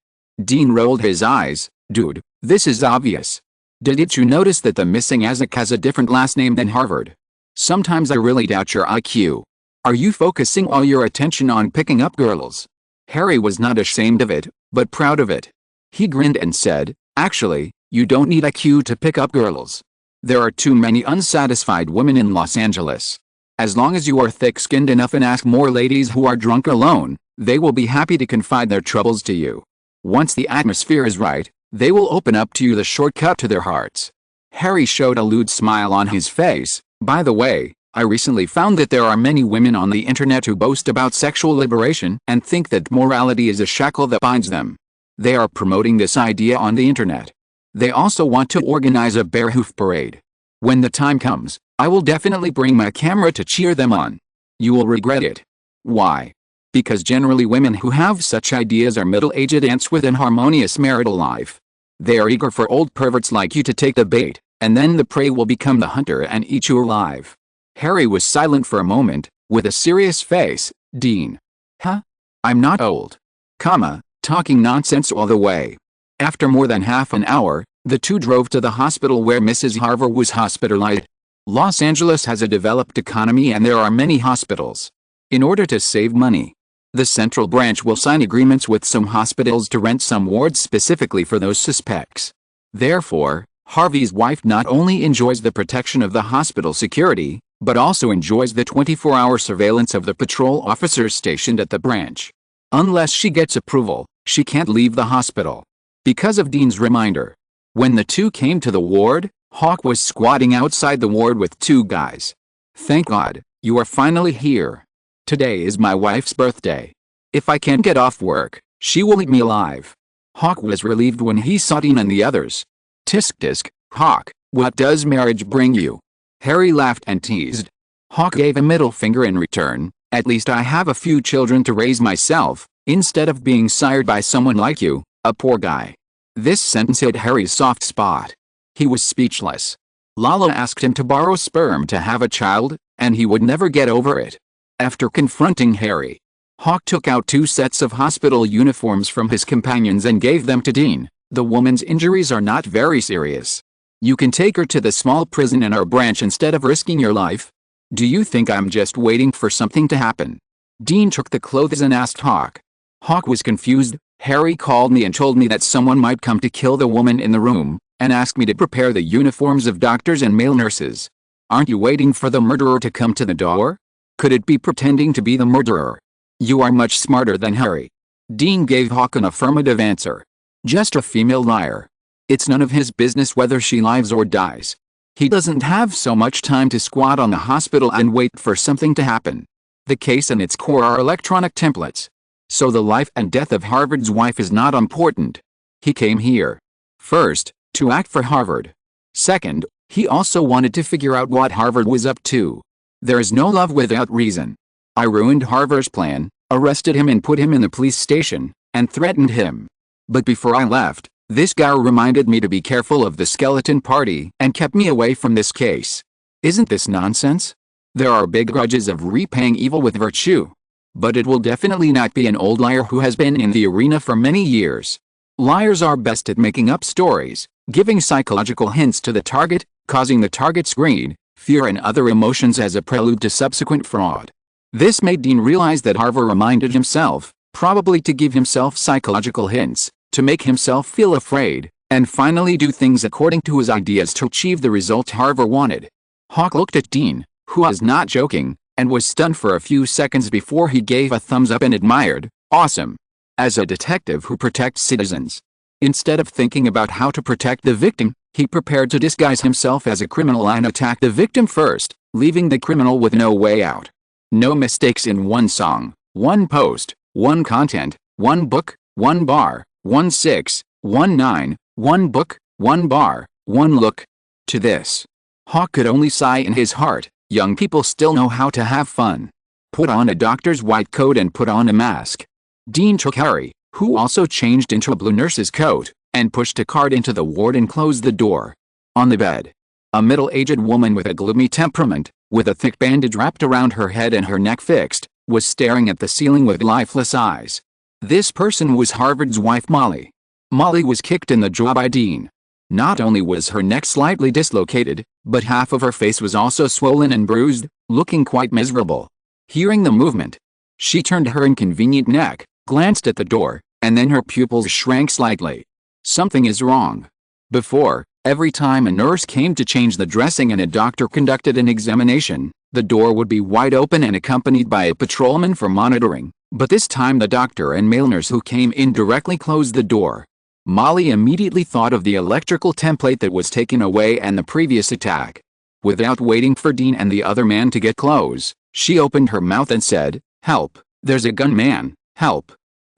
Dean rolled his eyes. "Dude, this is obvious. Didn't you notice that the missing Isaac has a different last name than Harvard? Sometimes I really doubt your IQ. Are you focusing all your attention on picking up girls?" Harry was not ashamed of it, but proud of it. He grinned and said, "Actually, you don't need IQ to pick up girls. There are too many unsatisfied women in Los Angeles. As long as you are thick-skinned enough and ask more ladies who are drunk alone, they will be happy to confide their troubles to you. Once the atmosphere is right, they will open up to you the shortcut to their hearts." Harry showed a lewd smile on his face. "By the way, I recently found that there are many women on the internet who boast about sexual liberation and think that morality is a shackle that binds them. They are promoting this idea on the internet. They also want to organize a bear hoof parade. When the time comes, I will definitely bring my camera to cheer them on. You will regret it." "Why?" "Because generally women who have such ideas are middle-aged ants with an harmonious marital life. They are eager for old perverts like you to take the bait, and then the prey will become the hunter and eat you alive." Harry was silent for a moment, with a serious face. "Dean. Huh? I'm not old. Talking nonsense all the way." After more than half an hour, the two drove to the hospital where Mrs. Harver was hospitalized. Los Angeles has a developed economy and there are many hospitals. In order to save money, the Central Branch will sign agreements with some hospitals to rent some wards specifically for those suspects. Therefore, Harvey's wife not only enjoys the protection of the hospital security, but also enjoys the 24-hour surveillance of the patrol officers stationed at the branch. Unless she gets approval, She can't leave the hospital. Because of Dean's reminder. When the two came to the ward, Hawk was squatting outside the ward with two guys. "Thank God, you are finally here. Today is my wife's birthday. If I can't get off work, she will eat me alive." Hawk was relieved when he saw Dean and the others. "Tisk tisk, Hawk, what does marriage bring you?" Harry laughed and teased. Hawk gave a middle finger in return. "At least I have a few children to raise myself, instead of being sired by someone like you, a poor guy." This sentence hit Harry's soft spot. He was speechless. Lala asked him to borrow sperm to have a child, and he would never get over it. After confronting Harry, Hawk took out 2 sets of hospital uniforms from his companions and gave them to Dean. "The woman's injuries are not very serious. You can take her to the small prison in our branch instead of risking your life." "Do you think I'm just waiting for something to happen?" Dean took the clothes and asked Hawk. Hawk was confused. "Harry called me and told me that someone might come to kill the woman in the room, and asked me to prepare the uniforms of doctors and male nurses. Aren't you waiting for the murderer to come to the door? Could it be pretending to be the murderer?" "You are much smarter than Harry." Dean gave Hawk an affirmative answer. "Just a female liar. It's none of his business whether she lives or dies. He doesn't have so much time to squat on the hospital and wait for something to happen. The case and its core are electronic templates. So the life and death of Harvard's wife is not important. He came here, first, to act for Harvard. Second, he also wanted to figure out what Harvard was up to. There is no love without reason. I ruined Harvard's plan, arrested him and put him in the police station, and threatened him. But before I left, this guy reminded me to be careful of the skeleton party and kept me away from this case. Isn't this nonsense? There are big grudges of repaying evil with virtue. But it will definitely not be an old liar who has been in the arena for many years. Liars are best at making up stories, giving psychological hints to the target, causing the target's greed, fear and other emotions as a prelude to subsequent fraud." This made Dean realize that Harvard reminded himself, probably to give himself psychological hints, to make himself feel afraid, and finally do things according to his ideas to achieve the result Harvard wanted. Hawk looked at Dean, who was not joking, and was stunned for a few seconds before he gave a thumbs up and admired. "Awesome. As a detective who protects citizens." Instead of thinking about how to protect the victim, he prepared to disguise himself as a criminal and attack the victim first, leaving the criminal with no way out. No mistakes in one song, one post, one content, one book, one bar, 1-6, 1-9, one book, one bar, one look. To this, Hawk could only sigh in his heart. Young people still know how to have fun. Put on a doctor's white coat and put on a mask. Dean took Harry, who also changed into a blue nurse's coat, and pushed a cart into the ward and closed the door. On the bed, a middle-aged woman with a gloomy temperament, with a thick bandage wrapped around her head and her neck fixed, was staring at the ceiling with lifeless eyes. This person was Harvard's wife Molly. Molly was kicked in the jaw by Dean. Not only was her neck slightly dislocated, but half of her face was also swollen and bruised, looking quite miserable. Hearing the movement, she turned her inconvenient neck, glanced at the door, and then her pupils shrank slightly. Something is wrong. Before, every time a nurse came to change the dressing and a doctor conducted an examination, the door would be wide open and accompanied by a patrolman for monitoring, but this time the doctor and male nurse who came in directly closed the door. Molly immediately thought of the electrical template that was taken away and the previous attack. Without waiting for Dean and the other man to get close, she opened her mouth and said, "Help, there's a gunman, help."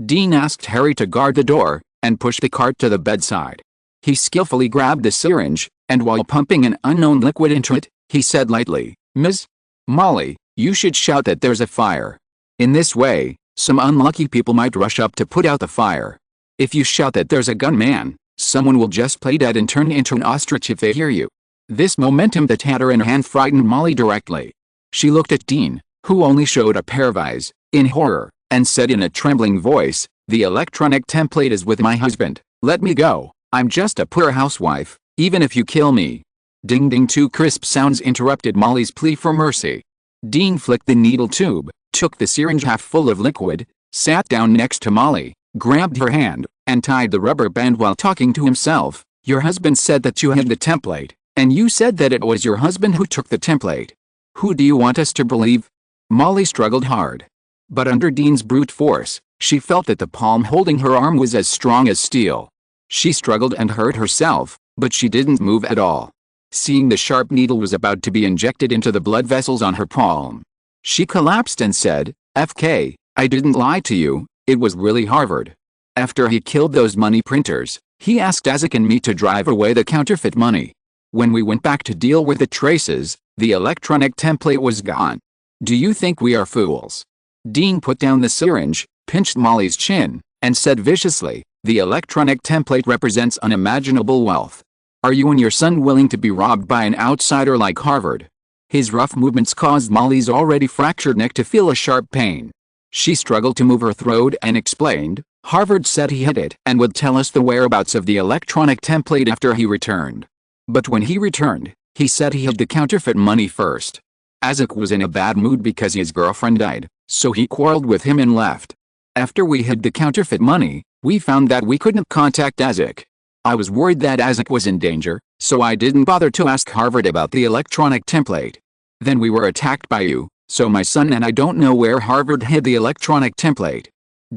Dean asked Harry to guard the door, and pushed the cart to the bedside. He skillfully grabbed the syringe, and while pumping an unknown liquid into it, he said lightly, "Ms. Molly, you should shout that there's a fire. In this way, some unlucky people might rush up to put out the fire. If you shout that there's a gunman, someone will just play dead and turn into an ostrich if they hear you." This momentum that had her in her hand frightened Molly directly. She looked at Dean, who only showed a pair of eyes, in horror, and said in a trembling voice, "The electronic template is with my husband. Let me go. I'm just a poor housewife, even if you kill me." Ding ding, 2 crisp sounds interrupted Molly's plea for mercy. Dean flicked the needle tube, took the syringe half full of liquid, sat down next to Molly, grabbed her hand, and tied the rubber band while talking to himself. "Your husband said that you had the template, and you said that it was your husband who took the template. Who do you want us to believe?" Molly struggled hard. But under Dean's brute force, She felt that the palm holding her arm was as strong as steel. She struggled and hurt herself, but she didn't move at all. Seeing the sharp needle was about to be injected into the blood vessels on her palm, she collapsed and said, "FK, I didn't lie to you, it was really Harvard." After he killed those money printers, he asked Isaac and me to drive away the counterfeit money. When we went back to deal with the traces, the electronic template was gone. Do you think we are fools? Dean put down the syringe, pinched Molly's chin, and said viciously, "The electronic template represents unimaginable wealth. Are you and your son willing to be robbed by an outsider like Harvard?" His rough movements caused Molly's already fractured neck to feel a sharp pain. She struggled to move her throat and explained, "Harvard said he hid it and would tell us the whereabouts of the electronic template after he returned. But when he returned, he said he hid the counterfeit money first. Isaac was in a bad mood because his girlfriend died, so he quarreled with him and left. After we hid the counterfeit money, we found that we couldn't contact Isaac. I was worried that Isaac was in danger, so I didn't bother to ask Harvard about the electronic template. Then we were attacked by you, so my son and I don't know where Harvard hid the electronic template."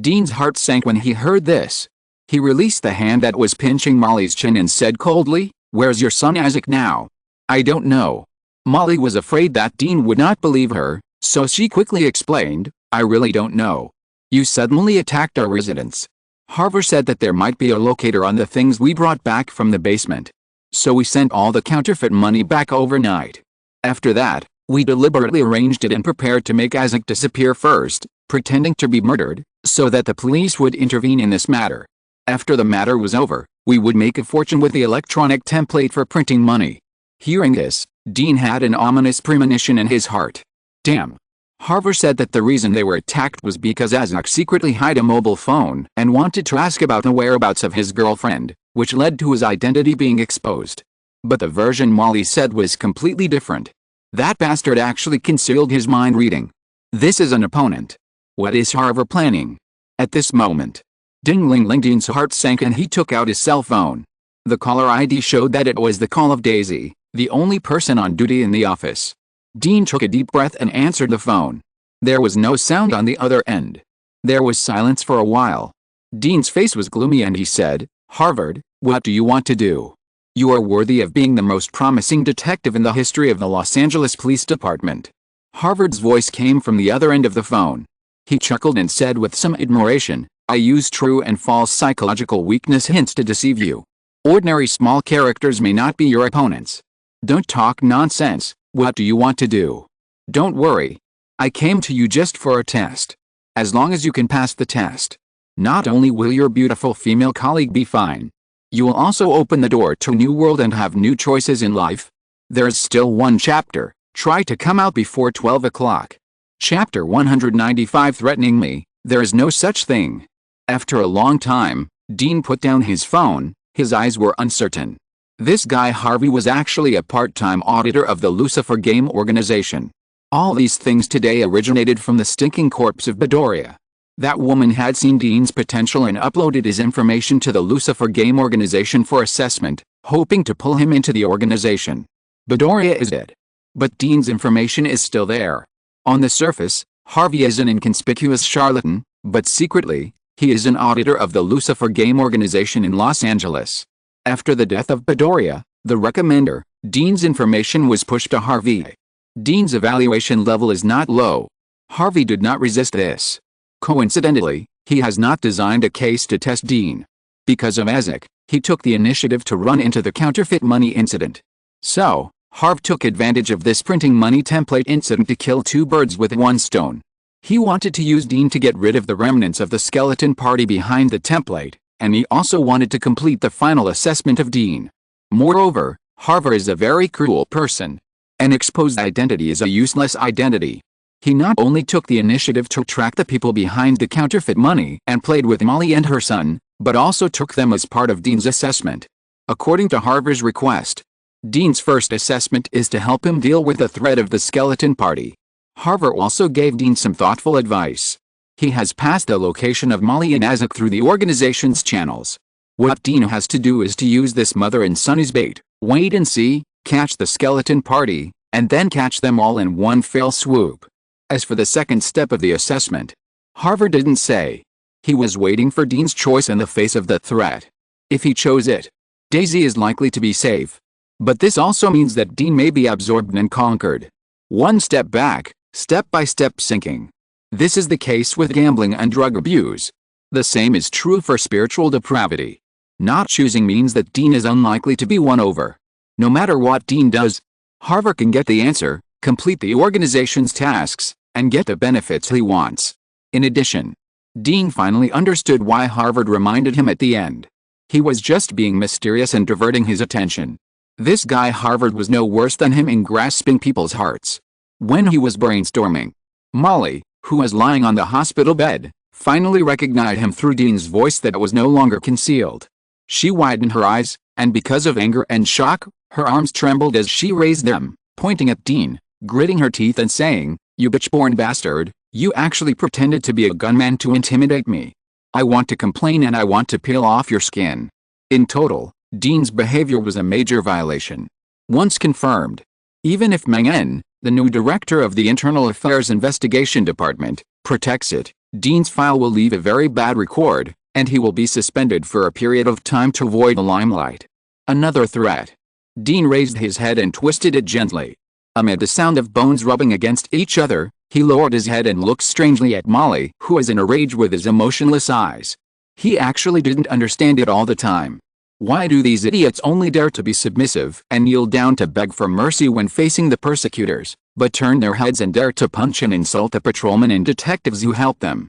Dean's heart sank when he heard this. He released the hand that was pinching Molly's chin and said coldly, "Where's your son Isaac now?" "I don't know." Molly was afraid that Dean would not believe her, so she quickly explained, "I really don't know. You suddenly attacked our residence. Harvard said that there might be a locator on the things we brought back from the basement. So we sent all the counterfeit money back overnight. After that, we deliberately arranged it and prepared to make Isaac disappear first, pretending to be murdered, so that the police would intervene in this matter. After the matter was over, we would make a fortune with the electronic template for printing money." Hearing this, Dean had an ominous premonition in his heart. Damn. Harvard said that the reason they were attacked was because Isaac secretly hid a mobile phone and wanted to ask about the whereabouts of his girlfriend, which led to his identity being exposed. But the version Molly said was completely different. That bastard actually concealed his mind reading. This is an opponent. What is Harvard planning? At this moment, ding-ling-ling, Dean's heart sank and he took out his cell phone. The caller ID showed that it was the call of Daisy, the only person on duty in the office. Dean took a deep breath and answered the phone. There was no sound on the other end. There was silence for a while. Dean's face was gloomy and he said, "Harvard, what do you want to do? You are worthy of being the most promising detective in the history of the Los Angeles Police Department." Harvard's voice came from the other end of the phone. He chuckled and said with some admiration, "I use true and false psychological weakness hints to deceive you. Ordinary small characters may not be your opponents. Don't talk nonsense. What do you want to do? Don't worry. I came to you just for a test. As long as you can pass the test, not only will your beautiful female colleague be fine, you will also open the door to a new world and have new choices in life. There's still one chapter. Try to come out before 12 o'clock. Chapter 195. Threatening me, there is no such thing." After a long time, Dean put down his phone. His eyes were uncertain. This guy Harvey was actually a part-time auditor of the Lucifer Game Organization. All these things today originated from the stinking corpse of Bedoria. That woman had seen Dean's potential and uploaded his information to the Lucifer Game Organization for assessment, hoping to pull him into the organization. Bedoria is dead. But Dean's information is still there. On the surface, Harvey is an inconspicuous charlatan, but secretly, he is an auditor of the Lucifer Game Organization in Los Angeles. After the death of Bedoria, the recommender, Dean's information was pushed to Harvey. Dean's evaluation level is not low. Harvey did not resist this. Coincidentally, he has not designed a case to test Dean. Because of Isaac, he took the initiative to run into the counterfeit money incident. So, Harv took advantage of this printing money template incident to kill two birds with one stone. He wanted to use Dean to get rid of the remnants of the skeleton party behind the template, and he also wanted to complete the final assessment of Dean. Moreover, Harvard is a very cruel person. An exposed identity is a useless identity. He not only took the initiative to track the people behind the counterfeit money and played with Molly and her son, but also took them as part of Dean's assessment. According to Harvard's request, Dean's first assessment is to help him deal with the threat of the skeleton party. Harvard also gave Dean some thoughtful advice. He has passed the location of Molly and Isaac through the organization's channels. What Dean has to do is to use this mother and son as bait, wait and see, catch the skeleton party, and then catch them all in one fell swoop. As for the second step of the assessment, Harvard didn't say. He was waiting for Dean's choice in the face of the threat. If he chose it, Daisy is likely to be safe. But this also means that Dean may be absorbed and conquered. One step back, step by step sinking. This is the case with gambling and drug abuse. The same is true for spiritual depravity. Not choosing means that Dean is unlikely to be won over. No matter what Dean does, Harvard can get the answer, complete the organization's tasks, and get the benefits he wants. In addition, Dean finally understood why Harvard reminded him at the end. He was just being mysterious and diverting his attention. This guy Harvard was no worse than him in grasping people's hearts. When he was brainstorming, Molly, who was lying on the hospital bed, finally recognized him through Dean's voice that was no longer concealed. She widened her eyes, and because of anger and shock, her arms trembled as she raised them, pointing at Dean, gritting her teeth and saying, "You bitch-born bastard, you actually pretended to be a gunman to intimidate me. I want to complain and I want to peel off your skin." In total, Dean's behavior was a major violation. Once confirmed, even if Mangen, the new director of the Internal Affairs Investigation Department, protects it, Dean's file will leave a very bad record, and he will be suspended for a period of time to avoid the limelight. Another threat. Dean raised his head and twisted it gently. Amid the sound of bones rubbing against each other, he lowered his head and looked strangely at Molly, who was in a rage with his emotionless eyes. He actually didn't understand it all the time. Why do these idiots only dare to be submissive and kneel down to beg for mercy when facing the persecutors, but turn their heads and dare to punch and insult the patrolmen and detectives who help them?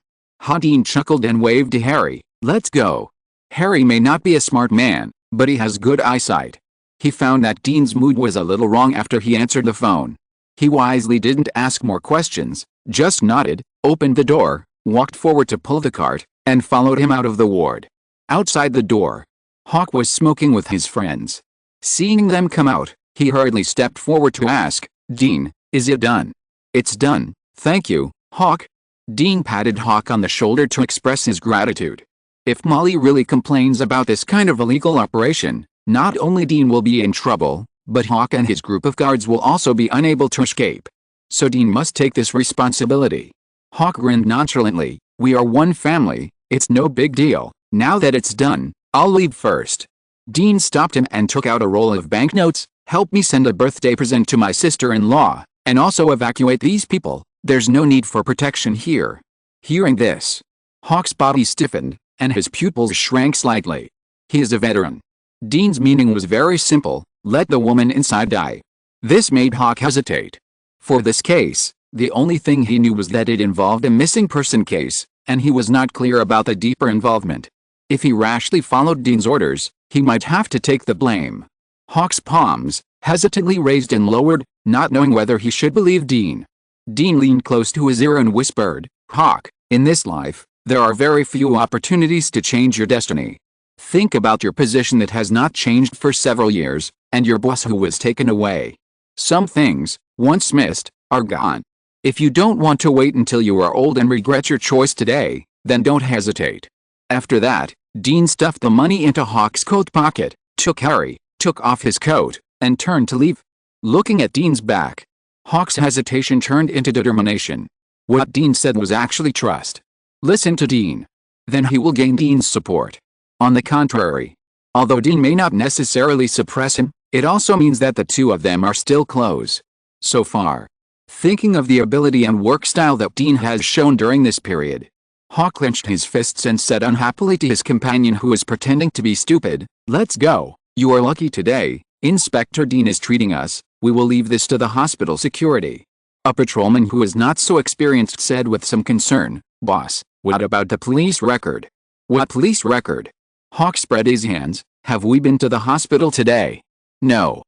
Dean chuckled and waved to Harry. "Let's go." Harry may not be a smart man, but he has good eyesight. He found that Dean's mood was a little wrong after he answered the phone. He wisely didn't ask more questions, just nodded, opened the door, walked forward to pull the cart, and followed him out of the ward. Outside the door, Hawk was smoking with his friends. Seeing them come out, he hurriedly stepped forward to ask, "Dean, is it done?" "It's done, thank you, Hawk." Dean patted Hawk on the shoulder to express his gratitude. If Molly really complains about this kind of illegal operation, not only Dean will be in trouble, but Hawk and his group of guards will also be unable to escape. So Dean must take this responsibility. Hawk grinned nonchalantly. "We are one family, it's no big deal. Now that it's done, I'll leave first." Dean stopped him and took out a roll of banknotes. "Help me send a birthday present to my sister-in-law, and also evacuate these people. There's no need for protection here." Hearing this, Hawk's body stiffened, and his pupils shrank slightly. He is a veteran. Dean's meaning was very simple: let the woman inside die. This made Hawk hesitate. For this case, the only thing he knew was that it involved a missing person case, and he was not clear about the deeper involvement. If he rashly followed Dean's orders, he might have to take the blame. Hawk's palms hesitantly raised and lowered, not knowing whether he should believe Dean. Dean leaned close to his ear and whispered, "Hawk, in this life, there are very few opportunities to change your destiny. Think about your position that has not changed for several years, and your boss who was taken away. Some things, once missed, are gone. If you don't want to wait until you are old and regret your choice today, then don't hesitate." After that, Dean stuffed the money into Hawk's coat pocket, took off his coat, and turned to leave. Looking at Dean's back, Hawk's hesitation turned into determination. What Dean said was actually trust. Listen to Dean. Then he will gain Dean's support. On the contrary, although Dean may not necessarily suppress him, it also means that the two of them are still close. So far. Thinking of the ability and work style that Dean has shown during this period, Hawk clenched his fists and said unhappily to his companion who was pretending to be stupid, "Let's go. You are lucky today. Inspector Dean is treating us. We will leave this to the hospital security." A patrolman who was not so experienced said with some concern, "Boss, what about the police record?" "What police record?" Hawk spread his hands. "Have we been to the hospital today?" No.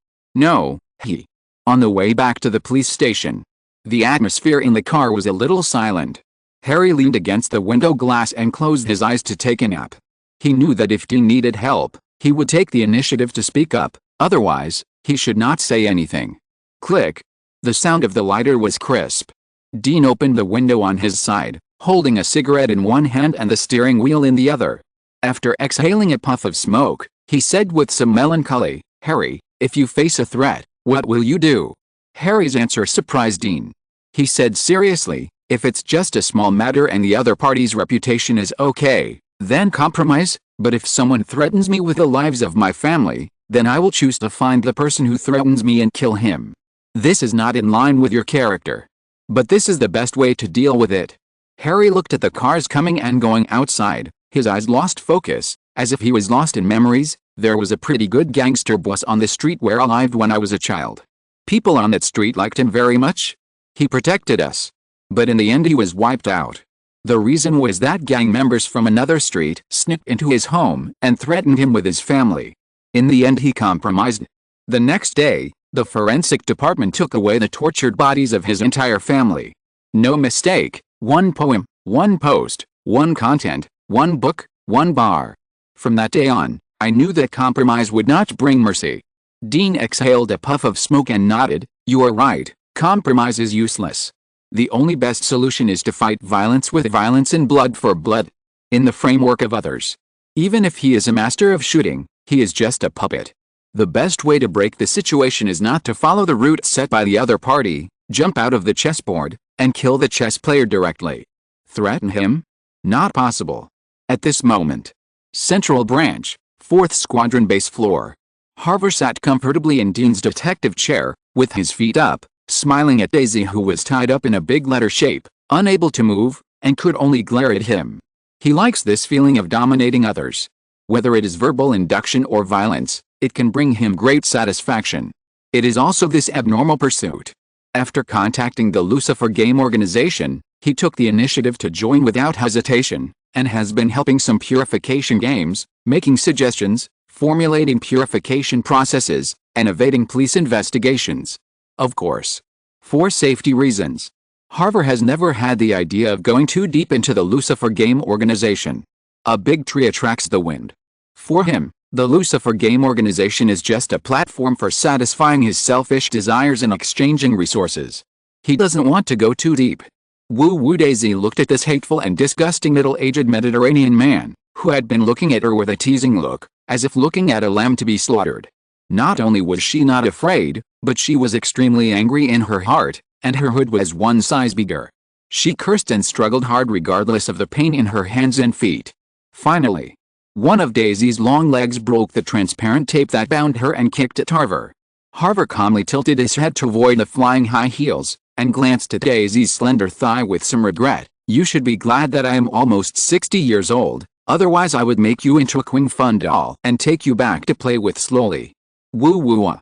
He. On the way back to the police station, the atmosphere in the car was a little silent. Harry leaned against the window glass and closed his eyes to take a nap. He knew that if Dean needed help, he would take the initiative to speak up, otherwise, he should not say anything. Click. The sound of the lighter was crisp. Dean opened the window on his side, holding a cigarette in one hand and the steering wheel in the other. After exhaling a puff of smoke, he said with some melancholy, "Harry, if you face a threat, what will you do?" Harry's answer surprised Dean. He said seriously, If it's just a small matter and the other party's reputation is okay, then compromise, but if someone threatens me with the lives of my family, then I will choose to find the person who threatens me and kill him. This is not in line with your character. But this is the best way to deal with it. Harry looked at the cars coming and going outside, his eyes lost focus, as if he was lost in memories. There was a pretty good gangster boss on the street where I lived when I was a child. People on that street liked him very much. He protected us. But in the end he was wiped out. The reason was that gang members from another street snipped into his home and threatened him with his family. In the end he compromised. The next day, the forensic department took away the tortured bodies of his entire family. No mistake, one poem, one post, one content, one book, one bar. From that day on, I knew that compromise would not bring mercy. Dean exhaled a puff of smoke and nodded, "You are right, compromise is useless. The only best solution is to fight violence with violence and blood for blood. In the framework of others. Even if he is a master of shooting, he is just a puppet. The best way to break the situation is not to follow the route set by the other party, jump out of the chessboard, and kill the chess player directly. Threaten him? Not possible. At this moment. Central Branch, 4th Squadron Base Floor. Harver sat comfortably in Dean's detective chair, with his feet up, smiling at Daisy, who was tied up in a big letter shape, unable to move, and could only glare at him. He likes this feeling of dominating others. Whether it is verbal induction or violence, it can bring him great satisfaction. It is also this abnormal pursuit. After contacting the Lucifer Game Organization, he took the initiative to join without hesitation, and has been helping some purification games, making suggestions, formulating purification processes, and evading police investigations. Of course. For safety reasons. Harver has never had the idea of going too deep into the Lucifer Game Organization. A big tree attracts the wind. For him, the Lucifer Game Organization is just a platform for satisfying his selfish desires and exchanging resources. He doesn't want to go too deep. Woo-woo. Daisy looked at this hateful and disgusting middle-aged Mediterranean man, who had been looking at her with a teasing look, as if looking at a lamb to be slaughtered. Not only was she not afraid, but she was extremely angry in her heart, and her hood was one size bigger. She cursed and struggled hard regardless of the pain in her hands and feet. Finally, one of Daisy's long legs broke the transparent tape that bound her and kicked at Harver. Harver calmly tilted his head to avoid the flying high heels, and glanced at Daisy's slender thigh with some regret. "You should be glad that I am almost 60 years old, otherwise I would make you into a Queen Fun doll and take you back to play with slowly." Woo-woo.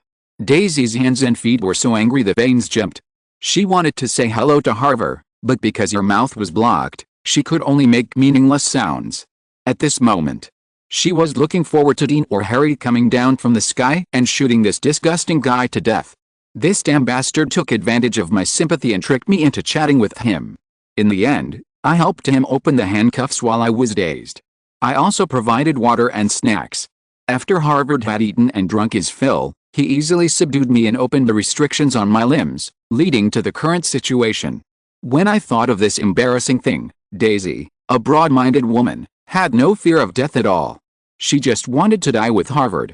Daisy's hands and feet were so angry the veins jumped. She wanted to say hello to Harver, but because her mouth was blocked, she could only make meaningless sounds. At this moment, she was looking forward to Dean or Harry coming down from the sky and shooting this disgusting guy to death. This damn bastard took advantage of my sympathy and tricked me into chatting with him. In the end, I helped him open the handcuffs while I was dazed. I also provided water and snacks. After Harver had eaten and drunk his fill, he easily subdued me and opened the restrictions on my limbs, leading to the current situation. When I thought of this embarrassing thing, Daisy, a broad-minded woman, had no fear of death at all. She just wanted to die with Harver.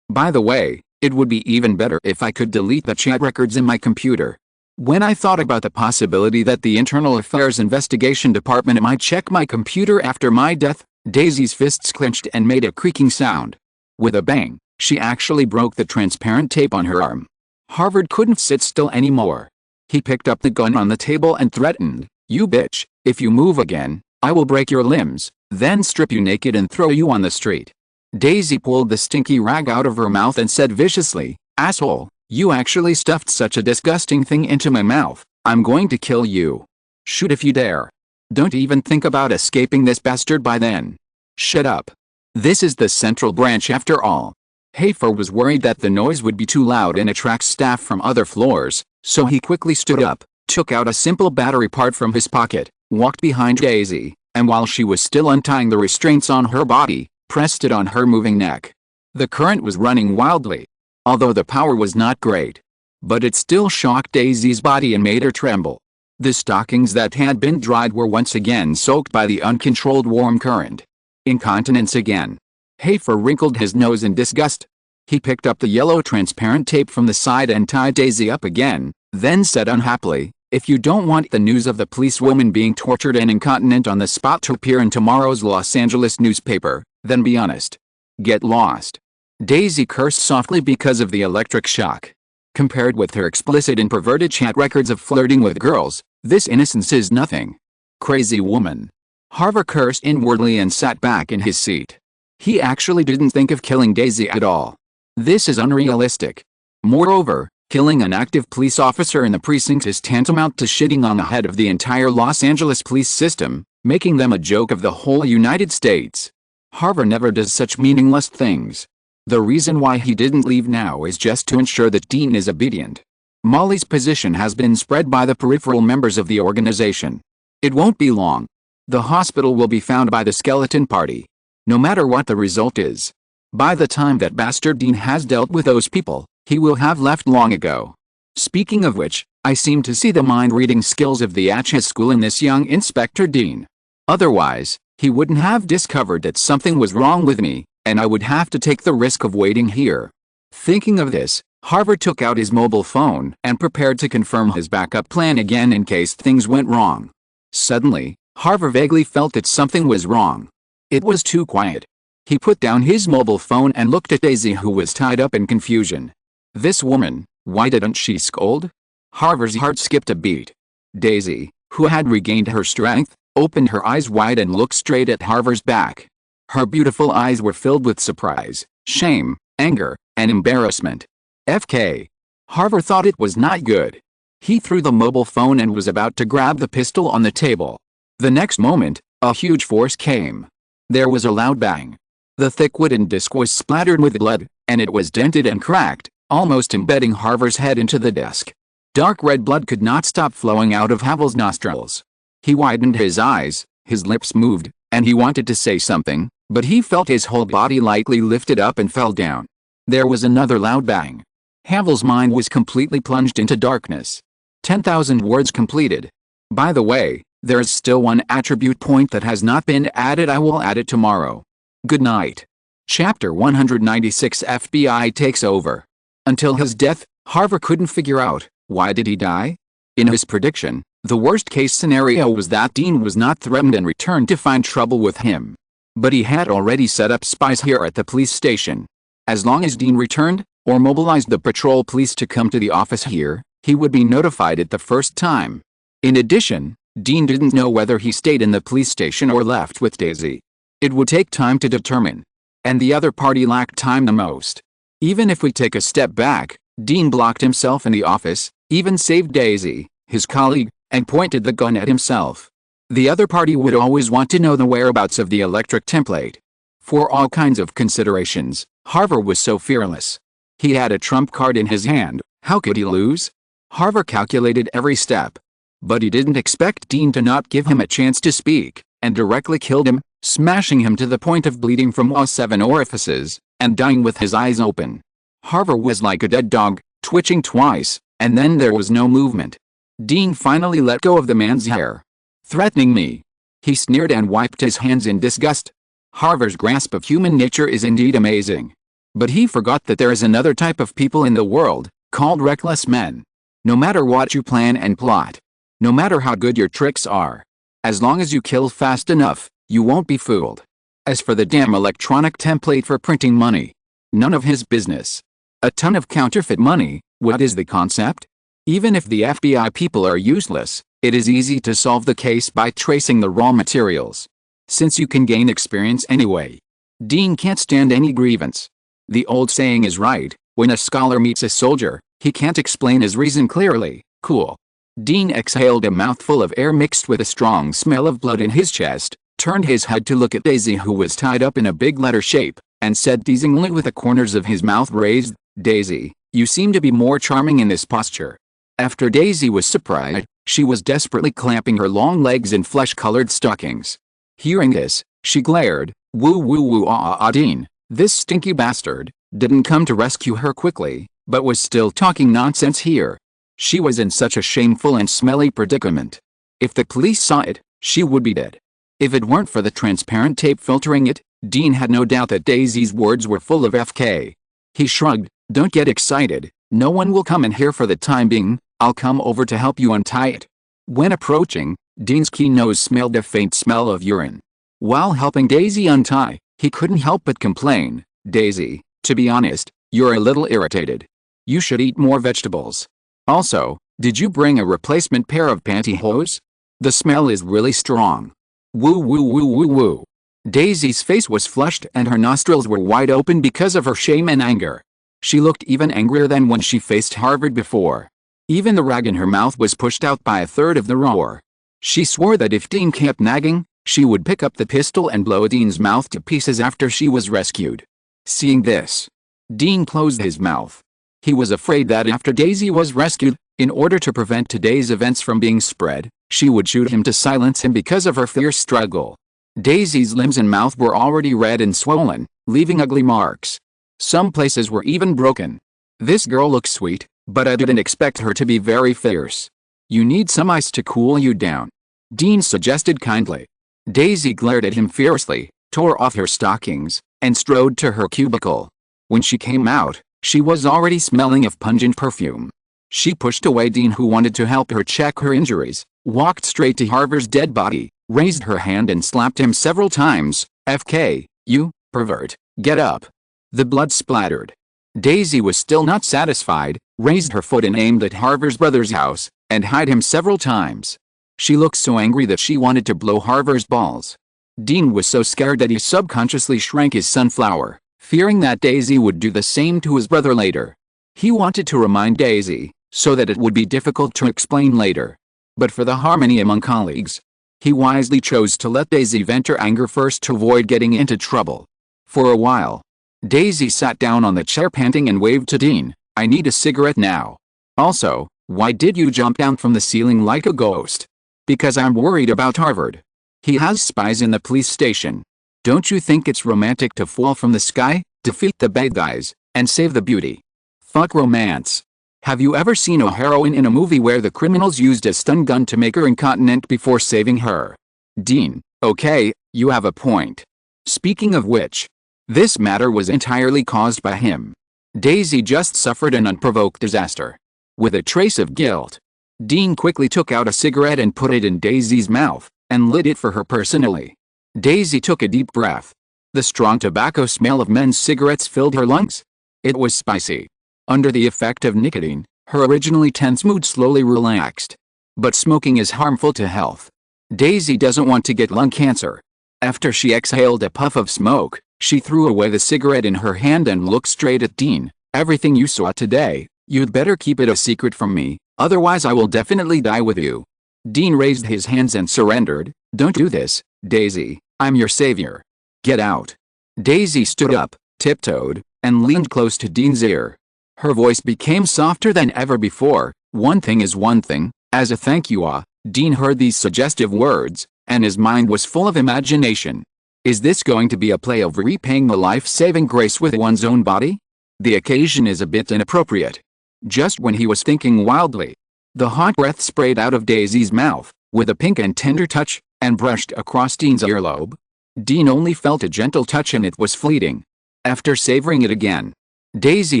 By the way, it would be even better if I could delete the chat records in my computer. When I thought about the possibility that the Internal Affairs Investigation Department might check my computer after my death, Daisy's fists clenched and made a creaking sound. With a bang, she actually broke the transparent tape on her arm. Harver couldn't sit still anymore. He picked up the gun on the table and threatened, "You bitch, if you move again, I will break your limbs, then strip you naked and throw you on the street." Daisy pulled the stinky rag out of her mouth and said viciously, "Asshole, you actually stuffed such a disgusting thing into my mouth. I'm going to kill you. Shoot if you dare. Don't even think about escaping this bastard by then. Shut up." This is the Central Branch after all. Hafer was worried that the noise would be too loud and attract staff from other floors, so he quickly stood up, took out a simple battery part from his pocket, walked behind Daisy, and while she was still untying the restraints on her body, pressed it on her moving neck. The current was running wildly, although the power was not great. But it still shocked Daisy's body and made her tremble. The stockings that had been dried were once again soaked by the uncontrolled warm current. Incontinence again. Hafer wrinkled his nose in disgust. He picked up the yellow transparent tape from the side and tied Daisy up again, then said unhappily, If you don't want the news of the policewoman being tortured and incontinent on the spot to appear in tomorrow's Los Angeles newspaper, then be honest. Get lost. Daisy cursed softly because of the electric shock. Compared with her explicit and perverted chat records of flirting with girls, this innocence is nothing. Crazy woman. Harvey cursed inwardly and sat back in his seat. He actually didn't think of killing Daisy at all. This is unrealistic. Moreover, killing an active police officer in the precinct is tantamount to shitting on the head of the entire Los Angeles police system, making them a joke of the whole United States. Harvey never does such meaningless things. The reason why he didn't leave now is just to ensure that Dean is obedient. Molly's position has been spread by the peripheral members of the organization. It won't be long. The hospital will be found by the skeleton party. No matter what the result is. By the time that bastard Dean has dealt with those people, he will have left long ago. Speaking of which, I seem to see the mind-reading skills of the HS school in this young Inspector Dean. Otherwise, he wouldn't have discovered that something was wrong with me, and I would have to take the risk of waiting here. Thinking of this, Harvey took out his mobile phone and prepared to confirm his backup plan again in case things went wrong. Suddenly, Harvey vaguely felt that something was wrong. It was too quiet. He put down his mobile phone and looked at Daisy, who was tied up in confusion. This woman, why didn't she scold? Harvey's heart skipped a beat. Daisy, who had regained her strength, opened her eyes wide and looked straight at Harvey's back. Her beautiful eyes were filled with surprise, shame, anger, and embarrassment. FK. Harvey thought it was not good. He threw the mobile phone and was about to grab the pistol on the table. The next moment, a huge force came. There was a loud bang. The thick wooden disc was splattered with blood, and it was dented and cracked, almost embedding Harvey's head into the desk. Dark red blood could not stop flowing out of Havel's nostrils. He widened his eyes, his lips moved, and he wanted to say something, but he felt his whole body lightly lifted up and fell down. There was another loud bang. Havel's mind was completely plunged into darkness. 10,000 words completed. By the way, there is still one attribute point that has not been added. I will add it tomorrow. Good night. Chapter 196. FBI takes over. Until his death, Harvey couldn't figure out, why did he die? In his prediction, the worst-case scenario was that Dean was not threatened and returned to find trouble with him. But he had already set up spies here at the police station. As long as Dean returned, or mobilized the patrol police to come to the office here, he would be notified at the first time. In addition, Dean didn't know whether he stayed in the police station or left with Daisy. It would take time to determine. And the other party lacked time the most. Even if we take a step back, Dean blocked himself in the office, even saved Daisy, his colleague, and pointed the gun at himself. The other party would always want to know the whereabouts of the electric template. For all kinds of considerations, Harvey was so fearless. He had a trump card in his hand. How could he lose? Harvey calculated every step. But he didn't expect Dean to not give him a chance to speak, and directly killed him, smashing him to the point of bleeding from all 7 orifices, and dying with his eyes open. Harvey was like a dead dog, twitching twice, and then there was no movement. Dean finally let go of the man's hair. Threatening me? He sneered and wiped his hands in disgust. Harvey's grasp of human nature is indeed amazing. But he forgot that there is another type of people in the world, called reckless men. No matter what you plan and plot, no matter how good your tricks are, as long as you kill fast enough, you won't be fooled. As for the damn electronic template for printing money, none of his business. A ton of counterfeit money, what is the concept? Even if the FBI people are useless, it is easy to solve the case by tracing the raw materials. Since you can gain experience anyway. Dean can't stand any grievance. The old saying is right, when a scholar meets a soldier, he can't explain his reason clearly. Cool. Dean exhaled a mouthful of air mixed with a strong smell of blood in his chest, turned his head to look at Daisy, who was tied up in a big letter shape, and said teasingly with the corners of his mouth raised, "Daisy, you seem to be more charming in this posture." After Daisy was surprised, she was desperately clamping her long legs in flesh-colored stockings. Hearing this, she glared. Woo woo woo Dean, this stinky bastard, didn't come to rescue her quickly, but was still talking nonsense here. She was in such a shameful and smelly predicament. If the police saw it, she would be dead. If it weren't for the transparent tape filtering it, Dean had no doubt that Daisy's words were full of FK. He shrugged. Don't get excited, no one will come in here for the time being, I'll come over to help you untie it. When approaching, Dean's keen nose smelled a faint smell of urine. While helping Daisy untie, he couldn't help but complain, "Daisy, to be honest, you're a little irritated. You should eat more vegetables. Also, did you bring a replacement pair of pantyhose? The smell is really strong." Woo woo woo woo woo. Daisy's face was flushed and her nostrils were wide open because of her shame and anger. She looked even angrier than when she faced Harvard before. Even the rag in her mouth was pushed out by a third of the roar. She swore that if Dean kept nagging, she would pick up the pistol and blow Dean's mouth to pieces after she was rescued. Seeing this, Dean closed his mouth. He was afraid that after Daisy was rescued, in order to prevent today's events from being spread, she would shoot him to silence him because of her fierce struggle. Daisy's limbs and mouth were already red and swollen, leaving ugly marks. Some places were even broken. This girl looks sweet, but I didn't expect her to be very fierce. You need some ice to cool you down, Dean suggested kindly. Daisy glared at him fiercely, tore off her stockings, and strode to her cubicle. When she came out, she was already smelling of pungent perfume. She pushed away Dean, who wanted to help her check her injuries, walked straight to Harvard's dead body, raised her hand and slapped him several times. "FK, you pervert, get up." The blood splattered. Daisy was still not satisfied, raised her foot and aimed at Harvard's brother's house, and hit him several times. She looked so angry that she wanted to blow Harvard's balls. Dean was so scared that he subconsciously shrank his sunflower, fearing that Daisy would do the same to his brother later. He wanted to remind Daisy, so that it would be difficult to explain later. But for the harmony among colleagues, he wisely chose to let Daisy vent her anger first to avoid getting into trouble. For a while, Daisy sat down on the chair panting and waved to Dean, "I need a cigarette now. Also, why did you jump down from the ceiling like a ghost?" "Because I'm worried about Harvard. He has spies in the police station. Don't you think it's romantic to fall from the sky, defeat the bad guys, and save the beauty? Fuck romance. Have you ever seen a heroine in a movie where the criminals used a stun gun to make her incontinent before saving her?" Dean, "Okay, you have a point. Speaking of which, this matter was entirely caused by him. Daisy just suffered an unprovoked disaster." With a trace of guilt, Dean quickly took out a cigarette and put it in Daisy's mouth, and lit it for her personally. Daisy took a deep breath. The strong tobacco smell of men's cigarettes filled her lungs. It was spicy. Under the effect of nicotine, her originally tense mood slowly relaxed. But smoking is harmful to health. Daisy doesn't want to get lung cancer. After she exhaled a puff of smoke, she threw away the cigarette in her hand and looked straight at Dean. "Everything you saw today, you'd better keep it a secret from me, otherwise I will definitely die with you." Dean raised his hands and surrendered. "Don't do this, Daisy, I'm your savior. Get out." Daisy stood up, tiptoed, and leaned close to Dean's ear. Her voice became softer than ever before. "One thing is one thing, as a thank you." Dean heard these suggestive words, and his mind was full of imagination. Is this going to be a play of repaying the life-saving grace with one's own body? The occasion is a bit inappropriate. Just when he was thinking wildly, the hot breath sprayed out of Daisy's mouth, with a pink and tender touch, and brushed across Dean's earlobe. Dean only felt a gentle touch and it was fleeting. After savoring it again, Daisy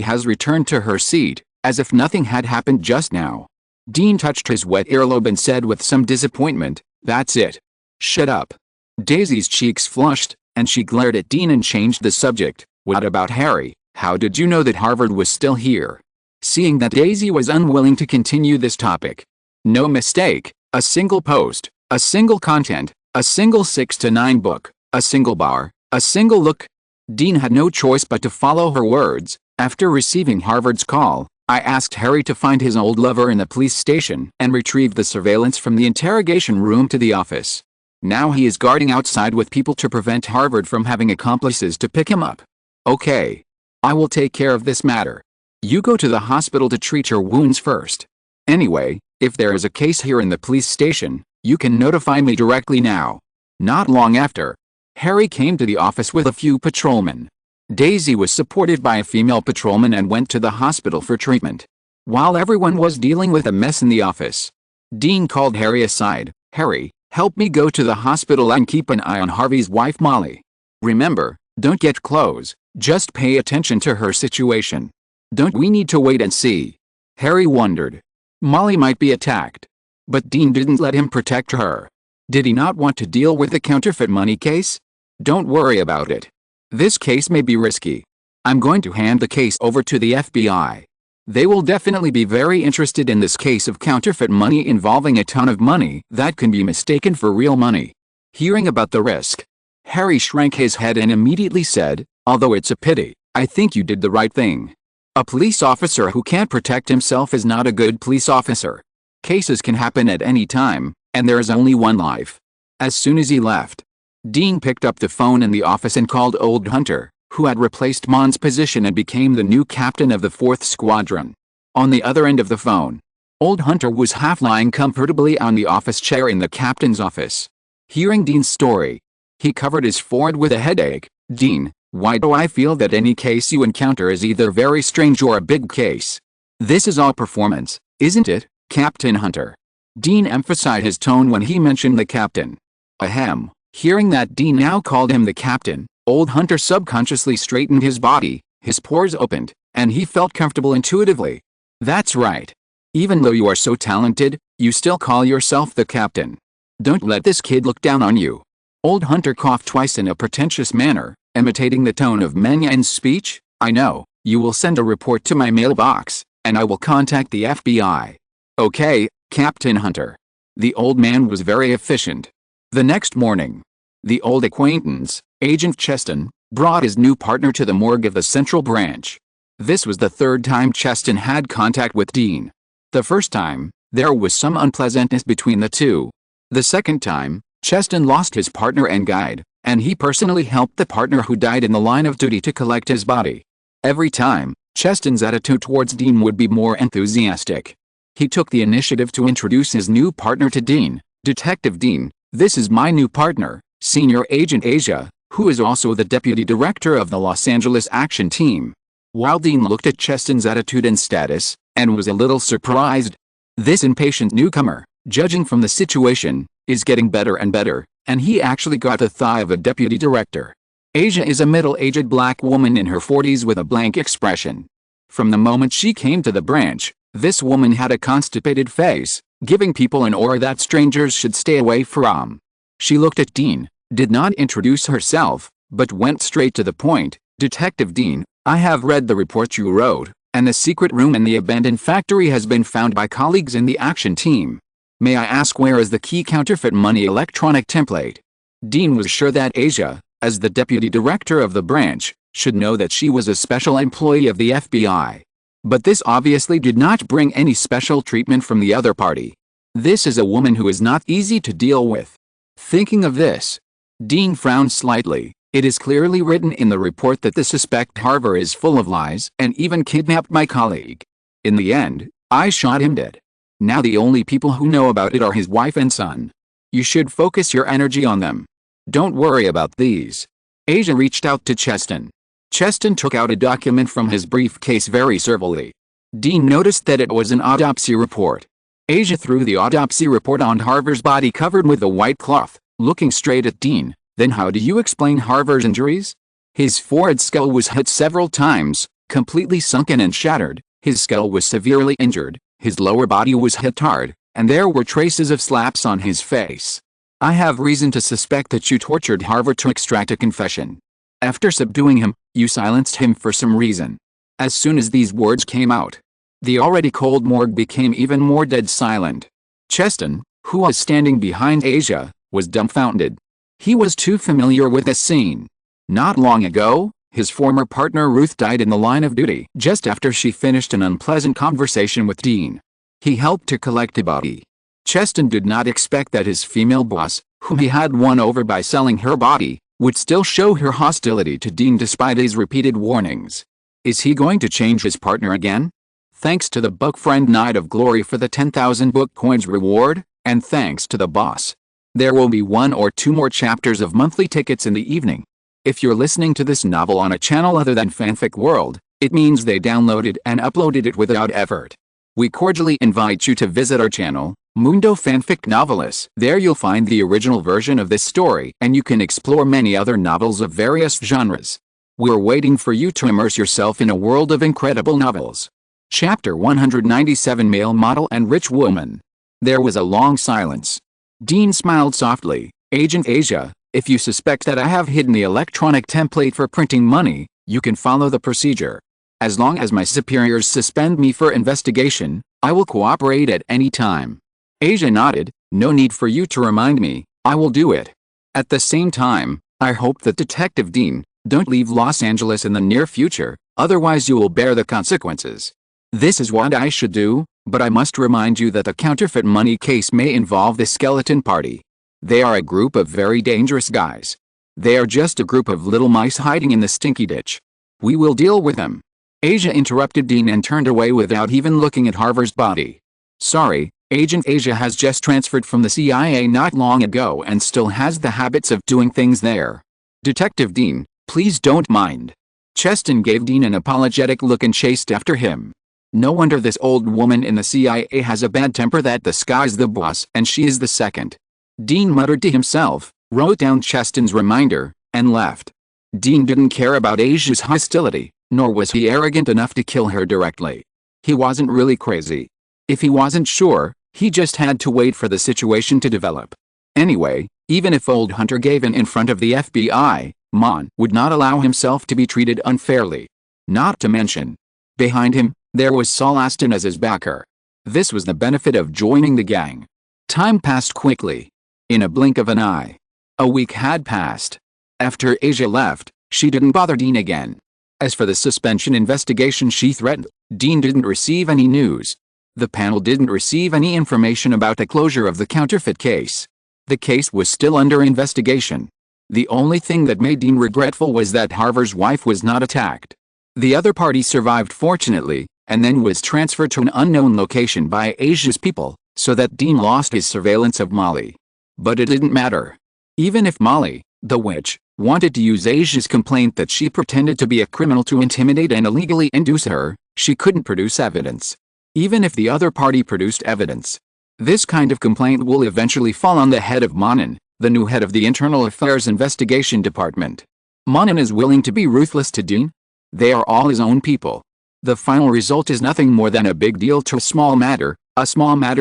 has returned to her seat, as if nothing had happened just now. Dean touched his wet earlobe and said with some disappointment, "That's it. Shut up." Daisy's cheeks flushed, and she glared at Dean and changed the subject. "What about Harry? How did you know that Harvard was still here?" Seeing that Daisy was unwilling to continue this topic. "No mistake, a single post, a single content, a single 6 to 9 book, a single bar, a single look." Dean had no choice but to follow her words. "After receiving Harvard's call, I asked Harry to find his old lover in the police station and retrieve the surveillance from the interrogation room to the office. Now he is guarding outside with people to prevent Harvard from having accomplices to pick him up. Okay. I will take care of this matter. You go to the hospital to treat your wounds first. Anyway, if there is a case here in the police station, you can notify me directly now." Not long after, Harry came to the office with a few patrolmen. Daisy was supported by a female patrolman and went to the hospital for treatment. While everyone was dealing with a mess in the office, Dean called Harry aside. "Harry, help me go to the hospital and keep an eye on Harvey's wife Molly. Remember, don't get close, just pay attention to her situation. Don't we need to wait and see?" Harry wondered. Molly might be attacked. But Dean didn't let him protect her. Did he not want to deal with the counterfeit money case? Don't worry about it. This case may be risky. I'm going to hand the case over to the FBI. They will definitely be very interested in this case of counterfeit money involving a ton of money that can be mistaken for real money. Hearing about the risk, Harry shrank his head and immediately said, "Although it's a pity, I think you did the right thing. A police officer who can't protect himself is not a good police officer. Cases can happen at any time, and there is only one life." As soon as he left, Dean picked up the phone in the office and called Old Hunter, who had replaced Mon's position and became the new captain of the 4th Squadron. On the other end of the phone, Old Hunter was half lying comfortably on the office chair in the captain's office. Hearing Dean's story, he covered his forehead with a headache. "Dean, why do I feel that any case you encounter is either very strange or a big case? This is all performance, isn't it, Captain Hunter?" Dean emphasized his tone when he mentioned the captain. Ahem. Hearing that Dean now called him the captain, Old Hunter subconsciously straightened his body, his pores opened, and he felt comfortable intuitively. "That's right. Even though you are so talented, you still call yourself the captain. Don't let this kid look down on you." Old Hunter coughed twice in a pretentious manner, imitating the tone of Mannian's speech. "I know, you will send a report to my mailbox, and I will contact the FBI. Okay, Captain Hunter." The old man was very efficient. The next morning, the old acquaintance, Agent Cheston, brought his new partner to the morgue of the Central Branch. This was the third time Cheston had contact with Dean. The first time, there was some unpleasantness between the two. The second time, Cheston lost his partner and guide, and he personally helped the partner who died in the line of duty to collect his body. Every time, Cheston's attitude towards Dean would be more enthusiastic. He took the initiative to introduce his new partner to Dean. "Detective Dean, this is my new partner, Senior Agent Asia, who is also the Deputy Director of the Los Angeles Action Team." While Dean looked at Cheston's attitude and status, and was a little surprised. This impatient newcomer, judging from the situation, is getting better and better, and he actually got the thigh of a deputy director. Asia is a middle-aged black woman in her 40s with a blank expression. From the moment she came to the branch, this woman had a constipated face, giving people an aura that strangers should stay away from. She looked at Dean, did not introduce herself, but went straight to the point. "Detective Dean, I have read the report you wrote, and the secret room in the abandoned factory has been found by colleagues in the action team. May I ask where is the key counterfeit money electronic template?" Dean was sure that Asia, as the deputy director of the branch, should know that she was a special employee of the FBI. But this obviously did not bring any special treatment from the other party. This is a woman who is not easy to deal with. Thinking of this, Dean frowned slightly. It is clearly written in the report that the suspect Harver is full of lies and even kidnapped my colleague. In the end, I shot him dead. Now the only people who know about it are his wife and son. You should focus your energy on them. Don't worry about these. Asia reached out to Cheston. Cheston took out a document from his briefcase very servilely. Dean noticed that it was an autopsy report. Asia threw the autopsy report on Harver's body covered with a white cloth, looking straight at Dean. "Then how do you explain Harver's injuries? His forehead skull was hit several times, completely sunken and shattered, his skull was severely injured, his lower body was hit hard, and there were traces of slaps on his face. I have reason to suspect that you tortured Harver to extract a confession. After subduing him, you silenced him for some reason." As soon as these words came out, the already cold morgue became even more dead silent. Cheston, who was standing behind Asia, was dumbfounded. He was too familiar with the scene. Not long ago, his former partner Ruth died in the line of duty just after she finished an unpleasant conversation with Dean. He helped to collect the body. Cheston did not expect that his female boss, whom he had won over by selling her body, would still show her hostility to Dean despite his repeated warnings. Is he going to change his partner again? Thanks to the book friend Knight of Glory for the 10,000 book coins reward, and thanks to the boss. There will be 1 or 2 more chapters of monthly tickets in the evening. If you're listening to this novel on a channel other than Fanfic World, it means they downloaded and uploaded it without effort. We cordially invite you to visit our channel, Mundo Fanfic Novelist. There you'll find the original version of this story and you can explore many other novels of various genres. We're waiting for you to immerse yourself in a world of incredible novels. Chapter 197 Male Model and Rich Woman. There was a long silence. Dean smiled softly. Agent Asia, if you suspect that I have hidden the electronic template for printing money, you can follow the procedure. As long as my superiors suspend me for investigation, I will cooperate at any time. Asia nodded. No need for you to remind me, I will do it. At the same time, I hope that Detective Dean, don't leave Los Angeles in the near future, otherwise you will bear the consequences. This is what I should do, but I must remind you that the counterfeit money case may involve the Skeleton Party. They are a group of very dangerous guys. They are just a group of little mice hiding in the stinky ditch. We will deal with them. Asia interrupted Dean and turned away without even looking at Harvey's body. Sorry, Agent Asia has just transferred from the CIA not long ago and still has the habits of doing things there. Detective Dean, please don't mind. Cheston gave Dean an apologetic look and chased after him. No wonder this old woman in the CIA has a bad temper that the sky's the boss and she is the second. Dean muttered to himself, wrote down Cheston's reminder, and left. Dean didn't care about Asia's hostility, nor was he arrogant enough to kill her directly. He wasn't really crazy. If he wasn't sure, he just had to wait for the situation to develop. Anyway, even if old Hunter gave in front of the FBI, Mon would not allow himself to be treated unfairly. Not to mention, behind him, there was Saul Aston as his backer. This was the benefit of joining the gang. Time passed quickly. In a blink of an eye. A week had passed. After Asia left, she didn't bother Dean again. As for the suspension investigation she threatened, Dean didn't receive any news. The panel didn't receive any information about the closure of the counterfeit case. The case was still under investigation. The only thing that made Dean regretful was that Harvey's wife was not attacked. The other party survived fortunately, and then was transferred to an unknown location by Asia's people, so that Dean lost his surveillance of Molly. But it didn't matter. Even if Molly, the witch, wanted to use Asia's complaint that she pretended to be a criminal to intimidate and illegally induce her, she couldn't produce evidence. Even if the other party produced evidence. This kind of complaint will eventually fall on the head of Monin, the new head of the Internal Affairs Investigation Department. Monin is willing to be ruthless to Dean. They are all his own people. The final result is nothing more than a big deal to a small matter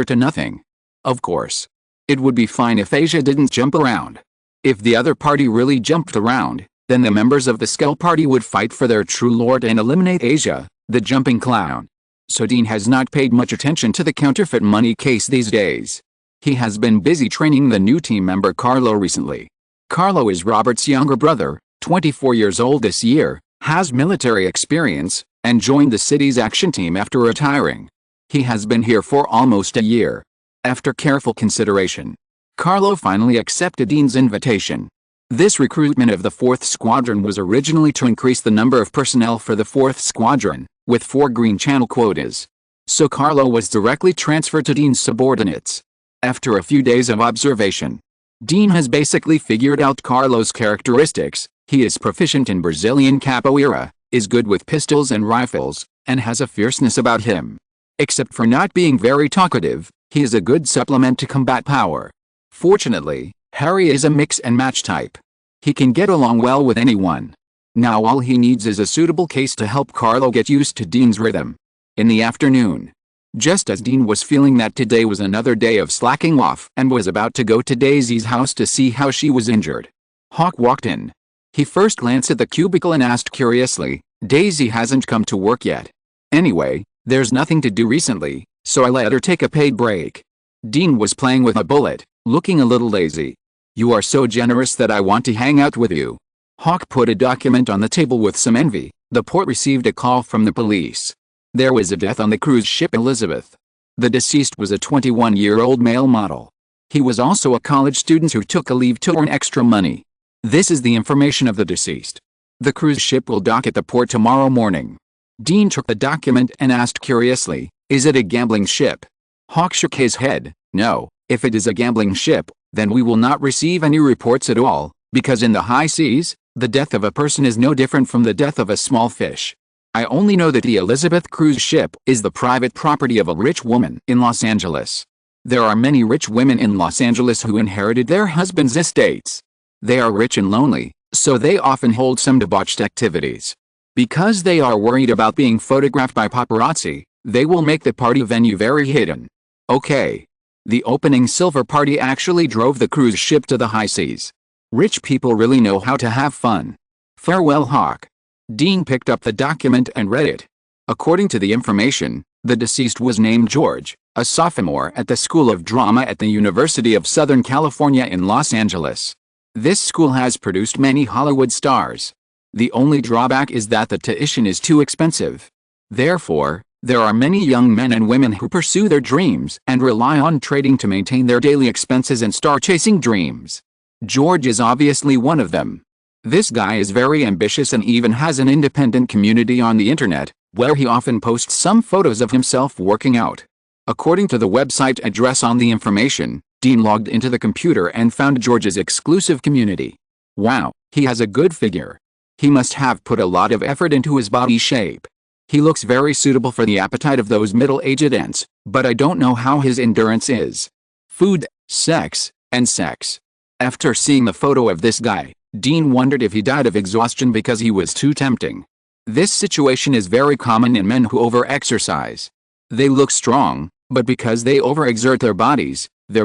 to nothing. Of course. It would be fine if Asia didn't jump around. If the other party really jumped around, then the members of the Skell Party would fight for their true lord and eliminate Asia, the jumping clown. So Dean has not paid much attention to the counterfeit money case these days. He has been busy training the new team member Carlo recently. Carlo is Robert's younger brother, 24 years old this year, has military experience, and joined the city's action team after retiring. He has been here for almost a year. After careful consideration, Carlo finally accepted Dean's invitation. This recruitment of the 4th Squadron was originally to increase the number of personnel for the 4th Squadron, with 4 Green Channel quotas. So Carlo was directly transferred to Dean's subordinates. After a few days of observation, Dean has basically figured out Carlo's characteristics. He is proficient in Brazilian capoeira, is good with pistols and rifles, and has a fierceness about him. Except for not being very talkative, he is a good supplement to combat power. Fortunately, Harry is a mix and match type. He can get along well with anyone. Now all he needs is a suitable case to help Carlo get used to Dean's rhythm. In the afternoon, just as Dean was feeling that today was another day of slacking off and was about to go to Daisy's house to see how she was injured, Hawk walked in. He first glanced at the cubicle and asked curiously, "Daisy hasn't come to work yet?" "Anyway, there's nothing to do recently, so I let her take a paid break." Dean was playing with a bullet, looking a little lazy. "You are so generous that I want to hang out with you." Hawk put a document on the table with some envy. The port received a call from the police. There was a death on the cruise ship Elizabeth. The deceased was a 21-year-old male model. He was also a college student who took a leave to earn extra money. This is the information of the deceased. The cruise ship will dock at the port tomorrow morning. Dean took the document and asked curiously, "Is it a gambling ship?" Hawk shook his head. "No, if it is a gambling ship, then we will not receive any reports at all, because in the high seas, the death of a person is no different from the death of a small fish. I only know that the Elizabeth cruise ship is the private property of a rich woman in Los Angeles. There are many rich women in Los Angeles who inherited their husbands' estates. They are rich and lonely, so they often hold some debauched activities. Because they are worried about being photographed by paparazzi, They will make the party venue very hidden. Okay. The opening silver party actually drove the cruise ship to the high seas. Rich people really know how to have fun. Farewell, Hawk. Dean picked up the document and read it. According to the information, the deceased was named George, a sophomore at the School of Drama at the University of Southern California in Los Angeles. This school has produced many Hollywood stars. The only drawback is that the tuition is too expensive. Therefore, there are many young men and women who pursue their dreams and rely on trading to maintain their daily expenses and star-chasing dreams. George is obviously one of them. This guy is very ambitious and even has an independent community on the internet, where he often posts some photos of himself working out. According to the website address on the information, Dean logged into the computer and found George's exclusive community. Wow, he has a good figure. He must have put a lot of effort into his body shape. He looks very suitable for the appetite of those middle-aged ants, but I don't know how his endurance is. Food, sex, and sex. After seeing the photo of this guy, Dean wondered if he died of exhaustion because he was too tempting. This situation is very common in men who over-exercise. They look strong, but because they overexert their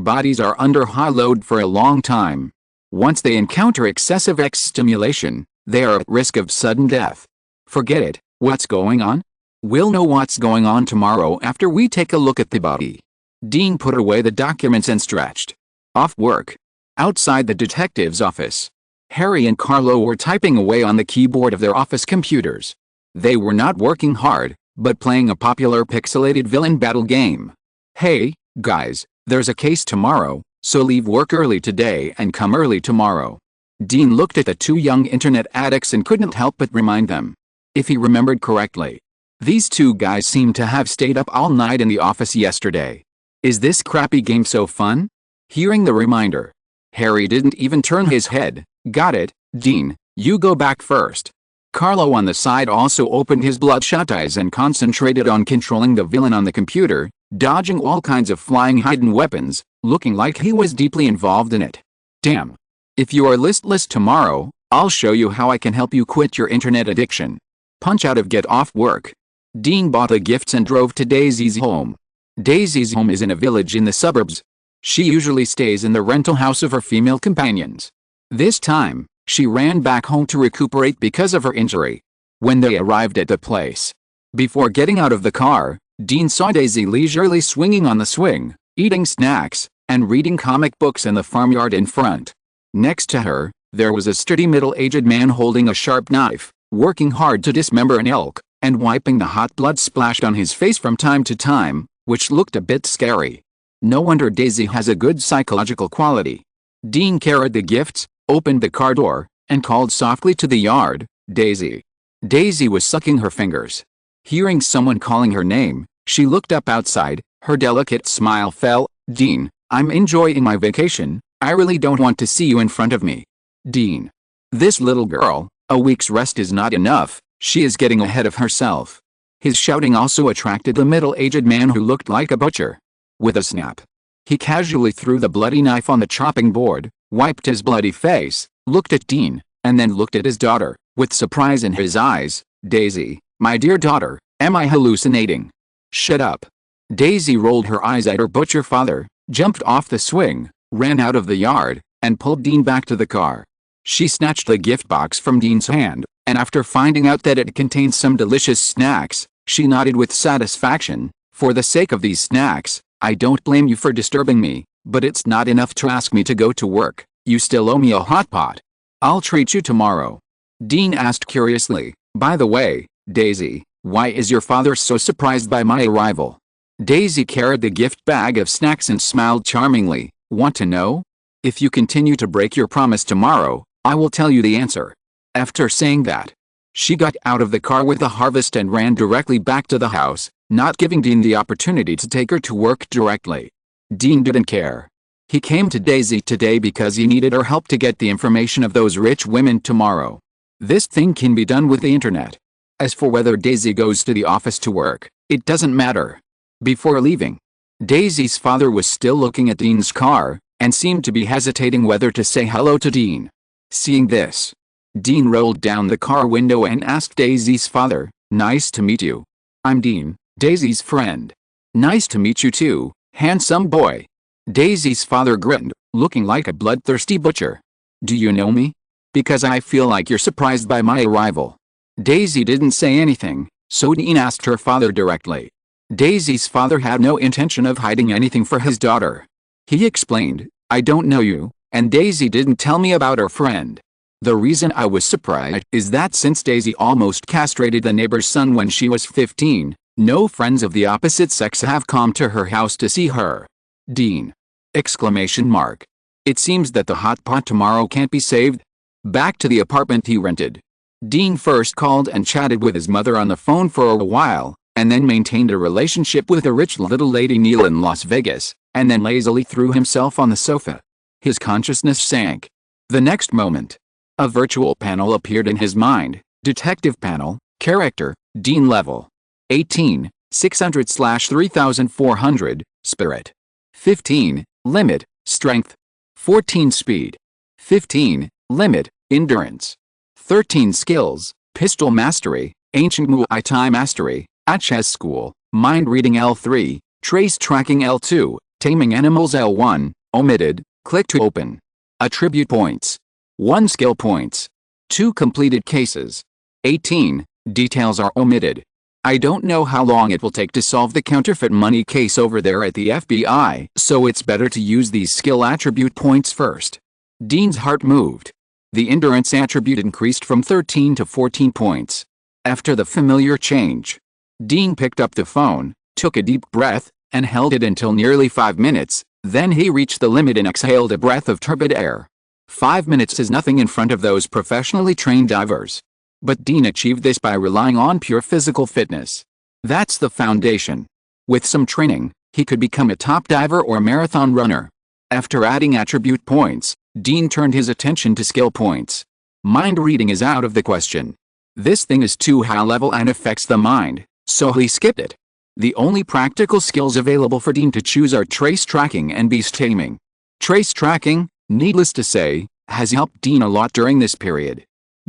bodies are under high load for a long time. Once they encounter excessive X stimulation, they are at risk of sudden death. Forget it. What's going on? We'll know what's going on tomorrow after we take a look at the body. Dean put away the documents and stretched. Off work. Outside the detective's office, Harry and Carlo were typing away on the keyboard of their office computers. They were not working hard, but playing a popular pixelated villain battle game. Hey, guys, there's a case tomorrow, so leave work early today and come early tomorrow. Dean looked at the two young internet addicts and couldn't help but remind them. If he remembered correctly, these two guys seemed to have stayed up all night in the office yesterday. Is this crappy game so fun? Hearing the reminder, Harry didn't even turn his head. Got it, Dean, you go back first. Carlo on the side also opened his bloodshot eyes and concentrated on controlling the villain on the computer, dodging all kinds of flying hidden weapons, looking like he was deeply involved in it. Damn. If you are listless tomorrow, I'll show you how I can help you quit your internet addiction. Punch out of get off work. Dean bought the gifts and drove to Daisy's home. Daisy's home is in a village in the suburbs. She usually stays in the rental house of her female companions. This time, she ran back home to recuperate because of her injury. When they arrived at the place, before getting out of the car, Dean saw Daisy leisurely swinging on the swing, eating snacks, and reading comic books in the farmyard in front. Next to her, there was a sturdy middle-aged man holding a sharp knife, working hard to dismember an elk, and wiping the hot blood splashed on his face from time to time, which looked a bit scary. No wonder Daisy has a good psychological quality. Dean carried the gifts, opened the car door, and called softly to the yard, Daisy. Daisy was sucking her fingers. Hearing someone calling her name, she looked up outside, her delicate smile fell. Dean, I'm enjoying my vacation, I really don't want to see you in front of me. Dean. This little girl, a week's rest is not enough, she is getting ahead of herself. His shouting also attracted the middle-aged man who looked like a butcher. With a snap, he casually threw the bloody knife on the chopping board, wiped his bloody face, looked at Dean, and then looked at his daughter, with surprise in his eyes. Daisy, my dear daughter, am I hallucinating? Shut up. Daisy rolled her eyes at her butcher father, jumped off the swing, ran out of the yard, and pulled Dean back to the car. She snatched the gift box from Dean's hand, and after finding out that it contained some delicious snacks, she nodded with satisfaction. For the sake of these snacks, I don't blame you for disturbing me, but it's not enough to ask me to go to work. You still owe me a hot pot. I'll treat you tomorrow. Dean asked curiously, by the way, Daisy, why is your father so surprised by my arrival? Daisy carried the gift bag of snacks and smiled charmingly. Want to know? If you continue to break your promise tomorrow, I will tell you the answer. After saying that, she got out of the car with the harvest and ran directly back to the house, not giving Dean the opportunity to take her to work directly. Dean didn't care. He came to Daisy today because he needed her help to get the information of those rich women tomorrow. This thing can be done with the internet. As for whether Daisy goes to the office to work, it doesn't matter. Before leaving, Daisy's father was still looking at Dean's car, and seemed to be hesitating whether to say hello to Dean. Seeing this, Dean rolled down the car window and asked Daisy's father, nice to meet you. I'm Dean, Daisy's friend. Nice to meet you too, handsome boy. Daisy's father grinned, looking like a bloodthirsty butcher. Do you know me? Because I feel like you're surprised by my arrival. Daisy didn't say anything, so Dean asked her father directly. Daisy's father had no intention of hiding anything for his daughter. He explained, I don't know you, and Daisy didn't tell me about her friend. The reason I was surprised is that since Daisy almost castrated the neighbor's son when she was 15, no friends of the opposite sex have come to her house to see her. Dean! Exclamation mark. It seems that the hot pot tomorrow can't be saved. Back to the apartment he rented. Dean first called and chatted with his mother on the phone for a while, and then maintained a relationship with a rich little lady Neil in Las Vegas, and then lazily threw himself on the sofa. His consciousness sank. The next moment, a virtual panel appeared in his mind. Detective panel, character, Dean level. 18, 600/3400, spirit. 15, limit, strength. 14 speed. 15, limit, endurance. 13 skills, pistol mastery, ancient Muay Thai mastery, at chess school, mind reading L3, trace tracking L2, taming animals L1, omitted, click to open. Attribute points. 1 skill points. 2 completed cases. 18, details are omitted. I don't know how long it will take to solve the counterfeit money case over there at the FBI, so it's better to use these skill attribute points first. Dean's heart moved. The endurance attribute increased from 13 to 14 points. After the familiar change, Dean picked up the phone, took a deep breath, and held it until nearly 5 minutes, then he reached the limit and exhaled a breath of turbid air. 5 minutes is nothing in front of those professionally trained divers. But Dean achieved this by relying on pure physical fitness. That's the foundation. With some training, he could become a top diver or marathon runner. After adding attribute points, Dean turned his attention to skill points. Mind reading is out of the question. This thing is too high level and affects the mind, so he skipped it. The only practical skills available for Dean to choose are trace tracking and beast taming. Trace tracking, needless to say, has helped Dean a lot during this period.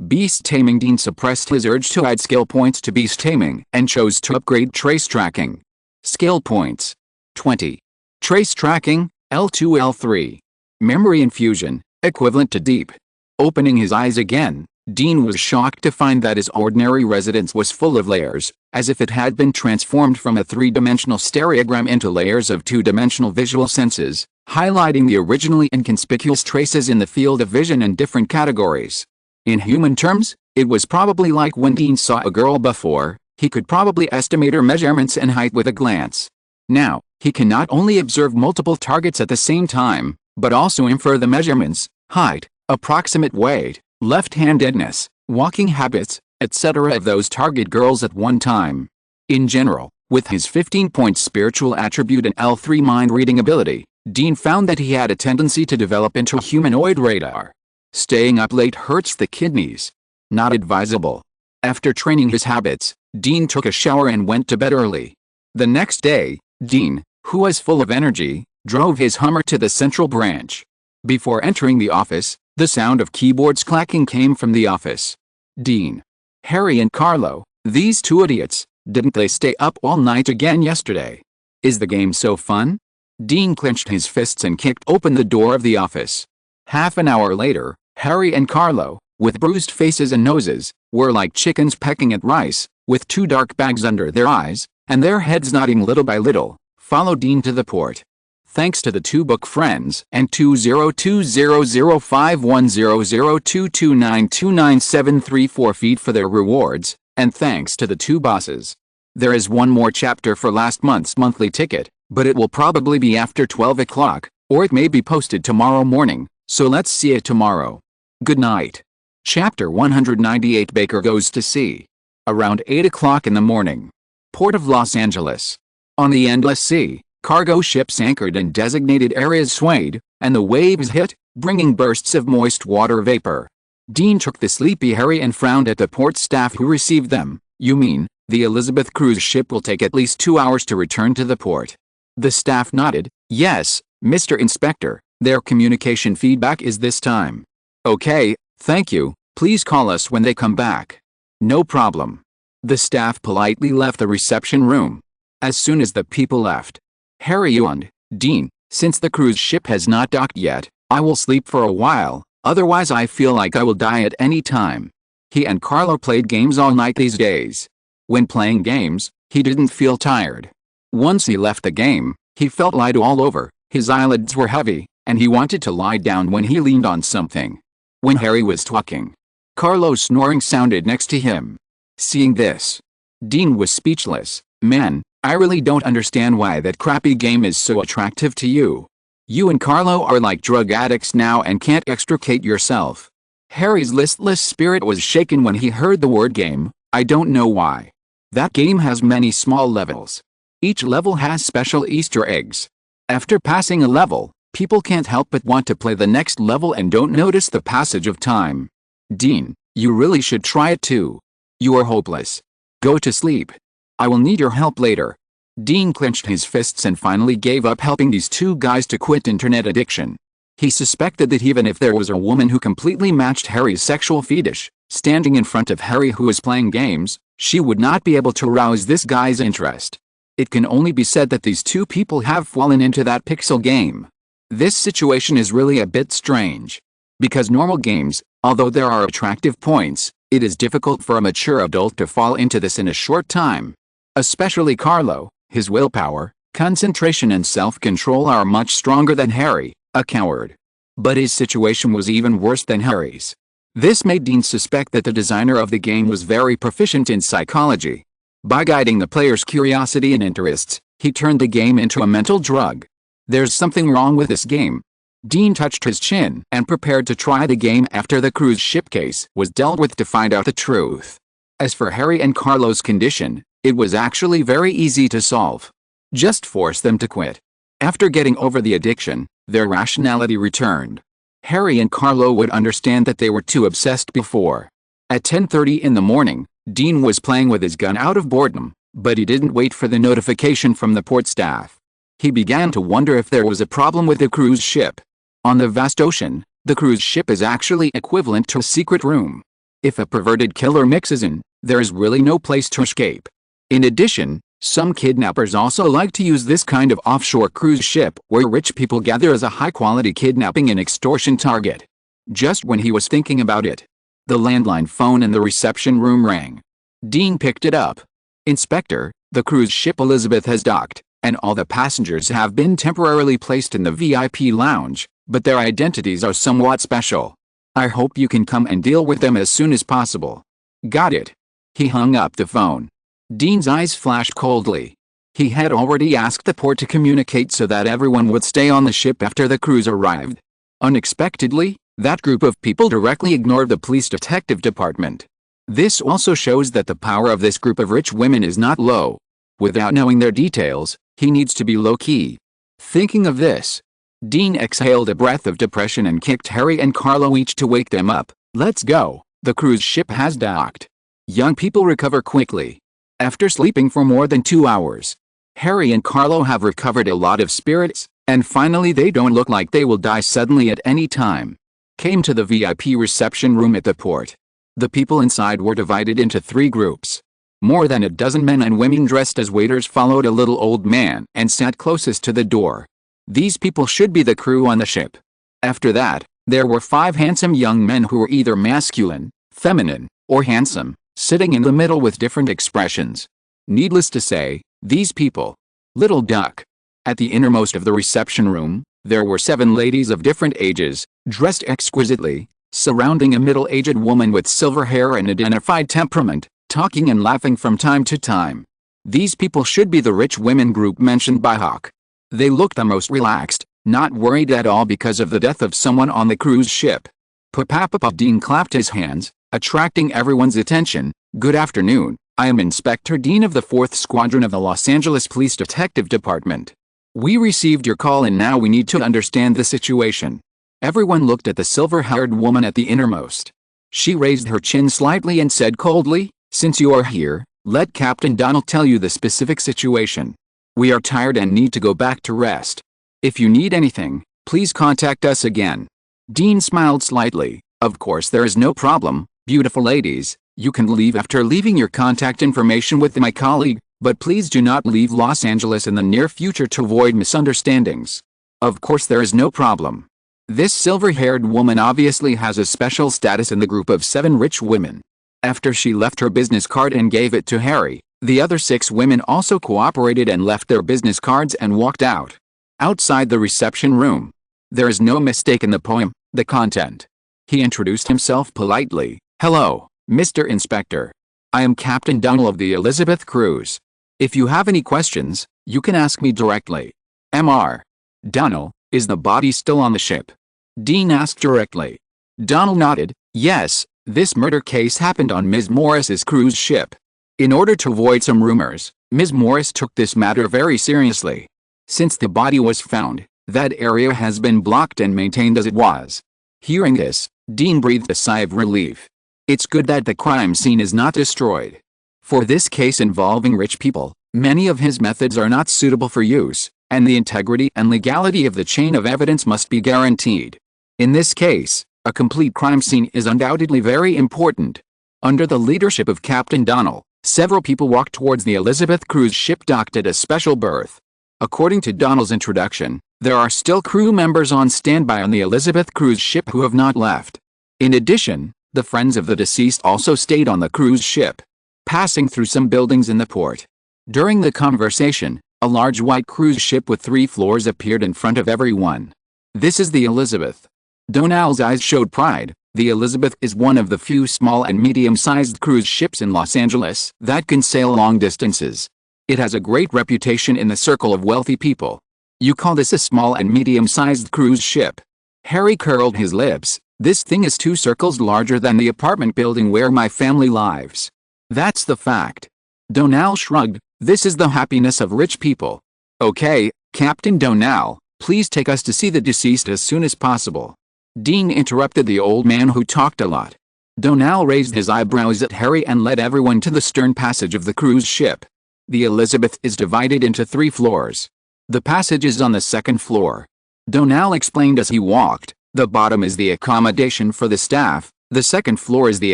Beast taming. Dean suppressed his urge to add skill points to beast taming and chose to upgrade trace tracking. Skill points. 20. Trace tracking, L2 L3. Memory infusion, equivalent to deep. Opening his eyes again, Dean was shocked to find that his ordinary residence was full of layers, as if it had been transformed from a 3-dimensional stereogram into layers of 2-dimensional visual senses, highlighting the originally inconspicuous traces in the field of vision in different categories. In human terms, it was probably like when Dean saw a girl before, he could probably estimate her measurements and height with a glance. Now, he can not only observe multiple targets at the same time, but also infer the measurements, height, approximate weight, left-handedness, walking habits, etc. of those target girls at one time. In general, with his 15-point spiritual attribute and L3 mind-reading ability, Dean found that he had a tendency to develop into humanoid radar. Staying up late hurts the kidneys. Not advisable. After training his habits, Dean took a shower and went to bed early. The next day, Dean, who was full of energy, drove his Hummer to the Central Branch. Before entering the office, the sound of keyboards clacking came from the office. Dean. Harry and Carlo, these two idiots, didn't they stay up all night again yesterday? Is the game so fun? Dean clenched his fists and kicked open the door of the office. Half an hour later, Harry and Carlo, with bruised faces and noses, were like chickens pecking at rice, with 2 dark bags under their eyes, and their heads nodding little by little, followed Dean to the port. Thanks to the 2 book friends and 20200510022929734 feed for their rewards, and thanks to the 2 bosses. There is one more chapter for last month's monthly ticket, but it will probably be after 12 o'clock, or it may be posted tomorrow morning, so let's see it tomorrow. Good night. Chapter 198. Baker Goes to Sea. Around 8 o'clock in the morning. Port of Los Angeles. On the endless sea, cargo ships anchored in designated areas swayed, and the waves hit, bringing bursts of moist water vapor. Dean took the sleepy Harry and frowned at the port staff who received them. You mean, the Elizabeth cruise ship will take at least 2 hours to return to the port? The staff nodded. Yes, Mr. Inspector, their communication feedback is this time. Okay, thank you, please call us when they come back. No problem. The staff politely left the reception room. As soon as the people left, Harry yawned. Dean, since the cruise ship has not docked yet, I will sleep for a while, otherwise I feel like I will die at any time. He and Carlo played games all night these days. When playing games, he didn't feel tired. Once he left the game, he felt light all over, his eyelids were heavy, and he wanted to lie down when he leaned on something. When Harry was talking, Carlo's snoring sounded next to him. Seeing this, Dean was speechless. Man, I really don't understand why that crappy game is so attractive to you. You and Carlo are like drug addicts now and can't extricate yourself. Harry's listless spirit was shaken when he heard the word game. I don't know why. That game has many small levels. Each level has special Easter eggs. After passing a level, people can't help but want to play the next level and don't notice the passage of time. Dean, you really should try it too. You are hopeless. Go to sleep. I will need your help later. Dean clenched his fists and finally gave up helping these two guys to quit internet addiction. He suspected that even if there was a woman who completely matched Harry's sexual fetish, standing in front of Harry who was playing games, she would not be able to arouse this guy's interest. It can only be said that these two people have fallen into that pixel game. This situation is really a bit strange. Because normal games, although there are attractive points, it is difficult for a mature adult to fall into this in a short time. Especially Carlo, his willpower, concentration and self-control are much stronger than Harry, a coward. But his situation was even worse than Harry's. This made Dean suspect that the designer of the game was very proficient in psychology. By guiding the player's curiosity and interests, he turned the game into a mental drug. There's something wrong with this game. Dean touched his chin and prepared to try the game after the cruise ship case was dealt with to find out the truth. As for Harry and Carlo's condition, it was actually very easy to solve. Just force them to quit. After getting over the addiction, their rationality returned. Harry and Carlo would understand that they were too obsessed before. At 10:30 in the morning, Dean was playing with his gun out of boredom, but he didn't wait for the notification from the port staff. He began to wonder if there was a problem with the cruise ship. On the vast ocean, the cruise ship is actually equivalent to a secret room. If a perverted killer mixes in, there is really no place to escape. In addition, some kidnappers also like to use this kind of offshore cruise ship where rich people gather as a high-quality kidnapping and extortion target. Just when he was thinking about it, the landline phone in the reception room rang. Dean picked it up. Inspector, the cruise ship Elizabeth has docked, and all the passengers have been temporarily placed in the VIP lounge, but their identities are somewhat special. I hope you can come and deal with them as soon as possible. Got it. He hung up the phone. Dean's eyes flashed coldly. He had already asked the port to communicate so that everyone would stay on the ship after the cruise arrived. Unexpectedly, that group of people directly ignored the police detective department. This also shows that the power of this group of rich women is not low. Without knowing their details, he needs to be low-key. Thinking of this, Dean exhaled a breath of depression and kicked Harry and Carlo each to wake them up. Let's go. The cruise ship has docked. Young people recover quickly. After sleeping for more than 2 hours, Harry and Carlo have recovered a lot of spirits, and finally they don't look like they will die suddenly at any time. Came to the VIP reception room at the port. The people inside were divided into 3 groups. More than a dozen men and women dressed as waiters followed a little old man and sat closest to the door. These people should be the crew on the ship. After that, there were 5 handsome young men who were either masculine, feminine, or handsome, sitting in the middle with different expressions. Needless to say, these people. Little duck. At the innermost of the reception room, there were 7 ladies of different ages, dressed exquisitely, surrounding a middle-aged woman with silver hair and identified temperament, talking and laughing from time to time. These people should be the rich women group mentioned by Hawk. They looked the most relaxed, not worried at all because of the death of someone on the cruise ship. Papa Dean clapped his hands, attracting everyone's attention. Good afternoon, I am Inspector Dean of the 4th Squadron of the Los Angeles Police Detective Department. We received your call and now we need to understand the situation. Everyone looked at the silver-haired woman at the innermost. She raised her chin slightly and said coldly, since you are here, let Captain Donald tell you the specific situation. We are tired and need to go back to rest. If you need anything, please contact us again. Dean smiled slightly. Of course there is no problem, beautiful ladies, you can leave after leaving your contact information with my colleague, But please do not leave Los Angeles in the near future to avoid misunderstandings. Of course there is no problem. This silver-haired woman obviously has a special status in the group of 7 rich women. After she left her business card and gave it to Harry, the other 6 women also cooperated and left their business cards and walked out. Outside the reception room. There is no mistake in the poem, the content. He introduced himself politely. "Hello, Mr. Inspector. I am Captain Donald of the Elizabeth Cruise. If you have any questions, you can ask me directly." Mr. Donald, is the body still on the ship? Dean asked directly. Donald nodded. Yes, this murder case happened on Ms. Morris's cruise ship. In order to avoid some rumors, Ms. Morris took this matter very seriously. Since the body was found, that area has been blocked and maintained as it was. Hearing this, Dean breathed a sigh of relief. It's good that the crime scene is not destroyed. For this case involving rich people, many of his methods are not suitable for use, and the integrity and legality of the chain of evidence must be guaranteed. In this case, a complete crime scene is undoubtedly very important. Under the leadership of Captain Donald, several people walked towards the Elizabeth cruise ship docked at a special berth. According to Donald's introduction, there are still crew members on standby on the Elizabeth cruise ship who have not left. In addition, the friends of the deceased also stayed on the cruise ship, passing through some buildings in the port. During the conversation, a large white cruise ship with 3 floors appeared in front of everyone. This is the Elizabeth. Donald's eyes showed pride. The Elizabeth is one of the few small and medium-sized cruise ships in Los Angeles that can sail long distances. It has a great reputation in the circle of wealthy people. You call this a small and medium-sized cruise ship? Harry curled his lips. This thing is 2 circles larger than the apartment building where my family lives. That's the fact. Donald shrugged. This is the happiness of rich people. Okay, Captain Donald, please take us to see the deceased as soon as possible. Dean interrupted the old man who talked a lot. Donald raised his eyebrows at Harry and led everyone to the stern passage of the cruise ship. The Elizabeth is divided into 3 floors. The passage is on the 2nd floor. Donald explained as he walked. The bottom is the accommodation for the staff, the 2nd floor is the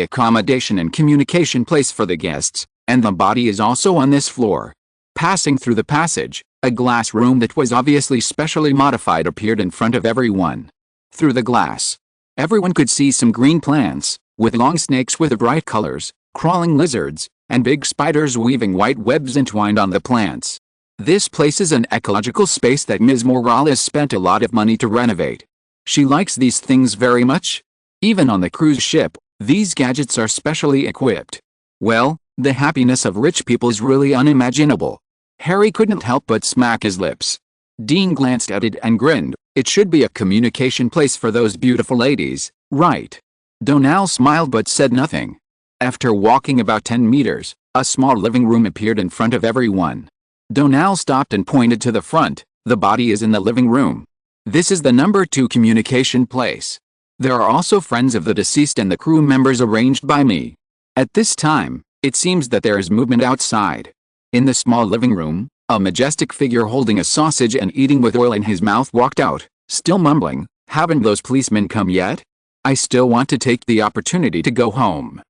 accommodation and communication place for the guests, and the body is also on this floor. Passing through the passage, a glass room that was obviously specially modified appeared in front of everyone. Through the glass, everyone could see some green plants, with long snakes with bright colors, crawling lizards, and big spiders weaving white webs entwined on the plants. This place is an ecological space that Ms. Morales spent a lot of money to renovate. She likes these things very much. Even on the cruise ship, these gadgets are specially equipped. Well, the happiness of rich people is really unimaginable. Harry couldn't help but smack his lips. Dean glanced at it and grinned. It should be a communication place for those beautiful ladies, right? Donald smiled but said nothing. After walking about 10 meters, a small living room appeared in front of everyone. Donald stopped and pointed to the front. The body is in the living room. This is the number 2 communication place. There are also friends of the deceased and the crew members arranged by me. At this time, it seems that there is movement outside. In the small living room, a majestic figure holding a sausage and eating with oil in his mouth walked out, still mumbling, "Haven't those policemen come yet? I still want to take the opportunity to go home."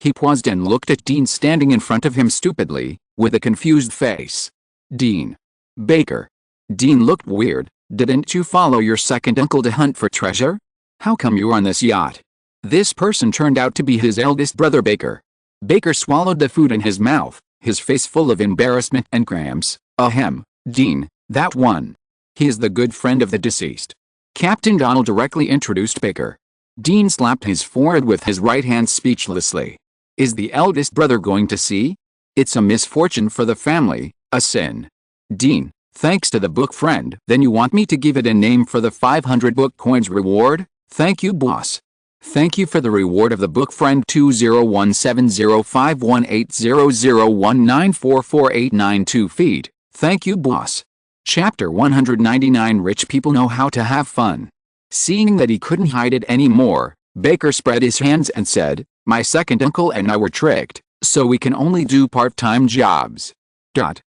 He paused and looked at Dean standing in front of him stupidly, with a confused face. "Dean Baker." Dean looked weird. "Didn't you follow your second uncle to hunt for treasure? How come you're on this yacht?" This person turned out to be his eldest brother Baker. Baker swallowed the food in his mouth, his face full of embarrassment and cramps. "Ahem, Dean, that one. He is the good friend of the deceased." Captain Donald directly introduced Baker. Dean slapped his forehead with his right hand speechlessly. Is the eldest brother going to sea? It's a misfortune for the family, a sin. Dean, thanks to the book friend. Then you want me to give it a name for the 500 book coins reward? Thank you, boss. Thank you for the reward of the book friend 20170518001944892 feet. Thank you, boss. Chapter 199 Rich people know how to have fun. Seeing that he couldn't hide it anymore, Baker spread his hands and said, "My second uncle and I were tricked, so we can only do part-time jobs."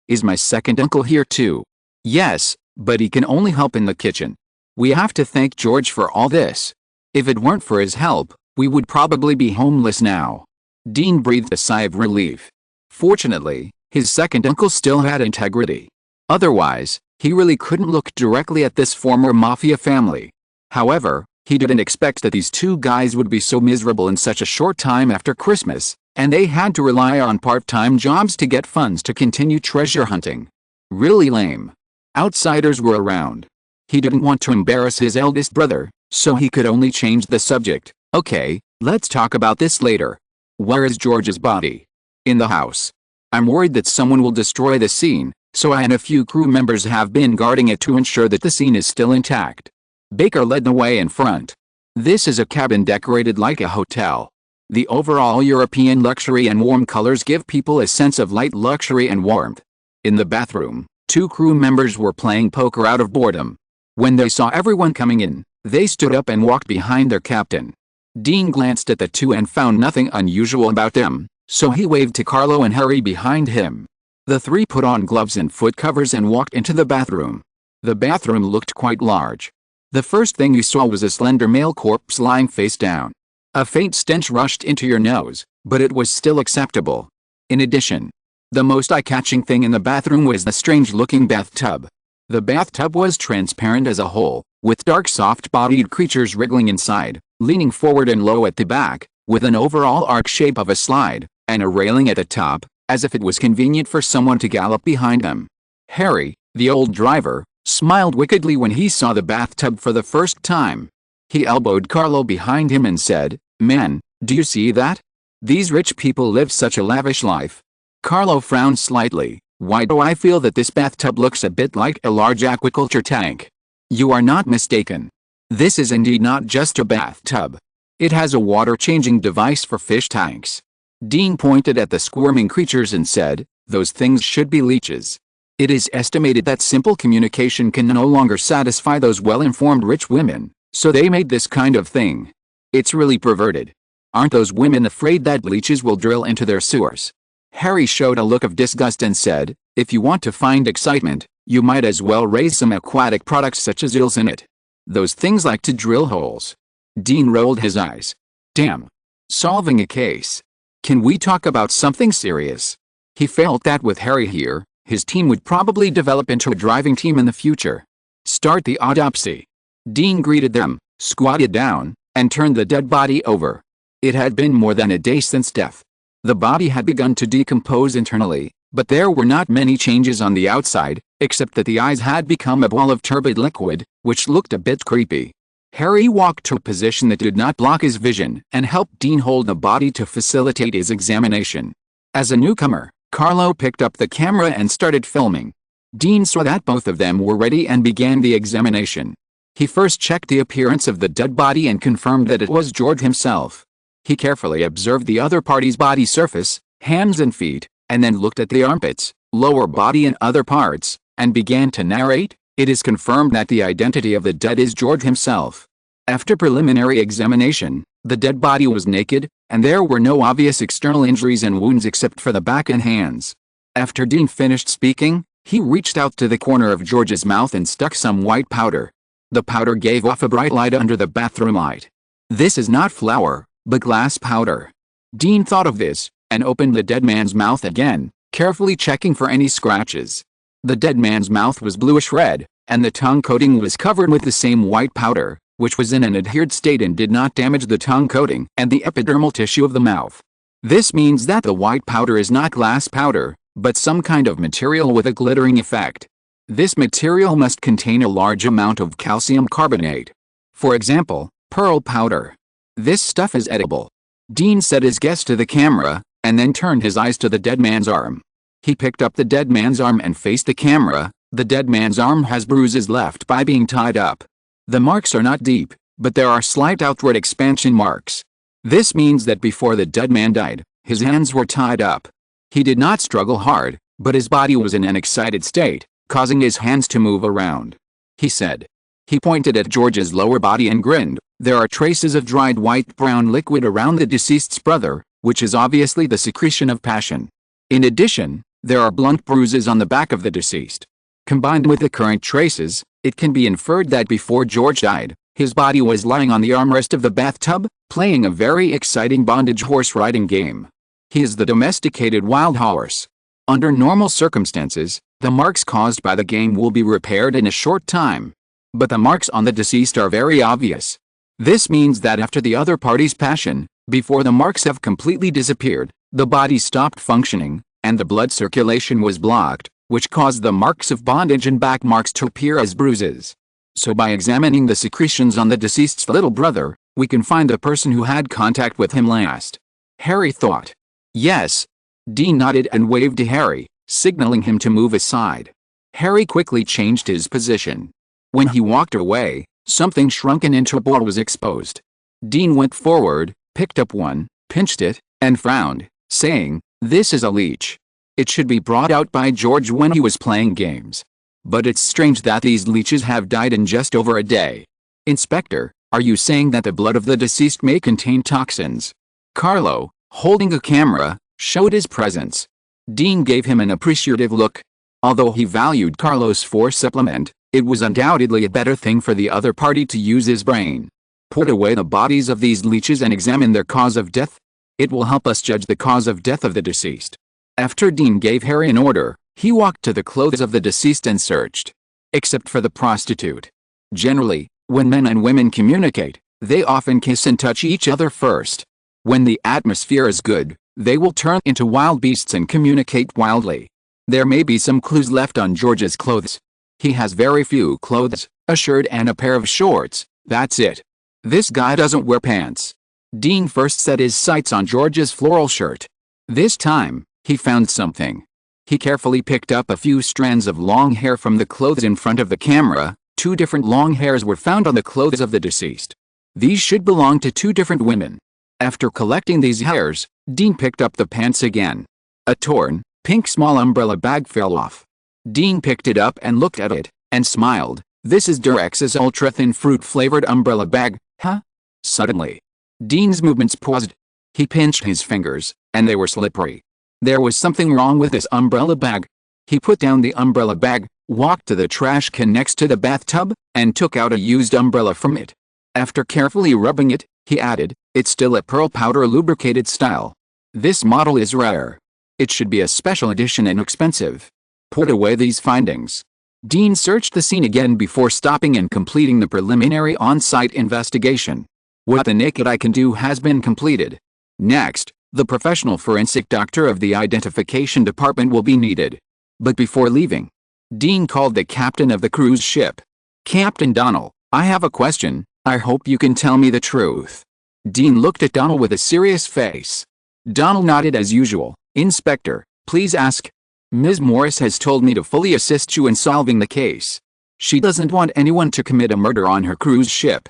Is my second uncle here too? Yes, but he can only help in the kitchen. We have to thank George for all this. If it weren't for his help, we would probably be homeless now. Dean breathed a sigh of relief. Fortunately, His second uncle still had integrity. Otherwise, he really couldn't look directly at this former mafia family. However, he didn't expect that these two guys would be so miserable in such a short time after Christmas, and they had to rely on part-time jobs to get funds to continue treasure hunting. Really lame. Outsiders were around. He didn't want to embarrass his eldest brother, so he could only change the subject. Okay, let's talk about this later. Where is George's body? In the house. I'm worried that someone will destroy the scene, so I and a few crew members have been guarding it to ensure that the scene is still intact. Baker led the way in front. This is a cabin decorated like a hotel. The overall European luxury and warm colors give people a sense of light luxury and warmth. In the bathroom, two crew members were playing poker out of boredom. When they saw everyone coming in, they stood up and walked behind their captain. Dean glanced at the two and found nothing unusual about them, so he waved to Carlo and Harry behind him. The three put on gloves and foot covers and walked into the bathroom. The bathroom looked quite large. The first thing you saw was a slender male corpse lying face down. A faint stench rushed into your nose, but it was still acceptable. In addition, the most eye-catching thing in the bathroom was the strange-looking bathtub. The bathtub was transparent as a whole, with dark soft-bodied creatures wriggling inside, leaning forward and low at the back, with an overall arc shape of a slide, and a railing at the top, as if it was convenient for someone to gallop behind them. Harry, the old driver, smiled wickedly when he saw the bathtub for the first time. He elbowed Carlo behind him and said, "Man, do you see that? These rich people live such a lavish life." Carlo frowned slightly. "Why do I feel that this bathtub looks a bit like a large aquaculture tank?" "You are not mistaken. This is indeed not just a bathtub. It has a water-changing device for fish tanks." Dean pointed at the squirming creatures and said, "Those things should be leeches. It is estimated that simple communication can no longer satisfy those well-informed rich women, so they made this kind of thing. It's really perverted. Aren't those women afraid that leeches will drill into their sewers?" Harry showed a look of disgust and said, "If you want to find excitement, you might as well raise some aquatic products such as eels in it. Those things like to drill holes." Dean rolled his eyes. "Damn. Solving a case. Can we talk about something serious?" He felt that with Harry here, his team would probably develop into a driving team in the future. "Start the autopsy." Dean greeted them, squatted down, and turned the dead body over. It had been more than a day since death. The body had begun to decompose internally, but there were not many changes on the outside, except that the eyes had become a ball of turbid liquid, which looked a bit creepy. Harry walked to a position that did not block his vision and helped Dean hold the body to facilitate his examination. As a newcomer, Carlo picked up the camera and started filming. Dean saw that both of them were ready and began the examination. He first checked the appearance of the dead body and confirmed that it was George himself. He carefully observed the other party's body surface, hands and feet, and then looked at the armpits, lower body and other parts, and began to narrate, "It is confirmed that the identity of the dead is George himself." After preliminary examination, the dead body was naked, and there were no obvious external injuries and wounds except for the back and hands. After Dean finished speaking, he reached out to the corner of George's mouth and stuck some white powder. The powder gave off a bright light under the bathroom light. "This is not flour, but glass powder." Dean thought of this, and opened the dead man's mouth again, carefully checking for any scratches. The dead man's mouth was bluish red, and the tongue coating was covered with the same white powder, which was in an adhered state and did not damage the tongue coating and the epidermal tissue of the mouth. This means that the white powder is not glass powder, but some kind of material with a glittering effect. This material must contain a large amount of calcium carbonate. For example, pearl powder. This stuff is edible. Dean set his guess to the camera, and then turned his eyes to the dead man's arm. He picked up the dead man's arm and faced the camera. The dead man's arm has bruises left by being tied up. The marks are not deep, but there are slight outward expansion marks. This means that before the dead man died, his hands were tied up. He did not struggle hard, but his body was in an excited state, causing his hands to move around. He said. He pointed at George's lower body and grinned. "There are traces of dried white-brown liquid around the deceased's brother, which is obviously the secretion of passion. In addition, there are blunt bruises on the back of the deceased. Combined with the current traces, it can be inferred that before George died, his body was lying on the armrest of the bathtub, playing a very exciting bondage horse riding game. He is the domesticated wild horse." Under normal circumstances, the marks caused by the game will be repaired in a short time. But the marks on the deceased are very obvious. This means that after the other party's passion, before the marks have completely disappeared, the body stopped functioning, and the blood circulation was blocked, which caused the marks of bondage and back marks to appear as bruises. So by examining the secretions on the deceased's little brother, we can find the person who had contact with him last. Harry thought. Yes. Dean nodded and waved to Harry, signaling him to move aside. Harry quickly changed his position. When he walked away, something shrunken into a ball was exposed. Dean went forward, picked up one, pinched it, and frowned, saying, "This is a leech. It should be brought out by George when he was playing games. But it's strange that these leeches have died in just over a day. Inspector, are you saying that the blood of the deceased may contain toxins?" Carlo, holding a camera, showed his presence. Dean gave him an appreciative look. Although he valued Carlo's supplement, it was undoubtedly a better thing for the other party to use his brain. Put away the bodies of these leeches and examine their cause of death. It will help us judge the cause of death of the deceased. After Dean gave Harry an order, he walked to the clothes of the deceased and searched. Except for the prostitute. Generally, when men and women communicate, they often kiss and touch each other first. When the atmosphere is good, they will turn into wild beasts and communicate wildly. There may be some clues left on George's clothes. He has very few clothes, a shirt and a pair of shorts, that's it. This guy doesn't wear pants. Dean first set his sights on George's floral shirt. This time, he found something. He carefully picked up a few strands of long hair from the clothes in front of the camera. 2 different long hairs were found on the clothes of the deceased. These should belong to 2 different women. After collecting these hairs, Dean picked up the pants again. A torn, pink small umbrella bag fell off. Dean picked it up and looked at it, and smiled. This is Durex's ultra-thin fruit-flavored umbrella bag, huh? Suddenly, Dean's movements paused. He pinched his fingers, and they were slippery. There was something wrong with this umbrella bag. He put down the umbrella bag, walked to the trash can next to the bathtub, and took out a used umbrella from it. After carefully rubbing it, he added, "It's still a pearl powder lubricated style. This model is rare. It should be a special edition and expensive." Put away these findings. Dean searched the scene again before stopping and completing the preliminary on-site investigation. What the naked eye can do has been completed. Next, the professional forensic doctor of the identification department will be needed. But before leaving, Dean called the captain of the cruise ship. "Captain Donnell, I have a question. I hope you can tell me the truth." Dean looked at Donnell with a serious face. Donnell nodded as usual. "Inspector, please ask." "Ms. Morris has told me to fully assist you in solving the case. She doesn't want anyone to commit a murder on her cruise ship."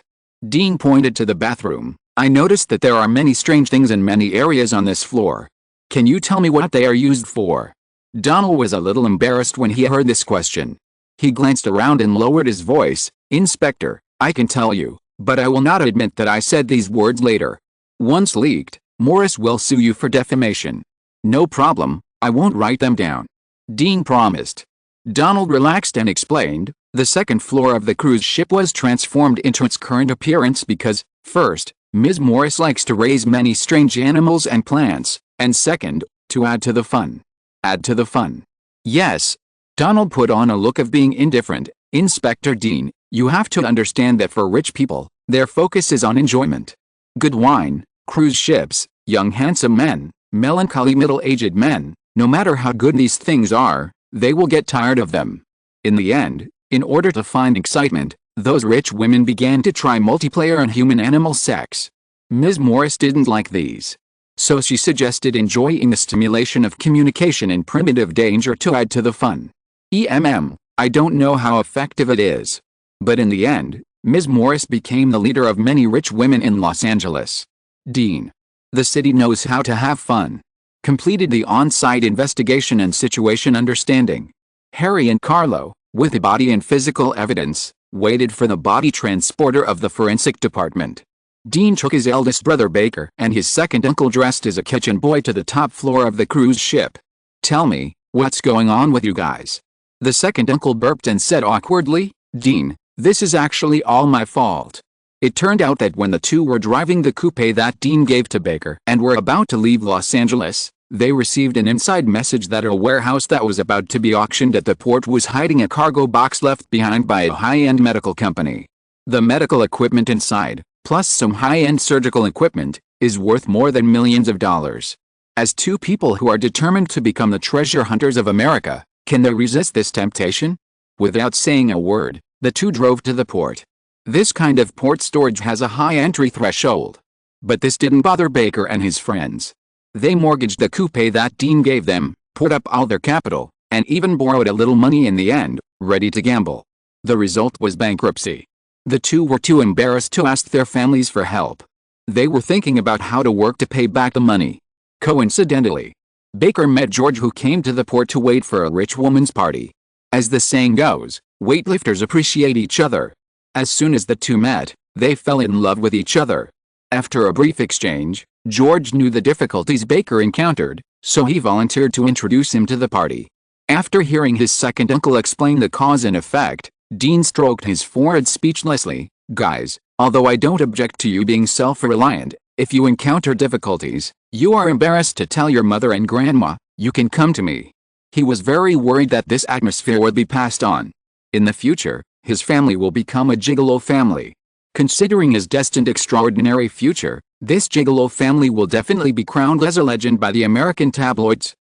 Dean pointed to the bathroom. "I noticed that there are many strange things in many areas on this floor. Can you tell me what they are used for?" Donnell was a little embarrassed when he heard this question. He glanced around and lowered his voice. "Inspector, I can tell you, but I will not admit that I said these words later. Once leaked, Morris will sue you for defamation." "No problem, I won't write them down," Dean promised. Donald relaxed and explained, "The second floor of the cruise ship was transformed into its current appearance because, first, Ms. Morris likes to raise many strange animals and plants, and second, to add to the fun." "Add to the fun?" "Yes." Donald put on a look of being indifferent. "Inspector Dean, you have to understand that for rich people, their focus is on enjoyment. Good wine, cruise ships, young handsome men, melancholy middle-aged men, no matter how good these things are, they will get tired of them. In the end, in order to find excitement, those rich women began to try multiplayer and human-animal sex. Ms. Morris didn't like these. So she suggested enjoying the stimulation of communication in primitive danger to add to the fun. I don't know how effective it is. But in the end, Ms. Morris became the leader of many rich women in Los Angeles." Dean. "The city knows how to have fun." Completed the on-site investigation and situation understanding. Harry and Carlo, with the body and physical evidence, waited for the body transporter of the forensic department. Dean took his eldest brother Baker and his second uncle dressed as a kitchen boy to the top floor of the cruise ship. "Tell me, what's going on with you guys?" The second uncle burped and said awkwardly, "Dean, this is actually all my fault." It turned out that when the two were driving the coupe that Dean gave to Baker and were about to leave Los Angeles, They received an inside message that a warehouse that was about to be auctioned at the port was hiding a cargo box left behind by a high-end medical company. The medical equipment inside, plus some high-end surgical equipment, is worth more than millions of dollars. As two people who are determined to become the treasure hunters of America, can they resist this temptation? Without saying a word, the two drove to the port. This kind of port storage has a high entry threshold. But this didn't bother Baker and his friends. They mortgaged the coupe that Dean gave them, put up all their capital, and even borrowed a little money in the end, ready to gamble. The result was bankruptcy. The two were too embarrassed to ask their families for help. They were thinking about how to work to pay back the money. Coincidentally, Baker met George, who came to the port to wait for a rich woman's party. As the saying goes, weightlifters appreciate each other. As soon as the two met, they fell in love with each other. After a brief exchange, George knew the difficulties Baker encountered, so he volunteered to introduce him to the party. After hearing his second uncle explain the cause and effect, Dean stroked his forehead speechlessly. Guys, although I don't object to you being self-reliant, if you encounter difficulties, you are embarrassed to tell your mother and grandma, you can come to me. He was very worried that this atmosphere would be passed on. In the future, his family will become a gigolo family. Considering his destined extraordinary future, this gigolo family will definitely be crowned as a legend by the American tabloids.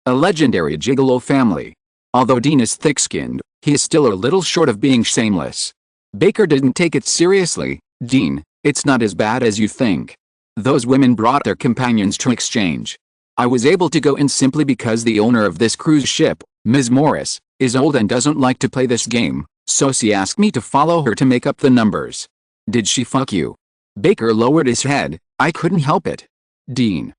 A legendary gigolo family. Although Dean is thick-skinned, he is still a little short of being shameless. Baker didn't take it seriously. Dean, it's not as bad as you think. Those women brought their companions to exchange. I was able to go in simply because the owner of this cruise ship, Ms. Morris, is old and doesn't like to play this game, so she asked me to follow her to make up the numbers. Did she fuck you? Baker lowered his head. I couldn't help it. Dean,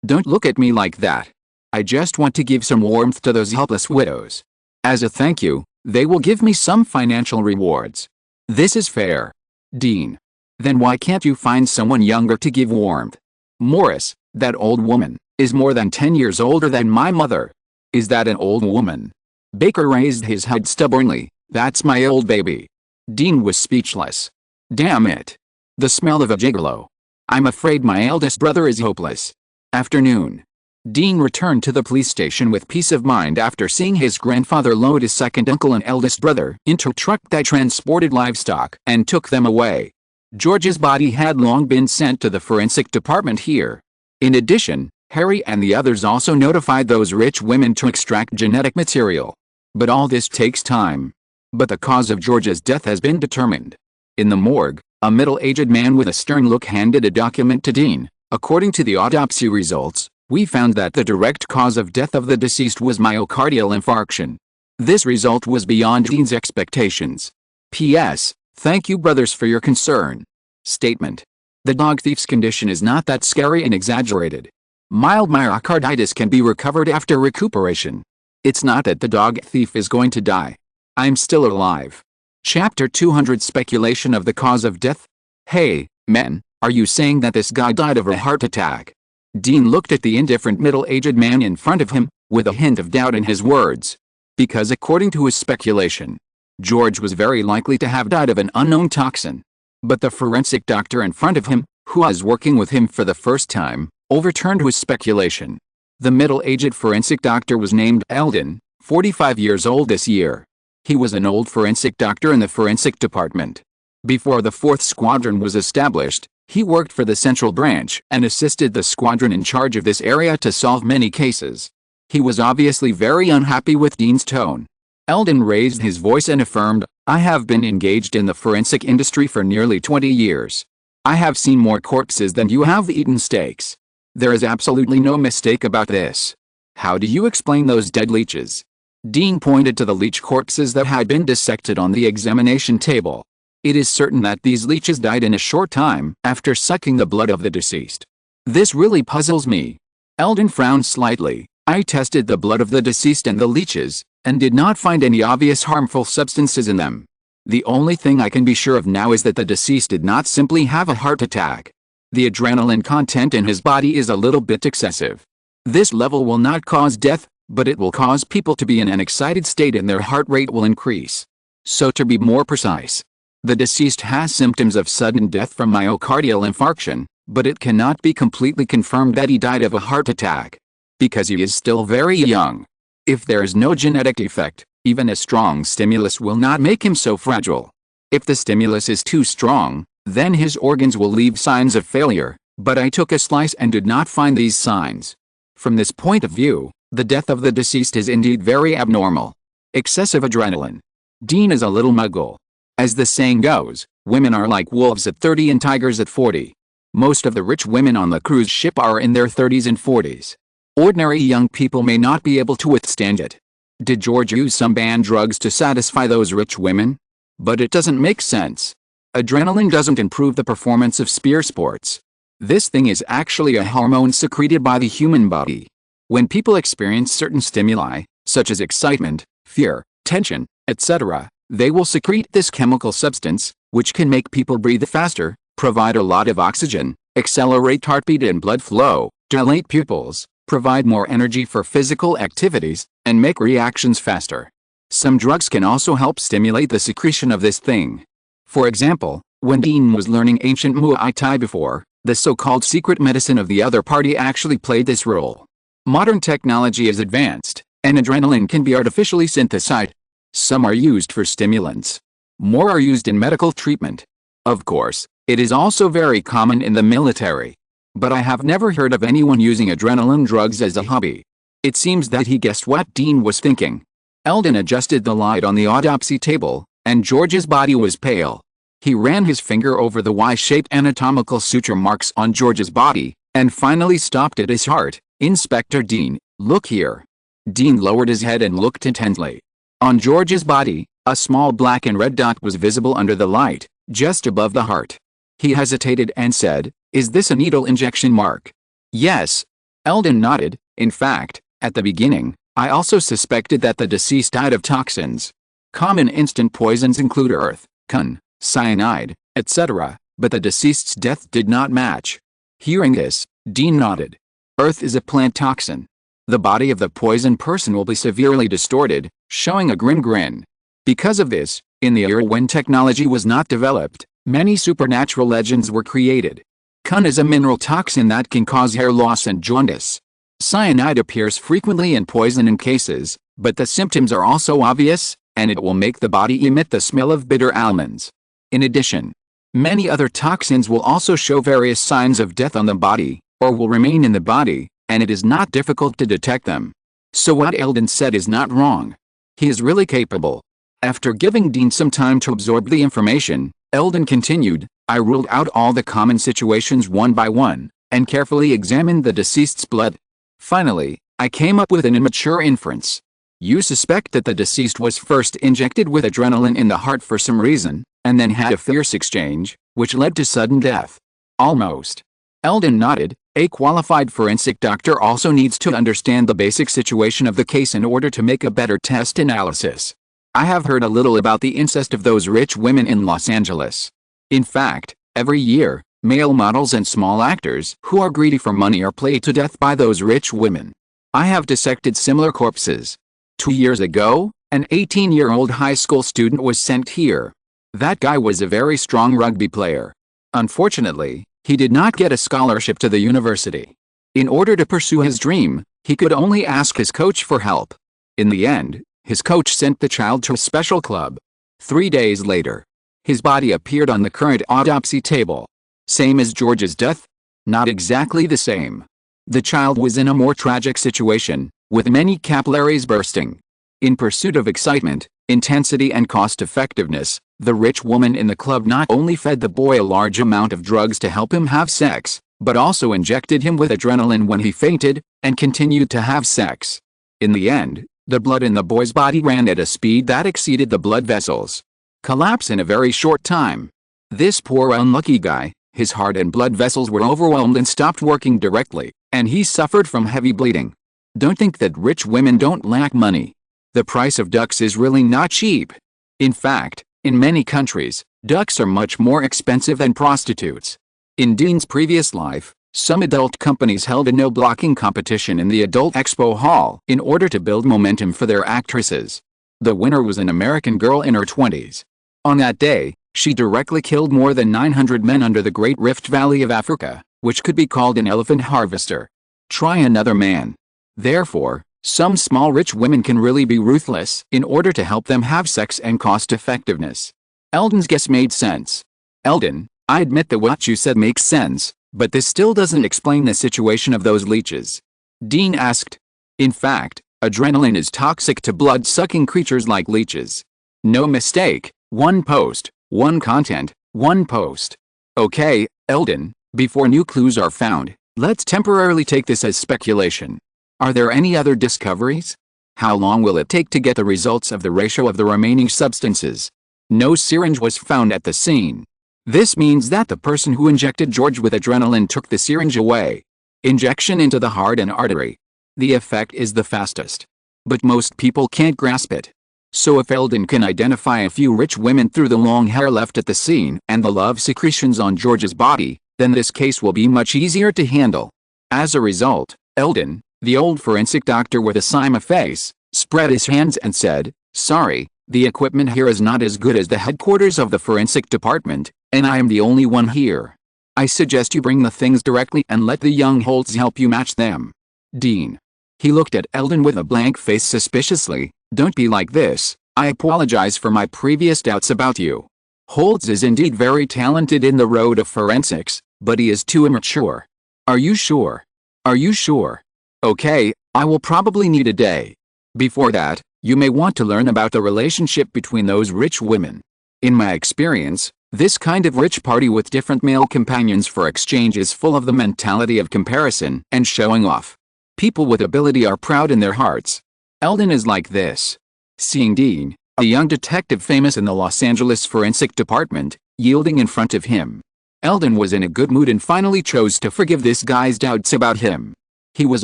don't look at me like that. I just want to give some warmth to those helpless widows. As a thank you, they will give me some financial rewards. This is fair. Dean. Then why can't you find someone younger to give warmth? Morris, that old woman, is more than 10 years older than my mother. Is that an old woman? Baker raised his head stubbornly. That's my old baby. Dean was speechless. Damn it. The smell of a gigolo. I'm afraid my eldest brother is hopeless. Afternoon. Dean returned to the police station with peace of mind after seeing his grandfather load his second uncle and eldest brother into a truck that transported livestock and took them away. George's body had long been sent to the forensic department here. In addition, Harry and the others also notified those rich women to extract genetic material. But all this takes time. But the cause of George's death has been determined. In the morgue, a middle-aged man with a stern look handed a document to Dean. According to the autopsy results, we found that the direct cause of death of the deceased was myocardial infarction. This result was beyond Dean's expectations. P.S. Thank you brothers for your concern. Statement. The dog thief's condition is not that scary and exaggerated. Mild myocarditis can be recovered after recuperation. It's not that the dog thief is going to die. I'm still alive. Chapter 200 Speculation of the cause of death. Hey, men, are you saying that this guy died of a heart attack? Dean looked at the indifferent middle-aged man in front of him, with a hint of doubt in his words. Because according to his speculation, George was very likely to have died of an unknown toxin. But the forensic doctor in front of him, who was working with him for the first time, overturned his speculation. The middle-aged forensic doctor was named Eldon, 45 years old this year. He was an old forensic doctor in the forensic department. Before the 4th Squadron was established, he worked for the Central Branch and assisted the squadron in charge of this area to solve many cases. He was obviously very unhappy with Dean's tone. Eldon raised his voice and affirmed, I have been engaged in the forensic industry for nearly 20 years. I have seen more corpses than you have eaten steaks. There is absolutely no mistake about this. How do you explain those dead leeches? Dean pointed to the leech corpses that had been dissected on the examination table. It is certain that these leeches died in a short time after sucking the blood of the deceased. This really puzzles me. Eldon frowned slightly. I tested the blood of the deceased and the leeches, and did not find any obvious harmful substances in them. The only thing I can be sure of now is that the deceased did not simply have a heart attack. The adrenaline content in his body is a little bit excessive. This level will not cause death, but it will cause people to be in an excited state and their heart rate will increase. So to be more precise, the deceased has symptoms of sudden death from myocardial infarction, but it cannot be completely confirmed that he died of a heart attack, because he is still very young. If there is no genetic defect, even a strong stimulus will not make him so fragile. If the stimulus is too strong, then his organs will leave signs of failure, but I took a slice and did not find these signs. From this point of view, the death of the deceased is indeed very abnormal. Excessive adrenaline. Dean is a little muggle. As the saying goes, women are like wolves at 30 and tigers at 40. Most of the rich women on the cruise ship are in their 30s and 40s. Ordinary young people may not be able to withstand it. Did George use some banned drugs to satisfy those rich women? But it doesn't make sense. Adrenaline doesn't improve the performance of spear sports. This thing is actually a hormone secreted by the human body. When people experience certain stimuli, such as excitement, fear, tension, etc., they will secrete this chemical substance, which can make people breathe faster, provide a lot of oxygen, accelerate heartbeat and blood flow, dilate pupils, provide more energy for physical activities, and make reactions faster. Some drugs can also help stimulate the secretion of this thing. For example, when Dean was learning ancient Muay Thai before, the so-called secret medicine of the other party actually played this role. Modern technology is advanced, and adrenaline can be artificially synthesized. Some are used for stimulants. More are used in medical treatment. Of course, it is also very common in the military. But I have never heard of anyone using adrenaline drugs as a hobby. It seems that he guessed what Dean was thinking. Eldon adjusted the light on the autopsy table, and George's body was pale. He ran his finger over the Y-shaped anatomical suture marks on George's body, and finally stopped at his heart. "Inspector Dean, look here." Dean lowered his head and looked intently. On George's body, a small black and red dot was visible under the light, just above the heart. He hesitated and said, "Is this a needle injection mark?" "Yes." Eldon nodded. "In fact, at the beginning, I also suspected that the deceased died of toxins. Common instant poisons include earth, kun, cyanide, etc., but the deceased's death did not match." Hearing this, Dean nodded. Earth is a plant toxin. The body of the poisoned person will be severely distorted, showing a grim grin. Because of this, in the era when technology was not developed, many supernatural legends were created. Kun is a mineral toxin that can cause hair loss and jaundice. Cyanide appears frequently in poisoning cases, but the symptoms are also obvious, and it will make the body emit the smell of bitter almonds. In addition, many other toxins will also show various signs of death on the body, or will remain in the body, and it is not difficult to detect them. So what Eldon said is not wrong. He is really capable. After giving Dean some time to absorb the information, Eldon continued, "I ruled out all the common situations one by one, and carefully examined the deceased's blood. Finally, I came up with an immature inference. You suspect that the deceased was first injected with adrenaline in the heart for some reason, and then had a fierce exchange, which led to sudden death." "Almost." Eldon nodded. "A qualified forensic doctor also needs to understand the basic situation of the case in order to make a better test analysis. I have heard a little about the incest of those rich women in Los Angeles. In fact, every year, male models and small actors who are greedy for money are played to death by those rich women. I have dissected similar corpses. 2 years ago, an 18-year-old high school student was sent here. That guy was a very strong rugby player. Unfortunately, he did not get a scholarship to the university. In order to pursue his dream, he could only ask his coach for help. In the end, his coach sent the child to a special club. 3 days later, his body appeared on the current autopsy table. Same as George's death? Not exactly the same. The child was in a more tragic situation, with many capillaries bursting. In pursuit of excitement, intensity and cost-effectiveness, the rich woman in the club not only fed the boy a large amount of drugs to help him have sex, but also injected him with adrenaline when he fainted, and continued to have sex. In the end, the blood in the boy's body ran at a speed that exceeded the blood vessels. Collapse in a very short time. This poor unlucky guy, his heart and blood vessels were overwhelmed and stopped working directly, and he suffered from heavy bleeding. Don't think that rich women don't lack money. The price of ducks is really not cheap. In fact, in many countries, ducks are much more expensive than prostitutes. In Dean's previous life, some adult companies held a no-blocking competition in the Adult Expo Hall in order to build momentum for their actresses. The winner was an American girl in her 20s. On that day, she directly killed more than 900 men under the Great Rift Valley of Africa. which could be called an elephant harvester. Try another man. Therefore, some small rich women can really be ruthless in order to help them have sex and cost effectiveness. Eldon's guess made sense. Eldon, I admit that what you said makes sense, but this still doesn't explain the situation of those leeches. Dean asked. In fact, adrenaline is toxic to blood-sucking creatures like leeches. No mistake, one post, one content, one post. Okay, Eldon, before new clues are found, let's temporarily take this as speculation. Are there any other discoveries? How long will it take to get the results of the ratio of the remaining substances? No syringe was found at the scene. This means that the person who injected George with adrenaline took the syringe away. Injection into the heart and artery. The effect is the fastest. But most people can't grasp it. So if Eldon can identify a few rich women through the long hair left at the scene and the love secretions on George's body, then this case will be much easier to handle. As a result, Eldon, the old forensic doctor with a slimy face, spread his hands and said, "Sorry, the equipment here is not as good as the headquarters of the forensic department, and I am the only one here. I suggest you bring the things directly and let the young Holtz help you match them." Dean. He looked at Eldon with a blank face suspiciously. "Don't be like this. I apologize for my previous doubts about you. Holtz is indeed very talented in the road of forensics, but he is too immature." "Are you sure? Are you sure? Okay, I will probably need a day. Before that, you may want to learn about the relationship between those rich women. In my experience, this kind of rich party with different male companions for exchange is full of the mentality of comparison and showing off. People with ability are proud in their hearts. Eldon is like this." Seeing Dean, a young detective famous in the Los Angeles forensic department, yielding in front of him, Eldon was in a good mood and finally chose to forgive this guy's doubts about him. He was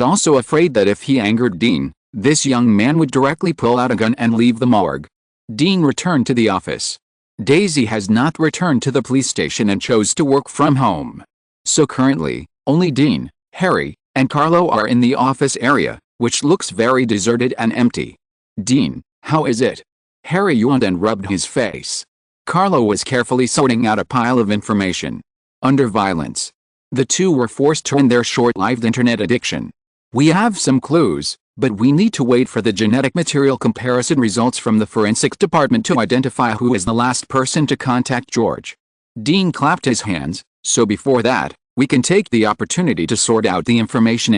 also afraid that if he angered Dean, this young man would directly pull out a gun and leave the morgue. Dean returned to the office. Daisy has not returned to the police station and chose to work from home. So currently, only Dean, Harry, and Carlo are in the office area, which looks very deserted and empty. "Dean, how is it?" Harry yawned and rubbed his face. Carlo was carefully sorting out a pile of information. Under violence. The two were forced to end their short-lived internet addiction. "We have some clues, but we need to wait for the genetic material comparison results from the forensics department to identify who is the last person to contact George." Dean clapped his hands. "So before that, we can take the opportunity to sort out the information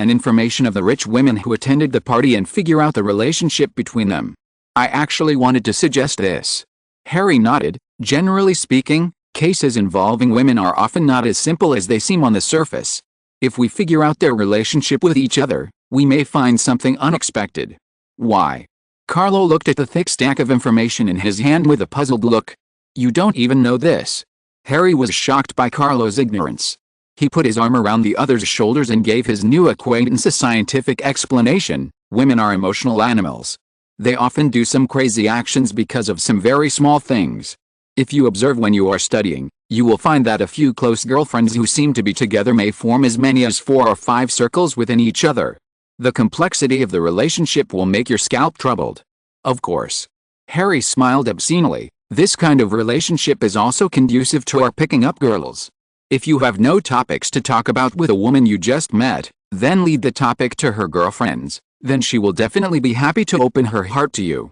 of the rich women who attended the party and figure out the relationship between them. I actually wanted to suggest this." Harry nodded. "Generally speaking, cases involving women are often not as simple as they seem on the surface. If we figure out their relationship with each other, we may find something unexpected." "Why?" Carlo looked at the thick stack of information in his hand with a puzzled look. "You don't even know this." Harry was shocked by Carlo's ignorance. He put his arm around the other's shoulders and gave his new acquaintance a scientific explanation. "Women are emotional animals. They often do some crazy actions because of some very small things. If you observe when you are studying, you will find that a few close girlfriends who seem to be together may form as many as 4 or 5 circles within each other. The complexity of the relationship will make your scalp troubled." "Of course." Harry smiled obscenely. "This kind of relationship is also conducive to our picking up girls. If you have no topics to talk about with a woman you just met, then lead the topic to her girlfriends. Then she will definitely be happy to open her heart to you."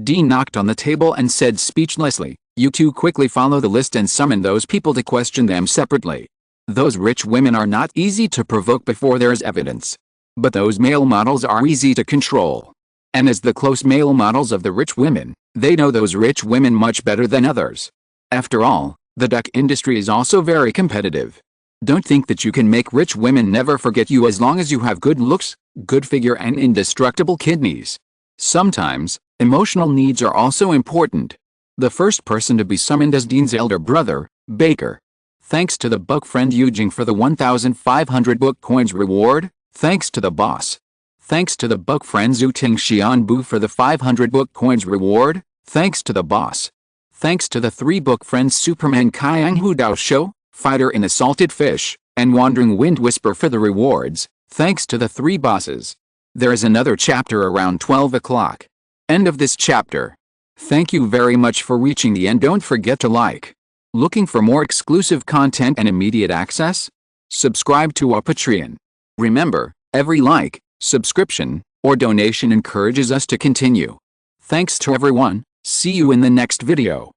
Dean knocked on the table and said speechlessly, "You two quickly follow the list and summon those people to question them separately. Those rich women are not easy to provoke before there's evidence. But those male models are easy to control. And as the close male models of the rich women, they know those rich women much better than others. After all, the duck industry is also very competitive. Don't think that you can make rich women never forget you as long as you have good looks, good figure and indestructible kidneys. Sometimes, emotional needs are also important." The first person to be summoned is Dean's elder brother, Baker. "Thanks to the book friend Eugene for the 1,500 book coins reward. Thanks to the boss. Thanks to the book friend Zhuting Xianbu for the 500 book coins reward. Thanks to the boss. Thanks to the 3 book friends Superman Kaiang Hu Dao Shou, Fighter in a Salted Fish, and Wandering Wind Whisper for the rewards. Thanks to the 3 bosses. There is another chapter around 12 o'clock. End of this chapter. Thank you very much for reaching the end. Don't forget to like, Looking for more exclusive content and immediate access? Subscribe to our Patreon. Remember, every like, subscription, or donation encourages us to continue. Thanks to everyone. See you in the next video.